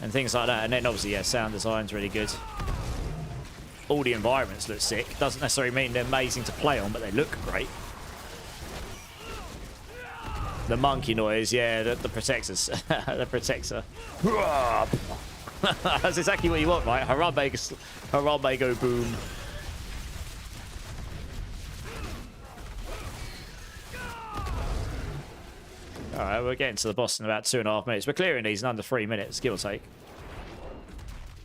And things like that. And then obviously, yeah, sound design's really good. All the environments look sick. Doesn't necessarily mean they're amazing to play on, but they look great. The monkey noise, yeah, the protectors. The protector. That's exactly what you want, right? Harambe go boom. Alright, we're getting to the boss in about 2.5 minutes. We're clearing these in under 3 minutes, give or take.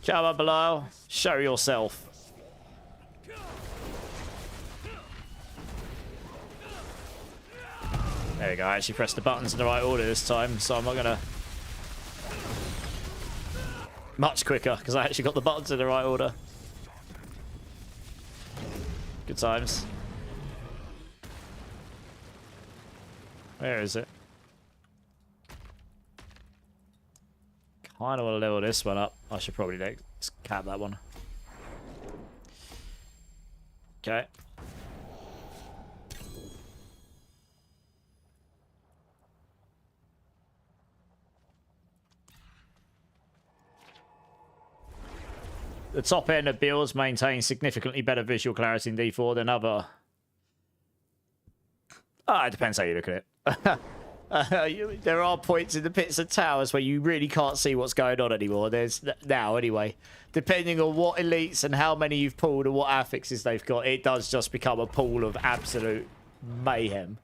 Come on below. Show yourself. There we go. I actually pressed the buttons in the right order this time, so I'm not going to... Much quicker, because I actually got the buttons in the right order. Good times. Where is it? Kind of want to level this one up. I should probably cap that one. Okay. The top end of builds maintains significantly better visual clarity in D4 than other... Ah, it depends how you look at it. There are points in the pits and towers where you really can't see what's going on anymore. There's now, anyway. Depending on what elites and how many you've pulled and what affixes they've got, it does just become a pool of absolute mayhem.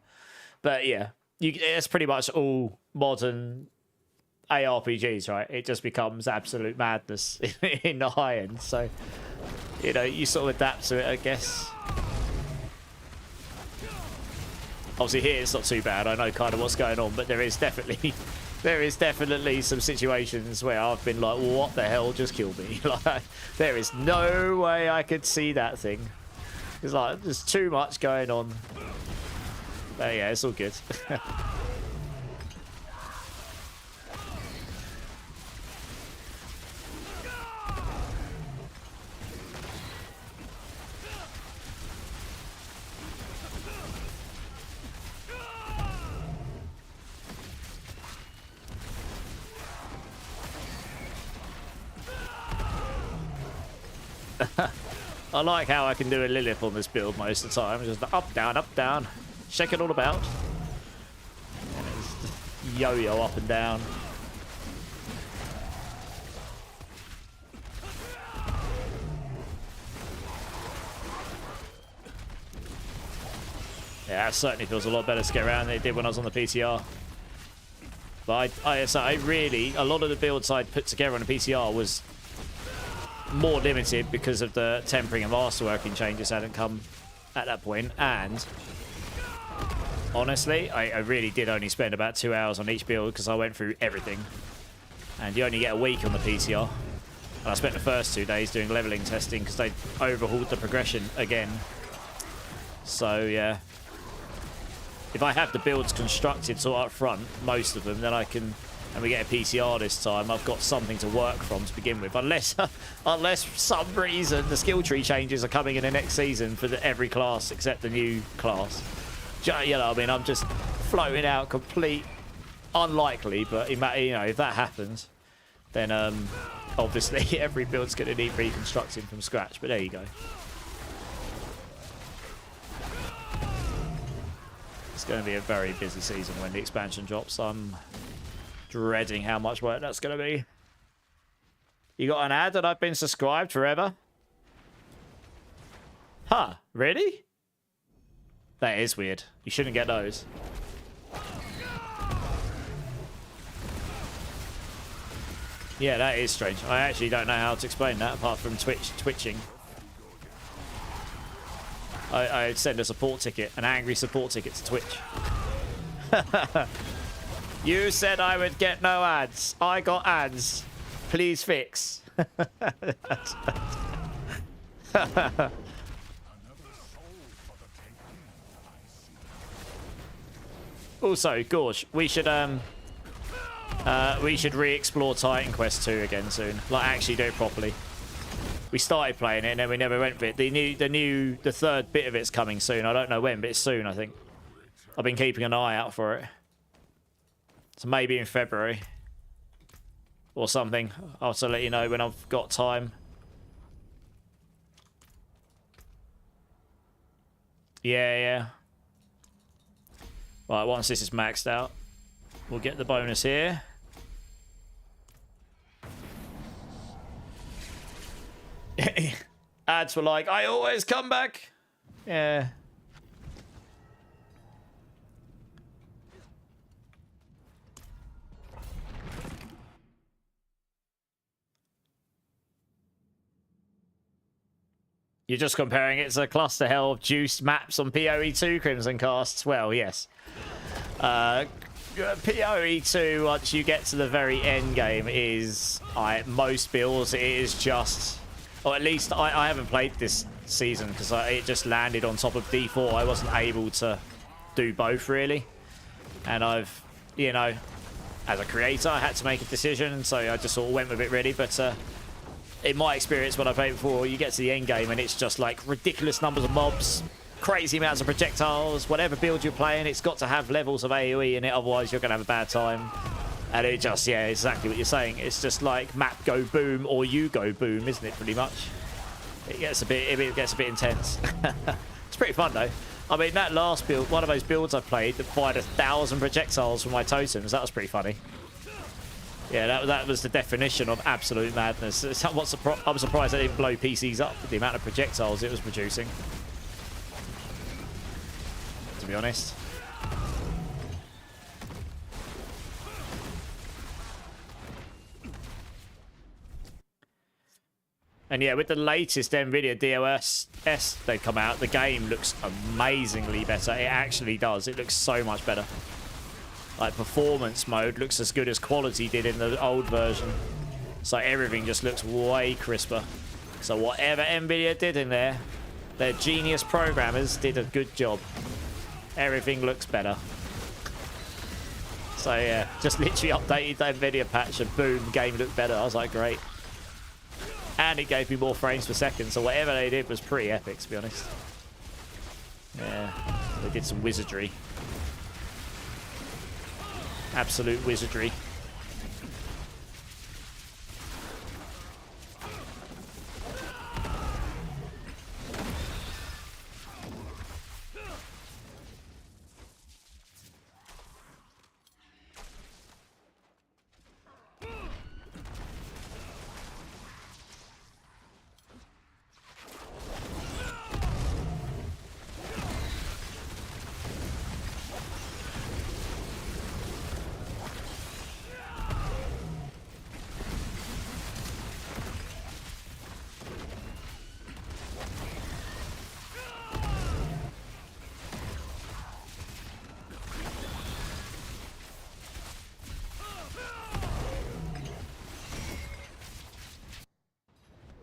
But yeah, it's pretty much all modern ARPGs, right? It just becomes absolute madness in the high end. So, you know, you sort of adapt to it, I guess. Obviously here it's not too bad. I know kind of what's going on, but there is definitely some situations where I've been like, what the hell just killed me? Like, there is no way I could see that thing. It's like there's too much going on. But yeah, it's all good. I like how I can do a Lilith on this build most of the time. Just up, down. Shake it all about. And it's yo-yo up and down. Yeah, it certainly feels a lot better to get around than it did when I was on the PTR. But I really, a lot of the builds I'd put together on the PTR was more limited because of the tempering and masterworking changes hadn't come at that point. And honestly, I really did only spend about 2 hours on each build because I went through everything. And you only get a week on the PTR. And I spent the first 2 days doing leveling testing because they overhauled the progression again. So yeah, if I have the builds constructed sort of up front, most of them, then I can, and we get a PTR this time, I've got something to work from to begin with. Unless for some reason the skill tree changes are coming in the next season for every class except the new class. You know, I mean, I'm just floating out complete unlikely, but you know, if that happens, then obviously every build's going to need reconstructing from scratch. But there you go. It's going to be a very busy season when the expansion drops. I'm dreading how much work that's going to be. You got an ad that I've been subscribed forever? Huh, really? That is weird. You shouldn't get those. Yeah, that is strange. I actually don't know how to explain that apart from twitching. I'd send a support ticket, an angry support ticket to Twitch. You said I would get no ads. I got ads. Please fix. Also, Gorge, we should re-explore Titan Quest 2 again soon. Like, actually do it properly. We started playing it and then we never went for it. The third bit of it's coming soon. I don't know when, but it's soon, I think. I've been keeping an eye out for it. So maybe in February or something. I'll also let you know when I've got time. Yeah. Right, once this is maxed out, we'll get the bonus here. Ads were like, I always come back. Yeah. You're just comparing it to a cluster hell of juiced maps on PoE2 Crimson Casts. Well, yes. PoE2, once you get to the very end game, is most builds it is just, or at least I haven't played this season because it just landed on top of D4. I wasn't able to do both really, and I've, you know, as a creator, I had to make a decision, so I just sort of went with it really. But in my experience, when I played before, you get to the end game and it's just like ridiculous numbers of mobs, crazy amounts of projectiles. Whatever build you're playing, it's got to have levels of AoE in it, otherwise you're gonna have a bad time. And it just, yeah, exactly what you're saying. It's just like map go boom or you go boom, isn't it? Pretty much. It gets a bit intense. It's pretty fun though. I mean, that last build, one of those builds I played that fired 1,000 projectiles from my totems, that was pretty funny. Yeah, that was the definition of absolute madness. I'm surprised I didn't blow PCs up with the amount of projectiles it was producing. To be honest. And yeah, with the latest NVIDIA DLSS they've come out, the game looks amazingly better. It actually does. It looks so much better. Like, performance mode looks as good as quality did in the old version. So everything just looks way crisper. So whatever NVIDIA did in there, their genius programmers did a good job. Everything looks better. So yeah, just literally updated the NVIDIA patch and boom, game looked better. I was like, great. And it gave me more frames per second, so whatever they did was pretty epic, to be honest. Yeah, they did some wizardry. Absolute wizardry.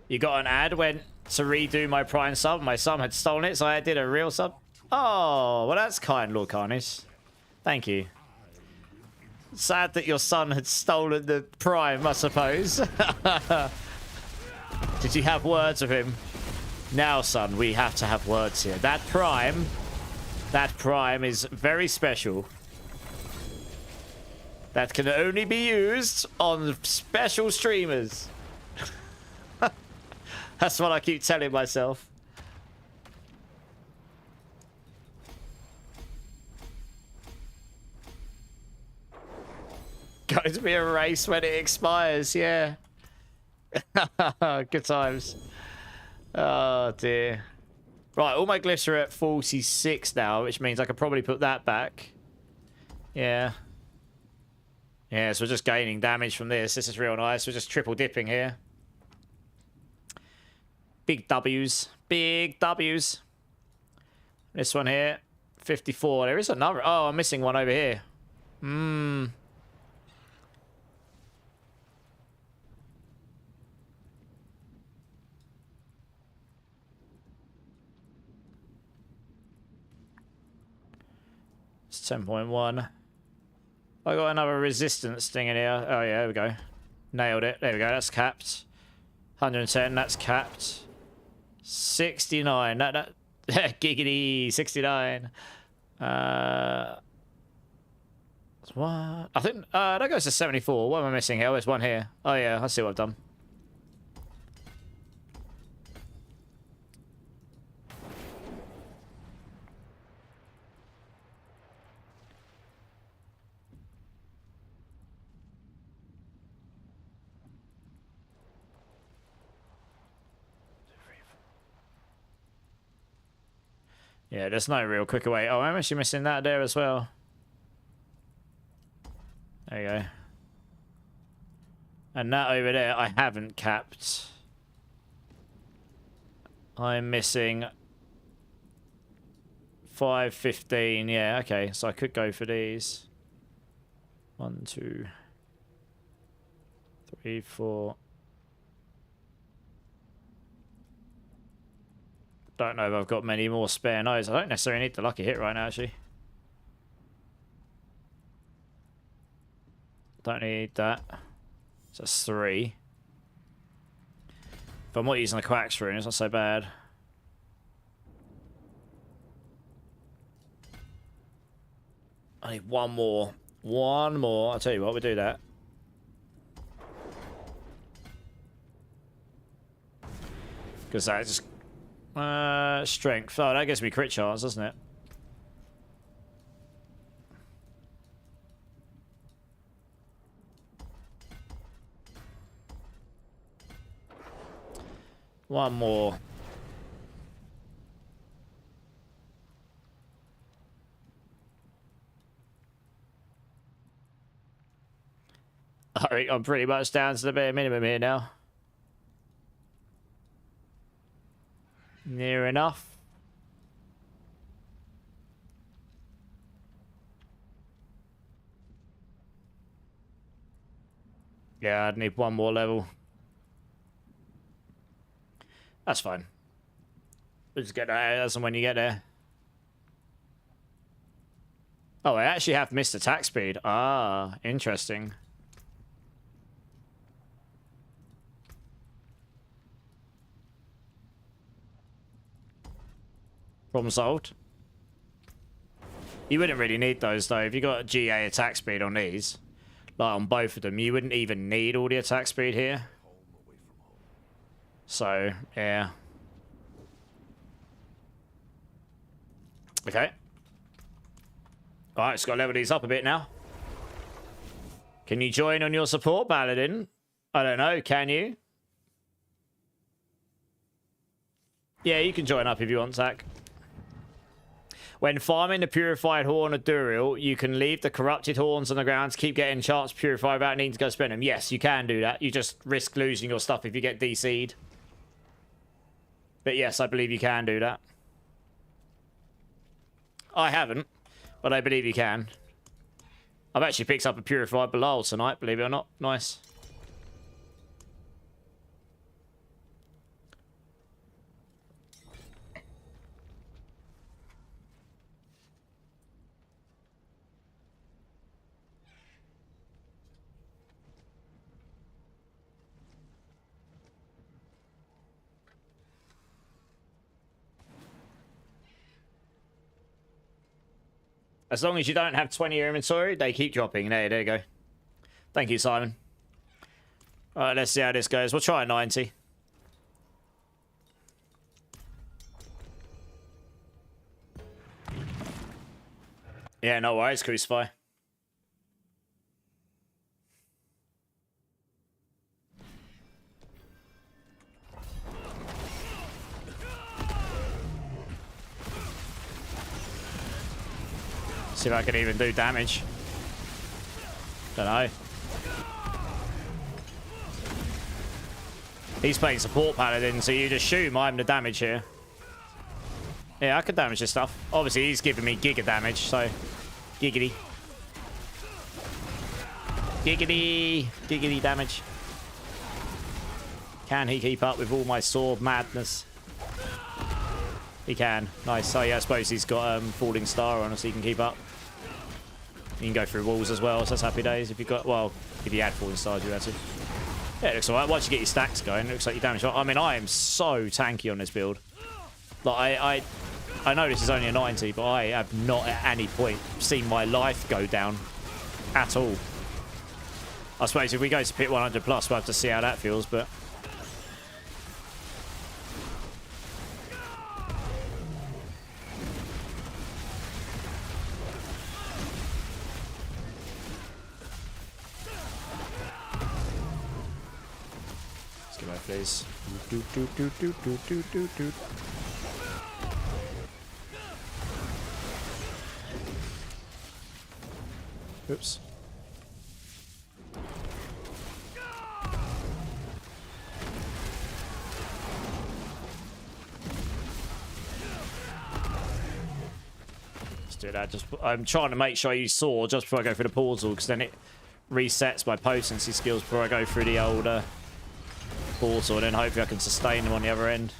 You got an ad when to redo my Prime sub. My son had stolen it, so I did a real sub. Oh, well, that's kind, Lord Carnage. Thank you. Sad that your son had stolen the Prime, I suppose. Did you have words with him? Now, son, we have to have words here. That Prime is very special. That can only be used on special streamers. That's what I keep telling myself. Going to be a race when it expires, yeah. Good times. Oh, dear. Right, all my glyphs are at 46 now, which means I could probably put that back. Yeah. Yeah, so we're just gaining damage from this. This is real nice. We're just triple dipping here. Big W's. Big W's. This one here. 54. There is another. Oh, I'm missing one over here. It's 10.1. I got another resistance thing in here. Oh, yeah, there we go. Nailed it. There we go. That's capped. 110. That's capped. 69. That giggity. 69. What? I think that goes to 74. What am I missing here? Oh, there's one here. Oh yeah, I see what I've done. Yeah, there's no real quicker way. Oh, I'm actually missing that there as well. There you go. And that over there, I haven't capped. I'm missing 515. Yeah, okay. So I could go for these. 1, 2, 3, 4. Don't know if I've got many more spare nodes. I don't necessarily need the lucky hit right now, actually. Don't need that. So that's 3. If I'm not using the Quacks rune, it's not so bad. I need one more. One more. I'll tell you what, we'll do that. Because that just... strength. Oh, that gives me crit chance, doesn't it? One more. I think I'm pretty much down to the bare minimum here now. Near enough. Yeah, I'd need one more level. That's fine. We'll just get that as and when you get there. Oh, I actually have missed attack speed. Ah, interesting. Problem solved. You wouldn't really need those though. If you got GA attack speed on these, like on both of them, you wouldn't even need all the attack speed here. So, yeah. Okay. Alright, just got to level these up a bit now. Can you join on your support, Paladin? I don't know, can you? Yeah, you can join up if you want, Zach. When farming the purified horn of Duril, you can leave the corrupted horns on the ground to keep getting chance to purify without needing to go spend them. Yes, you can do that. You just risk losing your stuff if you get DC'd. But yes, I believe you can do that. I haven't, but I believe you can. I've actually picked up a purified Belial tonight, believe it or not. Nice. As long as you don't have 20 in your inventory, they keep dropping. There you go. Thank you, Simon. Alright, let's see how this goes. We'll try 90. Yeah, no worries, Crucify. See if I can even do damage. Don't know. He's playing support paladin, so you just shoot him. I'm the damage here. Yeah, I could damage this stuff. Obviously, he's giving me giga damage, so giggity. Giggity. Giggity damage. Can he keep up with all my sword madness? He can. Nice. So yeah, I suppose he's got Falling Star on us, so he can keep up. You can go through walls as well, so that's happy days. If you got, well, if you had Falling Stars, you had to. Yeah, it looks alright. Once you get your stacks going, it looks like your damage. I mean, I am so tanky on this build. Like, I know this is only a 90, but I have not at any point seen my life go down at all. I suppose if we go to pit 100 plus, we'll have to see how that feels, but... Please. Oops. Let's do that. I'm trying to make sure I use sword just before I go through the portal, because then it resets my potency skills before I go through the old portal, and then hopefully I can sustain them on the other end.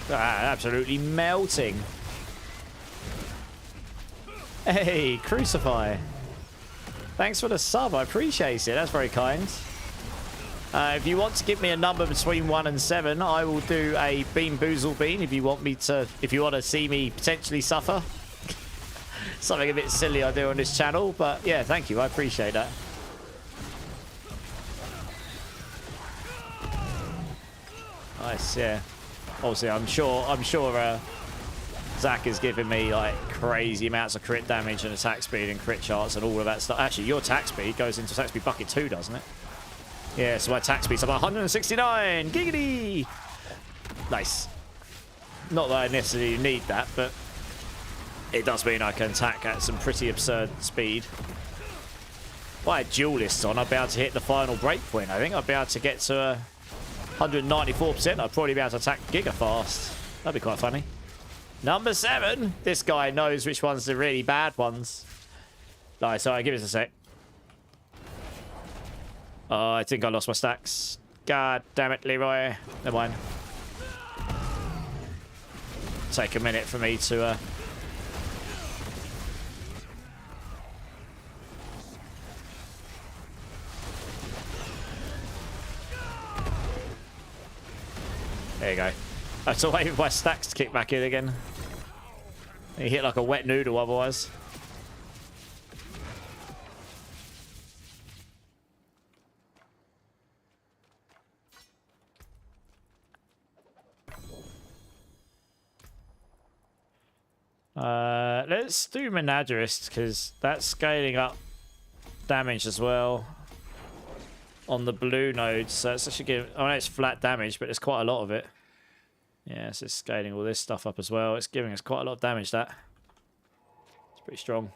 Absolutely melting. Hey, Crucify. Thanks for the sub, I appreciate it. That's very kind. If you want to give me a number between 1 and 7, I will do a Bean Boozle Bean if you want to see me potentially suffer. Something a bit silly I do on this channel, but yeah, thank you. I appreciate that. Nice, yeah. Obviously, I'm sure Zach is giving me like crazy amounts of crit damage and attack speed and crit charts and all of that stuff. Actually, your attack speed goes into attack speed bucket 2, doesn't it? Yeah, so my attack speed's up 169. Giggity! Nice. Not that I necessarily need that, but it does mean I can attack at some pretty absurd speed. If I had duelists on, I'd be able to hit the final breakpoint. I think I'd be able to get to 194%. I'd probably be able to attack Giga fast. That'd be quite funny. Number 7. This guy knows which ones are really bad ones. Nice, alright, give us a sec. Oh, I think I lost my stacks. God damn it, Leroy. Never mind. Take a minute for me to... There you go. I have to wait for my stacks to kick back in again. He hit like a wet noodle otherwise. Let's do Menagerist because that's scaling up damage as well on the blue nodes. So it's actually giving, I know it's flat damage, but there's quite a lot of it. Yeah, so it's scaling all this stuff up as well. It's giving us quite a lot of damage, that. It's pretty strong.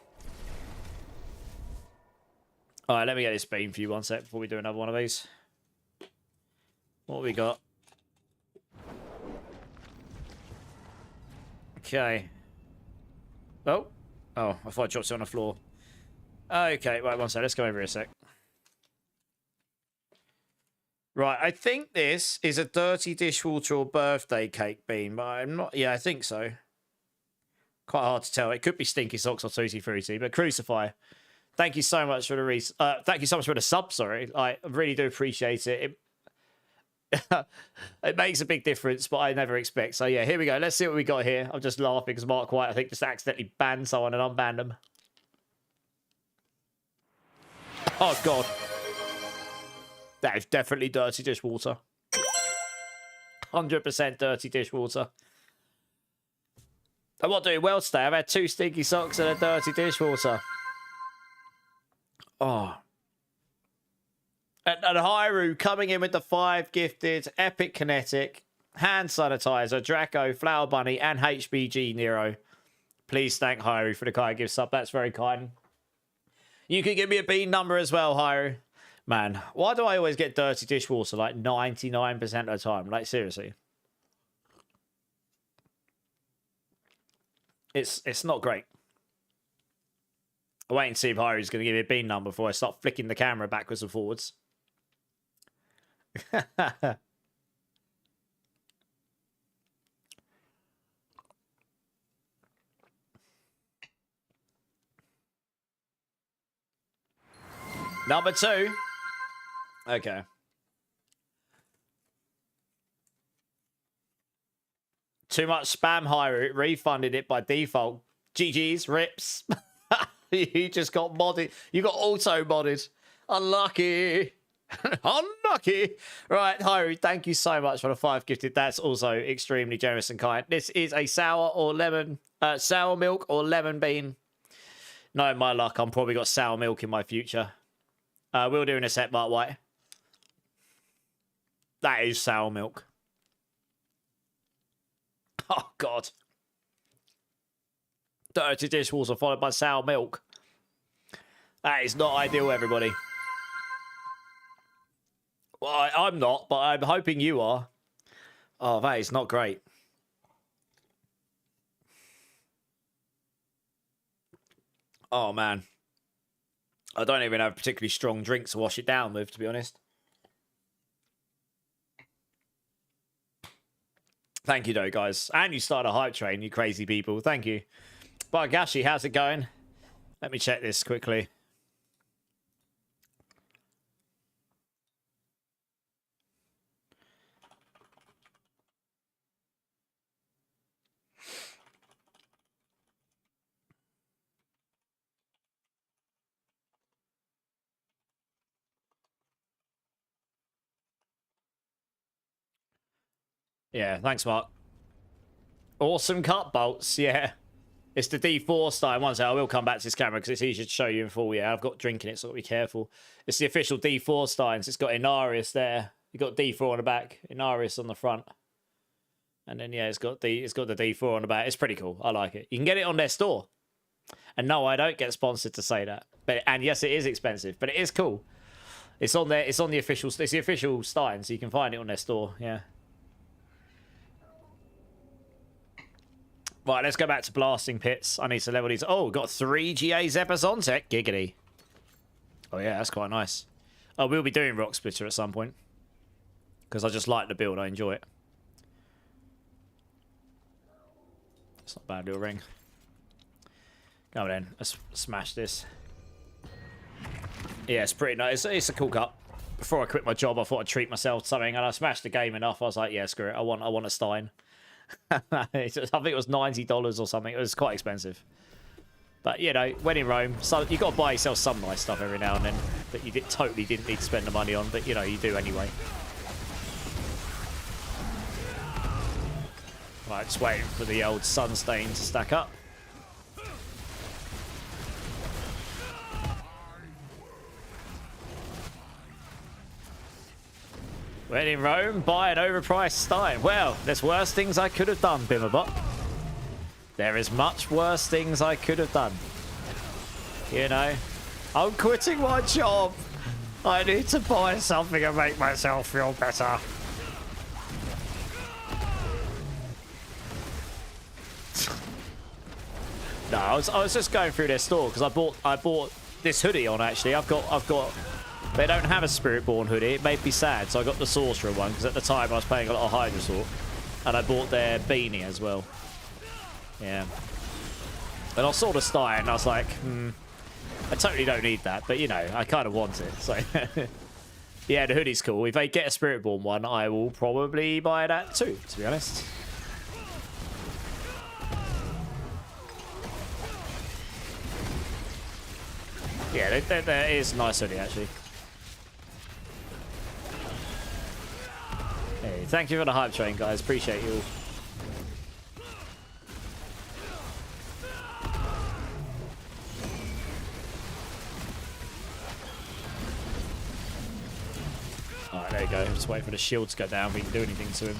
Alright, let me get this beam for you one sec before we do another one of these. What have we got? Okay. Oh. Oh, I thought I dropped it on the floor. Okay, right, one sec. Let's go over here a sec. Right, I think this is a dirty dishwater or birthday cake bean, but I'm not... Yeah, I think so. Quite hard to tell. It could be Stinky Socks or Tutti Frutti, but Crucify. Thank you so much for the thank you so much for the sub, sorry. I really do appreciate it. It makes a big difference, but I never expect. So yeah, here we go. Let's see what we got here. I'm just laughing because Mark White, I think, just accidentally banned someone and unbanned them. Oh, God. That is definitely dirty dishwater. 100% dirty dishwater. I'm not doing well today. I've had 2 stinky socks and a dirty dishwater. Oh. And Hyrule coming in with the 5 gifted, Epic Kinetic, Hand Sanitizer, Draco, Flower Bunny, and HBG Nero. Please thank Hyrule for the kind gift sub. That's very kind. You can give me a bean number as well, Hyrule. Man, why do I always get dirty dishwater like 99% of the time? Like, seriously. It's not great. I'll wait and see if Hyru's going to give me a bean number before I start flicking the camera backwards and forwards. Number 2. Okay. Too much spam, Hyru. It refunded it by default. GG's, rips. You just got modded. You got auto-modded. Unlucky. Unlucky. Right, Hyru, thank you so much for the 5 gifted. That's also extremely generous and kind. This is a sour or lemon, sour milk or lemon bean. No, my luck, I'm probably got sour milk in my future. We'll do in a set, Mark White. That is sour milk. Oh, God. Dirty dishwater followed by sour milk. That is not ideal, everybody. Well, I'm not, but I'm hoping you are. Oh, that is not great. Oh, man. I don't even have a particularly strong drink to wash it down with, to be honest. Thank you, though, guys. And you started a hype train, you crazy people. Thank you. Bargashi, how's it going? Let me check this quickly. Yeah, thanks, Mark. Awesome cut bolts, yeah. It's the D4 style. One second, I will come back to this camera because it's easier to show you in full. Yeah, I've got drink in it, so be careful. It's the official D4 Steins. It's got Inarius there. You've got D4 on the back, Inarius on the front. And then, yeah, it's got the D4 on the back. It's pretty cool. I like it. You can get it on their store. And no, I don't get sponsored to say that. And yes, it is expensive, but it is cool. It's on there. It's on the official. It's the official Stein, so you can find it on their store. Yeah. Right, let's go back to blasting pits. I need to level these. Oh, got 3 GA Zeppers on tech. Giggity. Oh yeah, that's quite nice. Oh, we'll be doing Rock Splitter at some point because I just like the build. I enjoy it. It's not a bad little ring. Go on then. Let's smash this. Yeah, it's pretty nice. It's a cool cut. Before I quit my job, I thought I'd treat myself to something, and I smashed the game enough. I was like, yeah, screw it. I want a Stein. I think it was $90 or something. It was quite expensive. But, you know, when in Rome, so you've got to buy yourself some nice stuff every now and then that you totally didn't need to spend the money on, but, you know, you do anyway. Right, just waiting for the old sun stain to stack up. When in Rome, buy an overpriced Stein. Well, there's worse things I could have done, Bimmerbot. There is much worse things I could have done. You know, I'm quitting my job. I need to buy something and make myself feel better. No, I was just going through their store because I bought this hoodie on. Actually, I've got. They don't have a Spiritborn hoodie. It made me sad, so I got the Sorcerer one because at the time I was playing a lot of Hydrosaur, and I bought their beanie as well. Yeah. And I saw the Stein, and I was like, I totally don't need that, but you know, I kind of want it. So yeah, the hoodie's cool. If they get a Spiritborn one, I will probably buy that too, to be honest. Yeah, there is a nice hoodie actually. Hey, thank you for the hype train, guys. Appreciate you all. Alright, there you go. Just wait for the shield to go down. We can do anything to him.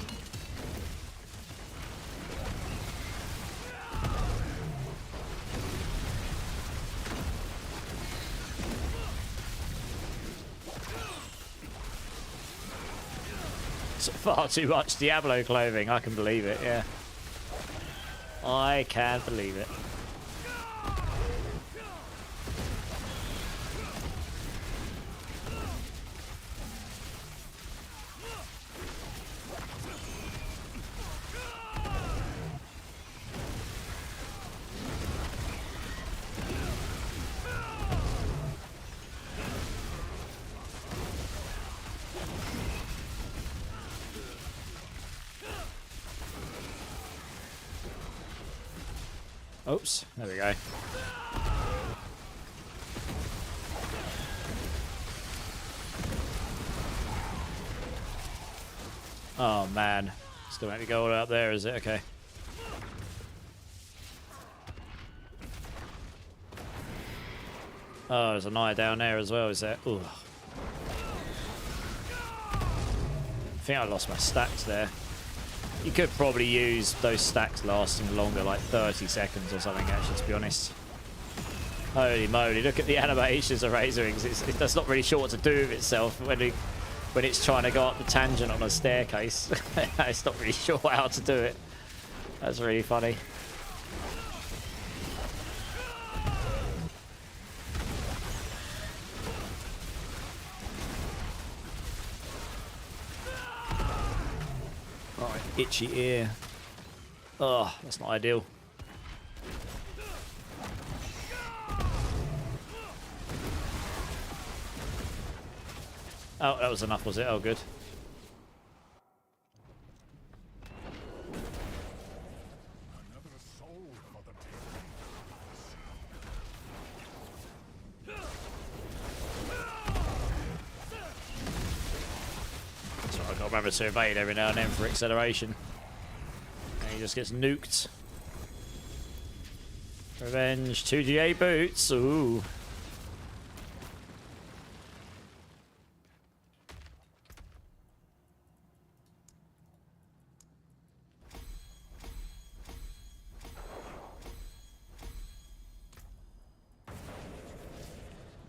Far too much Diablo clothing. I can believe it, yeah. I can believe it. Oops, there we go. Oh man, still have to go up there, is it? Okay. Oh, there's an eye down there as well, is there? Ooh. I think I lost my stacks there. You could probably use those stacks lasting longer, like 30 seconds or something, actually, to be honest. Holy moly, look at the animations of Razor Wings. That's not really sure what to do with itself when it's trying to go up the tangent on a staircase. It's not really sure how to do it. That's really funny. Oh, itchy ear. Oh, that's not ideal. Oh, that was enough, was it? Oh, good. So I've got to remember to evade every now and then for acceleration. There he just gets nuked. Revenge, 2GA boots. Ooh.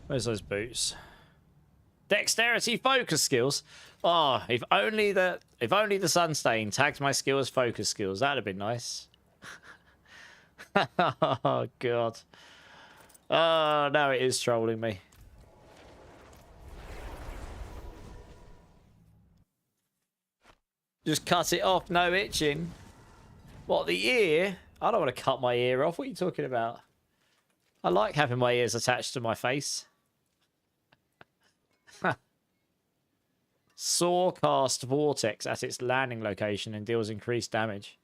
Where's those boots? Dexterity focus skills. Oh, if only the Sunstain tagged my skill as focus skills, that'd have been nice. Oh god. Oh no, it is trolling me. Just cut it off, no itching. What, the ear? I don't want to cut my ear off. What are you talking about? I like having my ears attached to my face. Saw cast Vortex at its landing location and deals increased damage.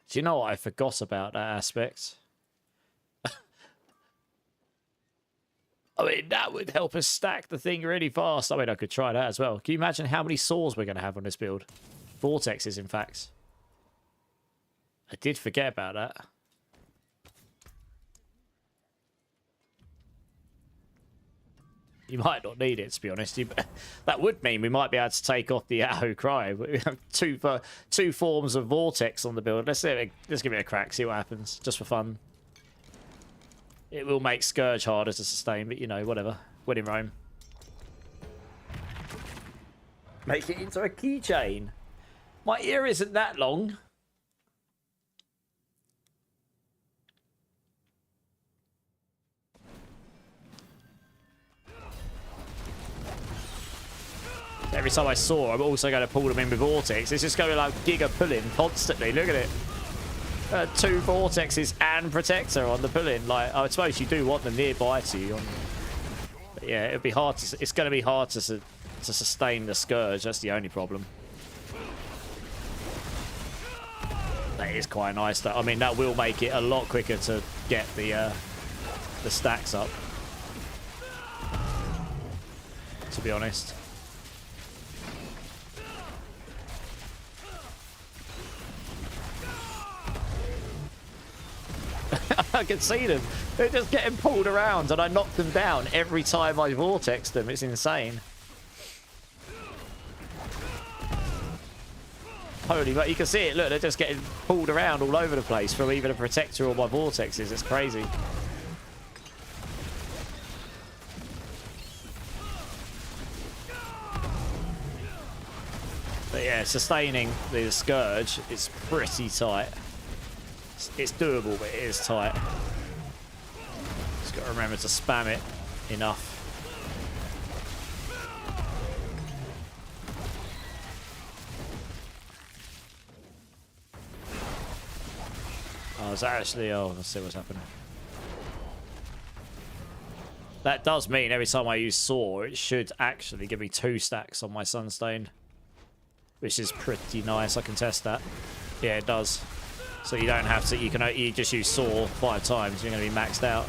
Do you know what? I forgot about that aspect. I mean, that would help us stack the thing really fast. I mean, I could try that as well. Can you imagine how many saws we're going to have on this build? Vortexes, in fact. I did forget about that. You might not need it, to be honest. That would mean we might be able to take off the Aho Cry. We have two forms of Vortex on the build. Let's give it a crack, see what happens, just for fun. It will make Scourge harder to sustain, but you know, whatever. When in Rome. Make it into a keychain. My ear isn't that long. Every time I saw, I'm also going to pull them in with Vortex. It's just going to like giga pulling constantly. Look at it. 2 Vortexes and Protector on the pull-in. Like, I suppose you do want them nearby to you. But yeah, it'd be hard to. It's going to be hard to sustain the Scourge. That's the only problem. That is quite nice. Though. I mean, that will make it a lot quicker to get the stacks up. To be honest. I can see them. They're just getting pulled around and I knock them down every time I vortex them. It's insane. Holy, but you can see it. Look, they're just getting pulled around all over the place from either the Protector or my vortexes. It's crazy. But yeah, sustaining the Scourge is pretty tight. It's doable, but it is tight. Just got to remember to spam it enough. Oh, is that actually... Oh, let's see what's happening. That does mean every time I use Saw, it should actually give me 2 stacks on my Sunstone. Which is pretty nice. I can test that. Yeah, it does. So you don't have to, you just use Saw 5 times, you're going to be maxed out.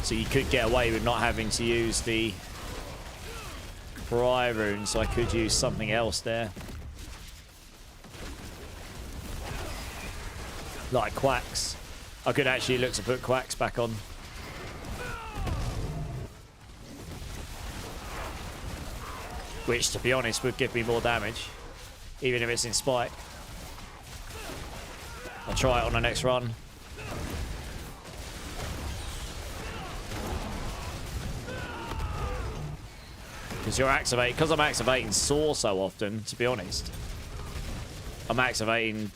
So you could get away with not having to use the Cry rune, so I could use something else there. Like Quacks. I could actually look to put Quacks back on. Which, to be honest, would give me more damage. Even if it's in Spike. I'll try it on the next run. Because I'm activating Saw so often, to be honest. I'm activating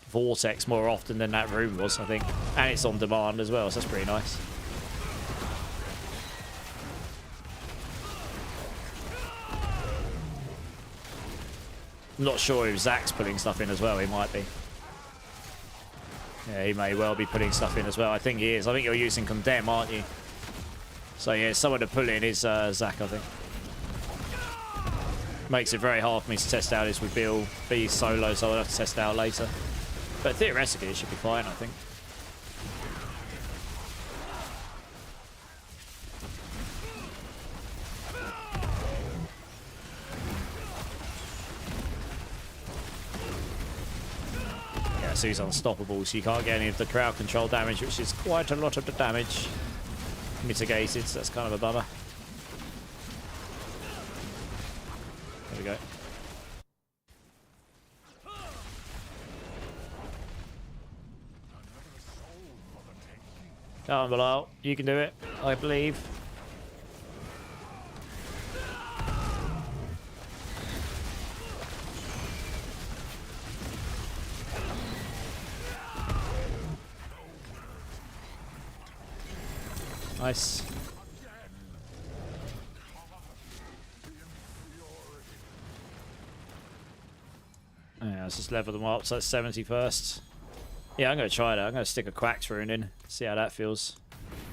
Vortex more often than that rune was, I think. And it's on demand as well, so that's pretty nice. I'm not sure if Zach's putting stuff in as well, he might be. Yeah, he may well be putting stuff in as well. I think he is. I think you're using Condemn, aren't you? So yeah, someone to pull in is Zach, I think. Makes it very hard for me to test out his with Bill B solo, so I'll have to test out later. But theoretically, it should be fine, I think. Yeah, so he's unstoppable, so you can't get any of the crowd control damage, which is quite a lot of the damage mitigated, so that's kind of a bummer. There we go. Come on, Bilal. You can do it, I believe. Nice. Yeah, let's just level them up. So that's 70 first. Yeah, I'm going to try that. I'm going to stick a Quack's rune in. See how that feels.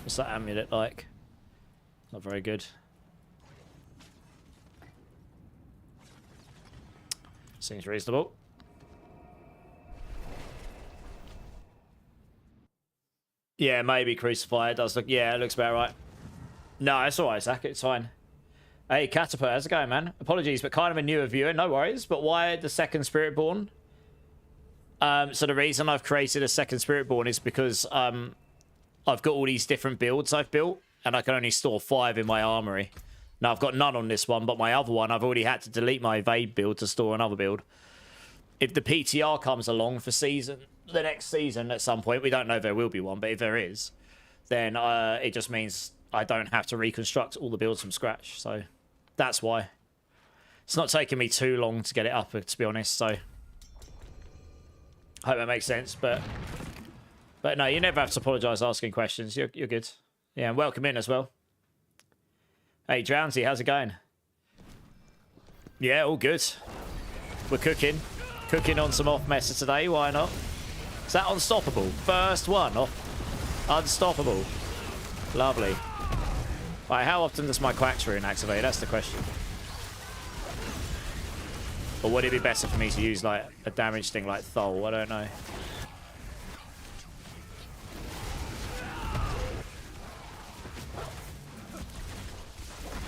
What's that amulet like? Not very good. Seems reasonable. Yeah, maybe Crucify. It does look... Yeah, it looks about right. No, it's alright, Zach. It's fine. Hey, Catapult, how's it going, man? Apologies, but kind of a newer viewer. No worries. But why the second Spiritborn? So the reason I've created a second Spiritborn is because I've got all these different builds I've built, and I can only store 5 in my armory. Now, I've got none on this one, but my other one, I've already had to delete my Evade build to store another build. If the PTR comes along for the next season at some point, we don't know if there will be one, but if there is, then it just means I don't have to reconstruct all the builds from scratch. So that's why. It's not taking me too long to get it up, to be honest, so... Hope that makes sense, but no, you never have to apologise asking questions. You're good. Yeah, and welcome in as well. Hey, Drownsy, how's it going? Yeah, all good. We're cooking. Cooking on some off meta today, why not? Is that unstoppable? First one off. Unstoppable. Lovely. Right, how often does my Quack's rune activate? That's the question. Or would it be better for me to use like a damage thing like Thol? I don't know.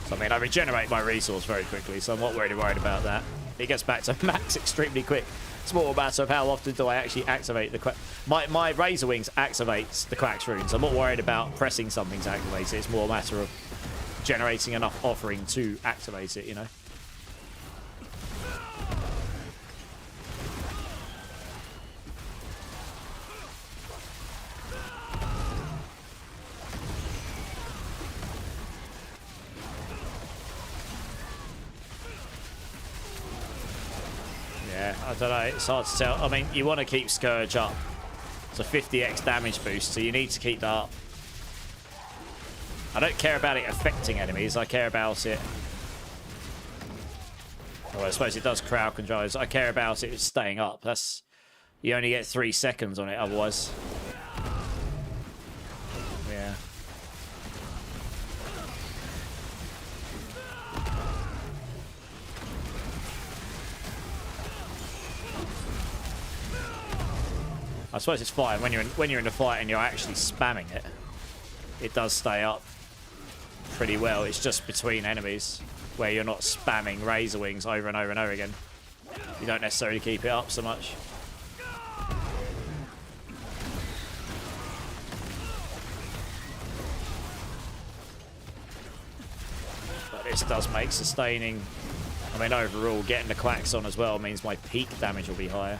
So I mean, I regenerate my resource very quickly, so I'm not really worried about that. It gets back to max extremely quick. It's more a matter of how often do I actually activate the Quack. My Razor Wings activates the Quack's runes. I'm not worried about pressing something to activate it. It's more a matter of generating enough offering to activate it, you know? Yeah, I don't know. It's hard to tell. I mean, you want to keep Scourge up. It's a 50x damage boost, so you need to keep that up. I don't care about it affecting enemies. I care about it... Well, I suppose it does crowd control. I care about it staying up. That's... You only get 3 seconds on it otherwise. Yeah. I suppose it's fine when you're in the fight and you're actually spamming it. It does stay up pretty well. It's just between enemies where you're not spamming Razor Wings over and over and over again. You don't necessarily keep it up so much. But this does make sustaining. I mean, overall, getting the Quacks on as well means my peak damage will be higher.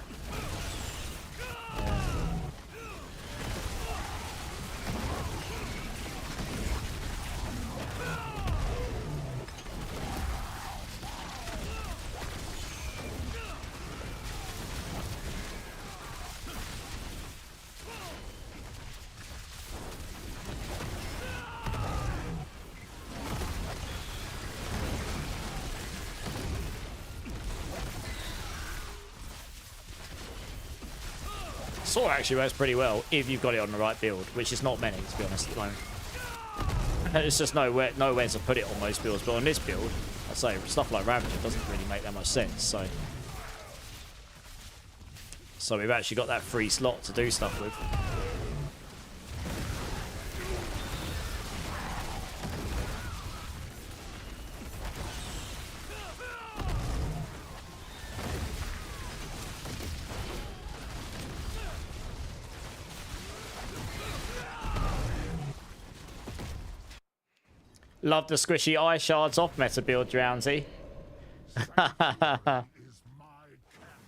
Sword actually works pretty well if you've got it on the right build, which is not many, to be honest, at the moment. There's just nowhere to put it on most builds, but on this build, I'd say stuff like Ravager doesn't really make that much sense, so we've actually got that free slot to do stuff with. Love the squishy eye shards off meta build, Drowsy. I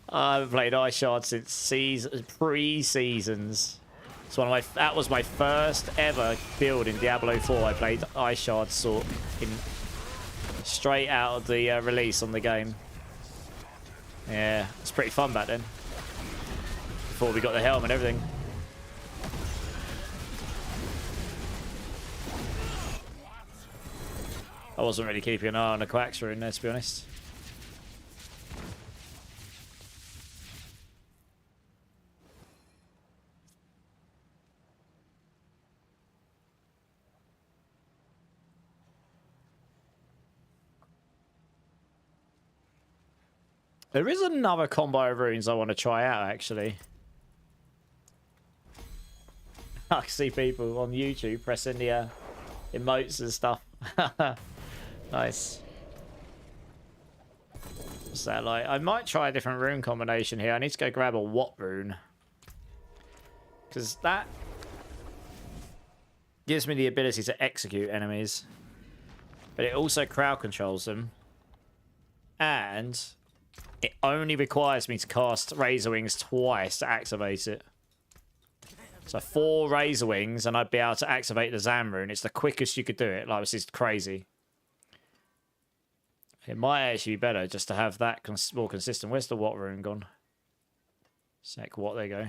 haven't played eye shards since pre-seasons. It's one of my. That was my first ever build in Diablo 4. I played eye shards sort in straight out of the release on the game. Yeah, it's pretty fun back then. Before we got the helm and everything. I wasn't really keeping an eye on the quacks rune there, to be honest. There is another combo of runes I want to try out, actually. I see people on YouTube pressing the emotes and stuff. Nice. What's that like? I might try a different rune combination here. I need to go grab a What rune. Because that gives me the ability to execute enemies. But it also crowd controls them. And it only requires me to cast Razor Wings twice to activate it. So 4 Razor Wings and I'd be able to activate the Zam rune. It's the quickest you could do it. Like, this is crazy. It might actually be better just to have that more consistent. Where's the What rune gone? Sec What, there you go.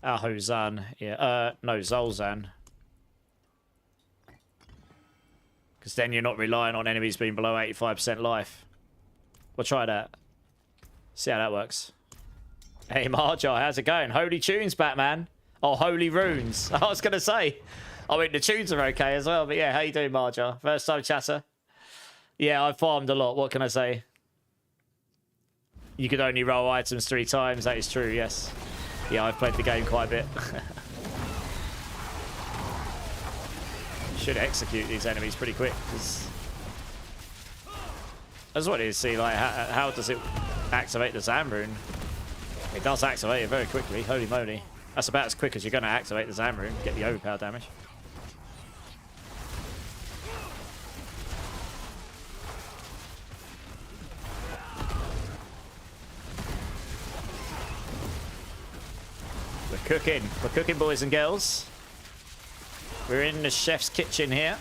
Ahozan. Yeah, no, Zolzan. Because then you're not relying on enemies being below 85% life. We'll try that. See how that works. Hey, Marjar, how's it going? Holy tunes, Batman. Oh, holy runes. I was going to say. I mean, the tunes are okay as well. But yeah, how you doing, Marjar? First time chatter? Yeah, I've farmed a lot. What can I say? You could only roll items 3 times. That is true, yes. Yeah, I've played the game quite a bit. Should execute these enemies pretty quick. I just wanted to see, like, how does it activate the Zam rune? It does activate it very quickly. Holy moly. That's about as quick as you're going to activate the Zam rune. Get the overpower damage. We're cooking. We're cooking, boys and girls. We're in the chef's kitchen here.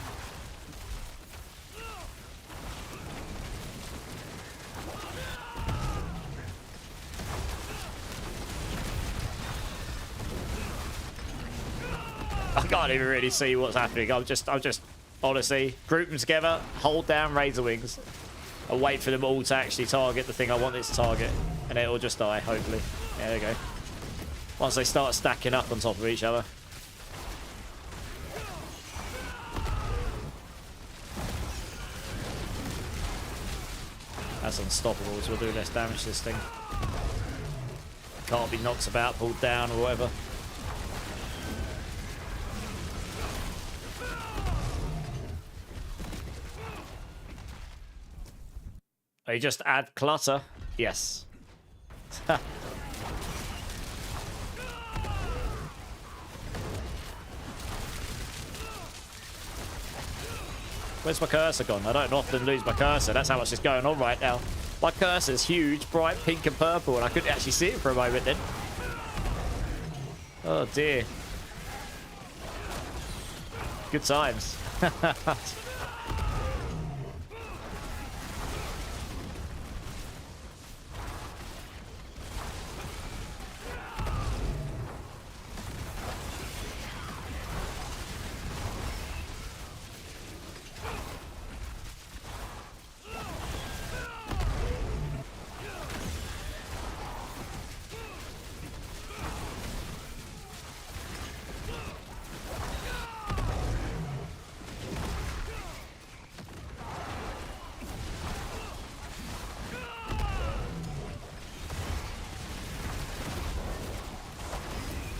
I can't even really see what's happening. I'm just honestly group them together, hold down Razor Wings, and wait for them all to actually target the thing I want it to target, and it'll just die. Hopefully, yeah, there you go. Once they start stacking up on top of each other. That's unstoppable, so we'll do less damage to this thing. Can't be knocked about, pulled down, or whatever. Oh, you just add clutter? Yes. Where's my cursor gone? I don't often lose my cursor. That's how much is going on right now. My cursor's huge, bright pink and purple, and I couldn't actually see it for a moment then. Oh dear. Good times.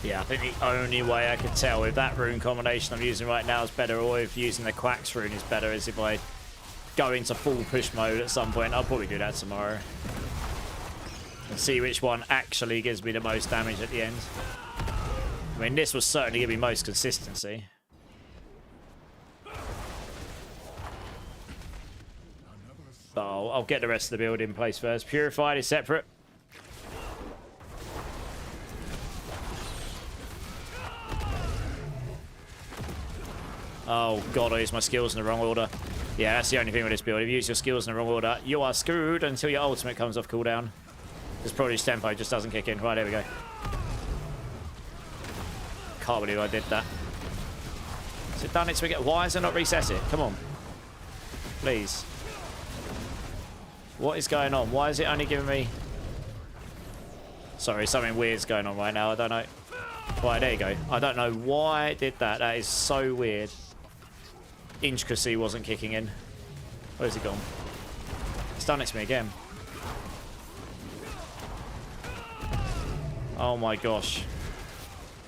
Yeah, I think the only way I could tell if that rune combination I'm using right now is better, or if using the Quacks rune is better, is if I go into full push mode at some point. I'll probably do that tomorrow. And see which one actually gives me the most damage at the end. I mean, this was certainly give me most consistency. But I'll get the rest of the build in place first. Purified is separate. Oh god, I used my skills in the wrong order. Yeah, that's the only thing with this build. If you use your skills in the wrong order, you are screwed until your ultimate comes off cooldown. This Prodigy's tempo just doesn't kick in. Right, there we go. Can't believe I did that. Has it done its wicket? Why has it not reset it? Come on. Please. What is going on? Why is it only giving me... Sorry, something weird's going on right now. I don't know. Right, there you go. I don't know why it did that. That is so weird. Intricacy wasn't kicking in. Where's it gone? It's done it to me again. Oh my gosh.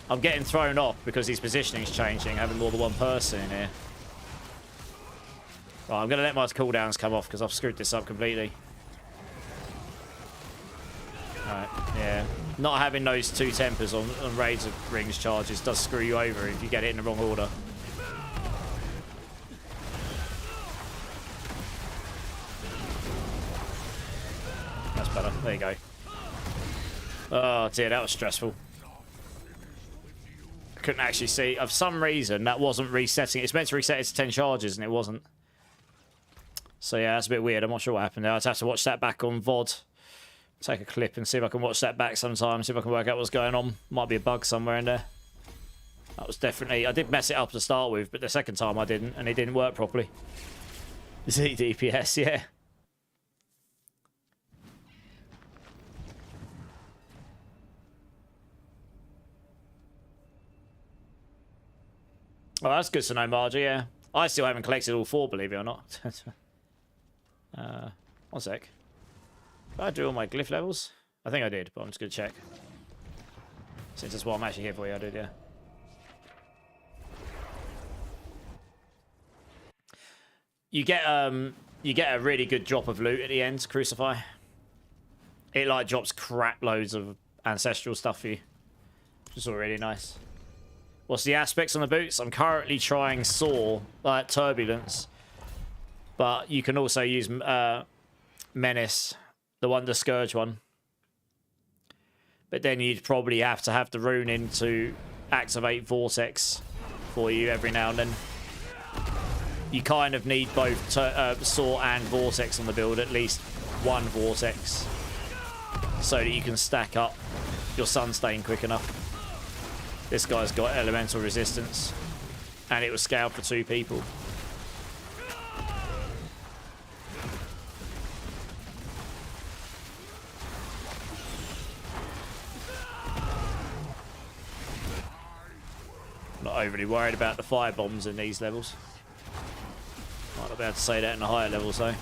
I'm getting thrown off because his positioning's changing, having more than one person in here. Right, I'm going to let my cooldowns come off because I've screwed this up completely. Alright, yeah. Not having those two tempers on Razor Rings charges does screw you over if you get it in the wrong order. That's better. There you go. Oh dear, that was stressful. I couldn't actually see. For some reason, that wasn't resetting. It's meant to reset it to 10 charges, and it wasn't. So yeah, that's a bit weird. I'm not sure what happened there. I'd have to watch that back on VOD. Take a clip and see if I can watch that back sometime. See if I can work out what's going on. Might be a bug somewhere in there. That was definitely... I did mess it up to start with, but the second time I didn't, and it didn't work properly. Z DPS, yeah. Oh, that's good to know, Margie, yeah. I still haven't collected all 4, believe it or not. 1 sec. Did I do all my glyph levels? I think I did, but I'm just going to check. Since that's what I'm actually here for, yeah, I did, yeah. You get a really good drop of loot at the end, Crucify. It, like, drops crap loads of ancestral stuff for you. Which is all really nice. What's the aspects on the boots? I'm currently trying Saw, like Turbulence. But you can also use Menace, the Wonder Scourge one. But then you'd probably have to have the rune in to activate Vortex for you every now and then. You kind of need both Saw and Vortex on the build, at least one Vortex. So that you can stack up your Sunstain quick enough. This guy's got elemental resistance, and it was scaled for 2 people. Not overly worried about the fire bombs in these levels. Might not be able to say that in the higher levels though.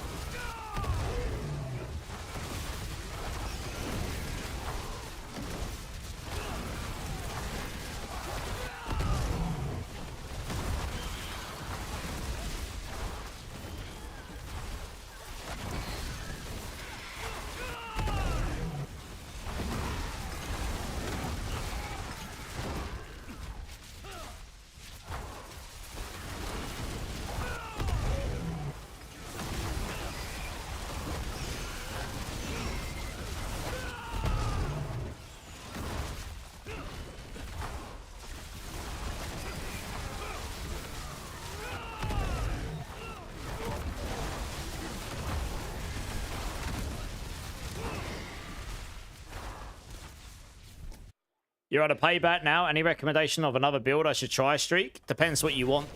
You're on a payback now. Any recommendation of another build I should try, Streak? Depends what you want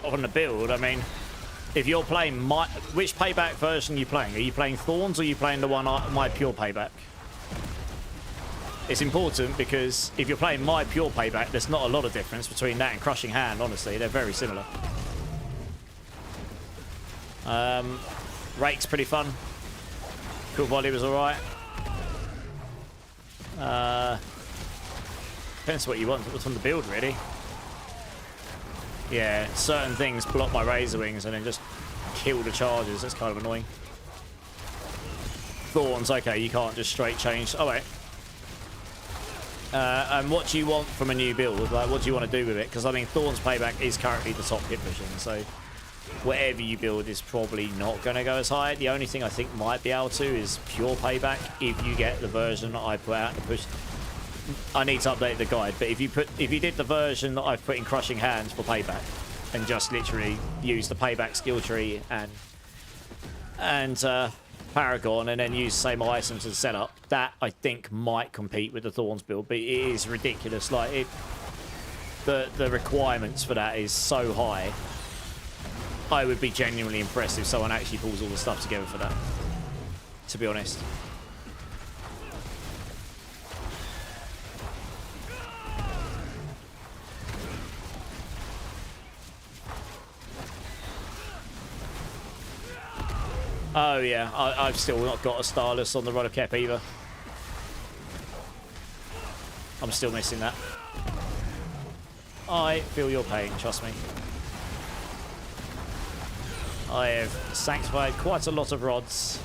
on the build. I mean, if you're playing which payback version are you playing? Are you playing Thorns or are you playing the one my pure payback? It's important because if you're playing my pure payback, there's not a lot of difference between that and Crushing Hand, honestly. They're very similar. Rake's pretty fun. Cool Volley was alright. Depends what you want. What's on the build, really. Yeah, certain things block my Razor Wings and then just kill the charges. That's kind of annoying. Thorns, okay, you can't just straight change. Oh, wait. And what do you want from a new build? Like, what do you want to do with it? Because I mean, Thorn's Payback is currently the top hit pushing, so whatever you build is probably not going to go as high. The only thing I think might be able to is pure Payback if you get the version that I put out in the push. I need to update the guide, but if you did the version that I've put in Crushing Hands for Payback and just literally use the Payback skill tree and Paragon and then use the same items as setup, that I think might compete with the Thorns build, but it is ridiculous. Like the requirements for that is so high. I would be genuinely impressed if someone actually pulls all the stuff together for that, to be honest. Oh yeah, I've still not got a Starless on the Rod of Kep either. I'm still missing that. I feel your pain, trust me. I have sanctified quite a lot of rods.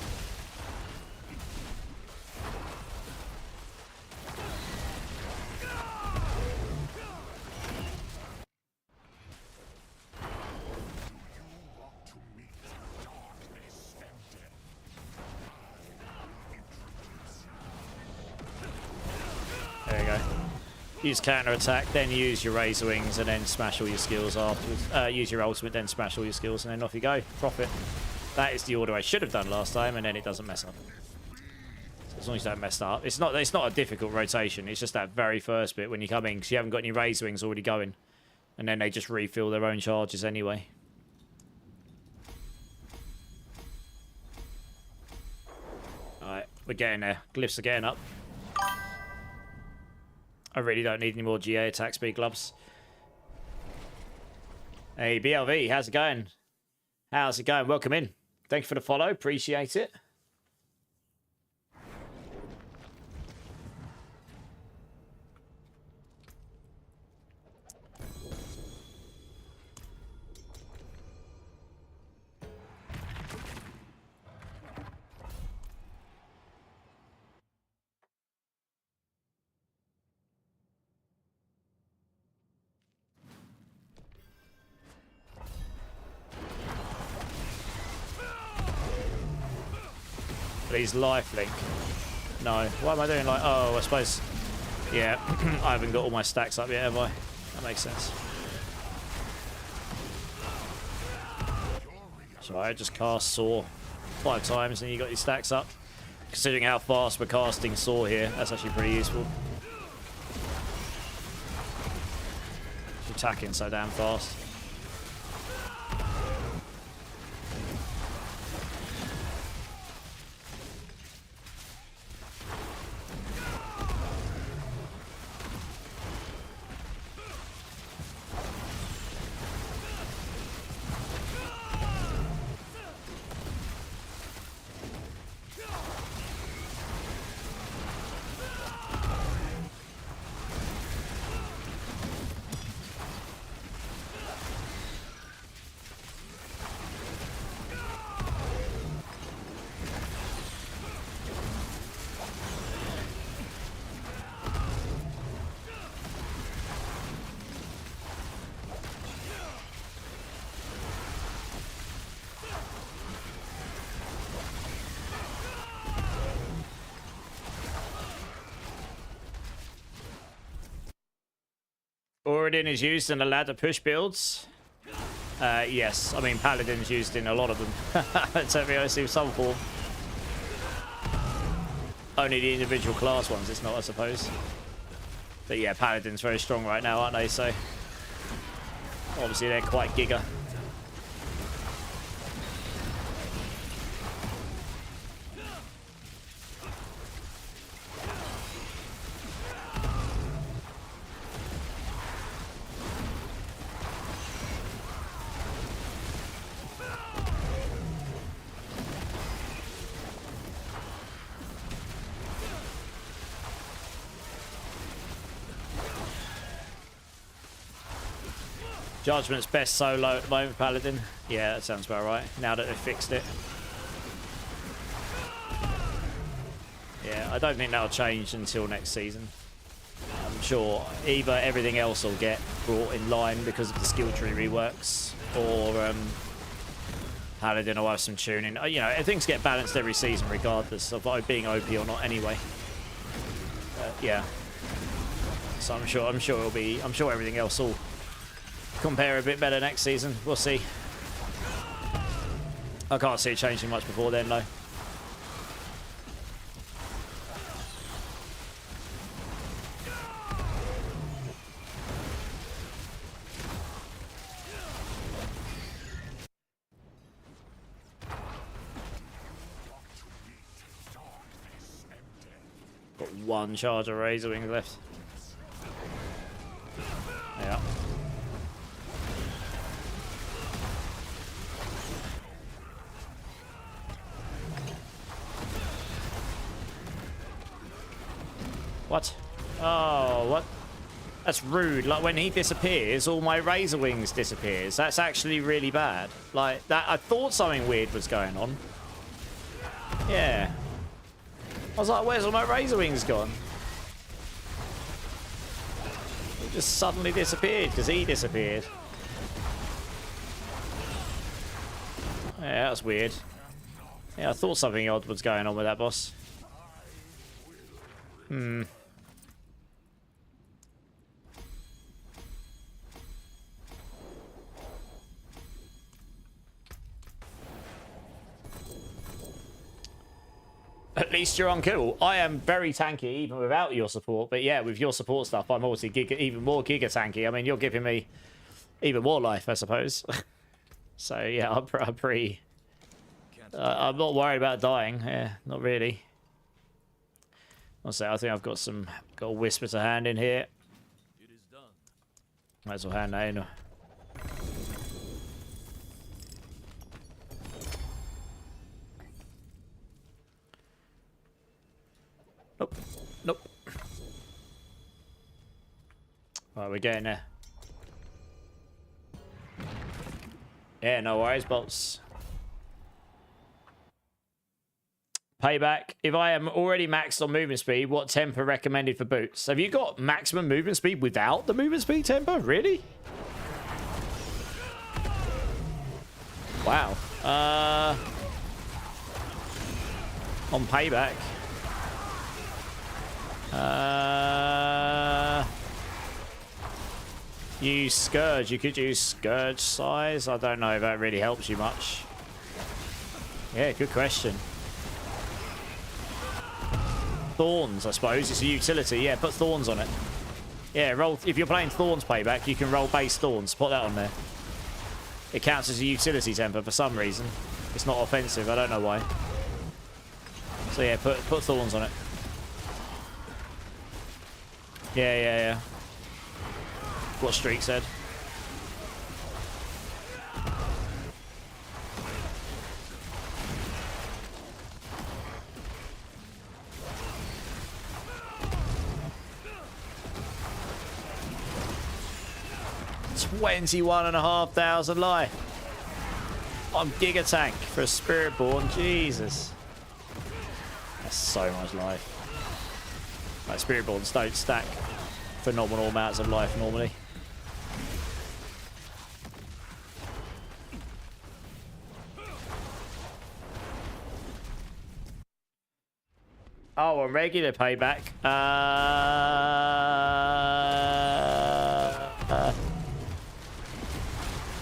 There you go. Use counter attack, then use your Razor Wings, and then smash all your skills afterwards. Use your ultimate, then smash all your skills, and then off you go. Profit. That is the order I should have done last time, and then it doesn't mess up. So as long as you don't mess up. It's not a difficult rotation. It's just that very first bit when you come in, because you haven't got any Razor Wings already going. And then they just refill their own charges anyway. Alright, we're getting there. Glyphs are getting up. I really don't need any more GA attack speed gloves. Hey, BLV, how's it going? How's it going? Welcome in. Thank you for the follow. Appreciate it. Please lifelink. No. What am I doing? Like, oh, I suppose. Yeah, I haven't got all my stacks up yet, have I? That makes sense. So I just cast Saw 5 times and you got your stacks up. Considering how fast we're casting Saw here, that's actually pretty useful. You're attacking so damn fast. Oradin is used in a ladder push builds. Yes, I mean Paladin's used in a lot of them. To be honest, in some form. Only the individual class ones it's not, I suppose. But yeah, Paladin's very strong right now, aren't they? So obviously they're quite giga. Judgment's best solo at the moment, Paladin. Yeah, that sounds about right. Now that they've fixed it. Yeah, I don't think that'll change until next season. sure either everything else will get brought in line because of the skill tree reworks, or Paladin will have some tuning. You know, things get balanced every season regardless of being OP or not anyway. Yeah. So I'm sure it'll be, I'm sure everything else will compare a bit better next season. We'll see. I can't see it changing much before then, though. Got one charge of Razor Wings left. Yeah. What? Oh, what? That's rude. Like, when he disappears, all my Razor Wings disappears. That's actually really bad. Like, that, I thought something weird was going on. Yeah. I was like, where's all my Razor Wings gone? It just suddenly disappeared because he disappeared. Yeah, that's weird. Yeah, I thought something odd was going on with that boss. Hmm. At least you're unkillable. I am very tanky even without your support. But yeah, with your support stuff, I'm obviously even more giga tanky. I mean, you're giving me even more life, I suppose. So yeah, I'm pretty... I'm not worried about dying. Yeah, not really. I'll say, I think I've got a Whisper to hand in here. Might as well hand that in. Nope. Nope. Right, we're getting there. Yeah, no worries, bolts. Payback. If I am already maxed on movement speed, what temper recommended for boots? Have you got maximum movement speed without the movement speed temper? Really? Wow. On payback. Use Scourge. You could use Scourge size. I don't know if that really helps you much. Yeah, good question. Thorns, I suppose. It's a utility. Yeah, put Thorns on it. Yeah, roll. If you're playing Thorns payback, you can roll base Thorns. Put that on there. It counts as a utility temper for some reason. It's not offensive. I don't know why. So yeah, put Thorns on it. Yeah. What Streak said. $21,500 life. I'm Giga Tank for a Spiritborn. Jesus. That's so much life. Like, Spiritborns don't stack phenomenal amounts of life normally. Oh, on regular payback.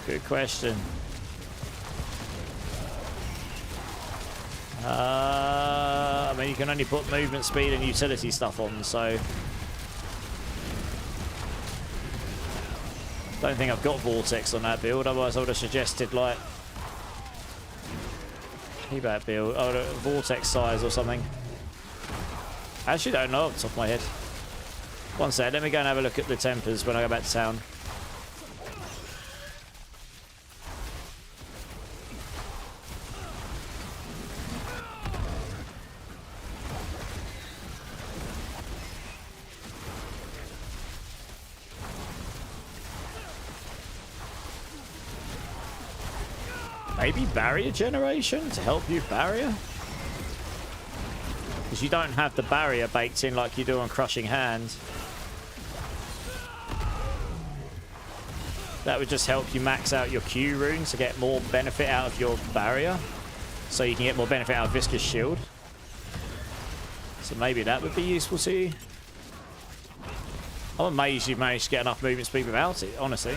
Good question. I mean, you can only put movement speed and utility stuff on, so... Don't think I've got Vortex on that build, otherwise I would have suggested, like... Payback build. Oh, Vortex size or something. I actually don't know off the top of my head. One sec, let me go and have a look at the tempers when I go back to town. Maybe barrier generation to help you barrier? Because you don't have the barrier baked in like you do on Crushing Hand. That would just help you max out your Q rune to get more benefit out of your barrier. So you can get more benefit out of Viscous Shield. So maybe that would be useful to you. I'm amazed you've managed to get enough movement speed without it, honestly.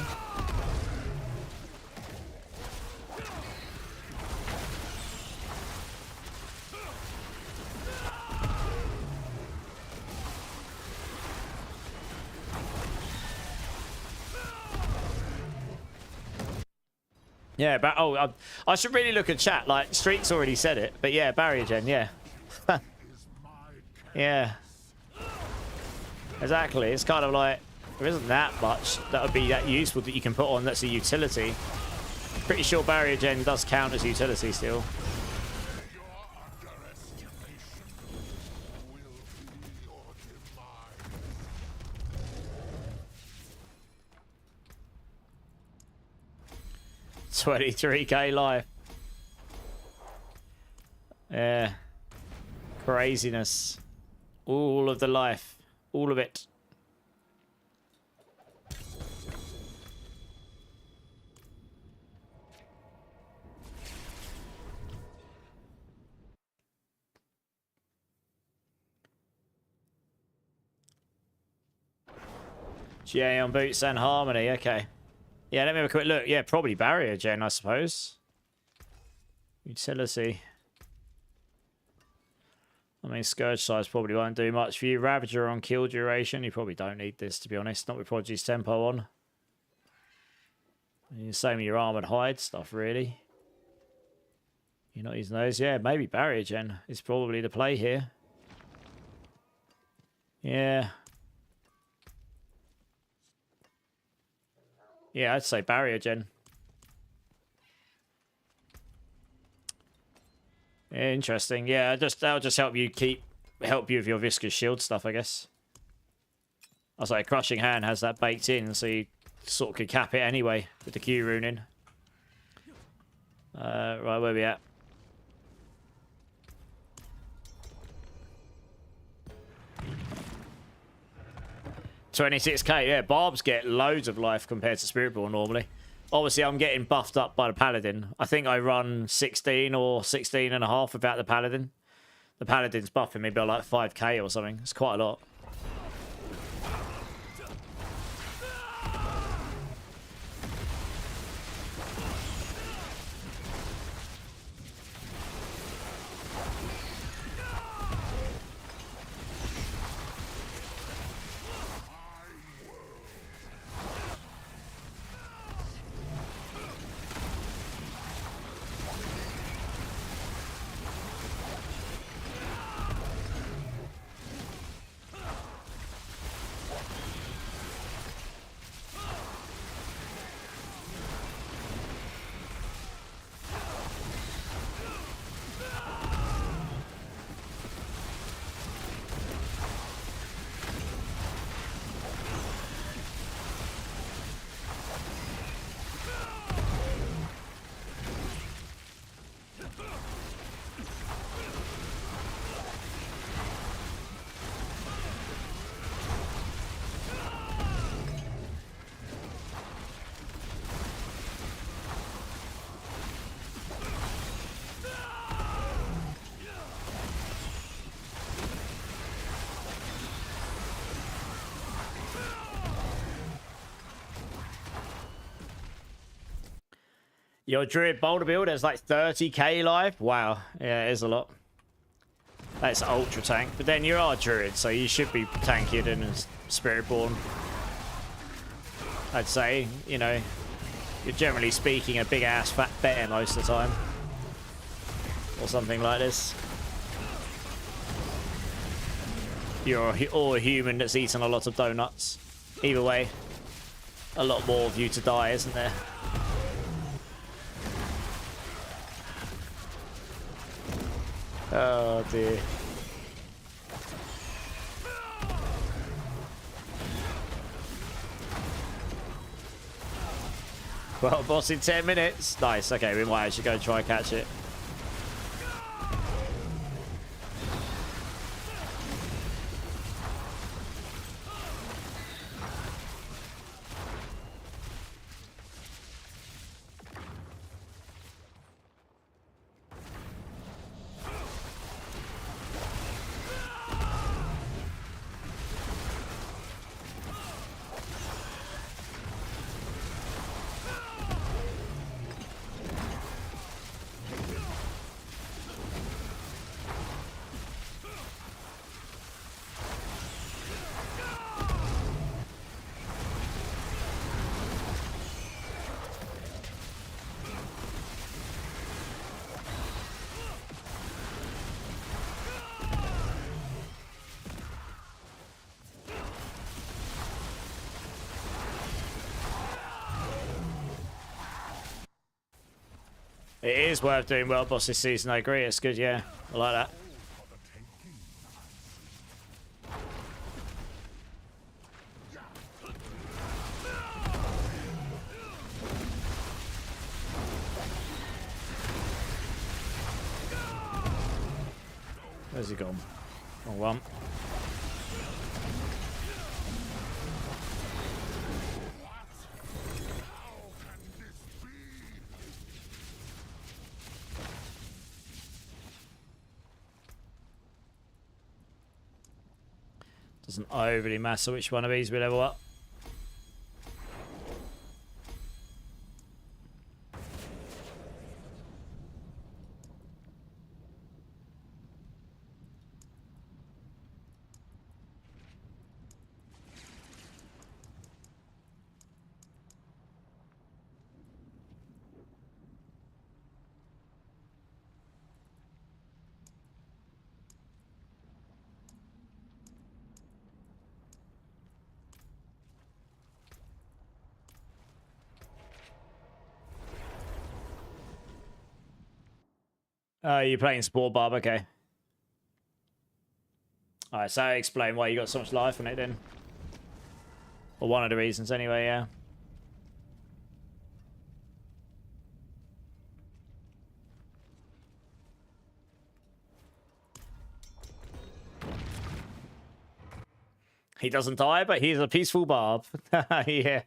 Yeah, but oh, I should really look at chat. Like, Street's already said it, but yeah, barrier gen, yeah. Yeah. Exactly. It's kind of like, there isn't that much that would be that useful that you can put on that's a utility. Pretty sure barrier gen does count as utility still. Your underestimation will be your demise. 23k life. Yeah. Craziness. All of the life. All of it. GA on boots and harmony. Okay. Yeah, let me have a quick look. Yeah, probably barrier gen, I suppose. Utility. I mean, Scourge size probably won't do much for you. Ravager on kill duration. You probably don't need this, to be honest. Not with Prodigy's tempo on. And same with your armored hide stuff, really. You're not using those. Yeah, maybe barrier gen is probably the play here. Yeah. Yeah, I'd say barrier gen. Interesting. Yeah, that'll just help you with your Viscous Shield stuff, I guess. I was like, Crushing Hand has that baked in, so you sort of could cap it anyway with the Q rune in. Right, where we at? $26k. Yeah, Barbs get loads of life compared to Spiritborn normally. Obviously, I'm getting buffed up by the Paladin. I think I run 16 or 16 and a half without the Paladin. The Paladin's buffing me by like 5k or something. It's quite a lot. Your Druid Boulder build has like 30k life. Wow. Yeah, it is a lot. That's ultra tank. But then you are Druid, so you should be tankier than Spiritborn. I'd say, you know, you're generally speaking a big ass fat bear most of the time. Or something like this. You're a human that's eaten a lot of donuts. Either way, a lot more of you to die, isn't there? Oh dear. Well, boss in 10 minutes. Nice. Okay, we might actually go try and catch it. It is worth doing World Boss this season, I agree. It's good, yeah. I like that. Where's he gone? Wrong one. Doesn't overly matter which one of these we level up. You're playing Sport Barb, okay. Alright, so explain why you got so much life on it then. Or one of the reasons anyway, yeah. He doesn't die, but he's a peaceful Barb. Yeah.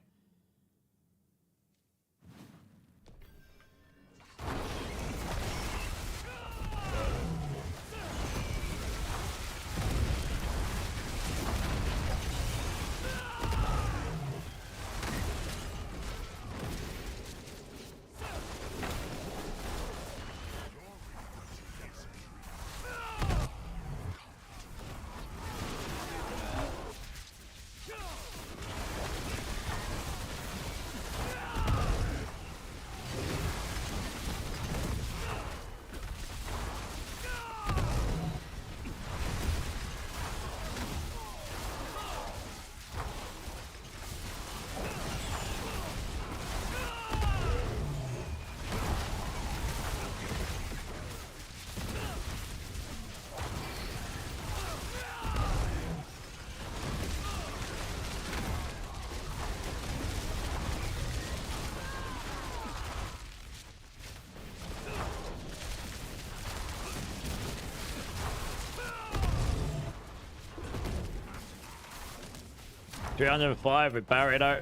$305 with barrier though.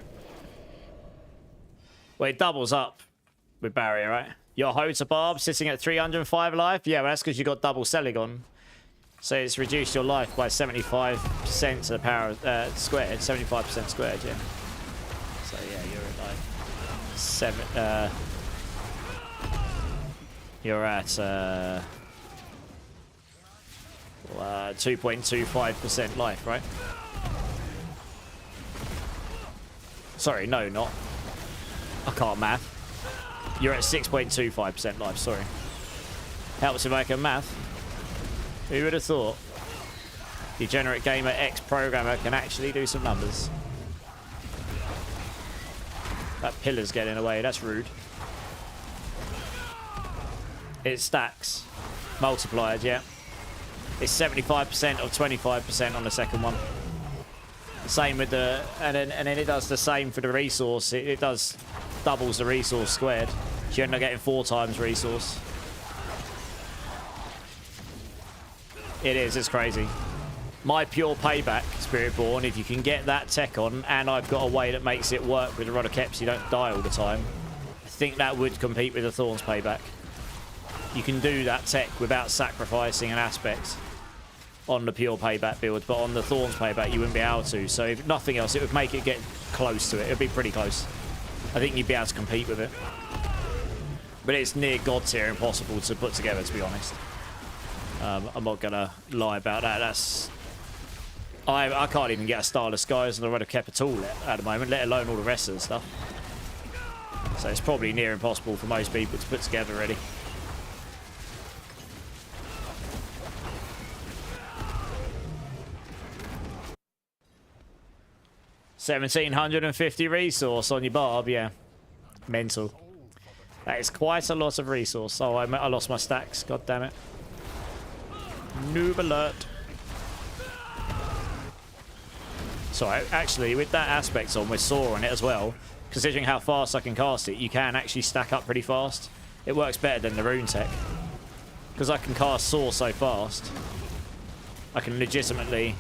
Well, it doubles up with barrier, right? Your Hota Barb sitting at 305 life? Yeah, well, that's because you got double Celigon. So it's reduced your life by 75% to the power squared. 75% squared, yeah. So yeah, you're at like you're at 2.25% life, right? Sorry, no, not. I can't math. You're at 6.25% life, sorry. Helps if I can math. Who would have thought? Degenerate Gamer X programmer can actually do some numbers. That pillar's getting away, that's rude. It stacks. Multiplied, yeah. It's 75% of 25% on the second one. Same with the, and then it does the same for the resource. It does doubles the resource squared. So you end up getting 4 times resource. It is, it's crazy. My pure payback, Spiritborn, if you can get that tech on, and I've got a way that makes it work with the Rod of Keps, you don't die all the time. I think that would compete with the Thorns payback. You can do that tech without sacrificing an aspect on the pure payback build, but on the Thorns payback you wouldn't be able to. So if nothing else, it would make it get close to it. It would be pretty close. I think you'd be able to compete with it. But it's near god tier impossible to put together, to be honest. I'm not gonna lie about that. That's I can't even get a Starless Skies on the Red of Kep at all at the moment, let alone all the rest of the stuff. So it's probably near impossible for most people to put together already. $1,750 resource on your Barb, yeah. Mental. That is quite a lot of resource. Oh, I lost my stacks. God damn it. Noob alert. So actually, with that aspect on, with Saw on it as well, considering how fast I can cast it, you can actually stack up pretty fast. It works better than the rune tech. Because I can cast Saw so fast. I can legitimately...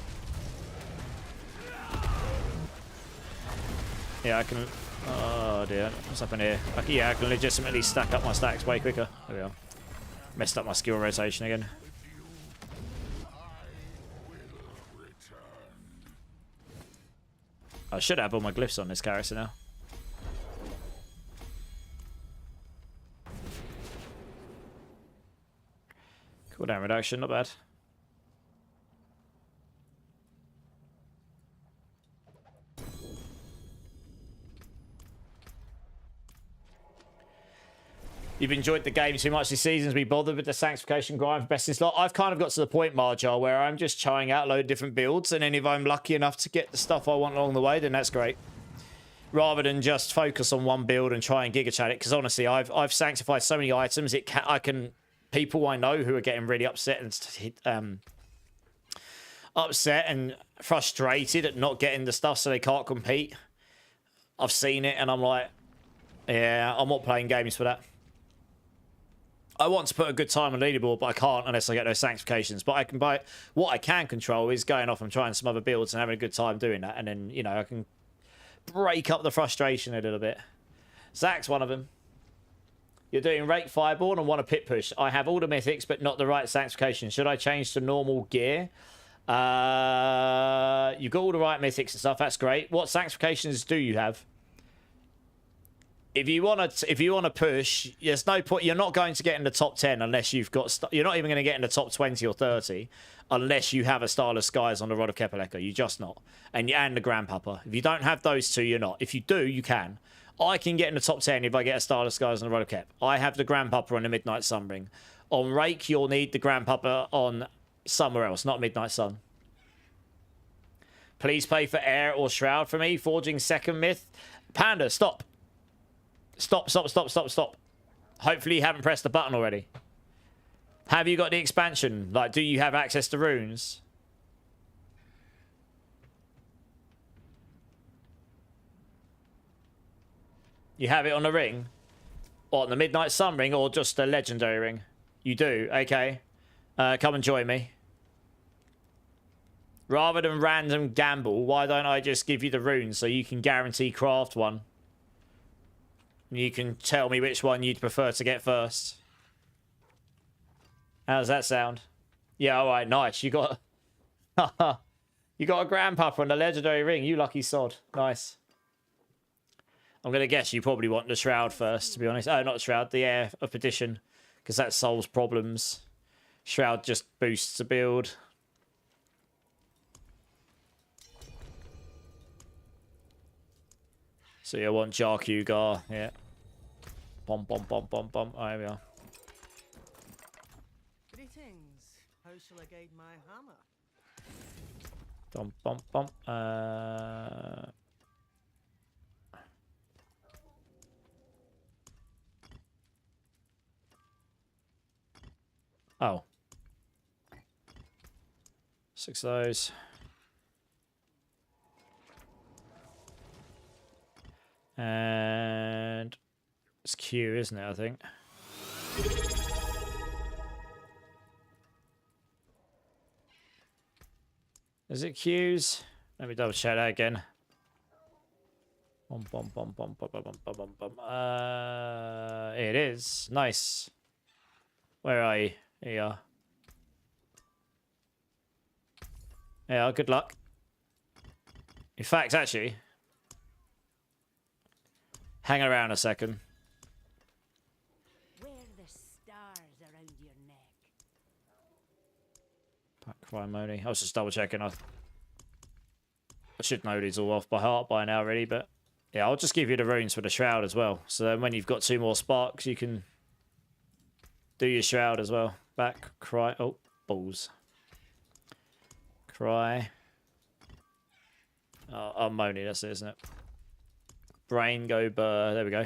Yeah, I can... Oh dear, what's happening here? Yeah, I can legitimately stack up my stacks way quicker. There we are. Messed up my skill rotation again. I should have all my glyphs on this character now. Cooldown reduction, not bad. You've enjoyed the game too much this season to be bothered with the sanctification grind for best in slot. I've kind of got to the point, Marjar, where I'm just trying out a load of different builds, and then if I'm lucky enough to get the stuff I want along the way, then that's great. Rather than just focus on one build and try and giga chat it, because honestly, I've sanctified so many items. People I know who are getting really upset and frustrated at not getting the stuff, so they can't compete. I've seen it, and I'm like, yeah, I'm not playing games for that. I want to put a good time on leaderboard, but I can't unless I get those sanctifications. But I can buy. What I can control is going off and trying some other builds and having a good time doing that, and then, you know, I can break up the frustration a little bit. Zach's one of them. You're doing Rake Fireborn and want a pit push. I have all the mythics, but not the right sanctification. Should I change to normal gear? You've got all the right mythics and stuff. That's great. What sanctifications do you have? If you want to push, there's no point. You're not going to get in the top 10 unless you've got. You're not even going to get in the top 20 or 30 unless you have a Starless Skies on the Rod of Kepaleka. You're just not. And the Grandpapa. If you don't have those two, you're not. If you do, you can. I can get in the top 10 if I get a Starless Skies on the Rod of Kep. I have the Grandpapa on the Midnight Sunbring. On Rake, you'll need the Grandpapa on somewhere else, not Midnight Sun. Please pay for Air or Shroud for me. Forging second myth. Panda, stop. Stop. Hopefully you haven't pressed the button already. Have you got the expansion? Like, do you have access to runes? You have it on the ring? Or on the Midnight Sun ring, or just the legendary ring? You do? Okay. Come and join me. Rather than random gamble, why don't I just give you the runes so you can guarantee craft one? You can tell me which one you'd prefer to get first. How does that sound? Yeah, alright, nice. You got you got a Grandpapa on the legendary ring. You lucky sod. Nice. I'm going to guess you probably want the Shroud first, to be honest. Oh, not the Shroud, the Air of Perdition. Because that solves problems. Shroud just boosts a build. So you want Jarku Gar, yeah. Bom. Oh, there we are. Greetings. How shall I guide my hammer? Bom. Oh. 6 of those. And it's Q, isn't it, I think? Is it Q's? Let me double check that again. Bom. It is. Nice. Where are you? Here you are. Yeah, good luck. In fact, actually, hang around a second. Wear the stars around your neck. Back Cry Moni. I was just double checking. I should know these all off by heart by now, really, but yeah, I'll just give you the runes for the Shroud as well. So then when you've got 2 more sparks, you can do your Shroud as well. Back Cry. Oh, balls. Cry. Oh, Moni, that's it, isn't it? Brain, go burr. There we go.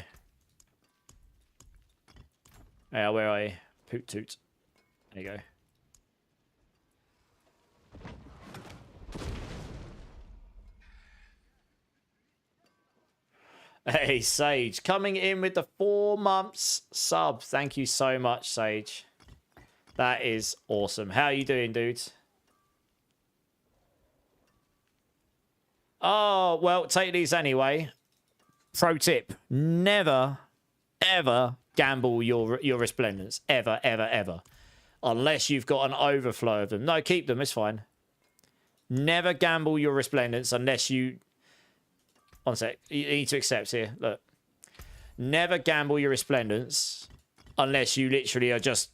Where are you? Poot toot. There you go. Hey, Sage, coming in with the 4 months sub. Thank you so much, Sage. That is awesome. How are you doing, dudes? Oh, well, take these anyway. Pro tip. Never, ever gamble your resplendents. Ever, ever, ever. Unless you've got an overflow of them. No, keep them. It's fine. Never gamble your resplendents unless you... One sec. You need to accept here. Look. Never gamble your resplendents unless you literally are just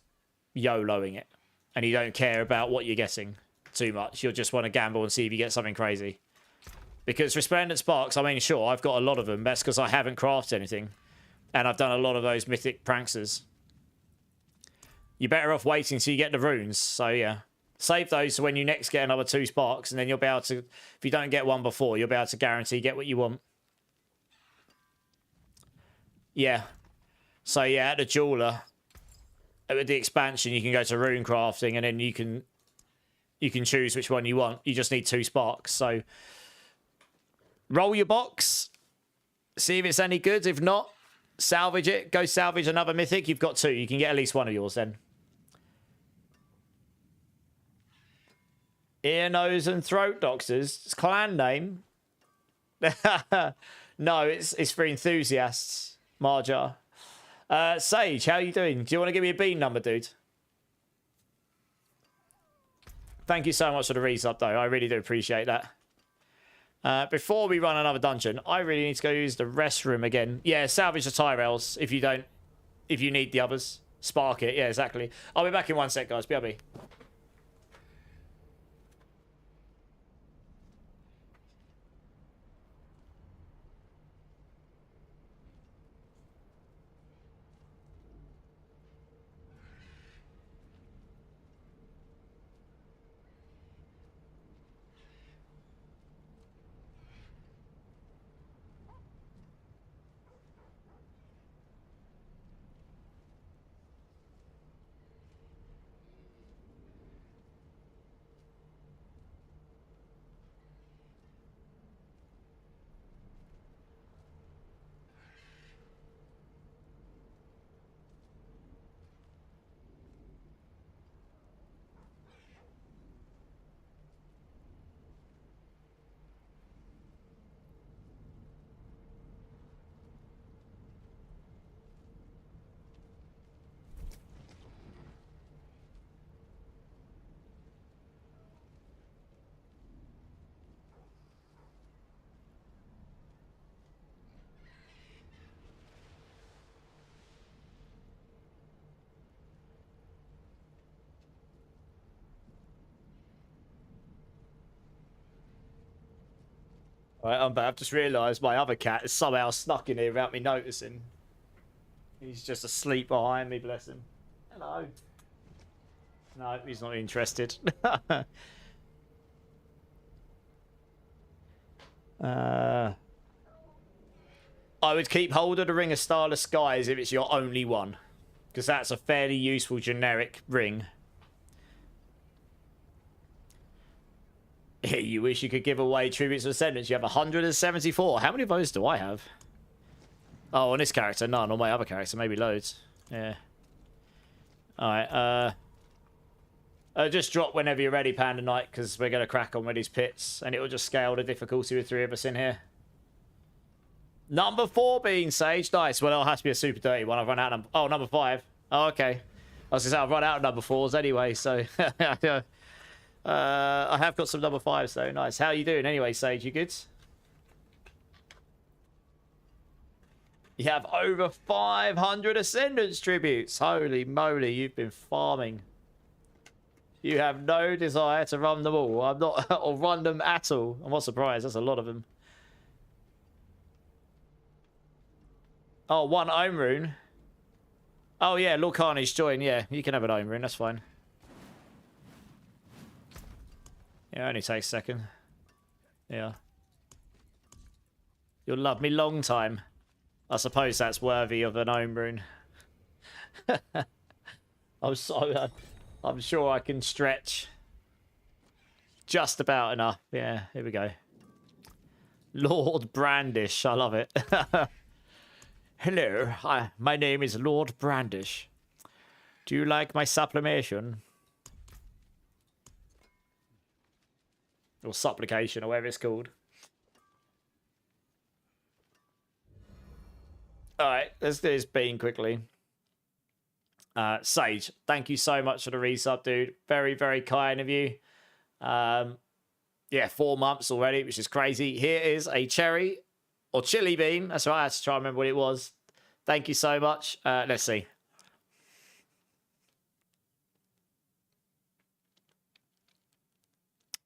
YOLOing it. And you don't care about what you're getting too much. You'll just want to gamble and see if you get something crazy. Because Resplendent Sparks, I mean, sure, I've got a lot of them. That's because I haven't crafted anything. And I've done a lot of those mythic pranksters. You're better off waiting till you get the runes. So, yeah. Save those so when you next get another 2 sparks, and then you'll be able to... If you don't get one before, you'll be able to guarantee get what you want. Yeah. So, yeah, at the jeweler, with the expansion, you can go to rune crafting, and then you can choose which one you want. You just need 2 sparks, so... Roll your box. See if it's any good. If not, salvage it. Go salvage another mythic. You've got 2. You can get at least one of yours then. Ear, nose, and throat doctors. It's clan name. No, it's for enthusiasts. Marja. Sage, how you doing? Do you want to give me a bean number, dude? Thank you so much for the resub, though. I really do appreciate that. Before we run another dungeon, I really need to go use the restroom again. Yeah, salvage the Tyrells if you need the others. Spark it. Yeah, exactly. I'll be back in 1 sec, guys. BRB. Right, I've just realised my other cat is somehow snuck in here without me noticing. He's just asleep behind me, bless him. Hello. No, he's not interested. I would keep hold of the Ring of Starless Skies if it's your only one. Because that's a fairly useful generic ring. You wish you could give away tributes to Ascendants. You have 174. How many of those do I have? Oh, on this character, none. On my other character, maybe loads. Yeah. Alright, just drop whenever you're ready, Panda Knight, because we're going to crack on with these pits, and it will just scale the difficulty with 3 of us in here. Number 4 being Sage. Nice. Well, it'll have to be a super dirty one. I've run out of number 5. Oh, okay. I was going to say, I've run out of number 4s anyway, so... I have got some number 5s though. Nice. How are you doing anyway, Sage? You good? You have over 500 Ascendants tributes. Holy moly, you've been farming. You have no desire to run them all. I'm not, or run them at all. I'm not surprised. That's a lot of them. Oh, 1 Ohm Rune. Oh yeah, Lord Carnage join. Yeah, you can have an Ohm Rune. That's fine. Yeah, it only takes a second. Yeah. You'll love me long time. I suppose that's worthy of an Ohm Rune. I'm sure I can stretch just about enough. Yeah, here we go. Lord Brandish, I love it. Hello, hi, my name is Lord Brandish. Do you like my sublimation? Or supplication, or whatever it's called. Alright, let's do this bean quickly. Sage, thank you so much for the resub, dude. Very, very kind of you. Yeah, 4 months already, which is crazy. Here is a cherry or chili bean. That's right, I had to try and remember what it was. Thank you so much. Let's see.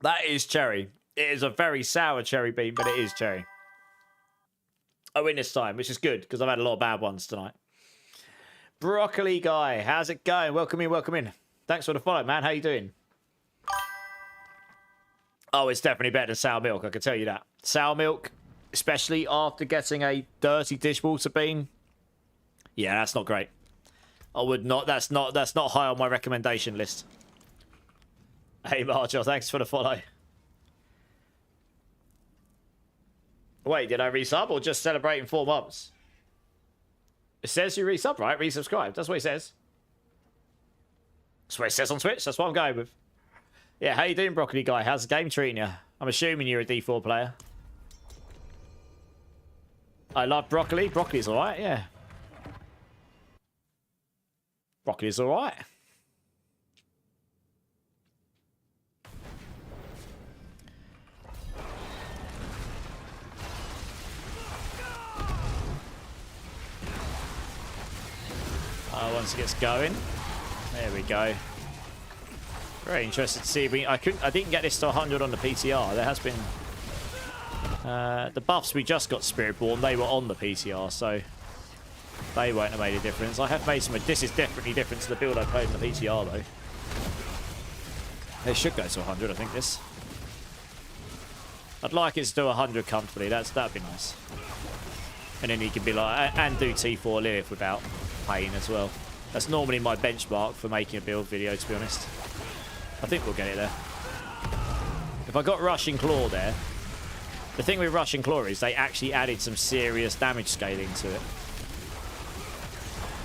That is cherry. It is a very sour cherry bean, but it is cherry. I win this time, which is good, because I've had a lot of bad ones tonight. Broccoli guy, how's it going? Welcome in, welcome in. Thanks for the follow, man. How you doing? Oh, it's definitely better than sour milk, I can tell you that. Sour milk, especially after getting a dirty dishwater bean. Yeah, that's not great. I would not, that's not high on my recommendation list. Hey, Marjo, thanks for the follow. Wait, did I resub or just celebrating 4 months? It says you resub, right? Resubscribe. That's what it says. That's what it says on Twitch. That's what I'm going with. Yeah, how you doing, Broccoli Guy? How's the game treating you? I'm assuming you're a D4 player. I love broccoli. Broccoli's alright, yeah. Broccoli's alright. Once it gets going. There we go. Very interested to see if I didn't get this to 100 on the PTR. There has been the buffs we just got Spiritborn, they were on the PTR, so they won't have made a difference. I have made some. This is definitely different to the build I played in the PTR though. They should go to 100, I think this. I'd like it to do 100 comfortably. That'd be nice. And then you can be like, and do T4 Lilith without pain as well. That's normally my benchmark for making a build video, to be honest. I think we'll get it there. If I got Rushing Claw there, the thing with Rushing Claw is they actually added some serious damage scaling to it.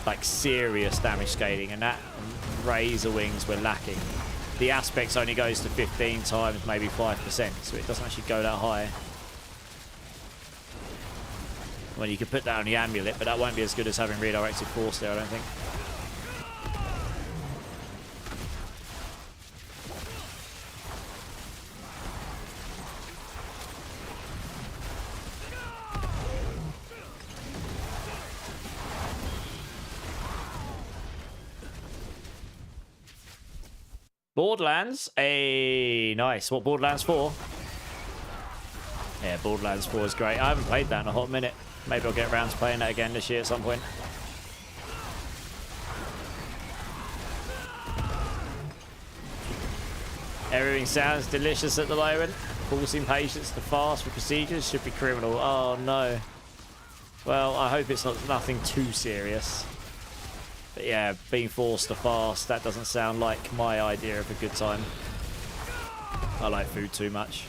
Like serious damage scaling, and that Razor Wings were lacking. The aspects only goes to 15 times, maybe 5%, so it doesn't actually go that high. Well, you could put that on the amulet, but that won't be as good as having redirected force there, I don't think. Borderlands? Hey, nice. What Borderlands 4? Yeah, Borderlands 4 is great. I haven't played that in a hot minute. Maybe I'll get around to playing that again this year at some point. Everything sounds delicious at the moment. Forcing patients to fast for procedures should be criminal. Oh no. Well, I hope it's nothing too serious. But yeah, being forced to fast, that doesn't sound like my idea of a good time. I like food too much.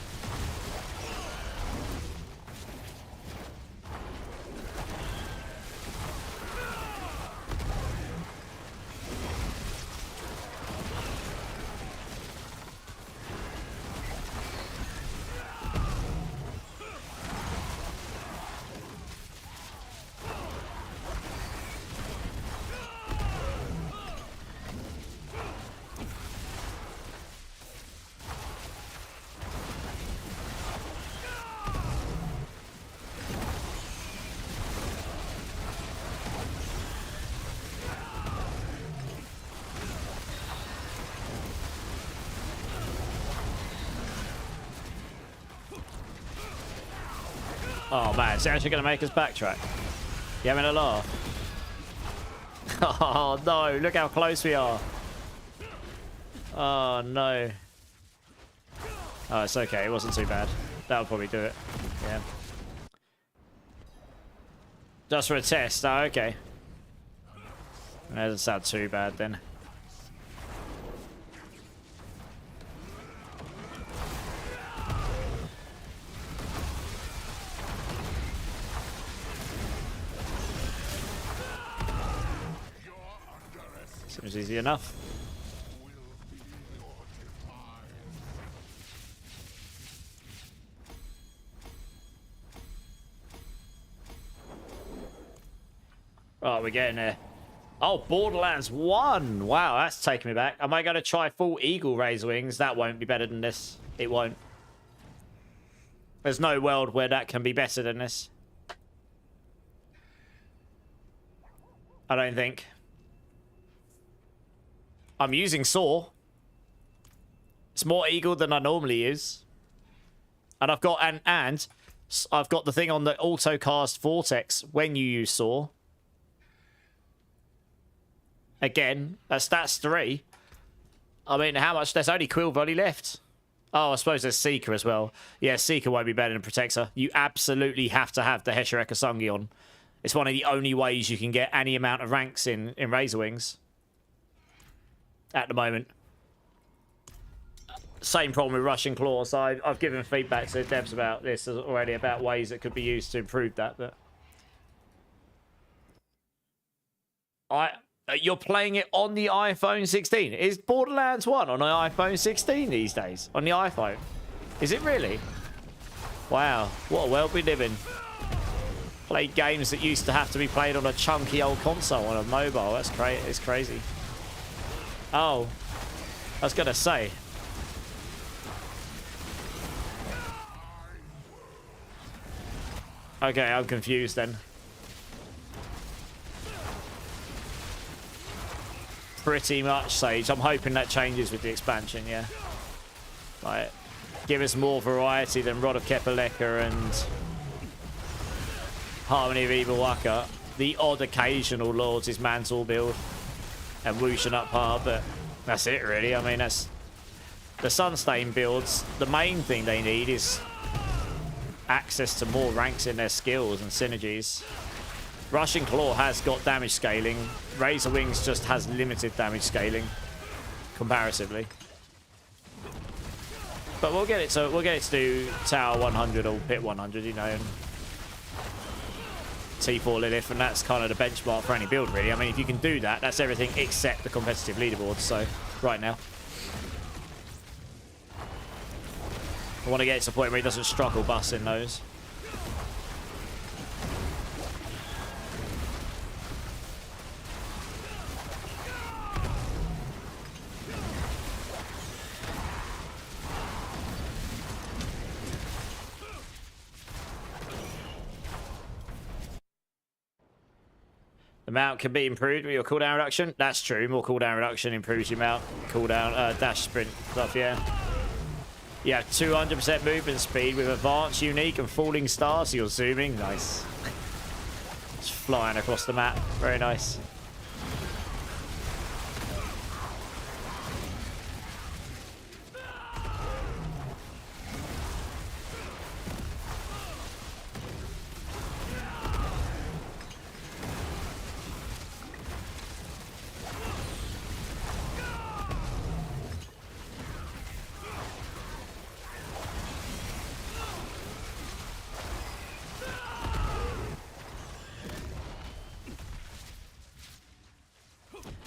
Oh man, it's actually going to make us backtrack. You having a laugh? Oh no, look how close we are. Oh no. Oh, it's okay, it wasn't too bad. That'll probably do it. Yeah. Just for a test, oh, okay. That doesn't sound too bad then. Seems easy enough. Oh, we're getting there. Oh, Borderlands 1. Wow, that's taking me back. Am I going to try full Eagle Razor Wings? That won't be better than this. It won't. There's no world where that can be better than this. I don't think. I'm using Saw. It's more Eagle than I normally use. And I've got I've got the thing on the auto cast Vortex when you use Saw. Again, that's stats 3. I mean, how much? There's only Quill Volley left. Oh, I suppose there's Seeker as well. Yeah, Seeker won't be better than Protector. You absolutely have to have the Hesher Ekasungi on. It's one of the only ways you can get any amount of ranks in Razor Wings. At the moment. Same problem with Rushing Claw. So I've given feedback to devs about this already, about ways that could be used to improve that. But you're playing it on the iPhone 16. Is Borderlands 1 on an iPhone 16 these days? On the iPhone? Is it really? Wow, what a world we live in. Play games that used to have to be played on a chunky old console on a mobile. That's it's crazy. Oh, I was going to say. Okay, I'm confused then. Pretty much, Sage. I'm hoping that changes with the expansion, yeah. Like, give us more variety than Rod of Kepaleka and Harmony of Evil Waka. The odd occasional Lords' Mantle build and Wushin up hard, but that's it really. I mean, that's the Sunstain builds. The main thing they need is access to more ranks in their skills and synergies. Rushing Claw has got damage scaling. Razor Wings just has limited damage scaling comparatively. But we'll get it to do Tower 100 or Pit 100, you know, and T4 Lilith, and that's kind of the benchmark for any build, really. I mean, if you can do that, that's everything except the competitive leaderboard. So, right now, I want to get to the point where he doesn't struggle busting those. The mount can be improved with your cooldown reduction. That's true. More cooldown reduction improves your mount. Cooldown, dash, sprint stuff, yeah. You have 200% movement speed with advanced, unique, and falling stars. So you're zooming. Nice. Just flying across the map. Very nice.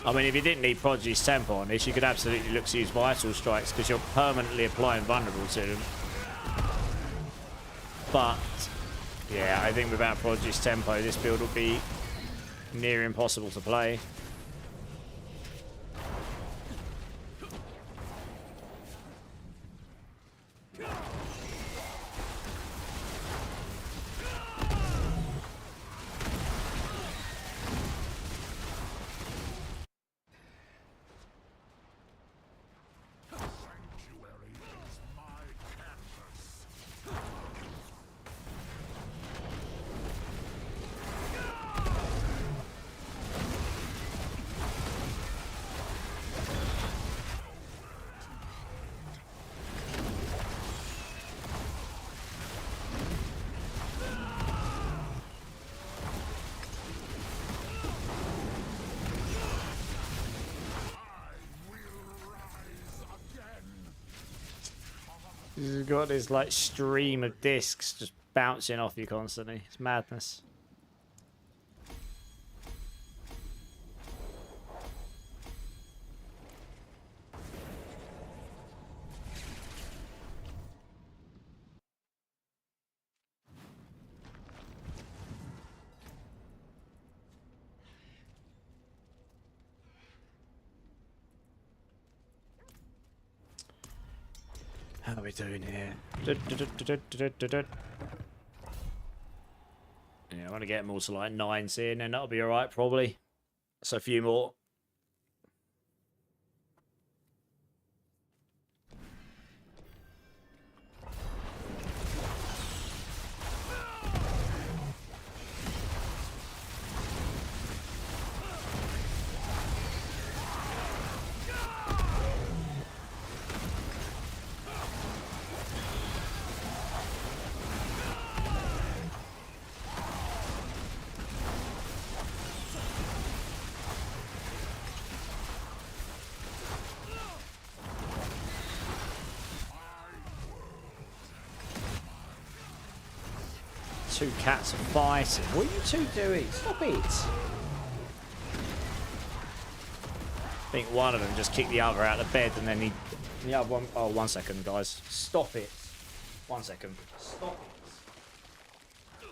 I mean, if you didn't need Prodigy's Tempo on this, you could absolutely look to use Vital Strikes because you're permanently applying Vulnerable to them. But, yeah, I think without Prodigy's Tempo, this build would be near impossible to play. You've got this like stream of discs just bouncing off you constantly. It's madness. How are we doing here? Yeah, I want to get them all to like 9 in, and that'll be alright probably. So a few more. Two cats are fighting. What are you two doing? Stop it! I think one of them just kicked the other out of bed, and then the other one. Oh, 1 second, guys. Stop it. 1 second. Stop it.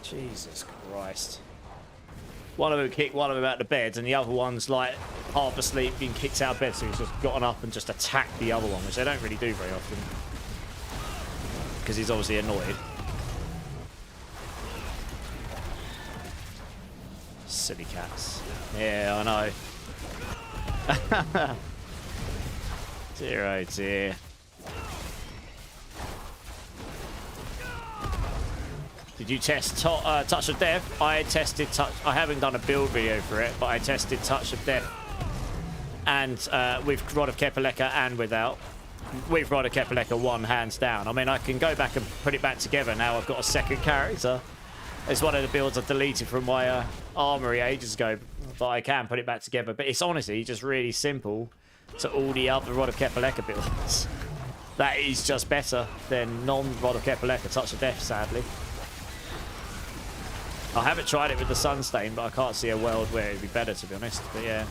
Jesus Christ. One of them kicked one of them out of bed, and the other one's like half asleep, being kicked out of bed, so he's just gotten up and just attacked the other one, which they don't really do very often. Because he's obviously annoyed. Silly cats. Yeah, I know. Dear oh dear. Did you test Touch of Death? I tested Touch. I haven't done a build video for it, but I tested Touch of Death, and with Rod of Kepaleka and without. With Rod of Kepaleka 1, hands down. I mean, I can go back and put it back together now. I've got a second character. It's one of the builds I deleted from my armory ages ago, but I can put it back together. But it's honestly just really simple to all the other Rod of Kepaleka builds. That is just better than non-Rod of Kepaleka Touch of Death, sadly. I haven't tried it with the Sunstain, but I can't see a world where it'd be better, to be honest. But yeah.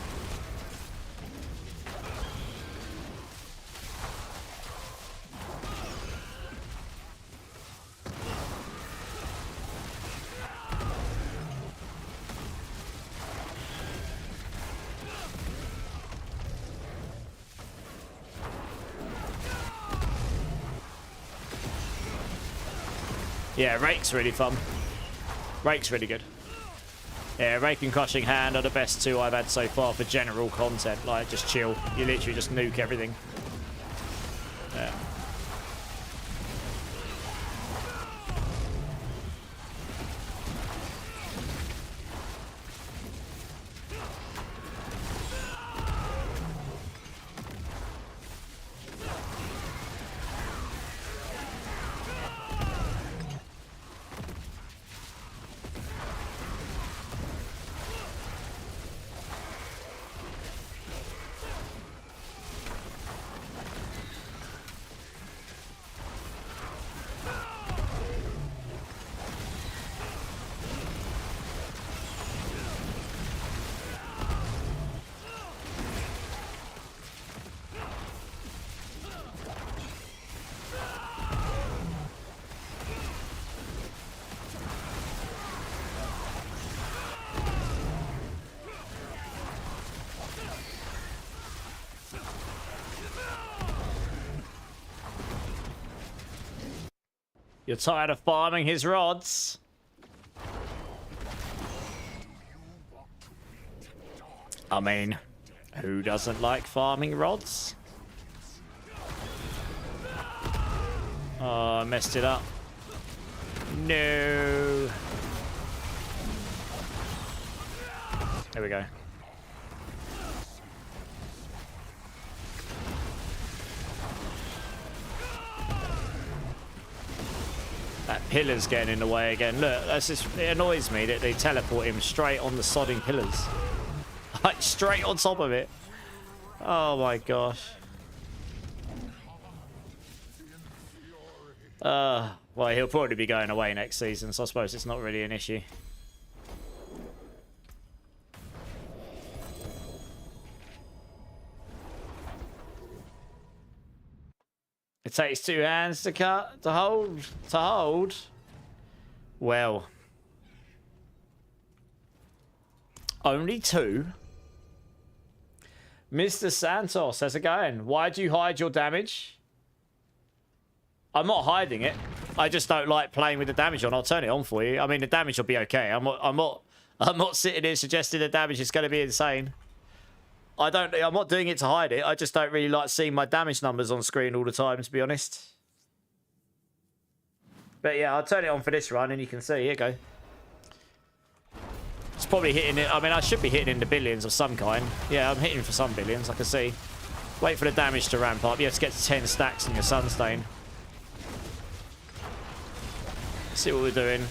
Yeah, Rake's really fun. Rake's really good. Yeah, Rake and Crushing Hand are the best two I've had so far for general content. Like, just chill. You literally just nuke everything. Yeah. You're tired of farming his rods? I mean, who doesn't like farming rods? Oh, I messed it up. No. There we go. That pillar's getting in the way again. Look, that's just, it annoys me that they teleport him straight on the sodding pillars. Like, straight on top of it. Oh my gosh. Well, he'll probably be going away next season, so I suppose it's not really an issue. It takes 2 hands to cut, to hold. Well. Only 2? Mr. Santos, how's it going? Why do you hide your damage? I'm not hiding it. I just don't like playing with the damage on. I'll turn it on for you. I mean, the damage will be okay. I'm not sitting here suggesting the damage is going to be insane. I'm not doing it to hide it. I just don't really like seeing my damage numbers on screen all the time, to be honest. But yeah, I'll turn it on for this run and you can see. Here you go. It's probably hitting it. I mean, I should be hitting in the billions of some kind. Yeah, I'm hitting for some billions, I can see. Wait for the damage to ramp up. You have to get to 10 stacks in your Sunstain. See what we're doing.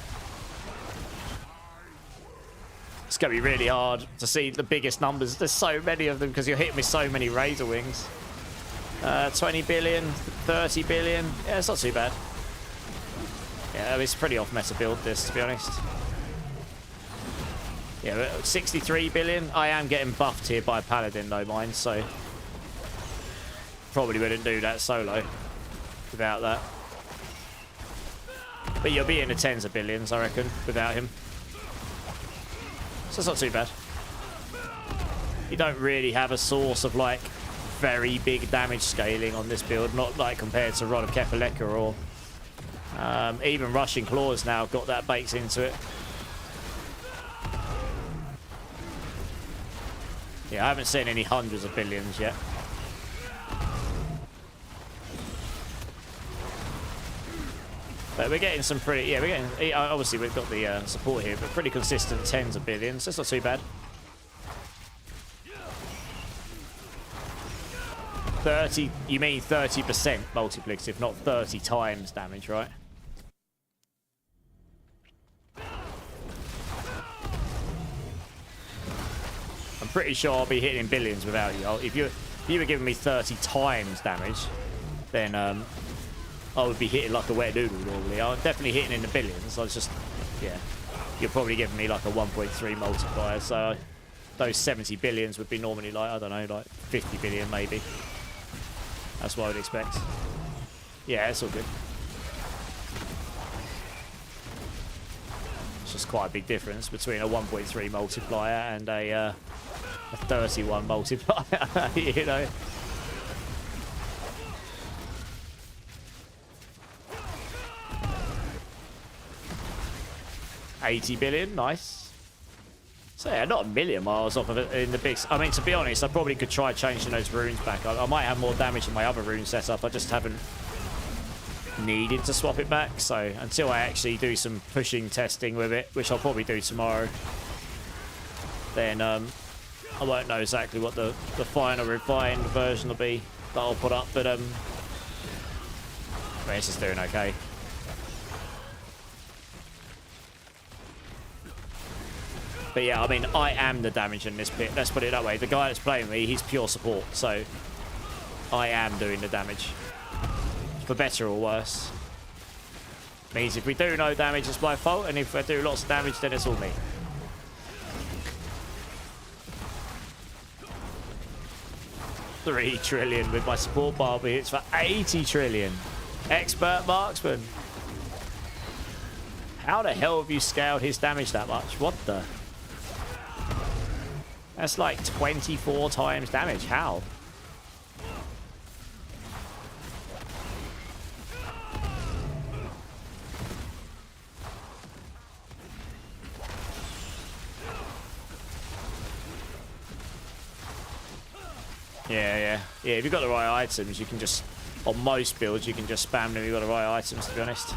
It's going to be really hard to see the biggest numbers. There's so many of them because you're hitting with so many Razor Wings. 20 billion, 30 billion. Yeah, it's not too bad. Yeah, it's pretty off meta build, this, to be honest. Yeah, 63 billion. I am getting buffed here by Paladin, though, mine, so... Probably wouldn't do that solo without that. But you'll be in the tens of billions, I reckon, without him. So it's not too bad. You don't really have a source of, like, very big damage scaling on this build. Not, like, compared to Rod of Kefaleka or... even Rushing Claws now got that baked into it. Yeah, I haven't seen any hundreds of billions yet. But we're getting some pretty... Yeah, we're getting... Obviously, we've got the support here, but pretty consistent tens of billions. That's not too bad. 30... You mean 30% multiplicative, not 30 times damage, right? I'm pretty sure I'll be hitting billions without you. If you were giving me 30 times damage, then I would be hitting like a wet noodle normally. I'm definitely hitting in the billions. I was just, yeah. You're probably giving me like a 1.3 multiplier, so those 70 billions would be normally like, I don't know, like 50 billion maybe. That's what I would expect. Yeah, it's all good. It's just quite a big difference between a 1.3 multiplier and a 31 multiplier, you know. $80 billion, nice. So yeah, not a million miles off of it in the big... I mean, to be honest, I probably could try changing those runes back. I might have more damage in my other rune setup. I just haven't needed to swap it back. So until I actually do some pushing testing with it, which I'll probably do tomorrow, then I won't know exactly what the final refined version will be that I'll put up. But I mean, it's just doing okay. But yeah, I mean, I am the damage in this pit. Let's put it that way. The guy that's playing me, he's pure support. So I am doing the damage. For better or worse. Means if we do no damage, it's my fault. And if I do lots of damage, then it's all me. $3 trillion with my support Barbie. It's for 80 trillion. Expert marksman. How the hell have you scaled his damage that much? What the... That's like 24 times damage. How? Yeah. If you've got the right items, you can just... On most builds, you can just spam them if you've got the right items, to be honest.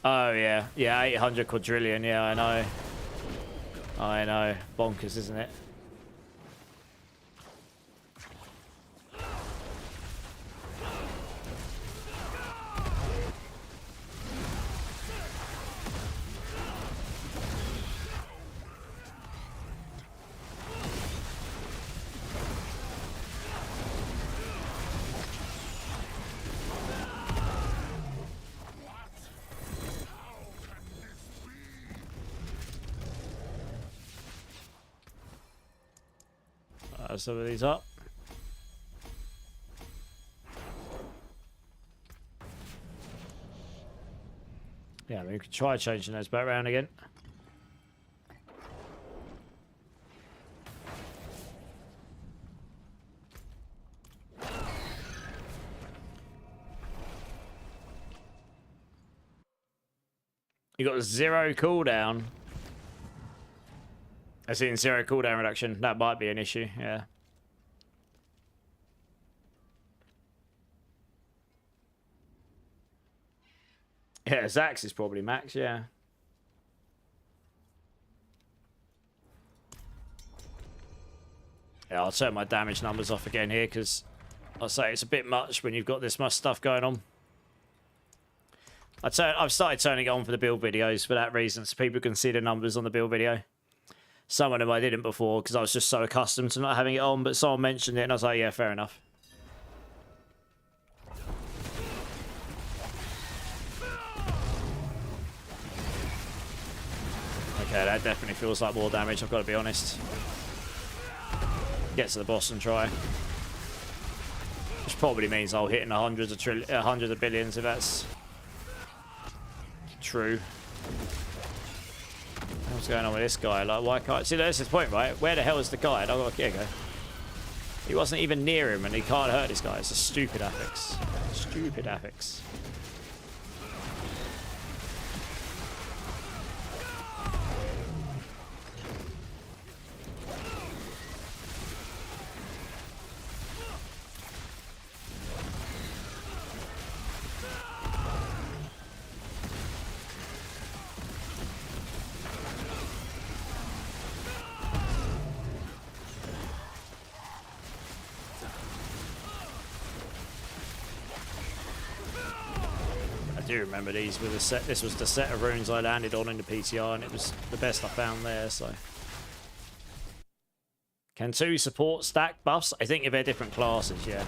Oh, yeah. Yeah, 800 quadrillion. Yeah, I know. I know. Bonkers, isn't it? Start some of these up. Yeah, we could try changing those back around again. You got 0 cooldown. I see in 0 cooldown reduction. That might be an issue, yeah. Yeah, Zax is probably max, yeah. Yeah, I'll turn my damage numbers off again here because I'll say it's a bit much when you've got this much stuff going on. I've started turning it on for the build videos for that reason, so people can see the numbers on the build video. Some of them I didn't before because I was just so accustomed to not having it on, but someone mentioned it and I was like, yeah, fair enough. Okay, that definitely feels like more damage, I've got to be honest. Get to the boss and try. Which probably means I'll hit in hundreds of billions if that's true. What's going on with this guy? Like, why can't... See, that's his point, right? Where the hell is the guy? Oh, here you go. He wasn't even near him and he can't hurt this guy. It's a stupid affix. Stupid affix. I do remember these with a set. This was the set of runes I landed on in the PTR, and it was the best I found there. So, can 2 support stack buffs? I think if they're different classes, yeah,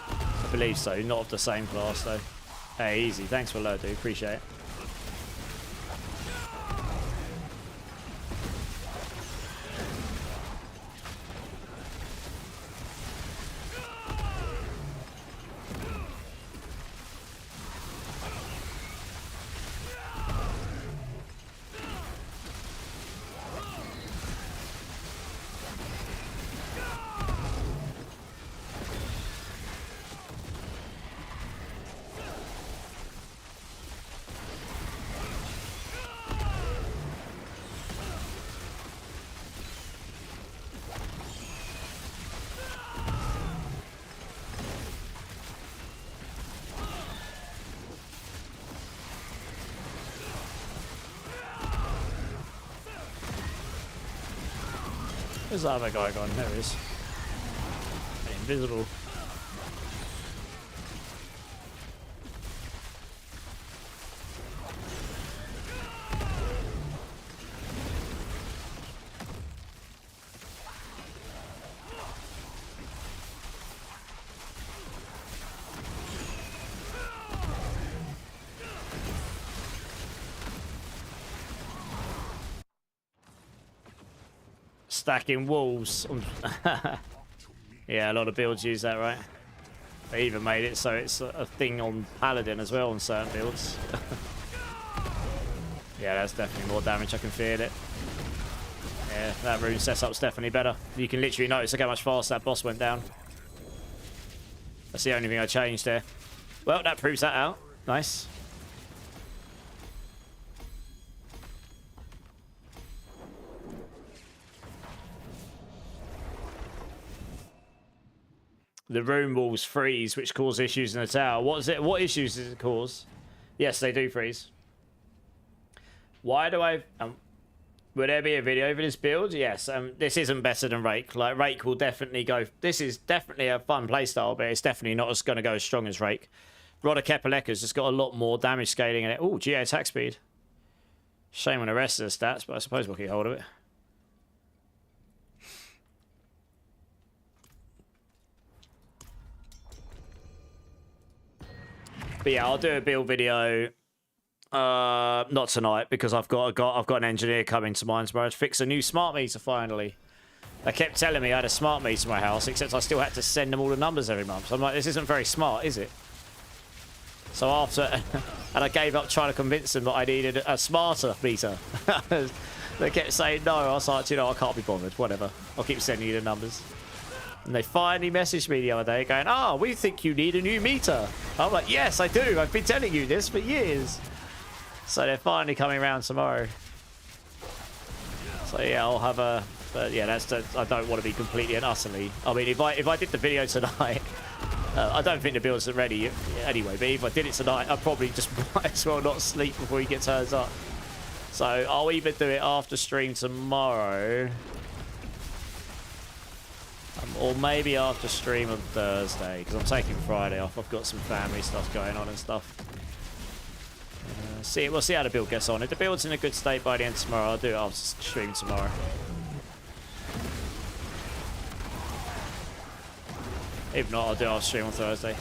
I believe so. Not of the same class though. Hey, easy. Thanks for load, dude. Appreciate it. Where's the other guy gone? There he is. Invisible. Stacking walls. Yeah, a lot of builds use that, right? They even made it so it's a thing on Paladin as well on certain builds. Yeah, that's definitely more damage. I can feel it. Yeah, that rune setup's definitely better. You can literally notice look how much faster that boss went down. That's the only thing I changed there. Well, that proves that out. Nice. The rune walls freeze, which cause issues in the tower. What is it? What issues does it cause? Yes, they do freeze. Why do I... would there be a video for this build? Yes. This isn't better than Rake. Like, Rake will definitely go... This is definitely a fun playstyle, but it's definitely not going to go as strong as Rake. Rodder Kepaleka's just got a lot more damage scaling in it. Oh, GA attack speed. Shame on the rest of the stats, but I suppose we'll keep hold of it. But yeah, I'll do a build video. Not tonight because I've got an engineer coming to mine tomorrow to fix a new smart meter finally. They kept telling me I had a smart meter in my house, except I still had to send them all the numbers every month. So I'm like, this isn't very smart, is it? So after, and I gave up trying to convince them that I needed a smarter meter. They kept saying no. I was like, you know, I can't be bothered. Whatever. I'll keep sending you the numbers. And they finally messaged me the other day going, oh, we think you need a new meter. I'm like, yes, I do. I've been telling you this for years. So they're finally coming around tomorrow. So yeah, I'll have a... But yeah, I don't want to be completely and utterly... I mean, if I did the video tonight... I don't think the build's ready anyway, but if I did it tonight, I probably just might as well not sleep before he gets turns up. So I'll either do it after stream tomorrow, or maybe after stream on Thursday, because I'm taking Friday off. I've got some family stuff going on and stuff. We'll see how the build gets on. If the build's in a good state by the end of tomorrow, I'll do it after stream tomorrow. If not, I'll do it off stream on Thursday.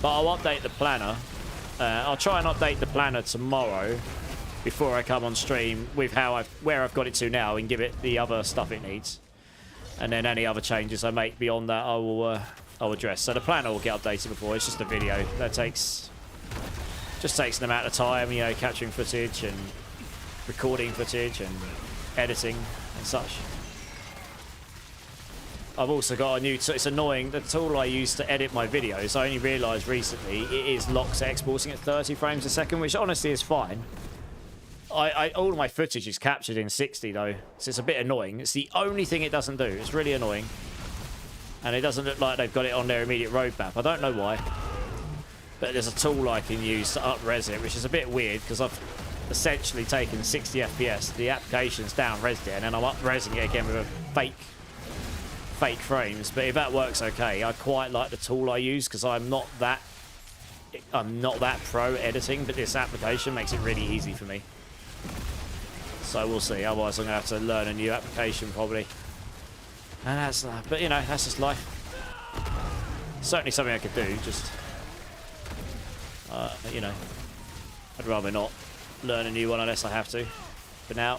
But I'll update the planner. I'll try and update the planner tomorrow before I come on stream with where I've got it to now and give it the other stuff it needs. And then any other changes I make beyond that, I'll address. So the planner will get updated before. It's just a video that takes an amount of time, you know, capturing footage and recording footage and editing and such. I've also got a new... So it's annoying. The tool I use to edit my videos, I only realised recently, it is locks exporting at 30 frames a second, which honestly is fine. All of my footage is captured in 60 though, so it's a bit annoying. It's the only thing it doesn't do. It's really annoying. And it doesn't look like they've got it on their immediate roadmap. I don't know why. But there's a tool I can use to up-res it, which is a bit weird because I've essentially taken 60 FPS, the application's down-resed it, and then I'm up-resing it again with a fake frames. But if that works okay, I quite like the tool I use because I'm not that pro editing, but this application makes it really easy for me. So we'll see. Otherwise, I'm gonna have to learn a new application probably. And that's, but you know, that's just life. Certainly something I could do. Just, you know, I'd rather not learn a new one unless I have to. For now,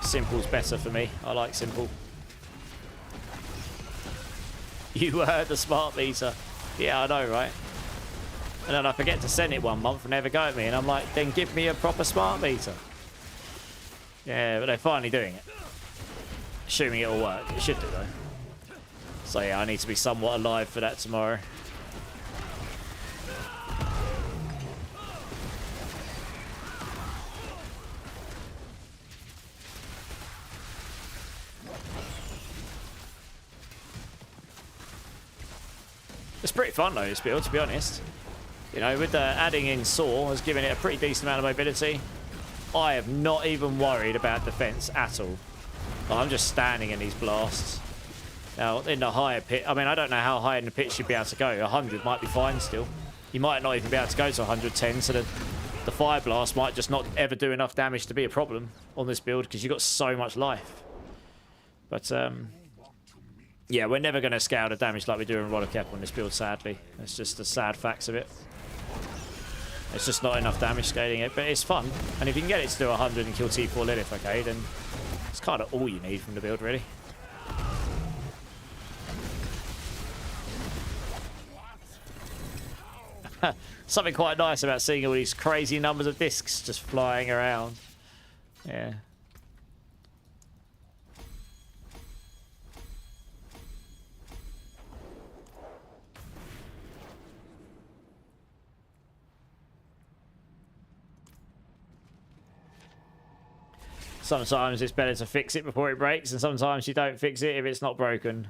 simple's better for me. I like simple. You heard the smart meter. Yeah, I know, right? And then I forget to send it one month and never go at me. And I'm like, then give me a proper smart meter. Yeah, but they're finally doing it. Assuming it'll work. It should do, though. So yeah, I need to be somewhat alive for that tomorrow. It's pretty fun though, this build, to be honest. You know, with the adding in Saw has given it a pretty decent amount of mobility. I have not even worried about defense at all. I'm just standing in these blasts. Now, in the higher pit, I mean, I don't know how high in the pit you'd be able to go. 100 might be fine still. You might not even be able to go to 110, so the fire blast might just not ever do enough damage to be a problem on this build because you've got so much life. But, yeah, we're never going to scale the damage like we do in Rod of Kep on this build, sadly. It's just the sad facts of it. It's just not enough damage scaling it, but it's fun. And if you can get it to do 100 and kill T4 Lilith, okay, then it's kind of all you need from the build, really. Something quite nice about seeing all these crazy numbers of discs just flying around. Yeah. Sometimes it's better to fix it before it breaks, and sometimes you don't fix it if it's not broken.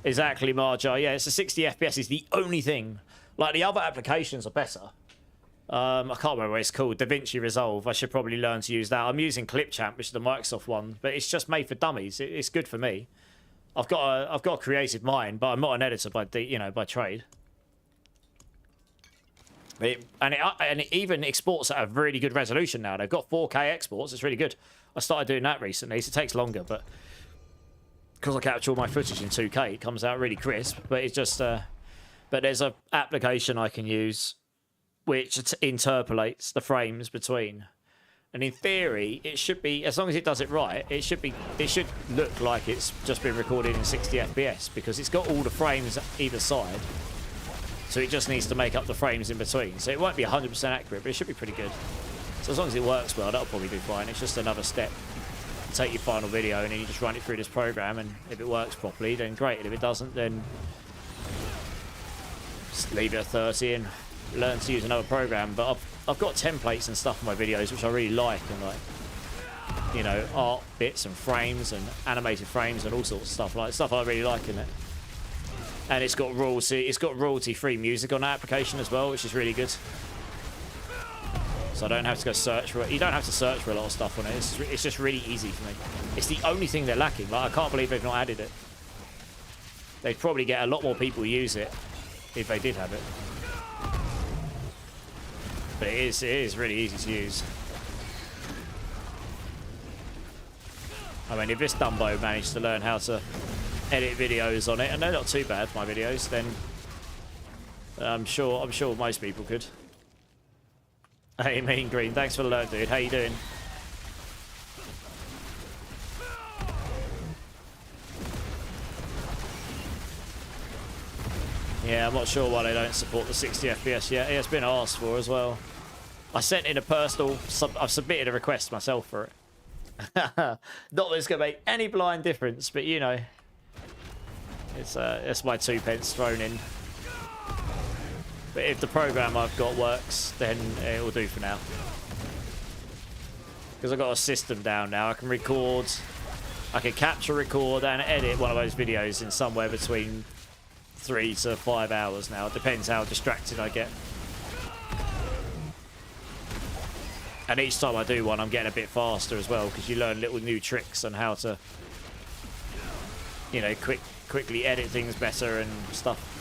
Exactly, Marjar. Yeah, it's a 60 FPS is the only thing. Like, the other applications are better. I can't remember what it's called. DaVinci Resolve. I should probably learn to use that. I'm using Clipchamp, which is the Microsoft one, but it's just made for dummies. It's good for me. I've got a creative mind, but I'm not an editor by trade. And it even exports at a really good resolution now. They've got 4K exports. It's really good. I started doing that recently, so it takes longer, but because I capture all my footage in 2K, it comes out really crisp. But it's just, but there's an application I can use which interpolates the frames between. And in theory, it should be, as long as it does it right, it should look like it's just been recorded in 60 FPS because it's got all the frames either side. So it just needs to make up the frames in between. So it won't be 100% accurate, but it should be pretty good. So as long as it works well, that'll probably do fine. It's just another step. You take your final video and then you just run it through this program, and if it works properly, then great. And if it doesn't, then just leave it at 30 and learn to use another program. But I've got templates and stuff in my videos which I really like, and like, you know, art bits and frames and animated frames and all sorts of stuff, like stuff I really like in it. And it's got royalty-free music on that application as well, which is really good. So I don't have to go search for it. You don't have to search for a lot of stuff on it. It's just really easy for me. It's the only thing they're lacking. Like, I can't believe they've not added it. They'd probably get a lot more people use it if they did have it. But it is really easy to use. I mean, if this Dumbo managed to learn how to edit videos on it, and they're not too bad, my videos, then I'm sure most people could. Hey, Mean Green, thanks for the alert, dude. How you doing? Yeah, I'm not sure why they don't support the 60 FPS yet. It's been asked for as well. I sent in a personal... I've submitted a request myself for it. Not that it's going to make any blind difference, but you know... It's my 2 pence thrown in. But if the program I've got works, then it will do for now. Because I've got a system down now. I can record... I can capture, record, and edit one of those videos in somewhere between 3 to 5 hours now. It depends how distracted I get. And each time I do one, I'm getting a bit faster as well, because you learn little new tricks on how to, you know, quickly edit things better and stuff.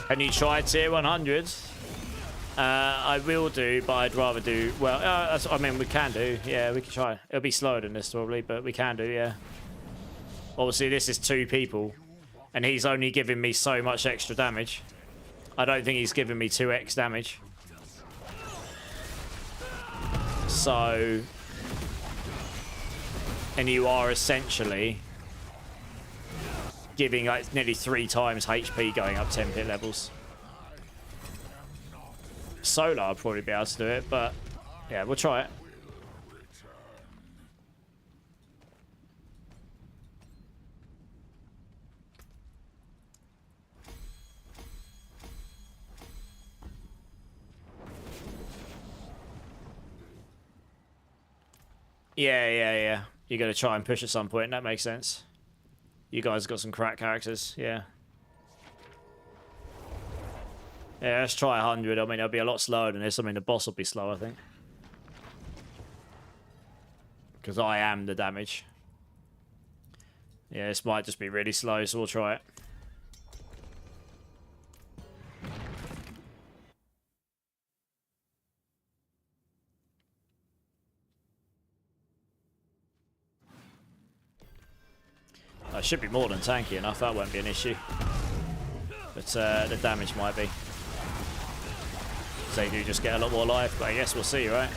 Can you try tier 100? I will do, but I'd rather do... Well, I mean, we can do. Yeah, we can try. It'll be slower than this, probably, but we can do, yeah. Obviously, this is 2 people, and he's only giving me so much extra damage. I don't think he's giving me 2x damage. So... And you are essentially... giving like nearly 3 times HP going up 10 pit levels. Solo I'll probably be able to do it, but yeah, we'll try it. Yeah. You're gonna try and push at some point, that makes sense. You guys got some crack characters, yeah. Yeah, let's try 100. I mean, it'll be a lot slower than this. I mean, the boss will be slow, I think. Because I am the damage. Yeah, this might just be really slow, so we'll try it. It should be more than tanky enough, that won't be an issue. But the damage might be. So you do just get a lot more life, but I guess we'll see, right?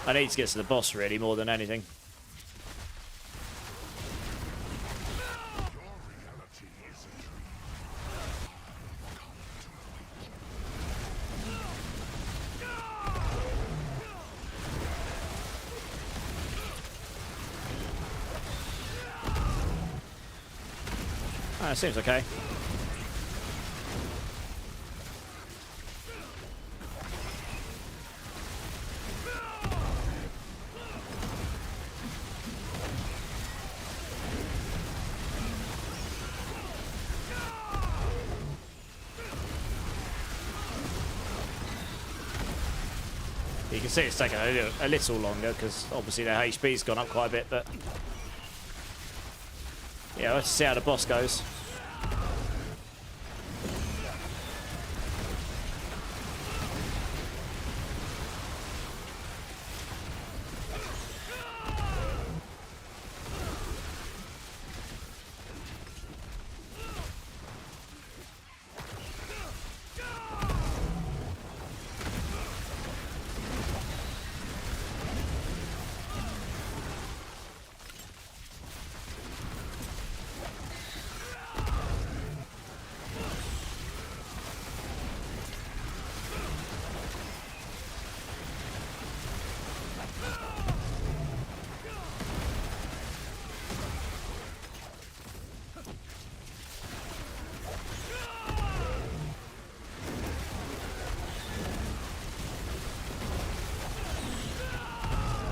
I need to get to the boss, really, more than anything. Seems okay. You can see it's taking a little longer because obviously their HP's gone up quite a bit, but yeah, let's see how the boss goes.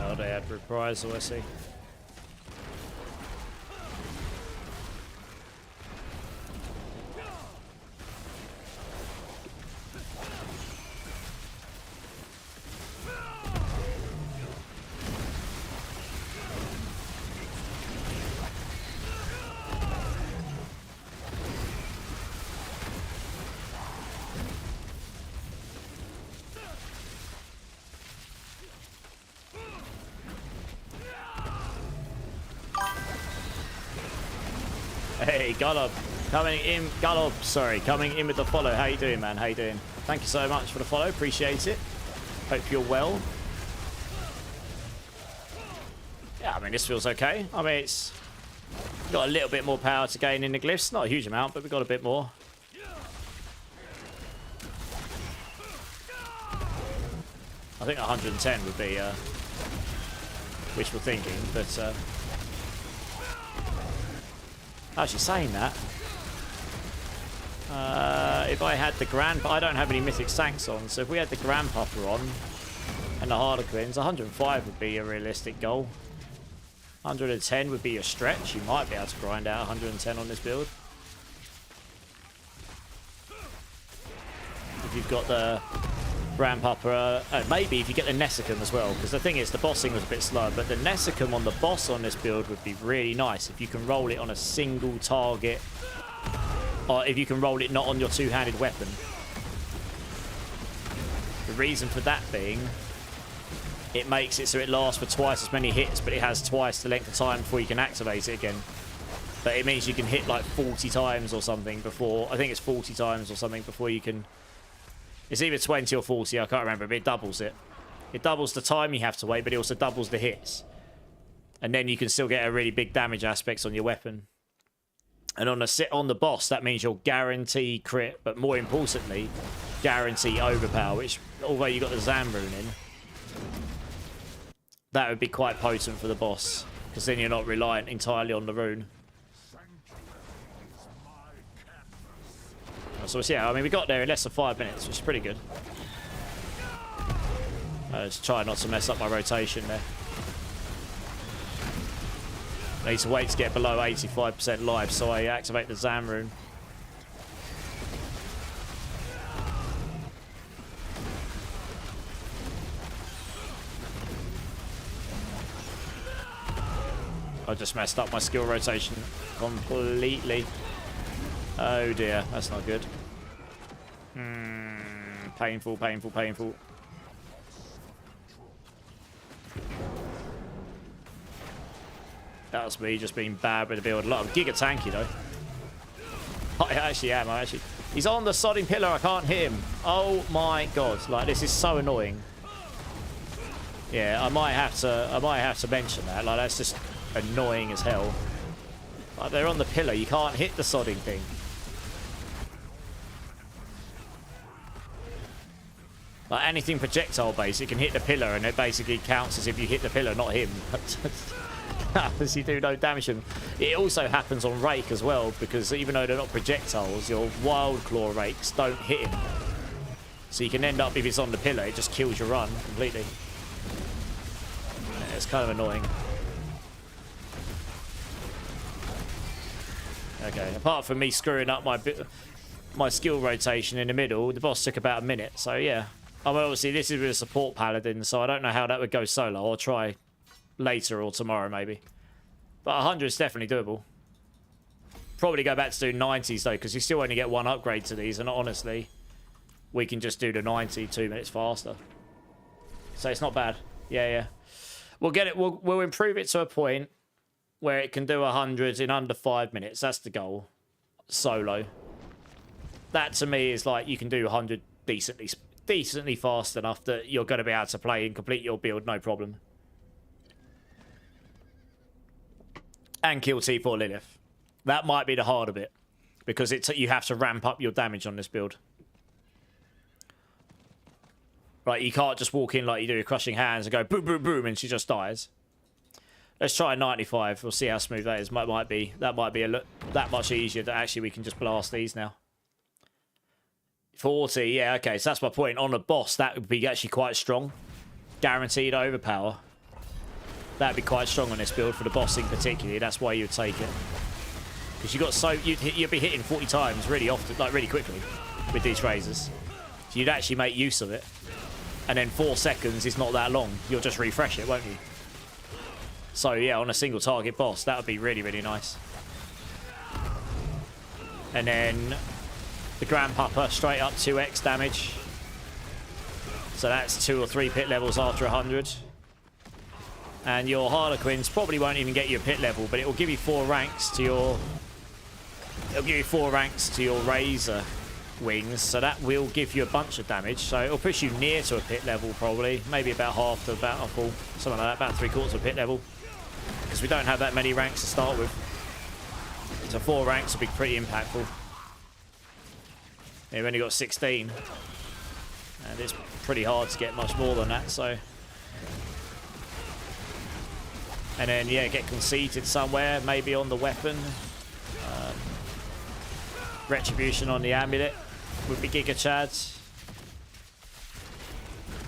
Oh, they had reprisal, I see. Hey, Golob, coming in with the follow. How you doing, man? How you doing? Thank you so much for the follow. Appreciate it. Hope you're well. Yeah, I mean, this feels okay. I mean, it's got a little bit more power to gain in the glyphs. Not a huge amount, but we've got a bit more. I think 110 would be wishful thinking, but actually saying that, if I had the I don't have any mythic sanks on, so if we had the Grandpapa on and the Harlequins, 105 would be a realistic goal. 110 would be a stretch. You might be able to grind out 110 on this build. If you've got the Grandpapa, maybe if you get the Nessicum as well, because the thing is the bossing was a bit slow, but the Nessicum on the boss on this build would be really nice if you can roll it on a single target, or if you can roll it not on your two-handed weapon. The reason for that being, it makes it so it lasts for twice as many hits, but it has twice the length of time before you can activate it again. But it means you can hit like 40 times or something before, I think it's 40 times or something before you can. It's either 20 or 40, I can't remember, but it doubles it. It doubles the time you have to wait, but it also doubles the hits. And then you can still get a really big damage aspect on your weapon. And on the boss, that means you'll guarantee crit, but more importantly, guarantee overpower, which, although you got the Zam rune in, that would be quite potent for the boss, because then you're not reliant entirely on the rune. So yeah, I mean, we got there in less than 5 minutes, which is pretty good. Just try not to mess up my rotation there. I need to wait to get below 85% life, so I activate the Zam rune. I just messed up my skill rotation completely. Oh dear, that's not good. Painful, painful, painful. That was me just being bad with the build. A lot of giga tanky though. I actually am. He's on the sodding pillar. I can't hit him. Oh my god! Like, this is so annoying. Yeah, I might have to mention that. Like, that's just annoying as hell. Like, they're on the pillar. You can't hit the sodding thing. Like, anything projectile based, it can hit the pillar, and it basically counts as if you hit the pillar, not him. as you do no damage to them. It also happens on Rake as well, because even though they're not projectiles, your Wild Claw Rakes don't hit him. So you can end up, if it's on the pillar, it just kills your run completely. Yeah, it's kind of annoying. Okay, apart from me screwing up my skill rotation in the middle, the boss took about a minute, so yeah. I mean, obviously this is with a support paladin, so I don't know how that would go solo. I'll try later or tomorrow maybe. But 100 is definitely doable. Probably go back to do 90s though, because you still only get one upgrade to these, and honestly, we can just do the 90 2 minutes faster. So it's not bad. Yeah, yeah. We'll get it. We'll improve it to a point where it can do 100 in under 5 minutes. That's the goal. Solo. That to me is like you can do 100 decently fast enough that you're going to be able to play and complete your build, no problem. And kill T4 Lilith. That might be the harder bit, because you have to ramp up your damage on this build. Right, you can't just walk in like you do with Crushing Hands and go boom, boom, boom, and she just dies. Let's try 95. We'll see how smooth that is. That might be that much easier that actually we can just blast these now. 40, yeah, okay, so that's my point. On a boss, that would be actually quite strong. Guaranteed overpower. That'd be quite strong on this build for the boss in particular. That's why you would take it. Because you'd be hitting 40 times really often, like really quickly with these razors. So you'd actually make use of it. And then 4 seconds is not that long. You'll just refresh it, won't you? So yeah, on a single target boss, that would be really, really nice. And then the Grandpapa straight up 2x damage. So that's 2 or 3 pit levels after 100. And your Harlequins probably won't even get you a pit level, but it will give you 4 ranks to your... It'll give you 4 ranks to your Razor Wings, so that will give you a bunch of damage. So it'll push you near to a pit level probably, maybe about half to about a full, something like that, about 3/4 of a pit level. Because we don't have that many ranks to start with. So 4 ranks will be pretty impactful. Yeah, we've only got 16. And it's pretty hard to get much more than that, so... And then, yeah, get conceited somewhere, maybe on the weapon. Retribution on the amulet would be Giga Chads.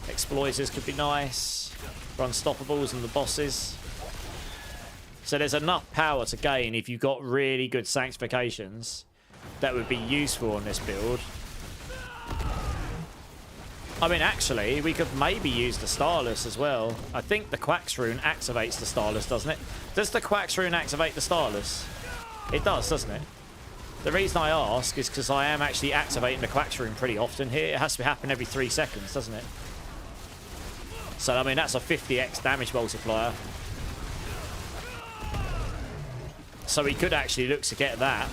Exploiters could be nice. For Unstoppables and the bosses. So there's enough power to gain if you've got really good sanctifications that would be useful on this build. I mean, actually, we could maybe use the Starless as well. I think the Quax Rune activates the Starless, doesn't it? Does the Quax Rune activate the Starless? It does, doesn't it? The reason I ask is because I am actually activating the Quax Rune pretty often here. It has to happen every 3 seconds, doesn't it? So, I mean, that's a 50x damage multiplier. So we could actually look to get that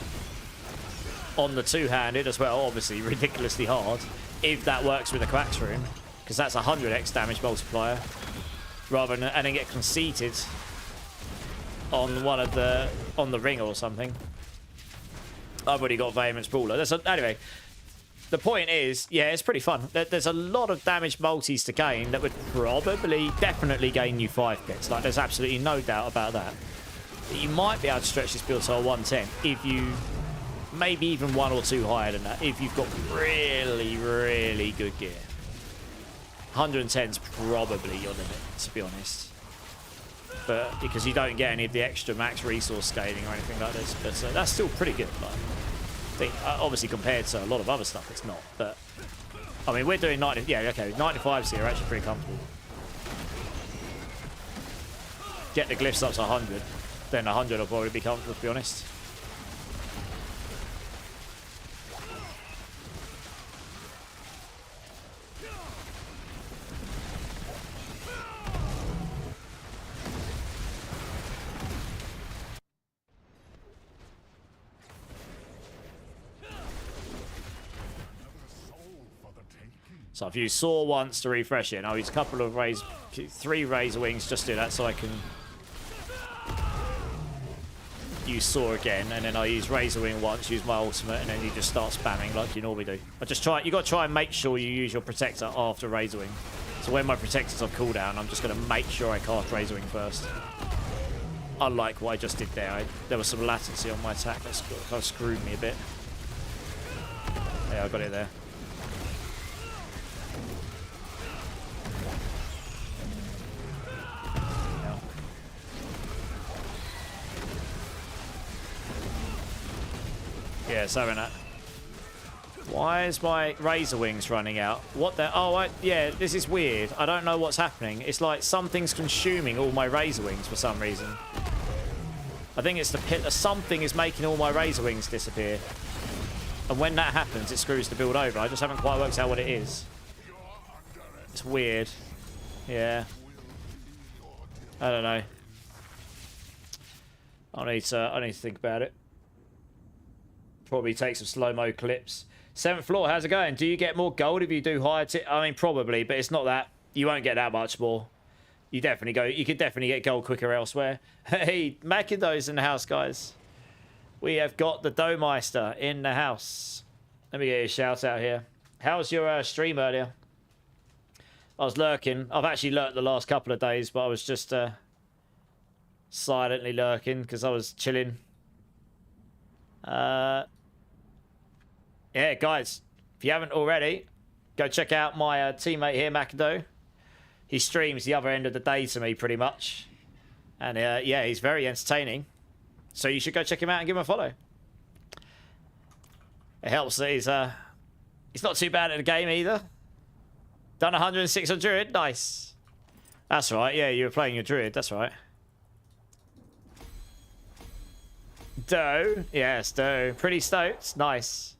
on the two-handed as well. Obviously, ridiculously hard. If that works with the Quax Rune, because that's a 100x damage multiplier, rather than and then get conceited on one of the ring or something. I've already got Vehement's Brawler. Anyway, the point is, yeah, it's pretty fun. There's a lot of damage multis to gain that would probably, definitely gain you 5 pits. Like, there's absolutely no doubt about that. But you might be able to stretch this build to a 110 if you. Maybe even 1 or 2 higher than that if you've got really, really good gear. 110's probably your limit, to be honest. But because you don't get any of the extra max resource scaling or anything like this. But that's still pretty good. Like, I think, obviously compared to a lot of other stuff, it's not. But I mean, we're doing 90. Yeah, okay, 95s here are actually pretty comfortable. Get the glyphs up to 100, then 100 will probably be comfortable, to be honest. So I've used Saw once to refresh it, and I'll use a couple of 3 Razor Wings, just do that so I can use Saw again, and then I use Razor Wing once, use my ultimate, and then you just start spamming like you normally do. You got to try and make sure you use your Protector after Razor Wing. So when my Protector's on cooldown, I'm just going to make sure I cast Razor Wing first. unlike what I just did there. There was some latency on my attack that kind of screwed me a bit. Yeah, I got it there. Yeah, so in that. Why is my Razor Wings running out? What the? Oh, yeah, this is weird. I don't know what's happening. It's like something's consuming all my Razor Wings for some reason. I think it's the pit. Something is making all my Razor Wings disappear. And when that happens, it screws the build over. I just haven't quite worked out what it is. It's weird. Yeah. I don't know. I need to think about it. Probably take some slow-mo clips. 7th floor, how's it going? Do you get more gold if you do higher I mean, probably, but it's not that. You won't get that much more. You could definitely get gold quicker elsewhere. Hey, Macindo's in the house, guys. We have got the Doughmeister in the house. Let me get a shout out here. How was your stream earlier? I was lurking. I've actually lurked the last couple of days, but I was just silently lurking because I was chilling. Yeah, guys, if you haven't already, go check out my teammate here, Macindo. He streams the other end of the day to me, pretty much. And yeah, he's very entertaining. So you should go check him out and give him a follow. It helps that he's not too bad at the game either. Done 106 on Druid, nice. That's right, yeah, you were playing your Druid, that's right. Doe, yes, Doe. Pretty stoked, nice.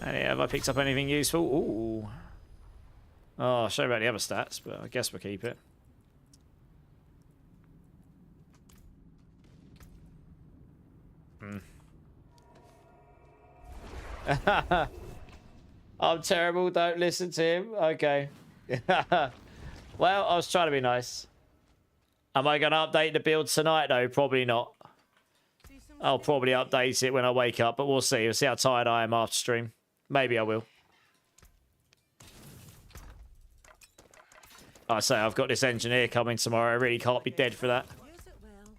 And have I picked up anything useful? Ooh. Oh, I'll show you about the other stats, but I guess we'll keep it. I'm terrible, don't listen to him. Okay. Well, I was trying to be nice. Am I going to update the build tonight, though? Probably not. I'll probably update it when I wake up, but we'll see. We'll see how tired I am after stream. Maybe I will. I say, I've got this engineer coming tomorrow. I really can't be dead for that. Use it well.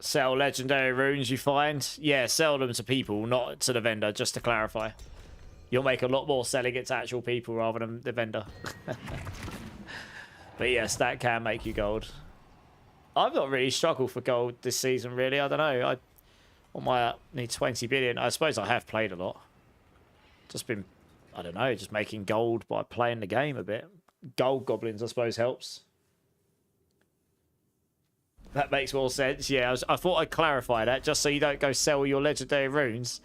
Sell legendary runes you find? Yeah, sell them to people, not to the vendor, just to clarify. You'll make a lot more selling it to actual people rather than the vendor. But yes, that can make you gold. I've not really struggled for gold this season, really. I don't know. I need 20 billion. I suppose I have played a lot. Just been, I don't know, just making gold by playing the game a bit. Gold goblins, I suppose, helps. That makes more sense. Yeah, I thought I'd clarify that just so you don't go sell your legendary runes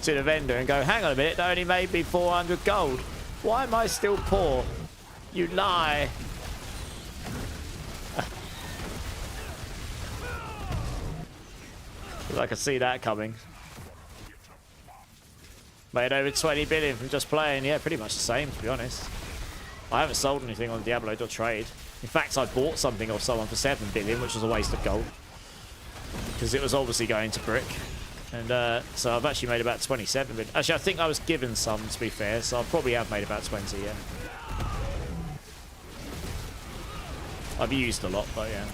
to the vendor and go, hang on a minute, they only made me 400 gold. Why am I still poor? You lie. I can see that coming. Made over 20 billion from just playing. Yeah, pretty much the same, to be honest. I haven't sold anything on Diablo.trade. In fact, I bought something off someone for 7 billion, which was a waste of gold. Because it was obviously going to brick. And so I've actually made about 27 billion. Actually, I think I was given some, to be fair, so I probably have made about 20, yeah. I've used a lot, but yeah.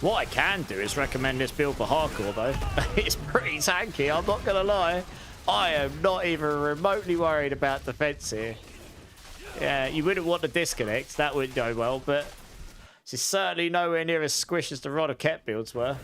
What I can do is recommend this build for hardcore, though. It's pretty tanky, I'm not going to lie. I am not even remotely worried about defense here. Yeah, you wouldn't want to disconnect. That wouldn't go well, but this is certainly nowhere near as squish as the Rod of Ket builds were.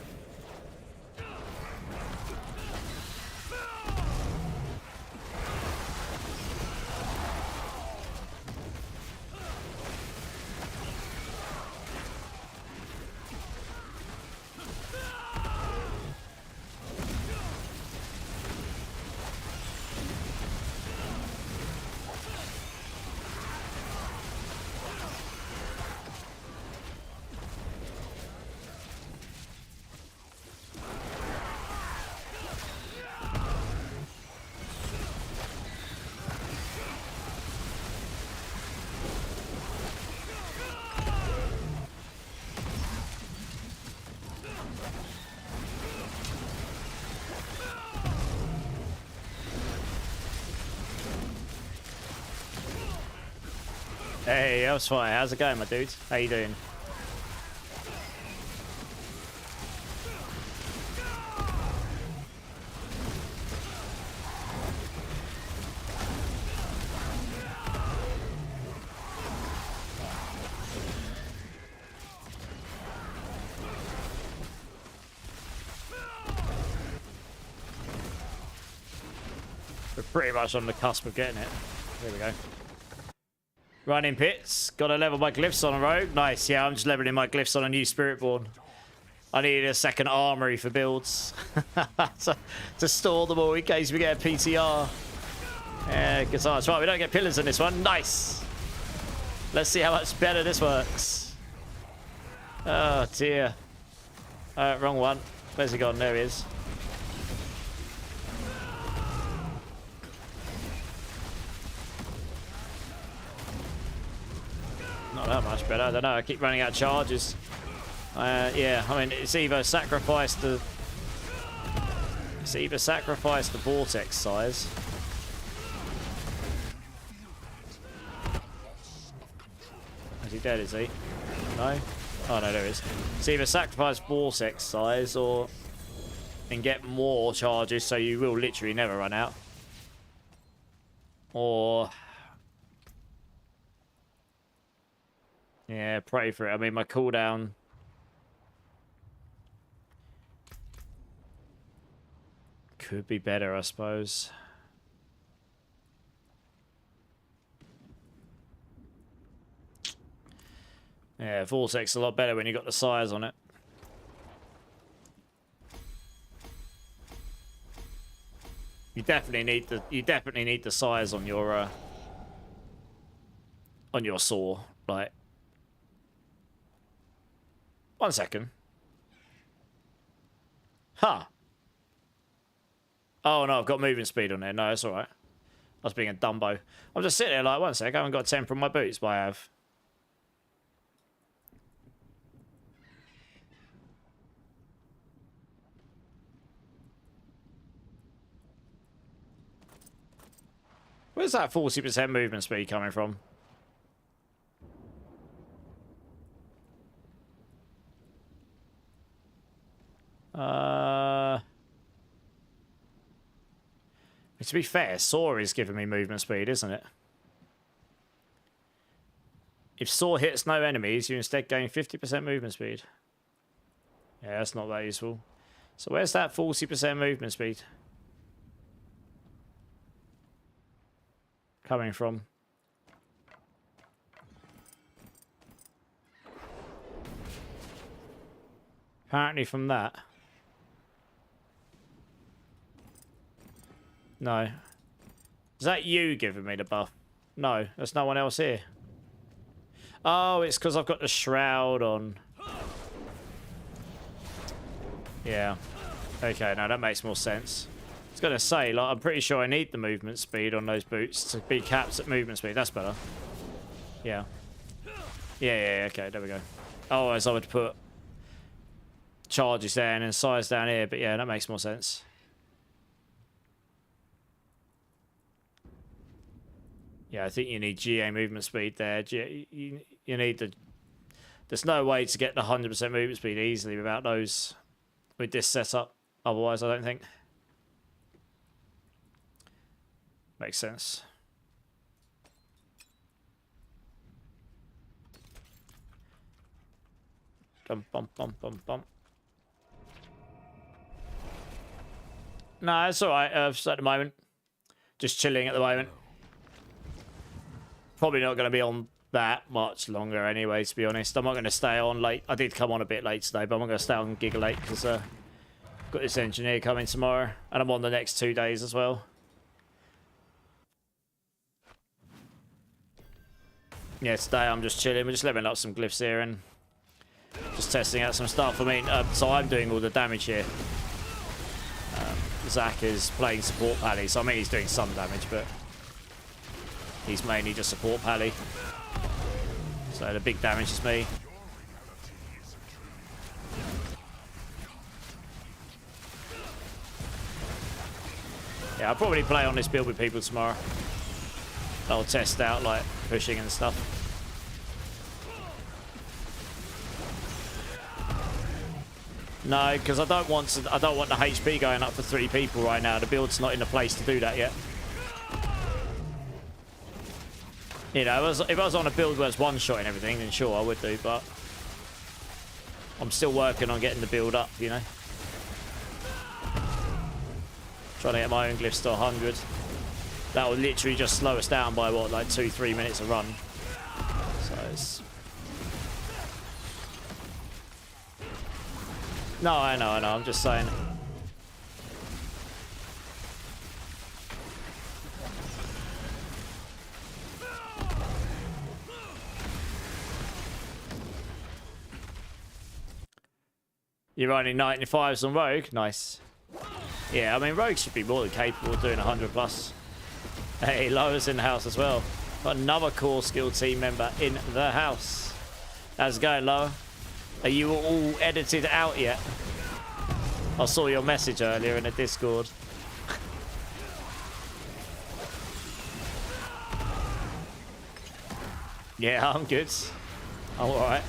Hey, I was fine. How's it going, my dude? How you doing? We're pretty much on the cusp of getting it. Here we go. Running pits. Got to level my glyphs on a rogue. Nice. Yeah, I'm just leveling my glyphs on a new Spiritborn. I needed a second armory for builds. to store them all in case we get a PTR. Yeah, good times. Right, we don't get pillars in this one. Nice. Let's see how much better this works. Oh, dear. Wrong one. Where's he gone? There he is. Not that much better. I don't know. I keep running out of charges. Yeah, I mean, it's either sacrifice the vortex size. Is he dead? Is he? No. Oh no, there he is. It's either sacrifice vortex size and get more charges, so you will literally never run out, or yeah, pray for it. I mean, my cooldown could be better, I suppose. Yeah, Vortex is a lot better when you got the size on it. You definitely need the size on your saw. Like, 1 second. Huh. Oh no, I've got movement speed on there. No, that's alright. I was being a dumbo. I'm just sitting there like, 1 sec, I haven't got temper on my boots, but I have. Where's that 40% movement speed coming from? To be fair, Saw is giving me movement speed, isn't it? If Saw hits no enemies, you instead gain 50% movement speed. Yeah, that's not that useful. So where's that 40% movement speed coming from? Apparently from that. No. Is that you giving me the buff? No, there's no one else here. Oh, it's because I've got the shroud on. Yeah. Okay, no, that makes more sense. I was going to say, like, I'm pretty sure I need the movement speed on those boots to be capped at movement speed. That's better. Yeah. Yeah, okay, there we go. Otherwise, I would put charges there and then size down here, but yeah, that makes more sense. Yeah, I think you need GA movement speed there. You need the... There's no way to get the 100% movement speed easily without those... With this setup. Otherwise, I don't think. Makes sense. Dum, bum, bum, bum, bum. No, it's alright. Just at the moment. Just chilling at the moment. Probably not going to be on that much longer anyway, to be honest. I'm not going to stay on late. I did come on a bit late today, but I'm not going to stay on giga late because I've got this engineer coming tomorrow. And I'm on the next 2 days as well. Yeah, today I'm just chilling. We're just leveling up some glyphs here and just testing out some stuff. I mean, so I'm doing all the damage here. Zach is playing support pally, so I mean he's doing some damage, but he's mainly just support pally. So the big damage is me. Yeah, I'll probably play on this build with people tomorrow. I'll test out like pushing and stuff. No, because I don't want the HP going up for 3 people right now. The build's not in a place to do that yet. You know, if I was on a build where it's one shot and everything, then sure I would do, but I'm still working on getting the build up, you know. Trying to get my own glyphs to 100. That will literally just slow us down by what, like 2-3 minutes a run. So it's... No, I know, I'm just saying. You're running 95s on Rogue? Nice. Yeah, I mean, Rogue should be more than capable of doing 100 plus. Hey, Loa's in the house as well. Got another core skill team member in the house. How's it going, Loa? Are you all edited out yet? I saw your message earlier in the Discord. Yeah, I'm good. I'm alright.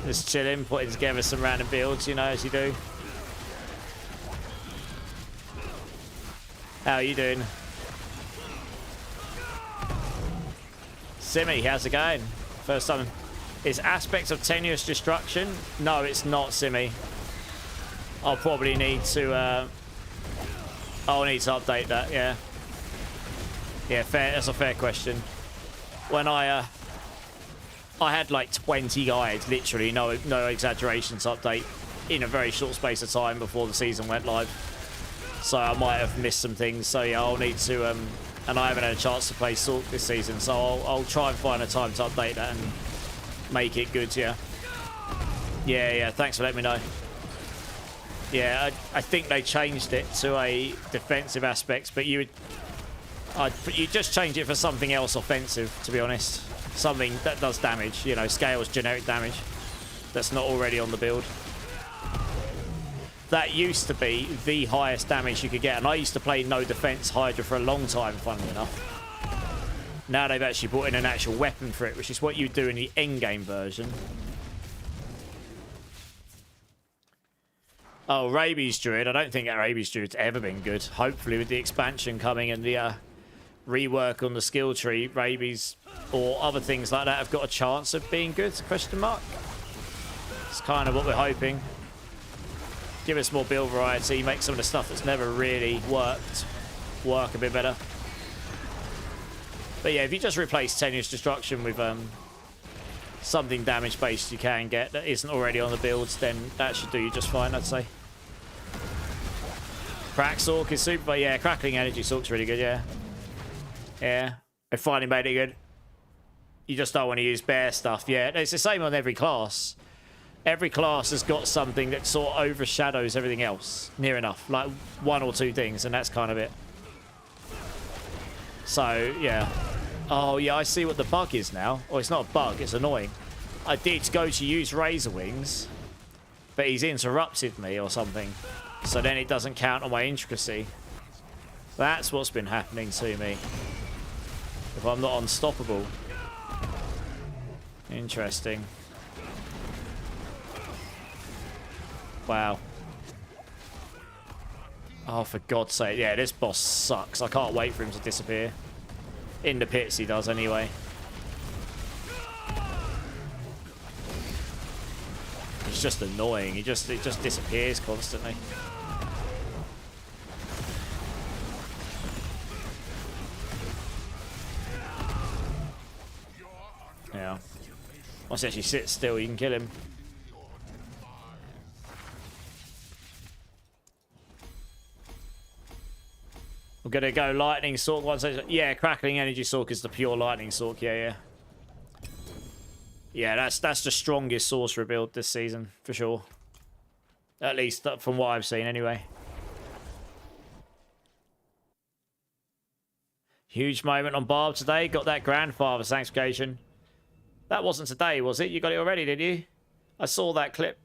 Just chilling, putting together some random builds, you know, as you do. How are you doing? Simi, how's it going? First time. Is aspects of tenuous destruction? No, it's not, Simi. I'll probably need to I'll need to update that, yeah. Yeah, fair, that's a fair question. When I had like 20 guides, literally, no exaggerations, update in a very short space of time before the season went live. So I might have missed some things. So yeah, I'll need to, and I haven't had a chance to play Sork this season, so I'll try and find a time to update that and make it good, yeah. Yeah, thanks for letting me know. Yeah, I think they changed it to a defensive aspect, but you just change it for something else offensive, to be honest. Something that does damage, you know, scales generic damage that's not already on the build. That used to be the highest damage you could get, and I used to play no defense Hydra for a long time, funnily enough. Now they've actually brought in an actual weapon for it, which is what you do in the endgame version. Oh, Rabies Druid. I don't think that Rabies Druid's ever been good. Hopefully with the expansion coming and the rework on the skill tree, Rabies or other things like that have got a chance of being good, question mark. It's kind of what we're hoping. Give us more build variety, make some of the stuff that's never really worked work a bit better. But yeah, if you just replace Tenuous Destruction with something damage based you can get that isn't already on the builds, then that should do you just fine, I'd say. Crack Sork is super, but yeah, Crackling Energy Sork's really good, yeah. Yeah, they finally made it good. You just don't want to use bear stuff, yeah. It's the same on every class. Every class has got something that sort of overshadows everything else, near enough. Like 1 or 2 things, and that's kind of it. So, yeah. Oh, yeah, I see what the bug is now. Oh, it's not a bug, it's annoying. I did go to use Razor Wings, but he's interrupted me or something. So then it doesn't count on my intricacy. That's what's been happening to me. If I'm not unstoppable. Interesting. Wow. Oh, for God's sake. Yeah, this boss sucks. I can't wait for him to disappear. In the pits he does anyway. It's just annoying. It just disappears constantly. Yeah. Once he actually sits still, you can kill him. We're gonna go Lightning Sork once. Yeah, Crackling Energy Sork is the pure Lightning Sork. Yeah. Yeah, that's the strongest sorcerer build this season for sure. At least from what I've seen, anyway. Huge moment on Barb today. Got that grandfather sanctification. That wasn't today, was it? You got it already, did you? I saw that clip.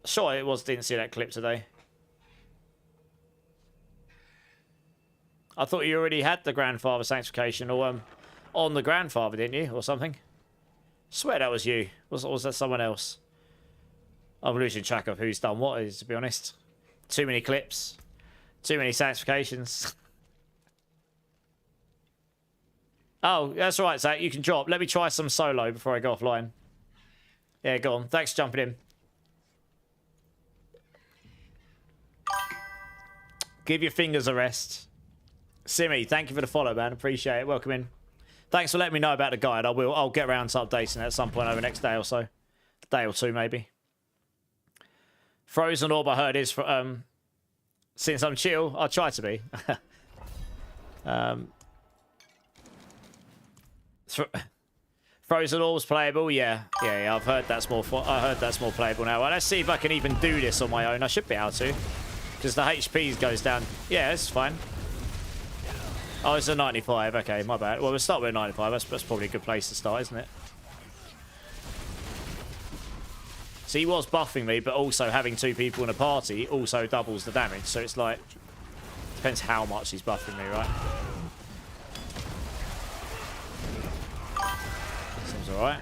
Sure, it was. Didn't see that clip today. I thought you already had the grandfather sanctification, or on the grandfather, didn't you, or something? I swear that was you. Was that someone else? I'm losing track of who's done what is, to be honest. Too many clips. Too many sanctifications. Oh, that's right, Zach. You can drop. Let me try some solo before I go offline. Yeah, go on. Thanks for jumping in. Give your fingers a rest. Simi, thank you for the follow, man. Appreciate it. Welcome in. Thanks for letting me know about the guide. I'll get around to updating it at some point over the next day or so. Day or two, maybe. Frozen Orb, I heard, is for, since I'm chill, I'll try to be. Frozen Orb's playable, yeah. I've heard that's more. I heard that's more playable now. Well, let's see if I can even do this on my own. I should be able to, because the HP goes down. Yeah, it's fine. Oh, it's a 95. Okay, my bad. Well, we'll start with a 95. That's probably a good place to start, isn't it? So he was buffing me, but also having two people in a party also doubles the damage. So it's like, depends how much he's buffing me, right? Seems alright.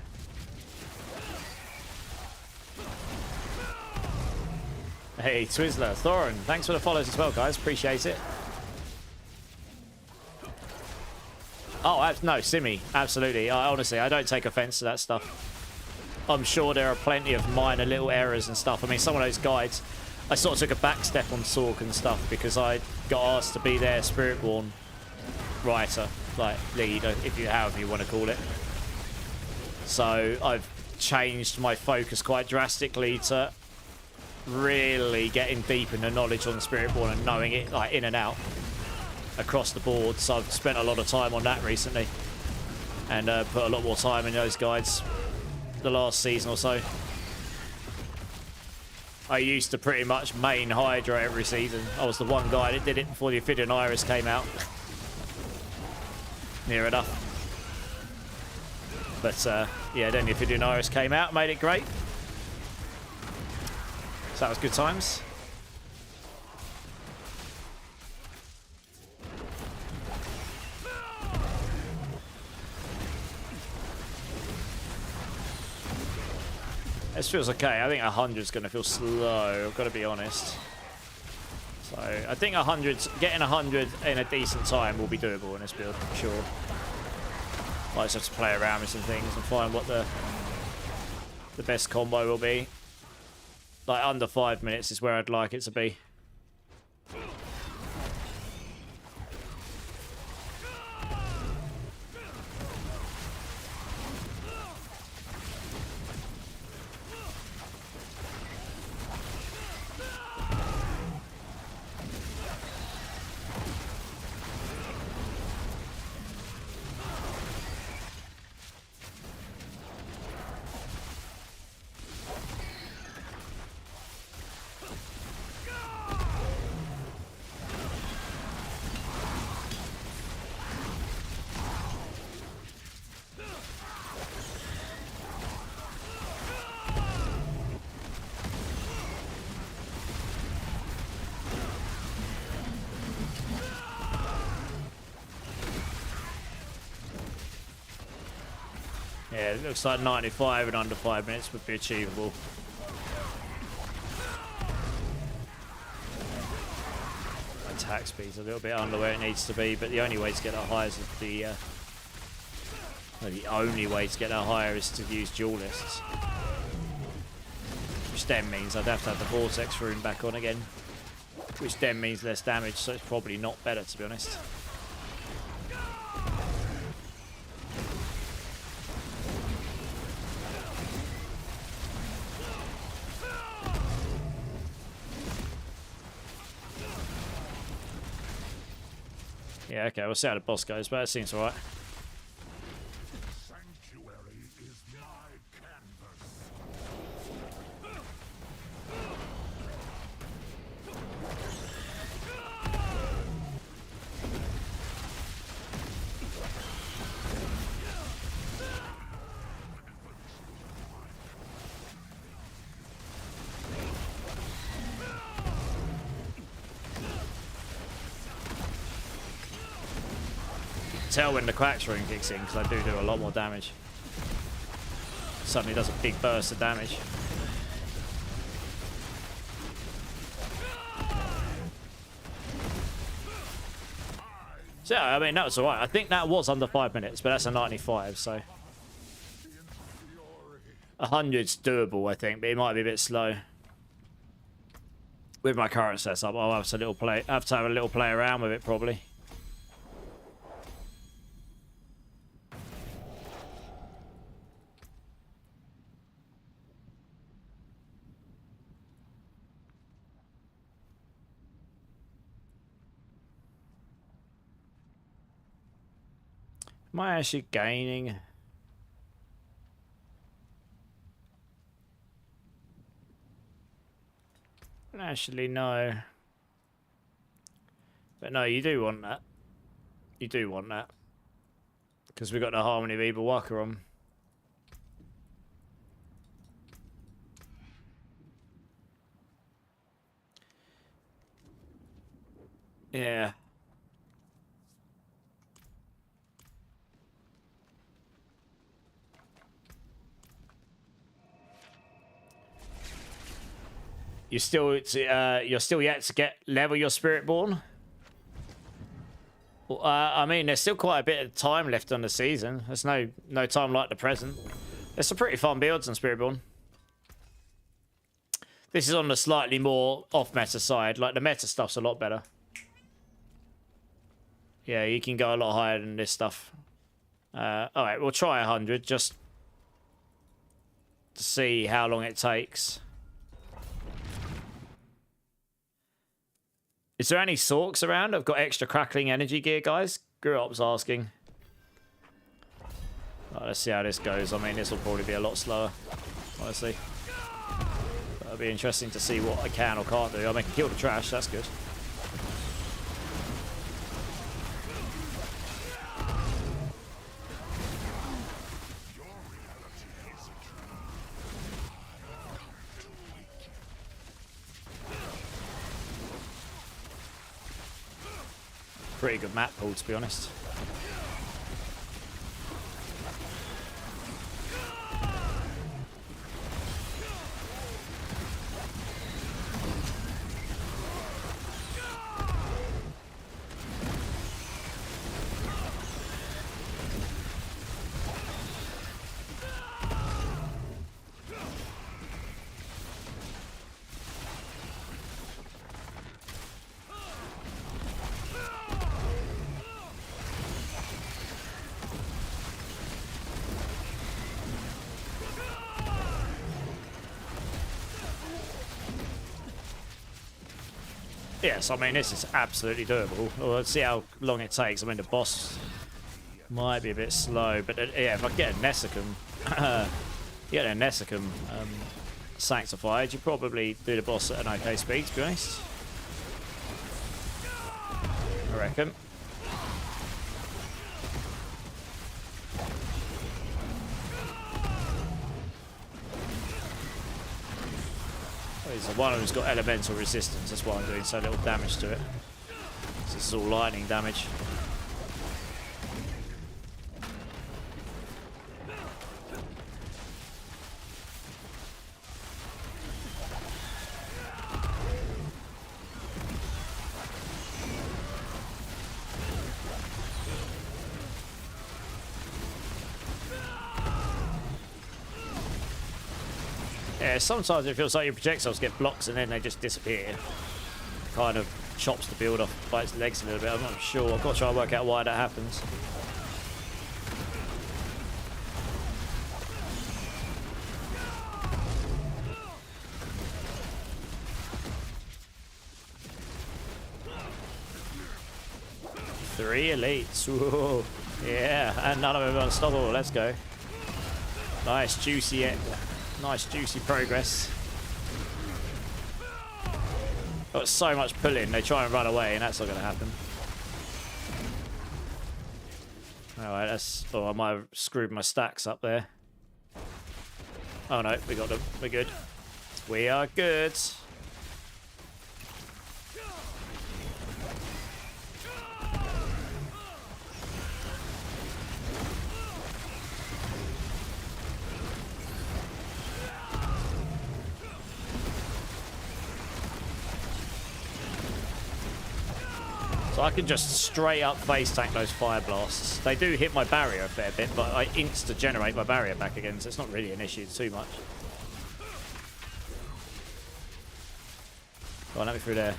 Hey, Twizzler, Thorin, thanks for the follows as well, guys. Appreciate it. Oh, no, Simi, absolutely. Honestly, I don't take offense to that stuff. I'm sure there are plenty of minor little errors and stuff. I mean, some of those guides, I sort of took a back step on Sork and stuff because I got asked to be their Spiritborn writer, like lead, if you however you want to call it. So I've changed my focus quite drastically to really getting deep in the knowledge on Spiritborn and knowing it like in and out across the board. So I've spent a lot of time on that recently and put a lot more time in those guides the last season or so. I used to pretty much main Hydra every season. I was the one guy that did it before the Ophidian Iris came out. Near enough. But yeah, then the Ophidian Iris came out, made it great. So that was good times. This feels okay. I think 100 is going to feel slow. I've got to be honest. So I think getting 100 in a decent time will be doable in this build, for sure. I just have to play around with some things and find what the best combo will be. Like under 5 minutes is where I'd like it to be. Yeah, it looks like 95 in under 5 minutes would be achievable. Attack speed's a little bit under where it needs to be, but the only way to get that higher is the only way to get that higher is to use duelists. Which then means I'd have to have the Vortex rune back on again. Which then means less damage, so it's probably not better, to be honest. Yeah, okay, we'll see how the boss goes, but it seems alright. Sanctuary is my canvas. Tell when the Quack's rune kicks in because I do a lot more damage. Suddenly does a big burst of damage. So yeah, I mean that was alright. I think that was under 5 minutes, but that's a 95, so 100's doable, I think, but it might be a bit slow. With my current setup, I'll have to have a little play around with it probably. Am I actually gaining? I don't actually know. But no, you do want that. You do want that. Because we got the Harmony of Evil Walker on. Yeah. You're still yet to get level your Spiritborn. I mean, there's still quite a bit of time left on the season. There's no time like the present. There's some pretty fun builds on Spiritborn. This is on the slightly more off-meta side. Like, the meta stuff's a lot better. Yeah, you can go a lot higher than this stuff. Alright, we'll try 100 just to see how long it takes. Is there any Sorks around? I've got extra crackling energy gear, guys. Gruop's asking. Right, let's see how this goes. I mean, this will probably be a lot slower, honestly. But it'll be interesting to see what I can or can't do. I mean, I can kill the trash. That's good. Pretty good map pool, to be honest. Yes, I mean, this is absolutely doable. Well, let's see how long it takes. I mean, the boss might be a bit slow, but yeah, if I get a Nessicum, sanctified, you probably do the boss at an okay speed, to be honest. I reckon. The one who's got elemental resistance, that's why I'm doing so little damage to it. So this is all lightning damage. Yeah, sometimes it feels like your projectiles get blocks and then they just disappear. Kind of chops the build off by its legs a little bit. I'm not sure. I've got to try and work out why that happens. Three elites. Whoa. Yeah, and none of them are unstoppable. Let's go. Nice, juicy. Nice juicy progress. Got so much pulling, they try and run away, and that's not going to happen. Alright, that's... Oh, I might have screwed my stacks up there. Oh no, we got them. We're good. We are good. So I can just straight up face tank those fire blasts. They do hit my barrier a fair bit, but I insta-generate my barrier back again, so it's not really an issue too much. Go on, let me through there.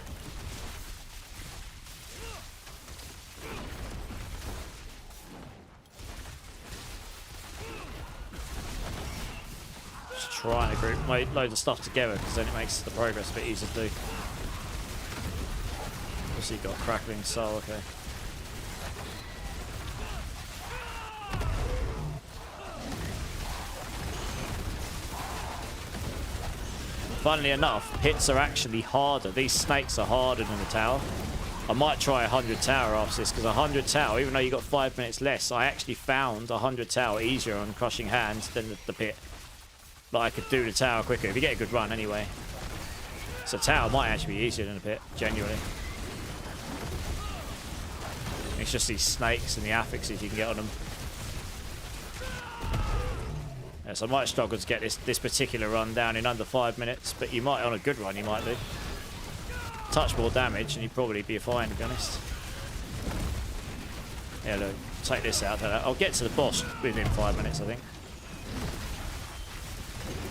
Just trying to group loads of stuff together, because then it makes the progress a bit easier to do. Obviously got crackling soul, okay. Funnily enough, hits are actually harder. These snakes are harder than the tower. I might try 100 tower after this, because 100 tower, even though you got 5 minutes less, I actually found 100 tower easier on crushing hands than the pit. But I could do the tower quicker, if you get a good run anyway. So tower might actually be easier than the pit, genuinely. It's just these snakes and the affixes you can get on them. Yes, I might struggle to get this particular run down in under 5 minutes, but you might, on a good run, you might do. Touch more damage and you'd probably be fine, to be honest. Yeah, look, take this out. I'll get to the boss within 5 minutes, I think.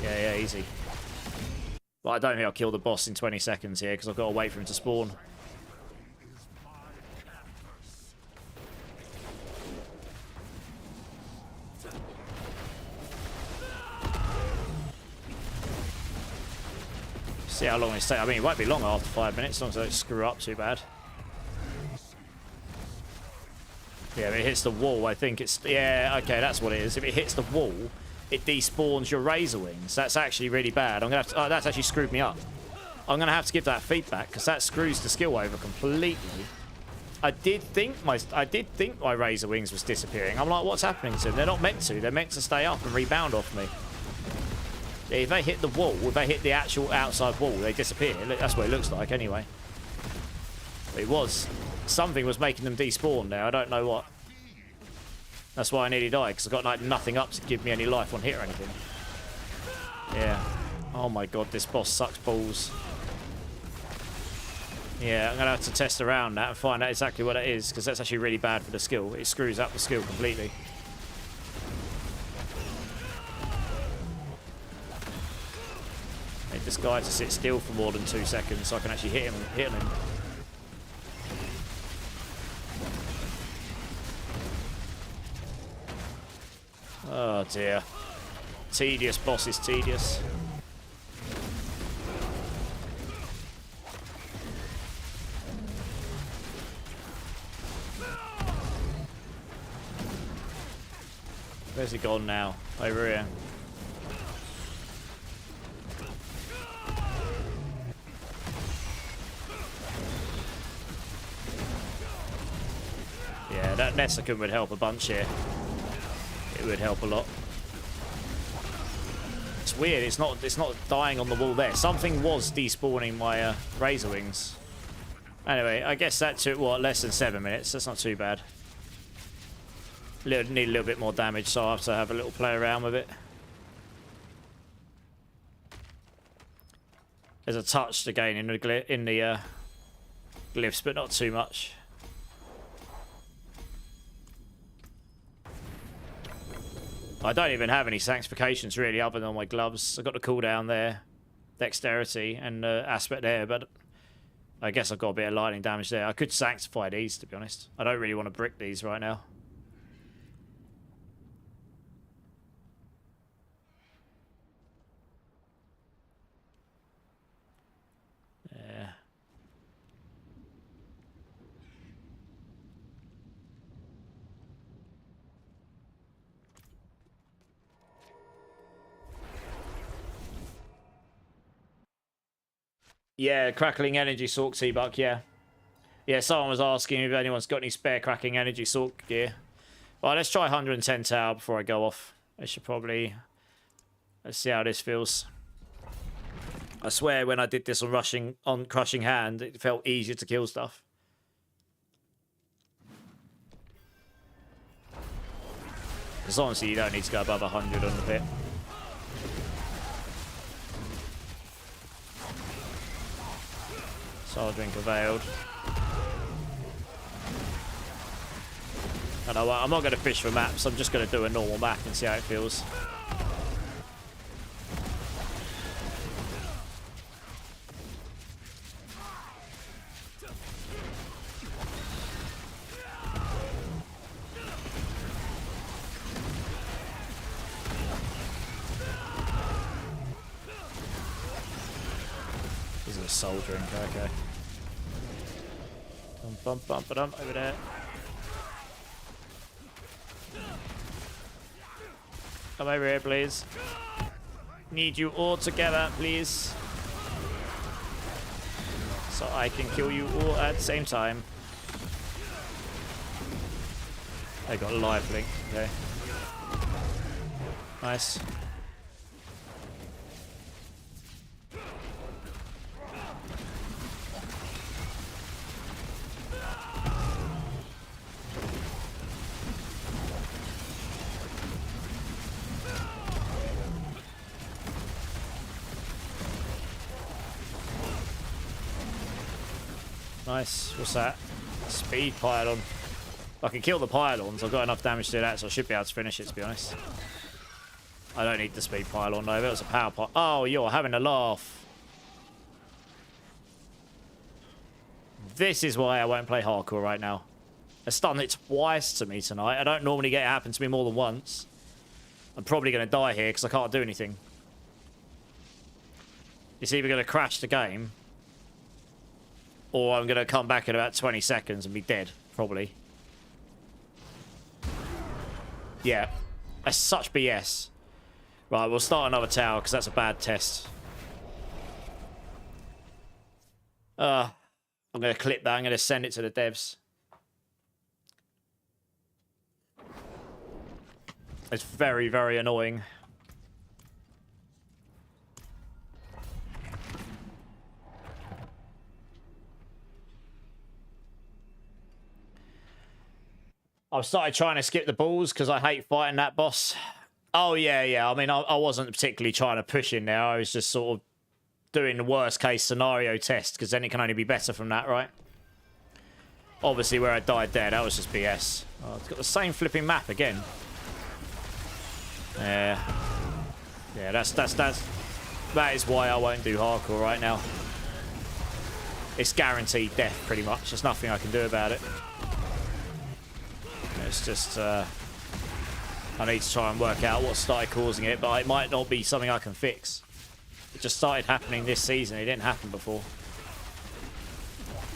Yeah, easy. But I don't think I'll kill the boss in 20 seconds here, because I've got to wait for him to spawn. See how long it takes. I mean, it won't be long after 5 minutes, as long as I don't screw up too bad. Yeah, if it hits the wall, I think it's... Yeah, okay, that's what it is. If it hits the wall, it despawns your Razor Wings. That's actually really bad. I'm gonna have to... Oh, that's actually screwed me up. I'm gonna have to give that feedback, because that screws the skill over completely. I did think my Razor Wings was disappearing. I'm like, what's happening to them? They're not meant to. They're meant to stay up and rebound off me. If they hit the wall, if they hit the actual outside wall, they disappear. That's what it looks like anyway. It was. Something was making them despawn now. I don't know what. That's why I nearly died, because I've got like nothing up to give me any life on hit or anything. Yeah. Oh my god, this boss sucks balls. Yeah, I'm going to have to test around that and find out exactly what it is, because that's actually really bad for the skill. It screws up the skill completely. Need this guy to sit still for more than 2 seconds so I can actually hit him. Oh dear. Tedious boss is tedious. Where's he gone now? Over here. Yeah, that Nessicum would help a bunch here. It would help a lot. It's weird, it's not dying on the wall there. Something was despawning my Razor Wings. Anyway, I guess that took, what, less than 7 minutes. That's not too bad. Need a little bit more damage, so I'll have to have a little play around with it. There's a touch to gain in the glyphs, but not too much. I don't even have any sanctifications really, other than my gloves. I've got the cooldown there, dexterity, and aspect there, but I guess I've got a bit of lightning damage there. I could sanctify these, to be honest. I don't really want to brick these right now. Yeah. Yeah, crackling energy sork T-Buck, yeah. Yeah, someone was asking if anyone's got any spare cracking energy sork gear. Well, let's try 110 tower before I go off. I should probably... Let's see how this feels. I swear when I did this on crushing hand, it felt easier to kill stuff. Because honestly, you don't need to go above 100 on the pit. Soul Drink availed. And I'm not going to fish for maps. I'm just going to do a normal map and see how it feels. This is a soul drink, okay. Bump, bump, bump, over there. Come over here, please. Need you all together, please. So I can kill you all at the same time. I got a live link, okay. Nice. Nice. What's that? Speed pylon. I can kill the pylons. I've got enough damage to do that, so I should be able to finish it, to be honest. I don't need the speed pylon, though. That was a power pylon. Oh, you're having a laugh. This is why I won't play hardcore right now. It's done it twice to me tonight. I don't normally get it happen to me more than once. I'm probably going to die here because I can't do anything. It's either going to crash the game, or I'm going to come back in about 20 seconds and be dead, probably. Yeah. That's such BS. Right, we'll start another tower, because that's a bad test. I'm going to clip that. I'm going to send it to the devs. It's very, very annoying. I've started trying to skip the balls because I hate fighting that boss. Oh, yeah. I mean, I wasn't particularly trying to push in there. I was just sort of doing the worst case scenario test because then it can only be better from that, right? Obviously, where I died there, that was just BS. Oh, it's got the same flipping map again. Yeah, that is why I won't do hardcore right now. It's guaranteed death, pretty much. There's nothing I can do about it. It's just, I need to try and work out what started causing it, but it might not be something I can fix. It just started happening this season. It didn't happen before.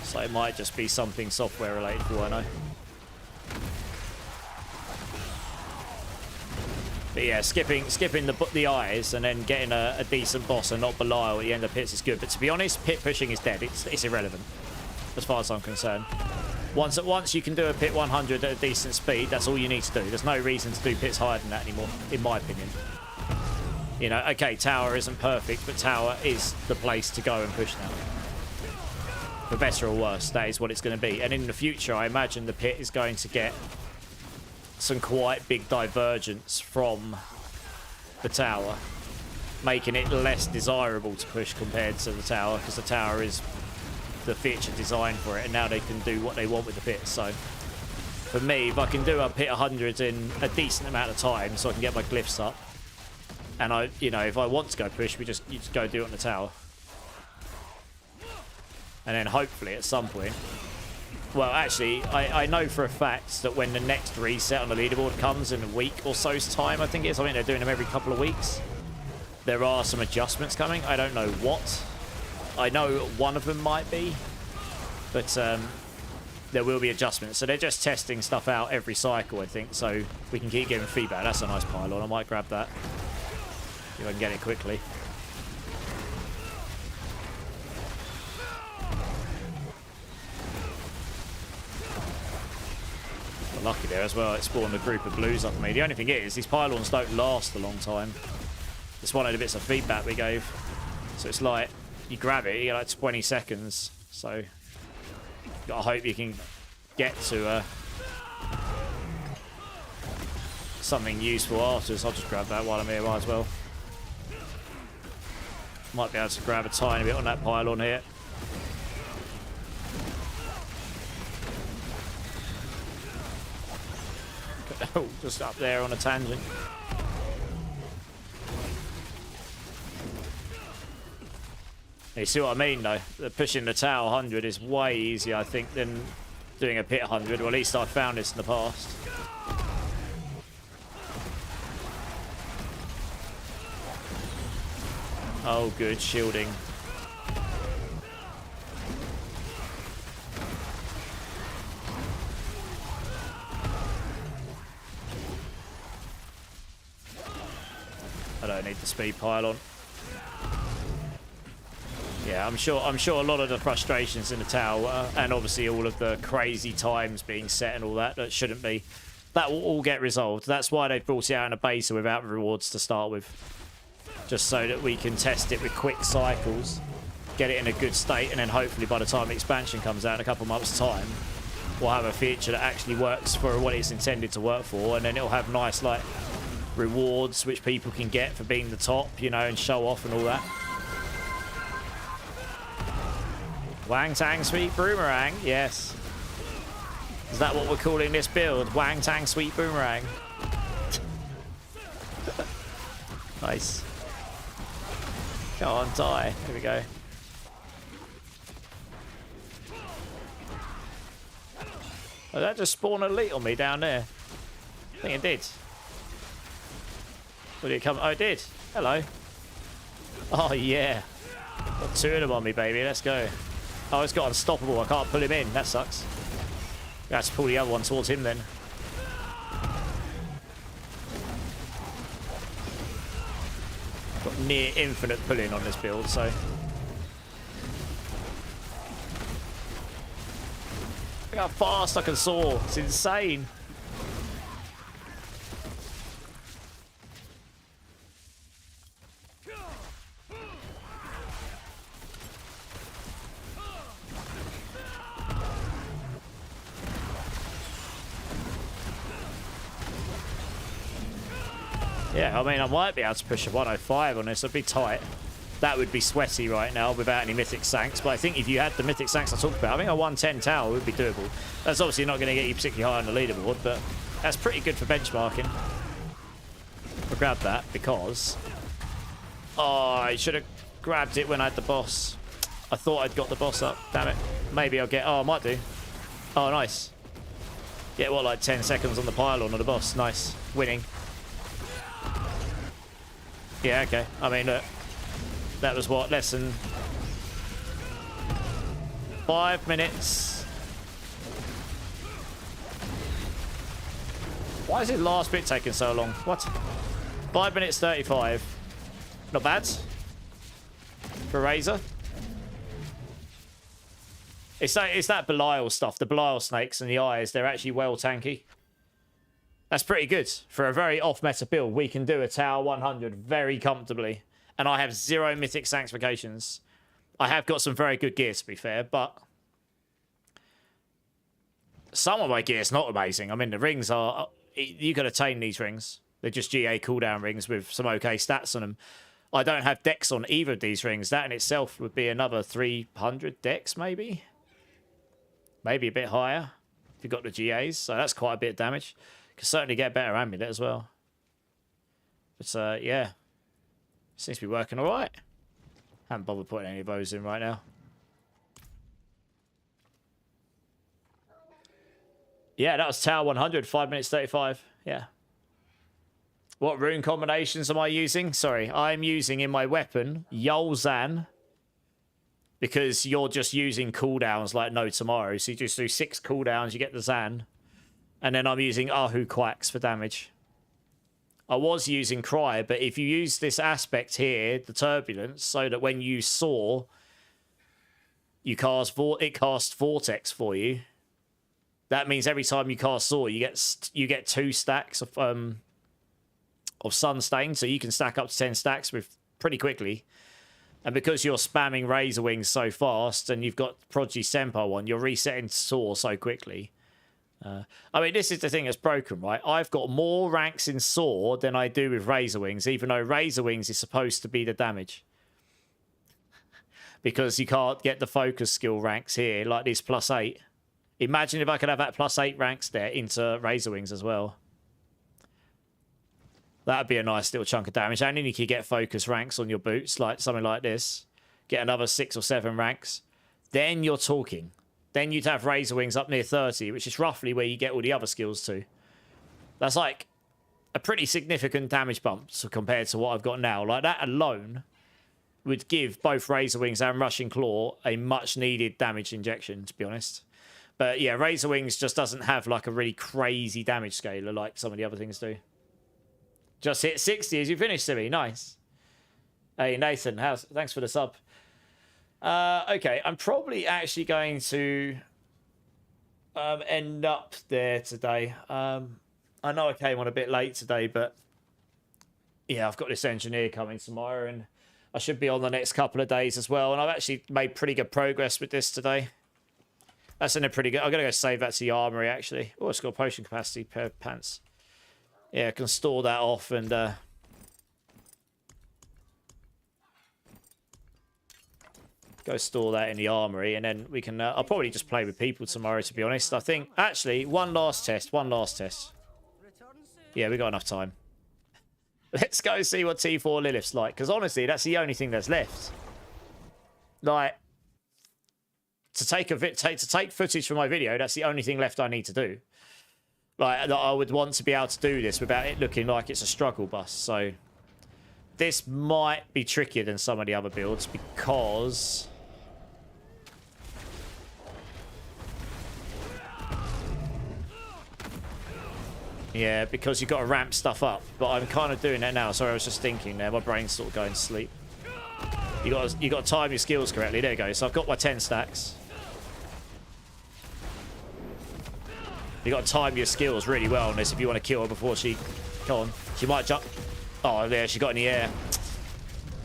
So it might just be something software related, for all I know. But yeah, skipping the eyes and then getting a decent boss and not Belial at the end of pits is good. But to be honest, pit pushing is dead. It's irrelevant, as far as I'm concerned. Once you can do a pit 100 at a decent speed, that's all you need to do. There's no reason to do pits higher than that anymore, in my opinion. You know, okay, tower isn't perfect, but tower is the place to go and push now. For better or worse, that is what it's going to be. And in the future, I imagine the pit is going to get some quite big divergence from the tower, making it less desirable to push compared to the tower, because the tower is the feature designed for it, and now they can do what they want with the pit. So for me, if I can do a pit 100 in a decent amount of time so I can get my glyphs up, and if I want to go push, you just go do it on the tower. And then hopefully at some point, well, actually, I know for a fact that when the next reset on the leaderboard comes in a week or so's time, I think it is. I think they're doing them every couple of weeks. There are some adjustments coming. I don't know what. I know one of them might be, but there will be adjustments. So they're just testing stuff out every cycle, I think, so we can keep giving feedback. That's a nice pylon. I might grab that if I can get it quickly. Lucky there as well. It spawned a group of blues up me. The only thing is, these pylons don't last a long time. It's one of the bits of feedback we gave. So it's like, you grab it, you get like 20 seconds. So, you gotta hope you can get to something useful afterwards. I'll just grab that while I'm here, might as well. Might be able to grab a tiny bit on that pylon here. Just up there on a tangent. You see what I mean, though? Pushing the tower 100 is way easier, I think, than doing a pit 100. Or at least I've found this in the past. Oh, good. Shielding. I don't need the speed pylon. Yeah, I'm sure a lot of the frustrations in the tower and obviously all of the crazy times being set and all that shouldn't be. That will all get resolved. That's why they brought it out in a beta without rewards to start with. Just so that we can test it with quick cycles, get it in a good state, and then hopefully by the time expansion comes out in a couple months' time, we'll have a feature that actually works for what it's intended to work for, and then it'll have nice, like, rewards which people can get for being the top, you know, and show off and all that. Wang Tang Sweet Boomerang, yes. Is that what we're calling this build? Wang Tang Sweet Boomerang. Nice. Go on, die. Here we go. Oh, that just spawned an elite on me down there. I think it did. Or did it come? Oh, it did. Hello. Oh, yeah. Got two of them on me, baby. Let's go. Oh, it's got unstoppable. I can't pull him in. That sucks. I have to pull the other one towards him then. Got near infinite pulling on this build, so. Look how fast I can soar. It's insane. Yeah, I mean, I might be able to push a 105 on this. It'd be tight. That would be sweaty right now without any Mythic Sanks. But I think if you had the Mythic Sanks I talked about, I think a 110 tower would be doable. That's obviously not going to get you particularly high on the leaderboard, but that's pretty good for benchmarking. I grabbed that because... Oh, I should have grabbed it when I had the boss. I thought I'd got the boss up. Damn it. Maybe I'll get... Oh, I might do. Oh, nice. Yeah, what, like 10 seconds on the pylon of the boss. Nice. Winning. Yeah, okay. I mean, look. That was what? Less than 5 minutes. Why is his last bit taking so long? What? 5 minutes 35. Not bad. For Razor. It's that Belial stuff. The Belial snakes and the eyes, they're actually well tanky. That's pretty good. For a very off-meta build, we can do a Tower 100 very comfortably. And I have 0 Mythic Sanctifications. I have got some very good gear, to be fair, but... Some of my gear is not amazing. I mean, the rings are... You can attain these rings. They're just GA cooldown rings with some okay stats on them. I don't have dex on either of these rings. That in itself would be another 300 dex, maybe? Maybe a bit higher, if you've got the GAs. So that's quite a bit of damage. Could certainly get better amulet as well. But, yeah. Seems to be working alright. Haven't bothered putting any of those in right now. Yeah, that was Tower 100, 5 minutes 35. Yeah. What rune combinations am I using? Sorry, I'm using in my weapon Yolzan. Because you're just using cooldowns like no tomorrow. So you just do 6 cooldowns, you get the Zan. And then I'm using Ahu Quacks for damage. I was using Cry, but if you use this aspect here, the Turbulence, so that when you soar, you cast it casts Vortex for you. That means every time you cast Soar, you get 2 stacks of Sunstain, so you can stack up to 10 stacks with pretty quickly. And because you're spamming Razor Wings so fast, and you've got Prodigy Senpai one, you're resetting Soar so quickly. I mean, this is the thing that's broken, right? I've got more ranks in Soar than I do with Razor Wings, even though Razor Wings is supposed to be the damage. Because you can't get the focus skill ranks here, like this +8. Imagine if I could have that +8 ranks there into Razor Wings as well. That'd be a nice little chunk of damage. And then you could get focus ranks on your boots, like something like this. Get another 6 or 7 ranks. Then you're talking. Then you'd have Razor Wings up near 30, which is roughly where you get all the other skills to. That's like a pretty significant damage bump compared to what I've got now. Like that alone would give both Razor Wings and Rushing Claw a much needed damage injection, to be honest. But yeah, Razor Wings just doesn't have like a really crazy damage scaler like some of the other things do. Just hit 60 as you finish, Simi. Nice. Hey, Nathan, thanks for the sub. Okay, I'm probably actually going to end up there today. I know I came on a bit late today, but yeah, I've got this engineer coming tomorrow, and I should be on the next couple of days as well. And I've actually made pretty good progress with this today. That's in a pretty good... I'm going to go save that to the armory, actually. Oh, it's got a potion capacity pair of pants. Yeah, I can store that off and... go store that in the armory, and then we can... I'll probably just play with people tomorrow, to be honest. I think... Actually, one last test. Yeah, we got enough time. Let's go see what T4 Lilith's like, because honestly, that's the only thing that's left. Like... To take footage for my video, that's the only thing left I need to do. Like, I would want to be able to do this without it looking like it's a struggle bus. So this might be trickier than some of the other builds because... Yeah, because you've got to ramp stuff up. But I'm kind of doing that now. Sorry, I was just thinking there. My brain's sort of going to sleep. You got to time your skills correctly. There you go. So I've got my 10 stacks. You got to time your skills really well on this if you want to kill her before she... Come on. She might jump... Oh, there, she got in the air.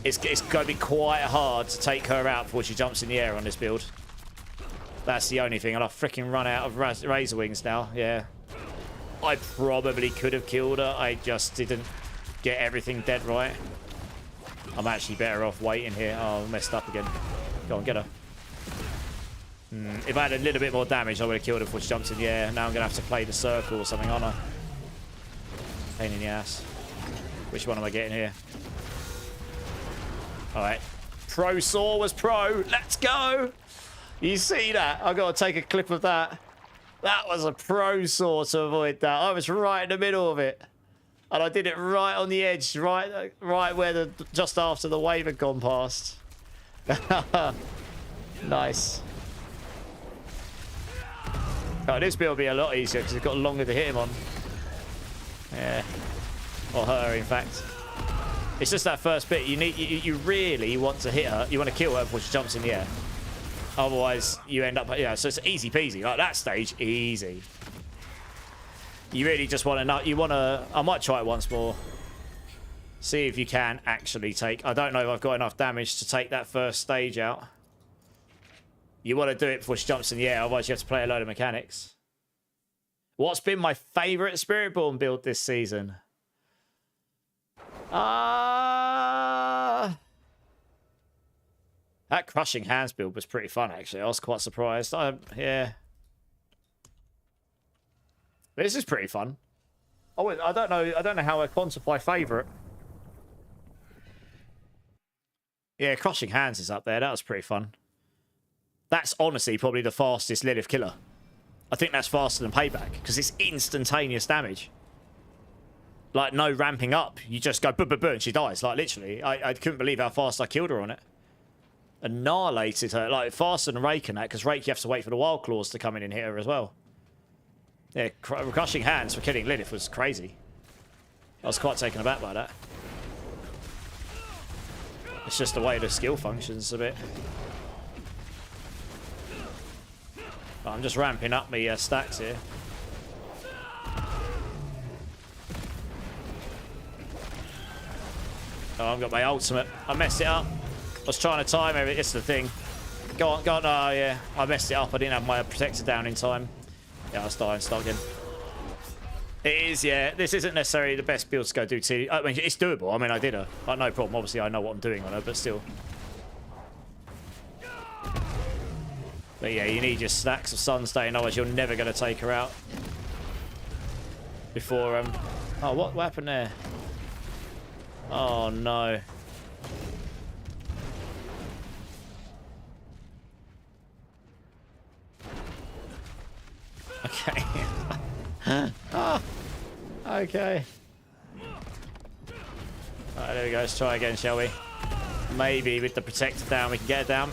It's going to be quite hard to take her out before she jumps in the air on this build. That's the only thing. And I've freaking run out of Razor Wings now. Yeah. I probably could have killed her. I just didn't get everything dead right. I'm actually better off waiting here. Oh, I messed up again. Go on, get her. If I had a little bit more damage, I would have killed her before she jumped in the air. Now I'm going to have to play the circle or something, aren't I? Pain in the ass. Which one am I getting here? Alright. Pro Saw was pro. Let's go! You see that? I've got to take a clip of that. That was a pro Saw to avoid that. I was right in the middle of it. And I did it right on the edge, right where just after the wave had gone past. Nice. Oh, this build will be a lot easier because it's got longer to hit him on. Yeah. Or her, in fact. It's just that first bit. You really want to hit her. You want to kill her before she jumps in the air. Otherwise, you end up... Yeah, so it's easy peasy. Like that stage, easy. You really just want to... You want to... I might try it once more. See if you can actually take... I don't know if I've got enough damage to take that first stage out. You want to do it before she jumps in the air, otherwise you have to play a load of mechanics. What's been my favourite Spiritborn build this season? That Crushing Hands build was pretty fun, actually. I was quite surprised. Yeah. This is pretty fun. I don't know how I quantify favourite. Yeah, Crushing Hands is up there. That was pretty fun. That's honestly probably the fastest Lilith killer. I think that's faster than Payback because it's instantaneous damage. Like, no ramping up. You just go, boom, boom, boom, and she dies. Like, literally. I couldn't believe how fast I killed her on it. Annihilated her. Like, faster than Rake and that, because Rake, you have to wait for the Wild Claws to come in and hit her as well. Yeah, Crushing Hands for killing Lilith was crazy. I was quite taken aback by that. It's just the way the skill functions a bit. But I'm just ramping up my stacks here. Oh, I've got my ultimate. I messed it up. I was trying to time everything. It's the thing. Go on, go on. Oh, yeah. I messed it up. I didn't have my protector down in time. Yeah, I'll start again. It is, yeah. This isn't necessarily the best build to go do TD. I mean, it's doable. I mean, I did her. Like, no problem. Obviously, I know what I'm doing on her, but still. But yeah, you need your stacks of Sunstay, otherwise you're never going to take her out. Before, Oh, what happened there? Oh no. Okay. Oh, okay. Alright, there we go. Let's try again, shall we? Maybe with the protector down, we can get it down.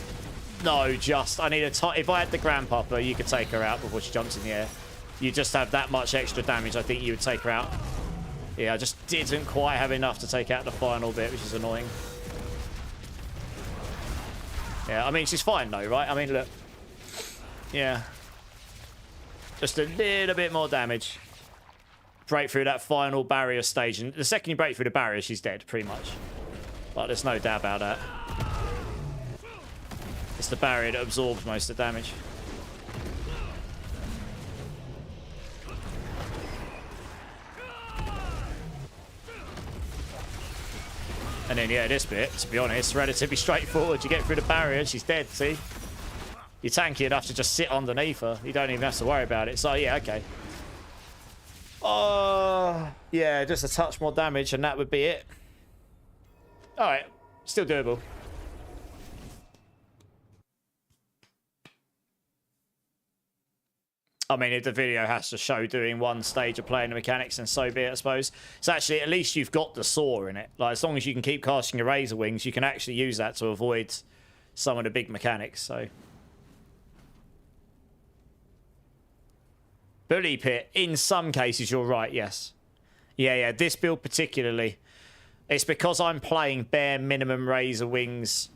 No, just... I need a... If I had the Grandpapa, you could take her out before she jumps in the air. You just have that much extra damage, I think you would take her out. Yeah, I just didn't quite have enough to take out the final bit, which is annoying. Yeah, I mean, she's fine though, right? I mean, look. Yeah. Just a little bit more damage. Break through that final barrier stage. And the second you break through the barrier, she's dead, pretty much. Like, there's no doubt about that. It's the barrier that absorbs most of the damage. And then, yeah, this bit, to be honest, relatively straightforward. You get through the barrier, she's dead, see? You're tanky enough to just sit underneath her. You don't even have to worry about it. So, yeah, okay. Oh, yeah, just a touch more damage, and that would be it. Alright, still doable. I mean, if the video has to show doing one stage of playing the mechanics, then so be it, I suppose. So actually, at least you've got the saw in it. Like, as long as you can keep casting your Razor Wings, you can actually use that to avoid some of the big mechanics, so... Bully Pit, in some cases, you're right, yes. Yeah, this build particularly. It's because I'm playing bare minimum Razor Wings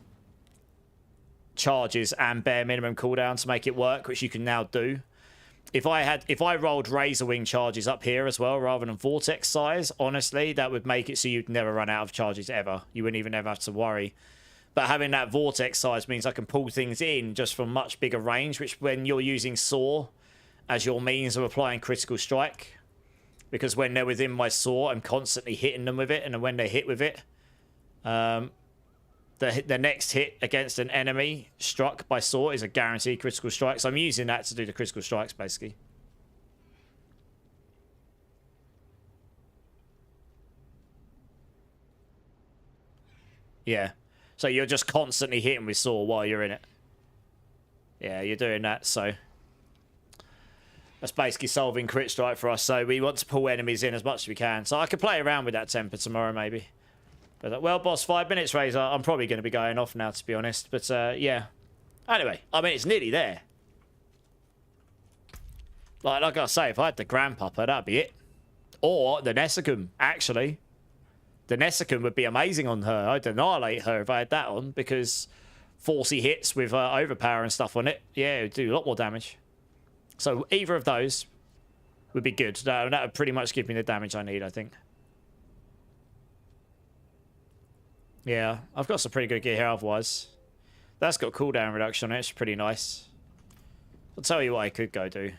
charges and bare minimum cooldown to make it work, which you can now do. If I rolled Razor Wing charges up here as well, rather than Vortex size, honestly, that would make it so you'd never run out of charges ever. You wouldn't even ever have to worry. But having that Vortex size means I can pull things in just from much bigger range, which when you're using Saw as your means of applying critical strike, because when they're within my Saw, I'm constantly hitting them with it, and when they hit with it, the next hit against an enemy struck by Saw is a guaranteed critical strike. So I'm using that to do the critical strikes, basically. Yeah. So you're just constantly hitting with Saw while you're in it. Yeah, you're doing that, so... That's basically solving crit strike for us. So we want to pull enemies in as much as we can. So I could play around with that temper tomorrow, maybe. But, well, boss, 5 minutes, Razor. I'm probably going to be going off now, to be honest. But, yeah. Anyway, I mean, it's nearly there. Like I say, if I had the Grandpapa, that'd be it. Or the Nessicum, actually. The Nessicum would be amazing on her. I'd annihilate her if I had that on, because 40 hits with overpower and stuff on it, yeah, it would do a lot more damage. So either of those would be good. That would pretty much give me the damage I need, I think. Yeah, I've got some pretty good gear here otherwise. That's got cooldown reduction on it. It's pretty nice. I'll tell you what I could go do.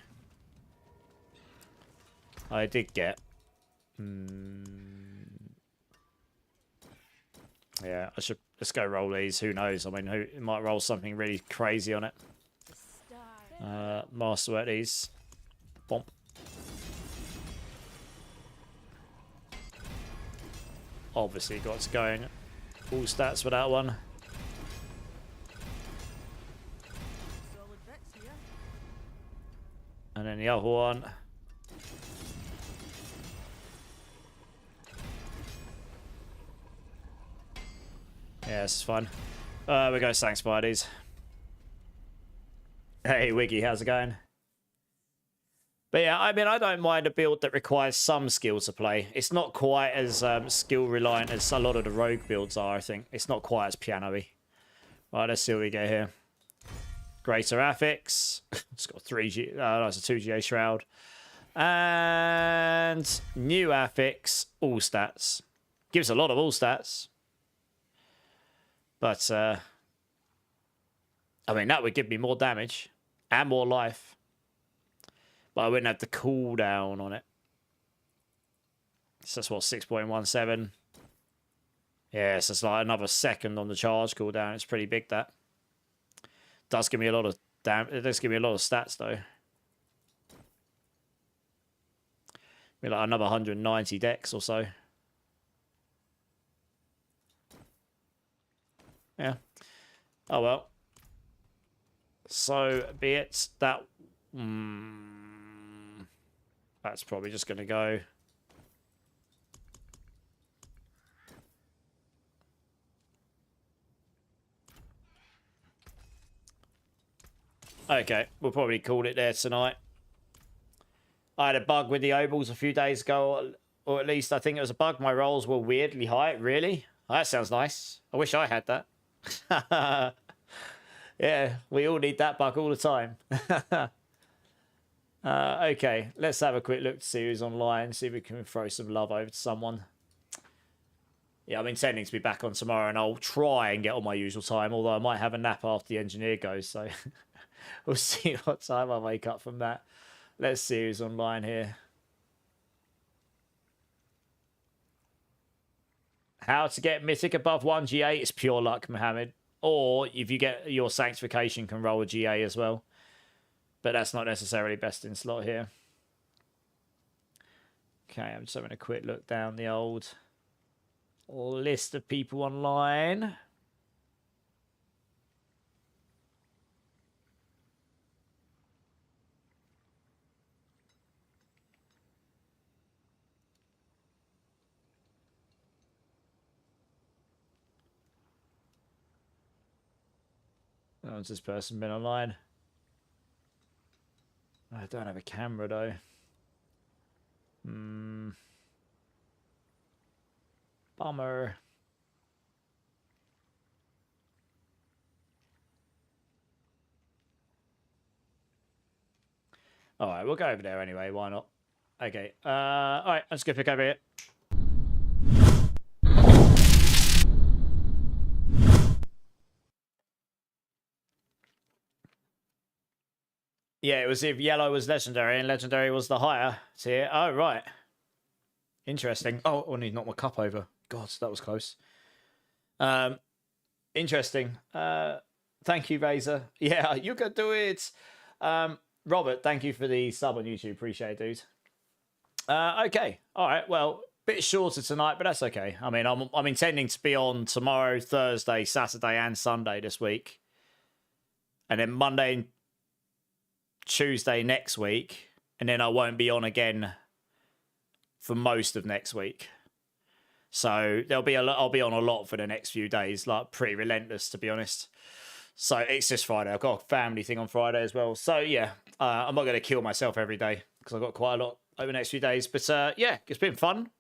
I did get... Yeah, I should... Let's go roll these. Who knows? I mean, it might roll something really crazy on it. Masterwork these. Bomp. Obviously got to go in full stats for that one. And then the other one. Yeah, this is fun. We go Sang Spideys. Hey, Wiggy, how's it going? But yeah, I mean, I don't mind a build that requires some skill to play. It's not quite as skill-reliant as a lot of the rogue builds are, I think. It's not quite as piano-y. Right, let's see what we get here. Greater Affix. It's got 3G... Oh, no, it's a 2GA Shroud. And new Affix, all stats. Gives a lot of all stats. But, I mean, that would give me more damage. And more life. But I wouldn't have the cooldown on it. So that's what, 6.17. Yeah, so it's like another second on the charge cooldown. It's pretty big, that. Does give me a lot of it does give me a lot of stats though. Be like another 190 dex or so. Yeah. Oh, well. So, be it that... that's probably just going to go... Okay, we'll probably call it there tonight. I had a bug with the ovals a few days ago, or at least I think it was a bug. My rolls were weirdly high. Really? Oh, that sounds nice. I wish I had that. Yeah, we all need that bug all the time. Okay, let's have a quick look to see who's online, see if we can throw some love over to someone. Yeah, I'm intending to be back on tomorrow, and I'll try and get on my usual time, although I might have a nap after the engineer goes, so we'll see what time I wake up from that. Let's see who's online here. How to get Mythic above 1 GA is pure luck, Mohammed. Or if you get your Sanctification, can roll a GA as well. But that's not necessarily best in slot here. Okay, I'm just having a quick look down the old list of people online. How long's this person been online? I don't have a camera though. Bummer. Alright, we'll go over there anyway, why not? Okay. Alright, let's go pick over here. Yeah, it was if yellow was legendary and legendary was the higher tier. Oh, right. Interesting. Oh, I need to knock my cup over. God, that was close. Interesting. Thank you, Razor. Yeah, you can do it. Robert, thank you for the sub on YouTube. Appreciate it, dude. Okay. All right. Well, bit shorter tonight, but that's okay. I mean, I'm intending to be on tomorrow, Thursday, Saturday, and Sunday this week. And then Monday and Tuesday next week, and then I won't be on again for most of next week. So there'll be I'll be on a lot for the next few days, like pretty relentless, to be honest. So it's just Friday. I've got a family thing on Friday as well. So yeah, I'm not going to kill myself every day because I've got quite a lot over the next few days. But yeah, it's been fun.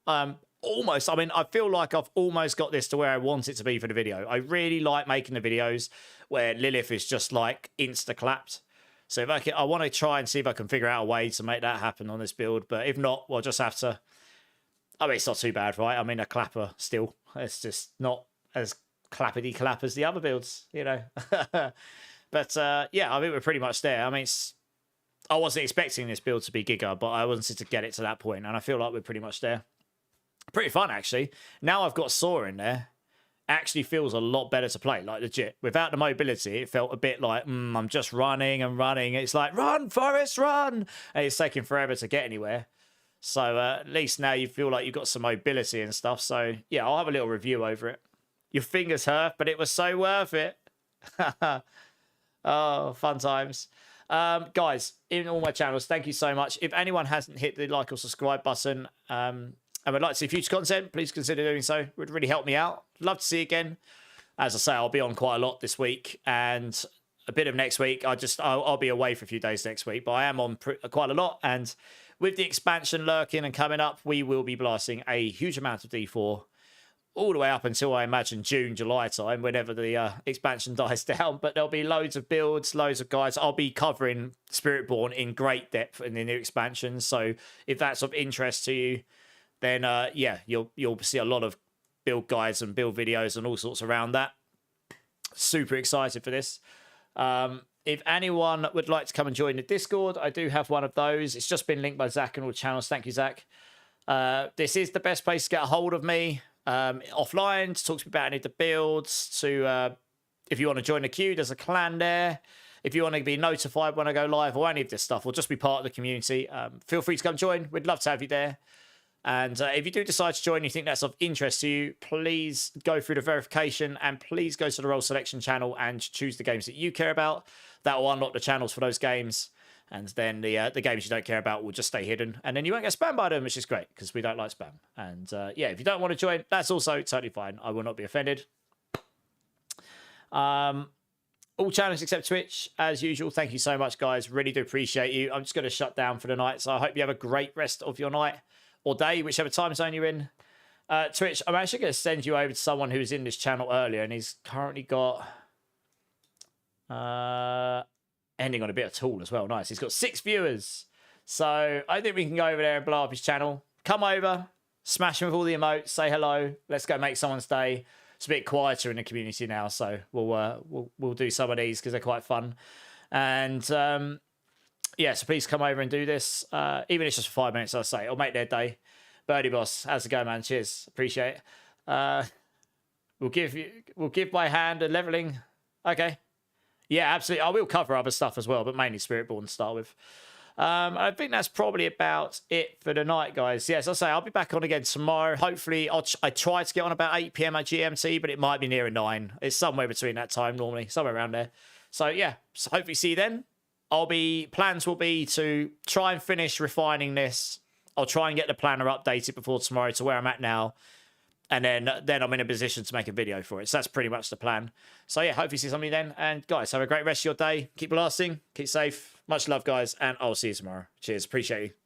Almost. I mean, I feel like I've almost got this to where I want it to be for the video. I really like making the videos where Lilith is just like insta-clapped. So if I want to try and see if I can figure out a way to make that happen on this build. But if not, we'll just have to... I mean, it's not too bad, right? I mean, a clapper still. It's just not as clappity-clap as the other builds, you know. But yeah, I think we're pretty much there. I mean, I wasn't expecting this build to be Giga, but I wanted to get it to that point, and I feel like we're pretty much there. Pretty fun, actually. Now I've got Saw in there. Actually feels a lot better to play, like legit. Without the mobility, it felt a bit like, I'm just running and running. It's like, run, Forrest, run! And it's taking forever to get anywhere. So at least now you feel like you've got some mobility and stuff. So yeah, I'll have a little review over it. Your fingers hurt, but it was so worth it. Oh, fun times. Guys, in all my channels, thank you so much. If anyone hasn't hit the like or subscribe button, and would like to see future content, please consider doing so. It would really help me out. Love to see you again. As I say, I'll be on quite a lot this week and a bit of next week. I'll be away for a few days next week, but I am on quite a lot. And with the expansion lurking and coming up, we will be blasting a huge amount of D4 all the way up until I imagine June, July time, whenever the expansion dies down. But there'll be loads of builds, loads of guys. I'll be covering Spiritborn in great depth in the new expansion. So if that's of interest to you, then yeah, you'll see a lot of build guides and build videos and all sorts around that. Super excited for this. If anyone would like to come and join the Discord, I do have one of those. It's just been linked by Zach on all channels. Thank you, Zach. This is the best place to get a hold of me offline, to talk to me about any of the builds, to if you want to join the queue, there's a clan there. If you want to be notified when I go live or any of this stuff, or just be part of the community, feel free to come join. We'd love to have you there. And if you do decide to join, you think that's of interest to you, please go through the verification and please go to the role selection channel and choose the games that you care about. That will unlock the channels for those games. And then the games you don't care about will just stay hidden. And then you won't get spammed by them, which is great because we don't like spam. And yeah, if you don't want to join, that's also totally fine. I will not be offended. All channels except Twitch, as usual. Thank you so much, guys. Really do appreciate you. I'm just going to shut down for the night. So I hope you have a great rest of your night or day, whichever time zone you're in. Twitch, I'm actually going to send you over to someone who was in this channel earlier, and he's currently got ending on a bit of tool as well. Nice. He's got 6 viewers. So I think we can go over there and blow up his channel. Come over, smash him with all the emotes, say hello. Let's go make someone's day. It's a bit quieter in the community now, so we'll do some of these because they're quite fun. And yeah, so please come over and do this. Even if it's just for 5 minutes, I'll say it'll make their day. Birdie Boss, how's it going, man? Cheers, appreciate it. We'll give my hand a leveling. Okay, yeah, absolutely. I will cover other stuff as well, but mainly Spiritborn to start with. I think that's probably about it for the night, guys. Yes, I'll say I'll be back on again tomorrow. Hopefully, I try to get on about 8 p.m. at GMT, but it might be nearer 9. It's somewhere between that time normally, somewhere around there. So yeah, so hopefully see you then. Plans will be to try and finish refining this. I'll try and get the planner updated before tomorrow to where I'm at now. And then I'm in a position to make a video for it. So that's pretty much the plan. So yeah, hopefully see somebody then. And guys, have a great rest of your day. Keep blasting. Keep safe. Much love, guys. And I'll see you tomorrow. Cheers. Appreciate you.